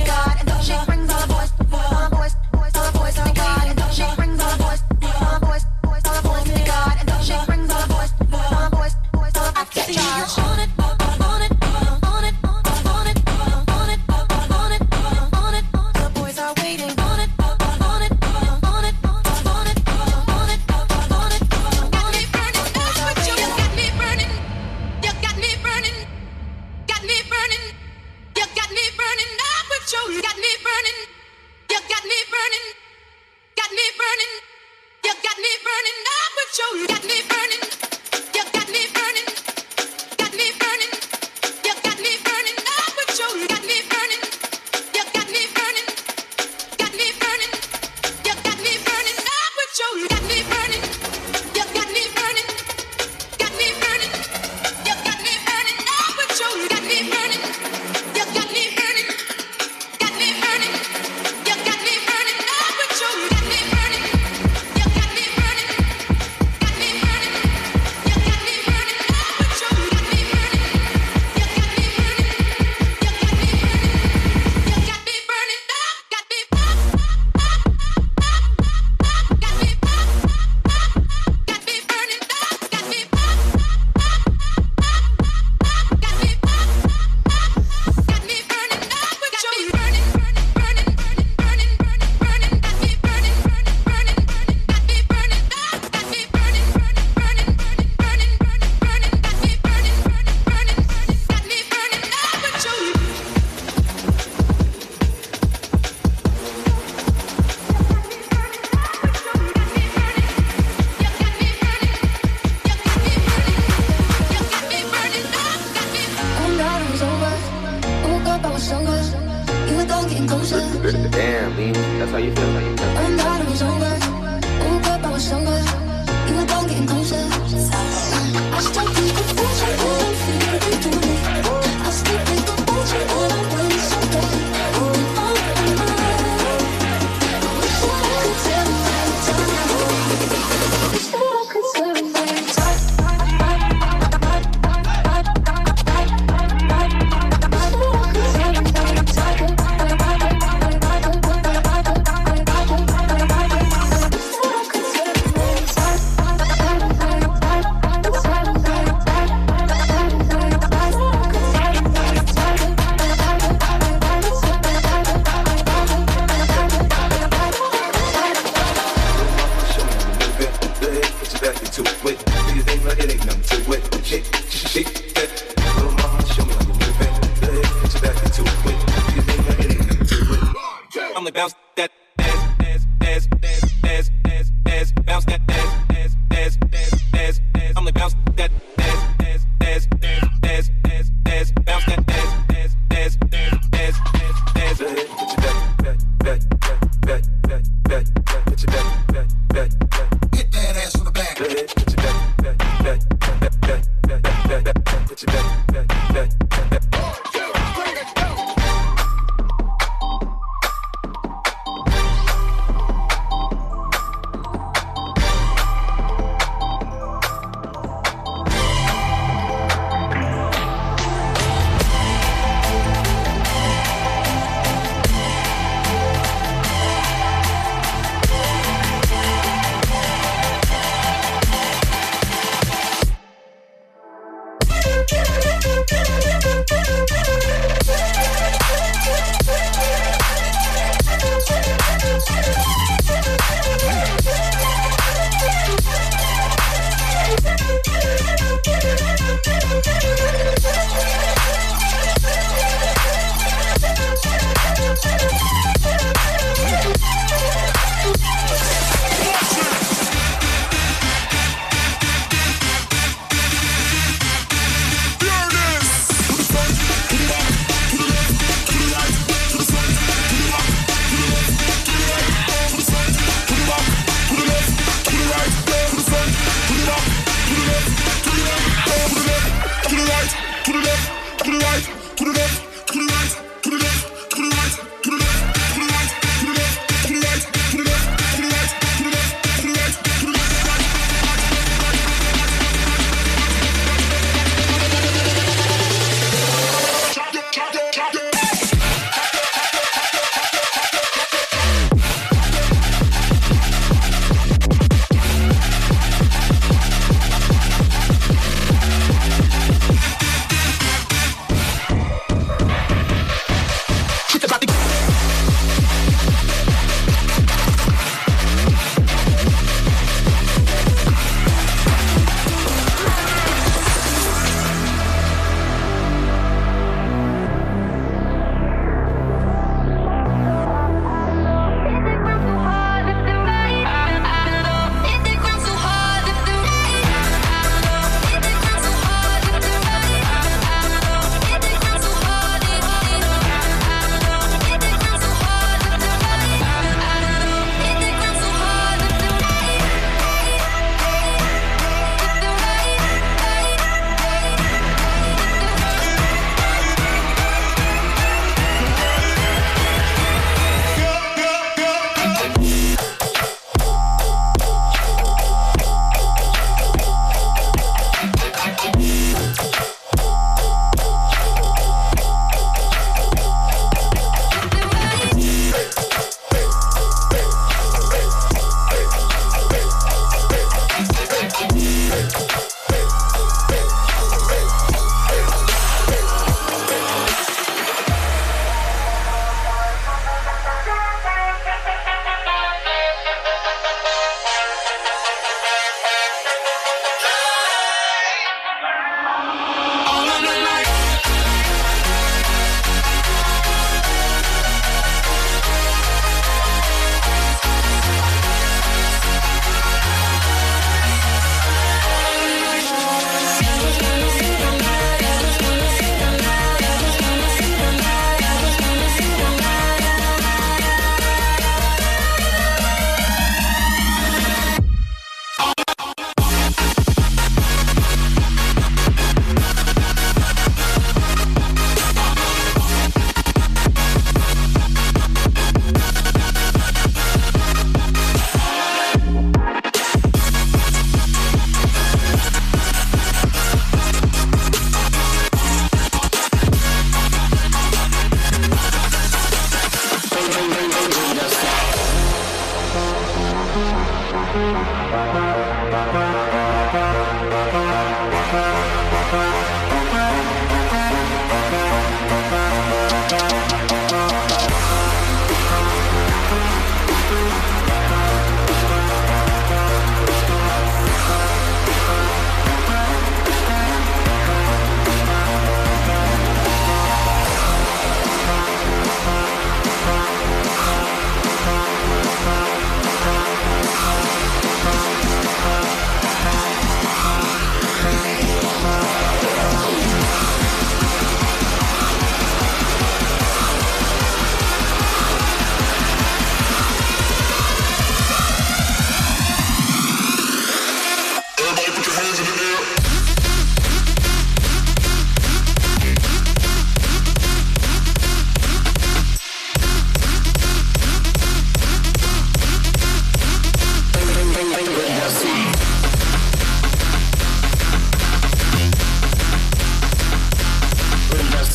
yard, and milkshake brings all the boys to the yard, and milkshake brings all the boys to the yard, and milkshake brings all the boys. Damn, Lee, that's how you feel. One battle was over. Woke up, I was sober. You were gone, getting closer. I still think the future, but I'm feeling through it. I still think the future, but I'm way so good. I wish that I could tell you every time. Wish that I could tell you every time. Put your back. Get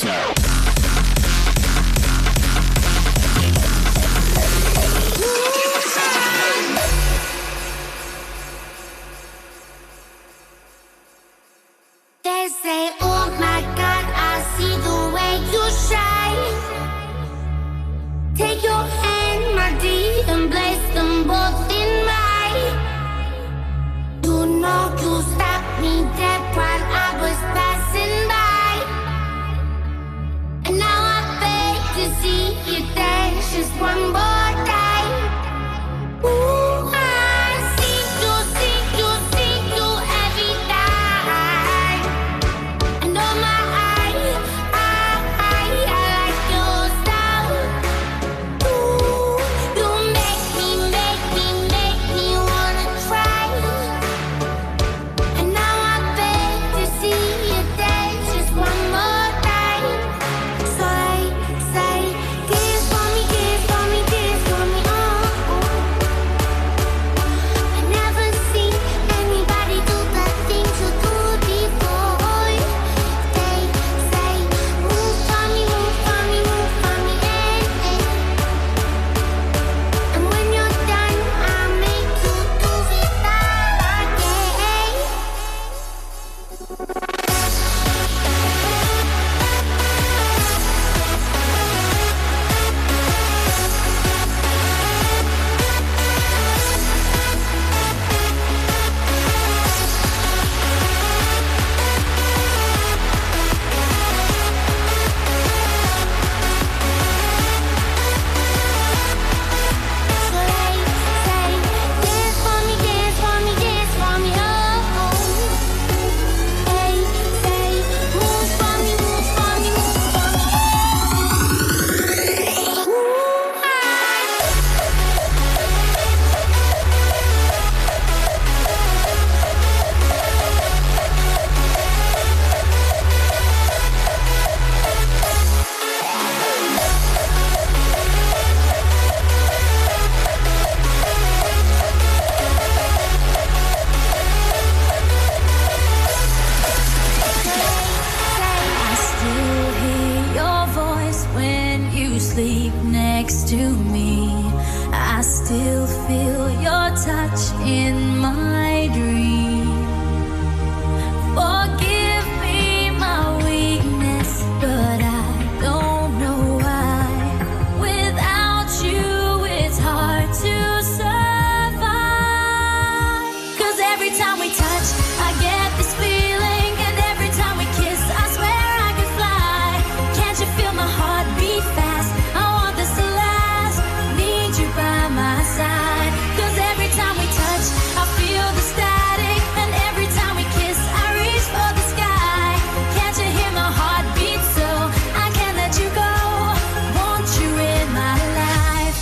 They say, oh my God, I see the way you shine. Take your hand, my dear, and place them both in mine. You know you stopped me dead while I was passing by. And now I beg to see you dance just one more time. Ooh, I see you every time. And oh my, I like your style. Ooh, you make me wanna try. And now I beg to see you dance just one more time. So I say, dance for me, oh. I never seen anybody do the things you do before. They say, move for me, and when you're done, I'll make you do it again. I still hear your voice when you sleep next to me. I still feel your touch in my dream. Forgive me my weakness, but I don't know why. Without you, it's hard to survive. 'Cause every time we touch, I get this feeling, and every time we kiss, I swear I could fly. Can't you feel my heart beat fast? I want this to last. Need you by my side. 'Cause every time we touch, I feel the static, and every time we kiss, I reach for the sky. Can't you hear my heart beat? So I can't let you go. Want you in my life.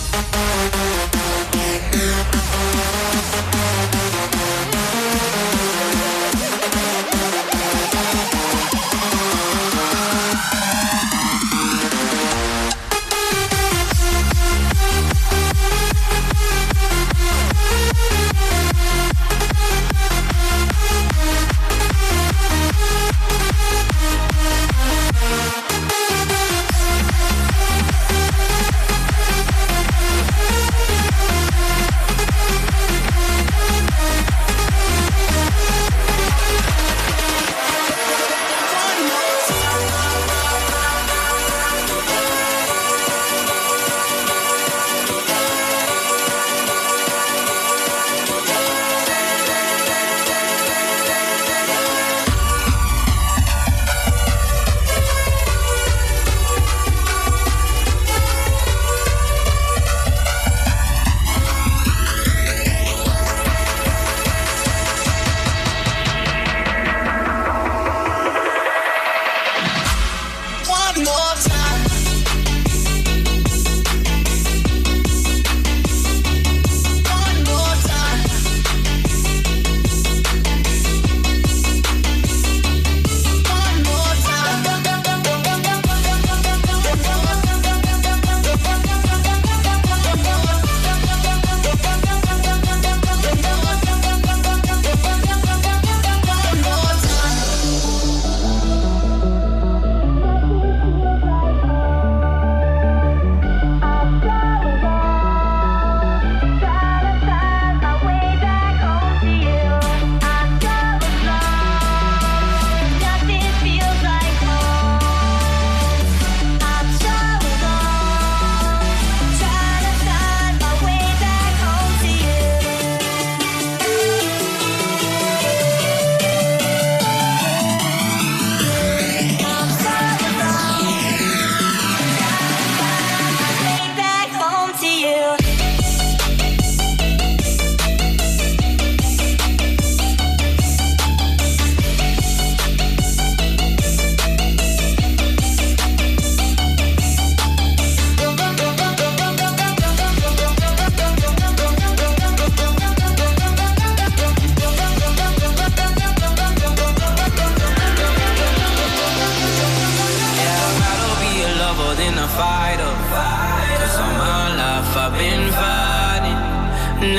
fighter. 'Cause all my life I've been fighting.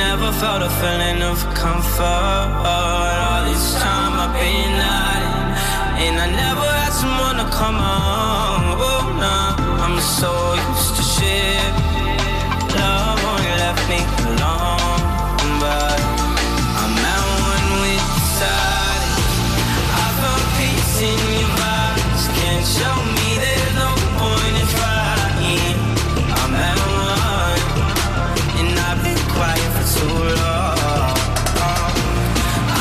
Never felt a feeling of comfort. All this time I've been hiding, and I never had someone to come on. Oh no, I'm so used to shit. Love only left me alone, but I'm at one with the silence. I found peace in your vibes. Can't show me there's no point in trying. I'm at one, and I've been quiet for too long.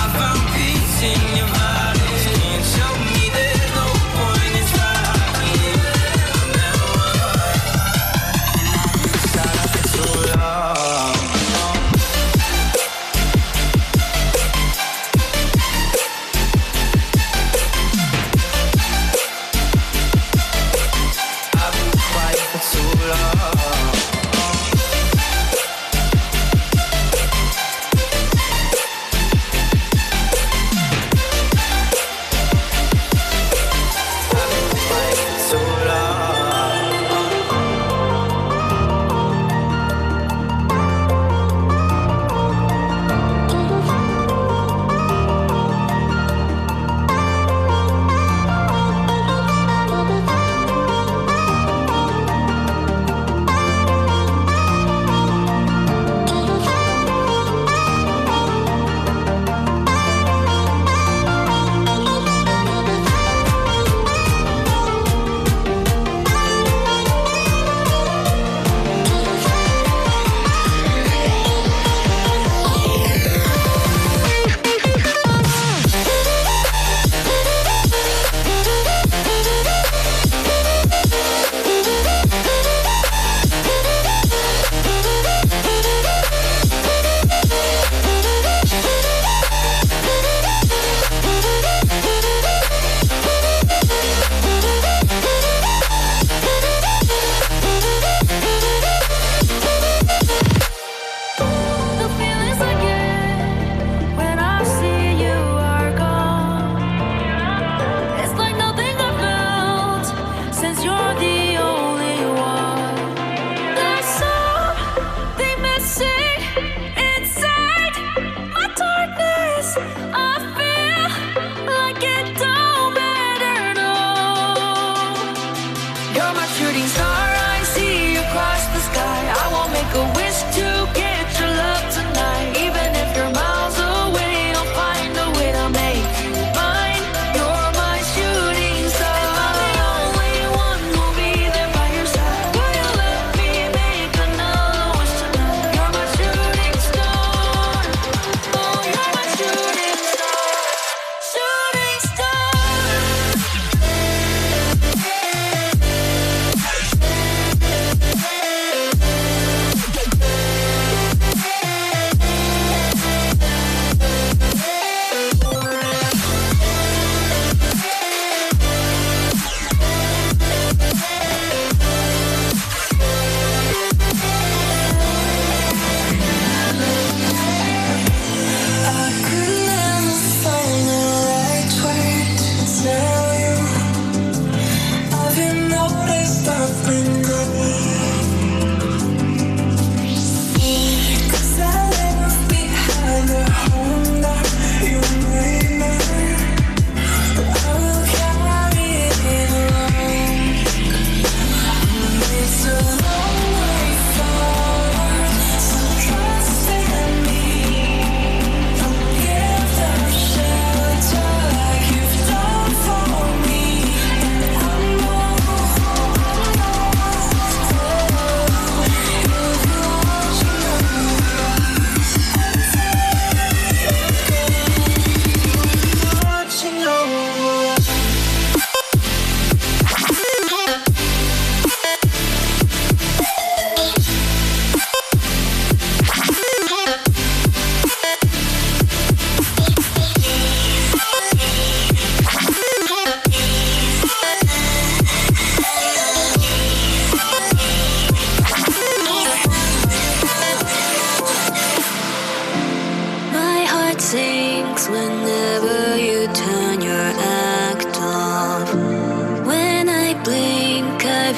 I found peace in your vibes. Can't show me there's no point in trying. I'm at one, and I've been silent for too long. I've been quiet for too long.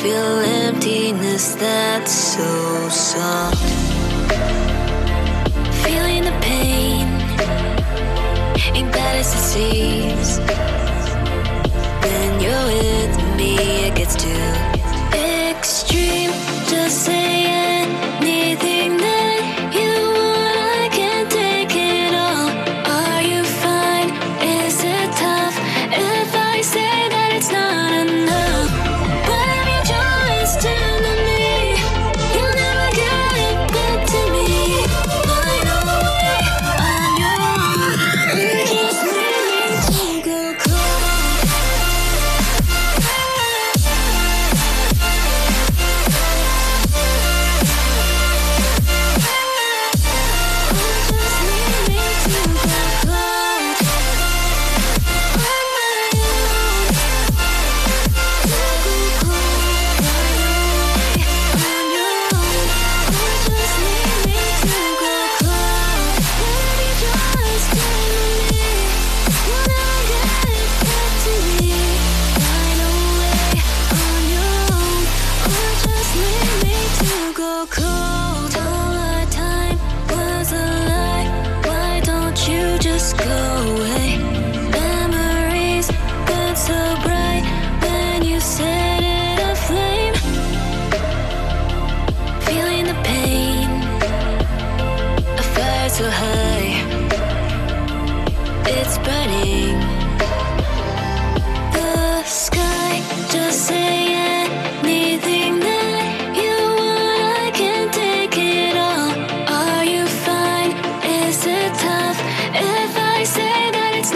feel empty kiss that's so soft. Feeling the pain ain't bad as it seems. When you're with me, it gets too extreme. Just say anything that you want, I can take it all. Are you fine? Is it tough if I say that it's not enough? Whatever your choice to me, you'll never get it back to me. Find a way on your own. Just leave me to go cold. Cold. All our time was a lie. Why don't you just go away? Memories burn so bright when you set it aflame. Feeling the pain, a fire so high, it's burning the sky. Just say anything that you want, I can take it all. Are you fine? Is it tough if I say that it's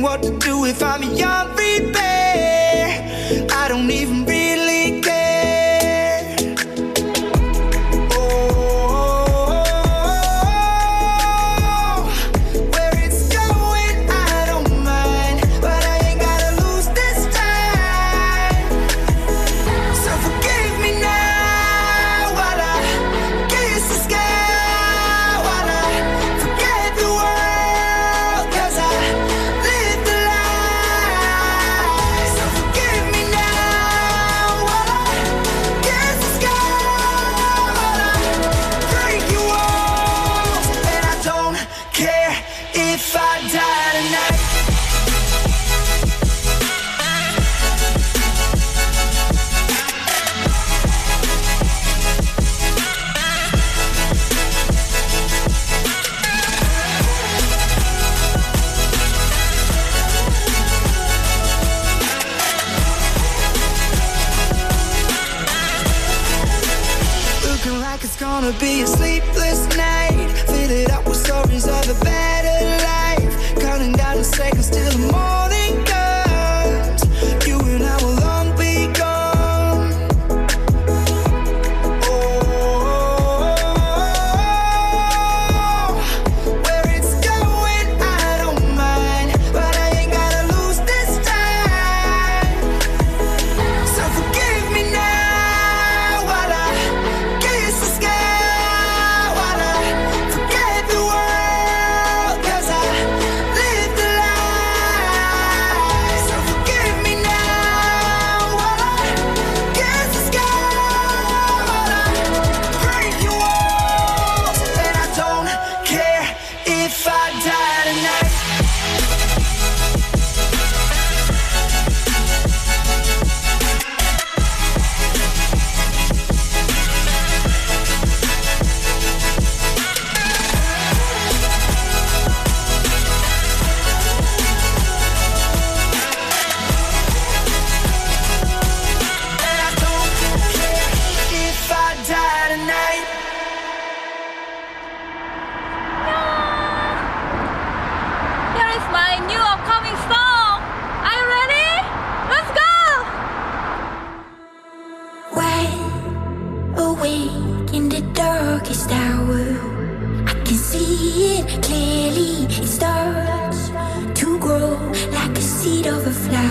what to do if I'm beyond repair. I don't even really care. Oh, where it's going, I don't mind, but I ain't gotta lose this time. So forgive me now while I kiss the sky, while I forget the world, 'cause I live the lie. So forgive me now while I kiss the sky, while I break your walls, and I don't care if I die tonight. Looking like it's gonna be a sleepless night. Fill it up with stories of a better life. Counting down the seconds till the morning comes. You and I will long be gone. Oh, where it's going, I don't mind, but I ain't gotta lose this time. So forgive me now while I kiss the sky, while I forget the world, 'cause I live the lie. So forgive me now while I kiss the sky, while I break your walls, and I don't care if I die tonight. And I don't care if I die tonight. Here is my new upcoming song. Are you ready? Let's go! Wide awake in the darkest hour, I can see it clearly. It starts to grow like a seed of a flower.